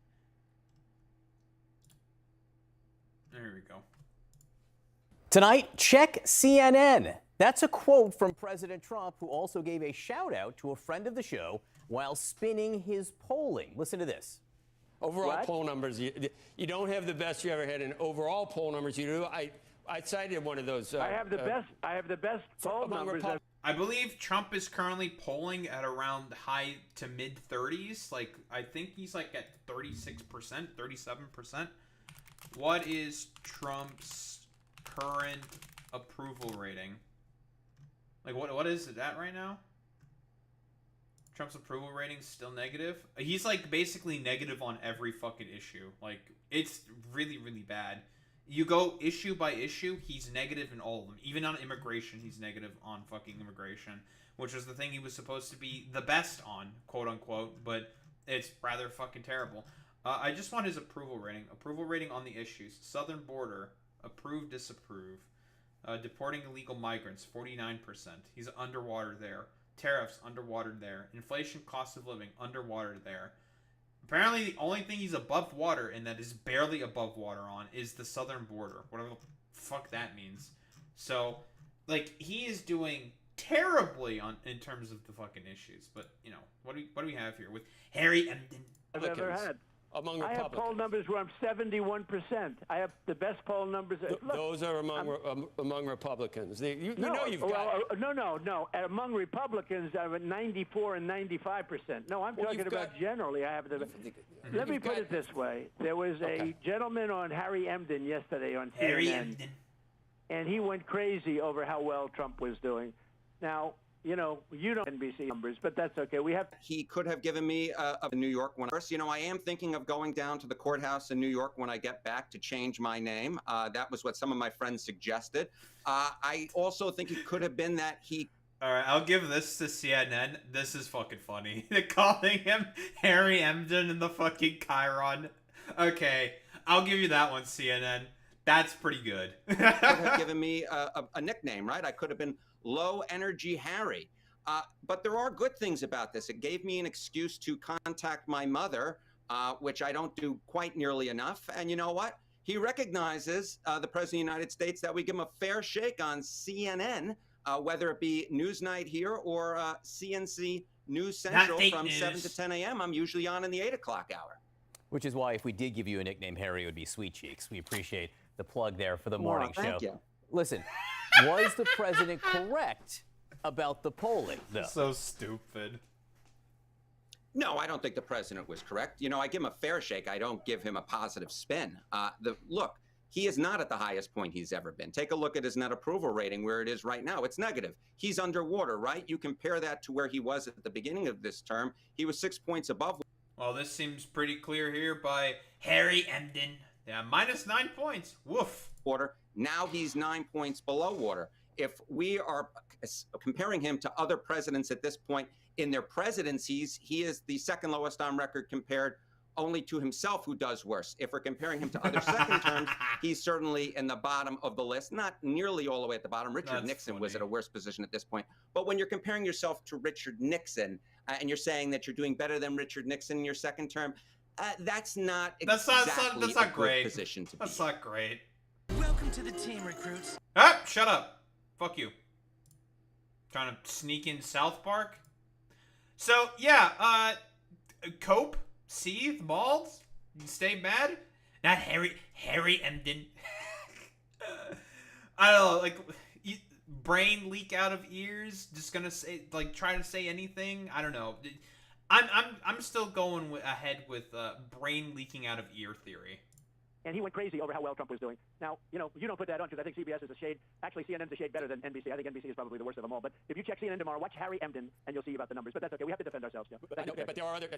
There we go. Tonight, check CNN. That's a quote from President Trump, who also gave a shout out to a friend of the show while spinning his polling. Listen to this. Overall poll numbers, you don't have the best you ever had. In overall poll numbers, you do. I cited one of those. I have the best poll numbers. I believe Trump is currently polling at around high to mid 30s. Like, I think he's like at 36%, 37%. What is Trump's current approval rating? Like, what is it at right now? Trump's approval rating is still negative. He's like basically negative on every fucking issue. Like, it's really, really bad. You go issue by issue, he's negative in all of them. Even on immigration, he's negative on fucking immigration, which was the thing he was supposed to be the best on, quote unquote, but it's rather fucking terrible. I just want his approval rating. Approval rating on the issues. Southern border, approve, disapprove. Deporting illegal migrants, 49%. He's underwater there. Tariffs, underwater there. Inflation, cost of living, underwater there. Apparently, the only thing he's above water, and that is barely above water on, is the southern border. Whatever the fuck that means. So, like, he is doing terribly in terms of the fucking issues. But, you know, what do we have here with Harry Emden? I've ever had. Among I have poll numbers where I'm 71%. I have the best poll numbers. Look, those are among Republicans. You no, know you've got... No. Among Republicans, I'm at 94 and 95%. No, I'm talking about generally. I have the... Let me put it this way. There was a gentleman on Harry Emden yesterday on CNN. Harry Emden. And he went crazy over how well Trump was doing. Now... You know, you don't NBC numbers, but that's okay. He could have given me a New York one. First, you know, I am thinking of going down to the courthouse in New York when I get back to change my name. That was what some of my friends suggested. I also think it could have been that he Alright, I'll give this to CNN. This is fucking funny. They're calling him Harry Emden in the fucking Chiron. Okay, I'll give you that one, CNN. That's pretty good. Could have given me a nickname, right? I could have been Low Energy Harry. But there are good things about this. It gave me an excuse to contact my mother, which I don't do quite nearly enough. And you know what? He recognizes, the President of the United States, that we give him a fair shake on CNN, whether it be Newsnight here or CNC News Central from 7 to 10 a.m. I'm usually on in the 8 o'clock hour. Which is why if we did give you a nickname, Harry, it would be Sweet Cheeks. We appreciate the plug there for the morning show. Thank you. Listen, was the president correct about the polling, though? So stupid. No, I don't think the president was correct. You know, I give him a fair shake. I don't give him a positive spin. Look, he is not at the highest point he's ever been. Take a look at his net approval rating, where it is right now. It's negative. He's underwater, right? You compare that to where he was at the beginning of this term. He was 6 points above. Well, this seems pretty clear here by Harry Emden. Yeah, minus 9 points. Woof. Water. Now he's 9 points below water. If we are comparing him to other presidents at this point in their presidencies, he is the second lowest on record compared only to himself, who does worse. If we're comparing him to other second terms, he's certainly in the bottom of the list, not nearly all the way at the bottom. Richard Nixon was at a worse position at this point. But when you're comparing yourself to Richard Nixon and you're saying that you're doing better than Richard Nixon in your second term, that's not exactly a good position to be. That's not great. Welcome to the team, recruits. Ah, shut up. Fuck you. Trying to sneak in South Park? So, yeah, cope, seethe, mauled, stay mad. Not Harry Emden. I don't know, like, brain leak out of ears, just gonna say, like, try to say anything. I don't know. I'm still going ahead with brain leaking out of ear theory. And he went crazy over how well Trump was doing. Now, you know, you don't put that on because I think CBS is a shade. Actually, CNN's a shade better than NBC. I think NBC is probably the worst of them all. But if you check CNN tomorrow, watch Harry Emden, and you'll see about the numbers. But that's okay. We have to defend ourselves. Yeah. I know, but there are other.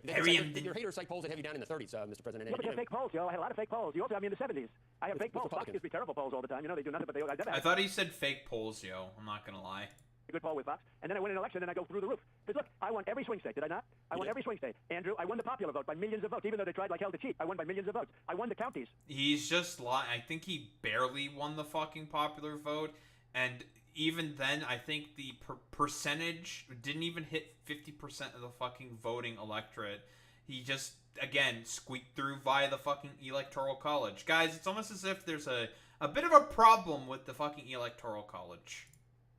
Your haters cite polls that have you down in the 30s, Mr. President. Yeah, but you have fake polls, yo. I had a lot of fake polls. You also have me in the 70s. I have fake polls. Fox gives me terrible polls all the time. You know, they do nothing but they. I thought he said fake polls, yo. I'm not gonna lie. A good poll with Fox, and then I win an election, and I go through the roof. Because look, I won every swing state, did I not? I won every swing state. Andrew, I won the popular vote by millions of votes, even though they tried like hell to cheat. I won by millions of votes. I won the counties. He's just lying. I think he barely won the fucking popular vote, and even then, I think the percentage didn't even hit 50% of the fucking voting electorate. He just, again, squeaked through via the fucking electoral college. Guys, it's almost as if there's a bit of a problem with the fucking electoral college.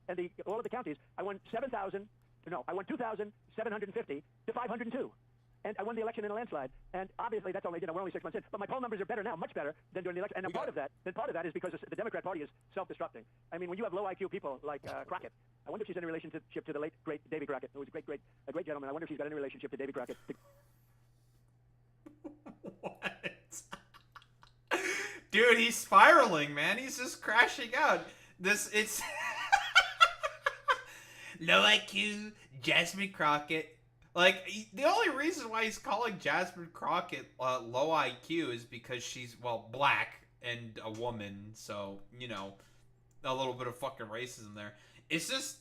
And all of the counties, I won 2,750 to 502. And I won the election in a landslide. And obviously, that's only, we're only 6 months in. But my poll numbers are better now, much better than during the election. And part of that is because the Democrat Party is self-destructing. I mean, when you have low IQ people like Crockett, I wonder if she's in a relationship to the late, great Davy Crockett, who was a great gentleman. I wonder if she's got any relationship to Davy Crockett. What? Dude, he's spiraling, man. He's just crashing out. It's... Low IQ, Jasmine Crockett. Like, the only reason why he's calling Jasmine Crockett low IQ is because she's, well, black and a woman. So, you know, a little bit of fucking racism there. It's just,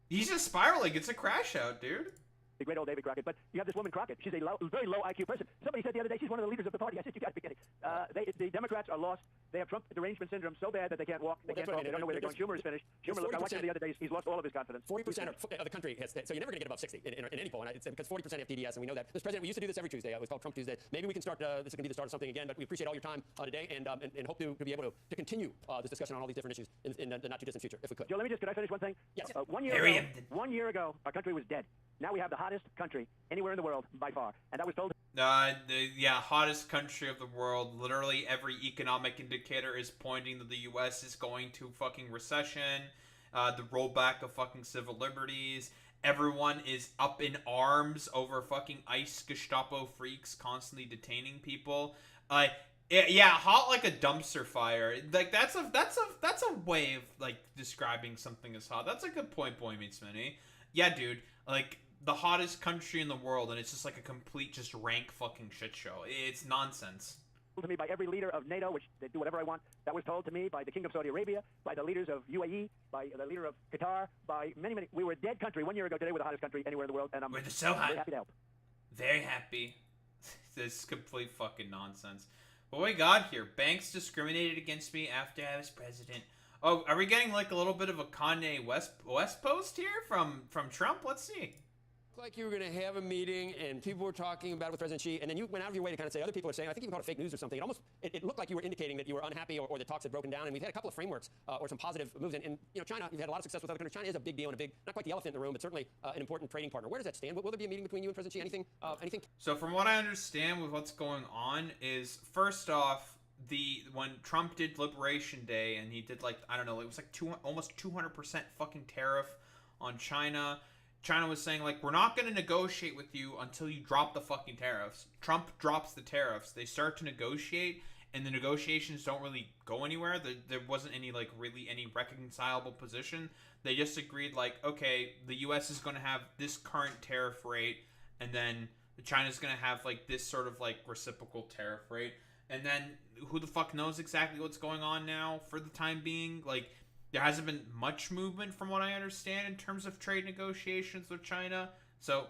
he's just spiraling. It's a crash out, dude. The great old David Crockett. But you have this woman Crockett. She's a very low IQ person. Somebody said the other day she's one of the leaders of the party. I said, you got to be kidding. The Democrats are lost. They have Trump derangement syndrome so bad that they can't walk. They can't talk. They don't know where they're going. Schumer is finished. Schumer, look, I watched him the other day. He's lost all of his confidence. 40% of the country has, so you're never going to get above 60 in any poll. And it's because 40% have TDS, and we know that. Mr. President, we used to do this every Tuesday. It was called Trump Tuesday. Maybe we can start, this is going to be the start of something again, but we appreciate all your time today and hope to be able to continue this discussion on all these different issues in the not too distant future, if we could. Joe, could I finish one thing? Yes. 1 year ago, our country was dead. Now we have the hottest country anywhere in the world by far. And that was told... Yeah, hottest country of the world. Literally every economic indicator is pointing that the U.S. is going to fucking recession. The rollback of fucking civil liberties. Everyone is up in arms over fucking ICE Gestapo freaks constantly detaining people. Yeah, hot like a dumpster fire. Like that's a way of like describing something as hot. That's a good point, Boy Meets Mini. Yeah, dude. Like the hottest country in the world, and it's just like a complete, just rank fucking shit show. It's nonsense. to me by every leader of NATO, which they do whatever I want. That was told to me by the King of Saudi Arabia, by the leaders of UAE, by the leader of Qatar, by many, many. We were a dead country 1 year ago. Today we're the hottest country anywhere in the world, and I'm We're so hot. very happy to help. Very happy. This is complete fucking nonsense. What we got here? Banks discriminated against me after I was president. Oh, are we getting like a little bit of a Kanye West post here from Trump? Let's see. Like you were going to have a meeting and people were talking about it with President Xi, and then you went out of your way to kind of say other people are saying, I think you called it fake news or something. It looked like you were indicating that you were unhappy or the talks had broken down. And we've had a couple of frameworks or some positive moves. And you know, China, you've had a lot of success with other countries. China is a big deal and a big, not quite the elephant in the room, but certainly an important trading partner. Where does that stand? Will there be a meeting between you and President Xi? Anything? So from what I understand with what's going on is, first off, when Trump did Liberation Day and he did like, I don't know, it was like almost 200% fucking tariff on China. China was saying, like, we're not going to negotiate with you until you drop the fucking tariffs. Trump drops the tariffs. They start to negotiate, and the negotiations don't really go anywhere. There wasn't any, like, really any reconcilable position. They just agreed, like, okay, the U.S. is going to have this current tariff rate, and then China's going to have, like, this sort of, like, reciprocal tariff rate. And then who the fuck knows exactly what's going on now for the time being? Like, there hasn't been much movement from what I understand in terms of trade negotiations with China. So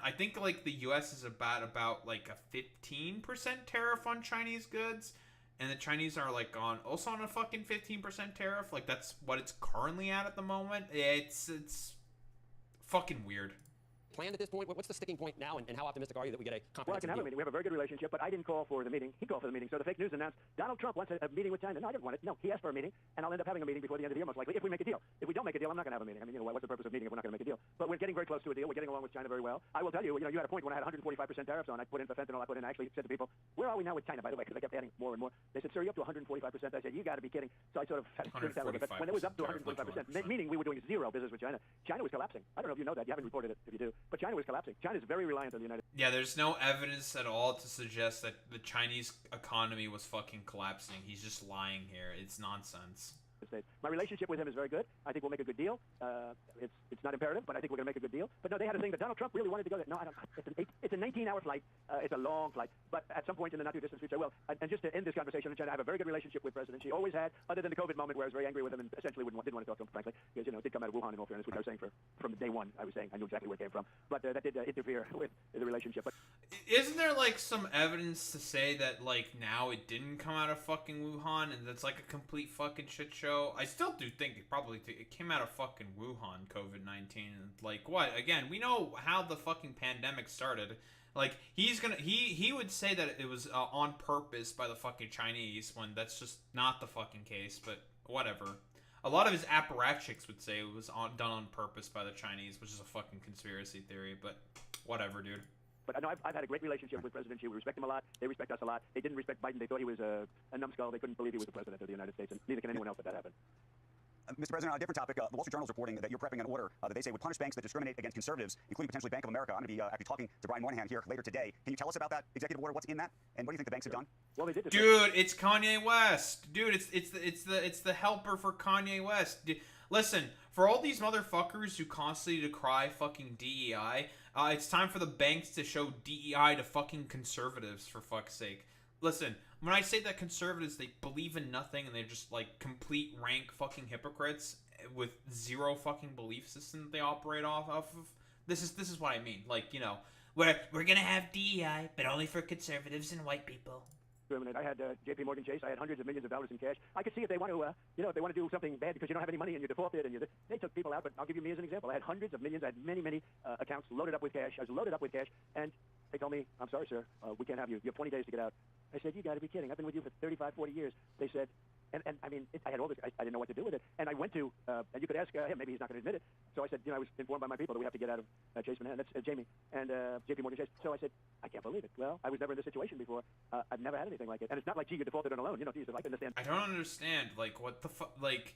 I think like the U.S. is about like a 15% tariff on Chinese goods, and the Chinese are like also on a fucking 15% tariff. Like that's what it's currently at the moment. It's fucking weird. Planned at this point? What's the sticking point now, and how optimistic are you that we get a comprehensive Well, I can have a meeting. We have a very good relationship, but I didn't call for the meeting. He called for the meeting. So the fake news announced Donald Trump wants a meeting with China. No, I didn't want it. No, he asked for a meeting, and I'll end up having a meeting before the end of the year, most likely, if we make a deal. If we don't make a deal, I'm not going to have a meeting. I mean, you know, what's the purpose of meeting if we're not going to make a deal? But we're getting very close to a deal. We're getting along with China very well. I will tell you, you know, you had a point when I had 145% tariffs on. I put in for fentanyl. I actually said to people, where are we now with China, by the way? Because they kept adding more and more. They said, sir, you're up to 145%. I said, you got to be kidding. So I sort of had to think that a little bit. When it was up to 145%, meaning we were doing zero business with China, China was collapsing. I don't know if you know that. You haven't reported it if you do. But China was collapsing. China is very reliant on the United States. Yeah, there's no evidence at all to suggest that the Chinese economy was fucking collapsing. He's just lying here. It's nonsense. My relationship with him is very good. I think we'll make a good deal. It's not imperative, but I think we're going to make a good deal. But no, they had a thing that Donald Trump really wanted to go there. No, I don't. It's a 19-hour flight. It's a long flight. But at some point in the not-too-distant future, I will. And just to end this conversation in China, I have a very good relationship with President Xi. Always had, other than the COVID moment where I was very angry with him and essentially didn't want to talk to him, frankly, because, you know, it did come out of Wuhan, in all fairness, which I was saying from day one. I was saying I knew exactly where it came from. But that did interfere with the relationship. But isn't there, like, some evidence to say that, like, now it didn't come out of fucking Wuhan and that's, like, a complete fucking shit show? I still do think it came out of fucking Wuhan, COVID-19. Like, what? Again, we know how the fucking pandemic started. Like, he would say that it was on purpose by the fucking Chinese, when that's just not the fucking case, but whatever. A lot of his apparatchiks would say it was done on purpose by the Chinese, which is a fucking conspiracy theory, but whatever, dude. But no, I've had a great relationship with President Xi. We respect him a lot. They respect us a lot. They didn't respect Biden. They thought he was a numbskull. They couldn't believe he was the president of the United States, and neither can anyone else if that happened. Mr. President, on a different topic, the Wall Street Journal is reporting that you're prepping an order that they say would punish banks that discriminate against conservatives, including potentially Bank of America. I'm going to be actually talking to Brian Moynihan here later today. Can you tell us about that executive order? What's in that, and what do you think the banks have done? Well, they did. Dude, it's Kanye West. Dude, it's the helper for Kanye West. Listen, for all these motherfuckers who constantly decry fucking DEI, it's time for the banks to show DEI to fucking conservatives, for fuck's sake. Listen, when I say that conservatives, they believe in nothing and they're just like complete rank fucking hypocrites with zero fucking belief system that they operate off of, this is what I mean. Like, you know, we're gonna have DEI, but only for conservatives and white people. I had J.P. Morgan Chase. I had hundreds of millions of dollars in cash. I could see if they want to, if they want to do something bad because you don't have any money and you defaulted and they took people out. But I'll give you me as an example. I had hundreds of millions. I had many accounts loaded up with cash. I was loaded up with cash, and they told me, "I'm sorry, sir, we can't have you. You have 20 days to get out." I said, "You got to be kidding! I've been with you for 35, 40 years." They said, and I mean, I had all this. I didn't know what to do with it. And I went to, and you could ask him. Maybe he's not going to admit it. So I said, I was informed by my people that we have to get out of Chase Manhattan. That's Jamie and J.P. Morgan Chase. So I said, I can't believe it. Well, I was never in this situation before. I've never had anything like it. And it's not like, gee, you defaulted on a loan. You know, geez, I can understand. I don't understand. Like, what the fuck? Like,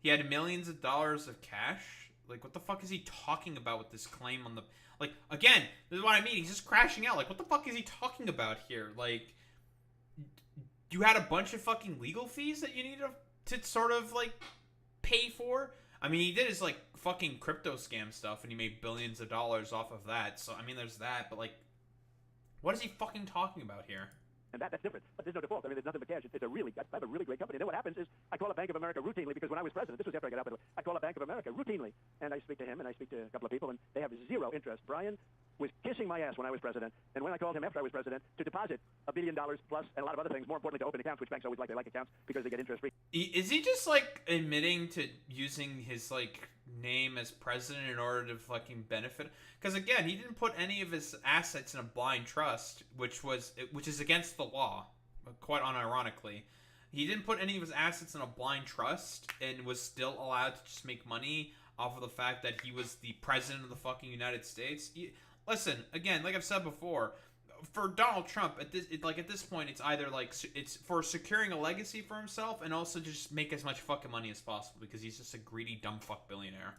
he had millions of dollars of cash. Like, what the fuck is he talking about with this claim on the... Like, again, this is what I mean. He's just crashing out. Like, what the fuck is he talking about here? Like, you had a bunch of fucking legal fees that you need to sort of, like, pay for? I mean, he did his, like, fucking crypto scam stuff, and he made billions of dollars off of that. So, I mean, there's that. But, like, what is he fucking talking about here? And that's different. But there's no default. I mean, there's nothing but cash. It's a really, I have a really great company. And then what happens is I call up Bank of America routinely because when I was president, this was after I got out, by the way, I call up Bank of America routinely, and I speak to him, and I speak to a couple of people, and they have zero interest. Brian was kissing my ass when I was president, and when I called him after I was president to deposit $1 billion plus and a lot of other things, more importantly to open accounts, which banks always like, they like accounts because they get interest free. Is he just like admitting to using his like name as president in order to fucking benefit? Because again, he didn't put any of his assets in a blind trust, which is against the law, quite unironically. He didn't put any of his assets in a blind trust and was still allowed to just make money off of the fact that he was the president of the fucking United States. Listen, again, like I've said before, for Donald Trump at this point, it's either like it's for securing a legacy for himself and also just make as much fucking money as possible because he's just a greedy dumb fuck billionaire.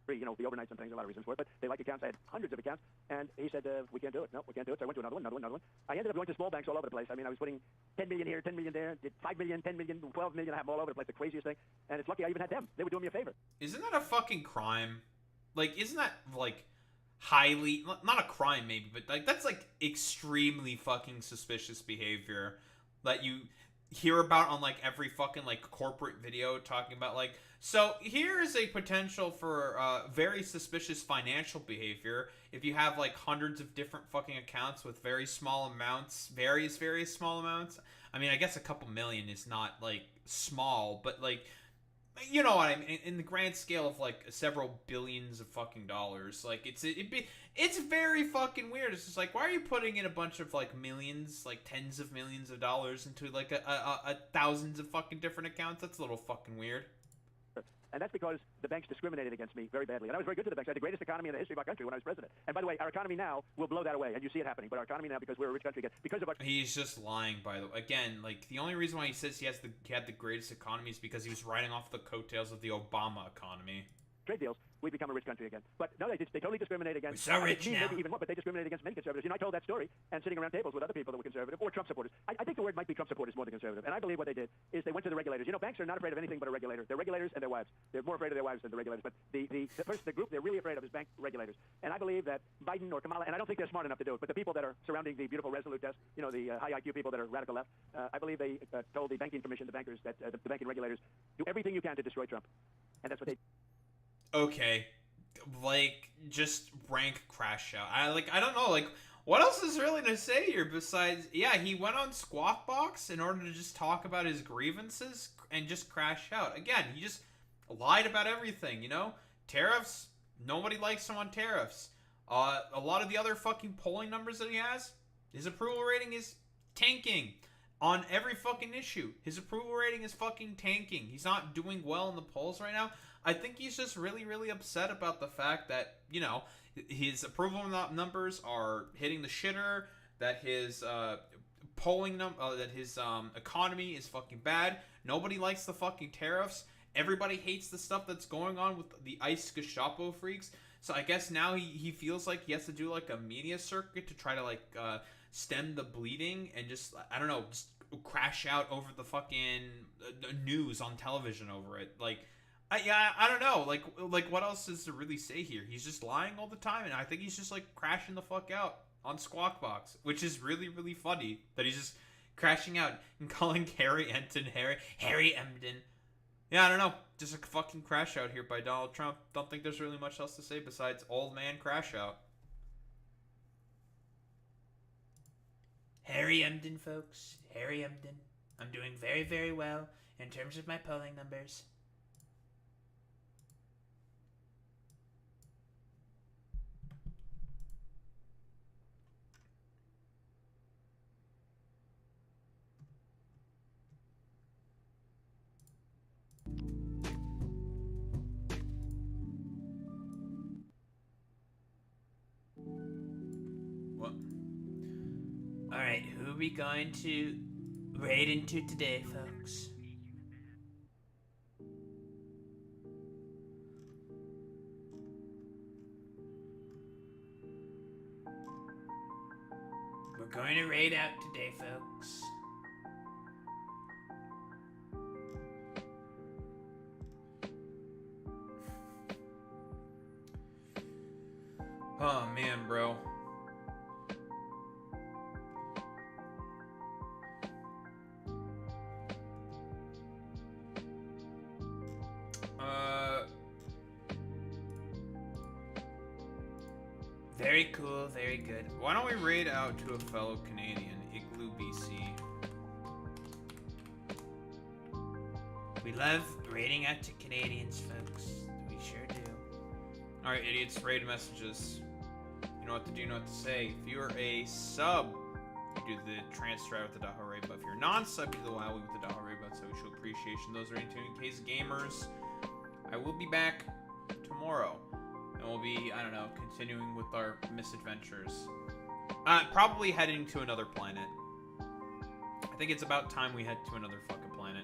You know, the overnights and things, a lot of reasons for it, but they like accounts. I had hundreds of accounts, and he said, we can't do it. No, we can't do it. So I went to another one. I ended up going to small banks all over the place. I mean, I was putting 10 million here, 10 million there, did 5 million, 10 million, 12 million. I have them all over the place, the craziest thing. And it's lucky I even had them. They were doing me a favor. Isn't that a fucking crime? Like, isn't that like highly, not a crime maybe, but like that's like extremely fucking suspicious behavior that you hear about on like every fucking like corporate video talking about like, so here is a potential for very suspicious financial behavior if you have like hundreds of different fucking accounts with very small amounts, various small amounts. I mean, I guess a couple million is not like small, but like, you know what I mean, in the grand scale of like several billions of fucking dollars, like it's very fucking weird. It's just like, why are you putting in a bunch of like millions, like tens of millions of dollars into like a thousands of fucking different accounts? That's a little fucking weird. And that's because the banks discriminated against me very badly. And I was very good to the banks. I had the greatest economy in the history of our country when I was president. And by the way, our economy now will blow that away. And you see it happening. But our economy now, because we're a rich country again, because of our... He's just lying, by the way. Again, like, the only reason why he says he had the greatest economy is because he was riding off the coattails of the Obama economy. Trade deals, we become a rich country again. But no, they totally discriminate against... We're so rich now. Maybe even more, but they discriminate against many conservatives. You know, I told that story, and sitting around tables with other people that were conservative, or Trump supporters. I think the word might be Trump supporters more than conservative. And I believe what they did is they went to the regulators. You know, banks are not afraid of anything but a regulator. They're regulators and their wives. They're more afraid of their wives than the regulators. But the group they're really afraid of is bank regulators. And I believe that Biden or Kamala, and I don't think they're smart enough to do it, but the people that are surrounding the beautiful Resolute desk, you know, the high IQ people that are radical left, I believe they told the banking commission, the bankers, that the banking regulators do everything you can to destroy Trump. And that's what they... Okay, like, just rank crash out. I don't know, like, what else is really to say here besides, yeah, he went on Squawk Box in order to just talk about his grievances and just crash out. Again, he just lied about everything, you know? Tariffs, nobody likes him on tariffs. A lot of the other fucking polling numbers that he has, his approval rating is tanking. On every fucking issue, his approval rating is fucking tanking. He's not doing well in the polls right now. I think he's just really, really upset about the fact that, you know, his approval numbers are hitting the shitter, that his economy is fucking bad. Nobody likes the fucking tariffs. Everybody hates the stuff that's going on with the ICE Gestapo freaks. So I guess now he feels like he has to do like a media circuit to try to like stem the bleeding and just, I don't know, just crash out over the fucking news on television over it. Like, I don't know. Like what else is to really say here? He's just lying all the time, and I think he's just like crashing the fuck out on Squawk Box, which is really, really funny that he's just crashing out and calling Harry Emden. Yeah, I don't know. Just a fucking crash out here by Donald Trump. Don't think there's really much else to say besides old man crash out. Harry Emden, folks. Harry Emden. I'm doing very, very well in terms of my polling numbers. Alright, who are we going to raid into today, folks? We're going to raid out today, folks. Oh man, bro. Very cool, very good. Why don't we raid out to a fellow Canadian, Igloo, BC? We love raiding out to Canadians, folks. We sure do. Alright, idiots, raid messages. You know what to do, you know what to say. If you're a sub, you do the transfer out with the Daho raid, but if you're non-sub, you do the WoW with the Daho raid, but so we show appreciation. Those are into in case gamers. I will be back tomorrow. And we'll be, I don't know, continuing with our misadventures. Probably heading to another planet. I think it's about time we head to another fucking planet.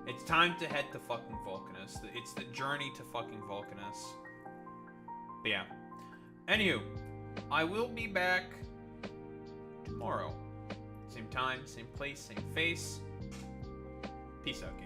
It's time to head to fucking Vulcanus. It's the journey to fucking Vulcanus. But yeah. Anywho, I will be back tomorrow. Same time, same place, same face. Peace out, game.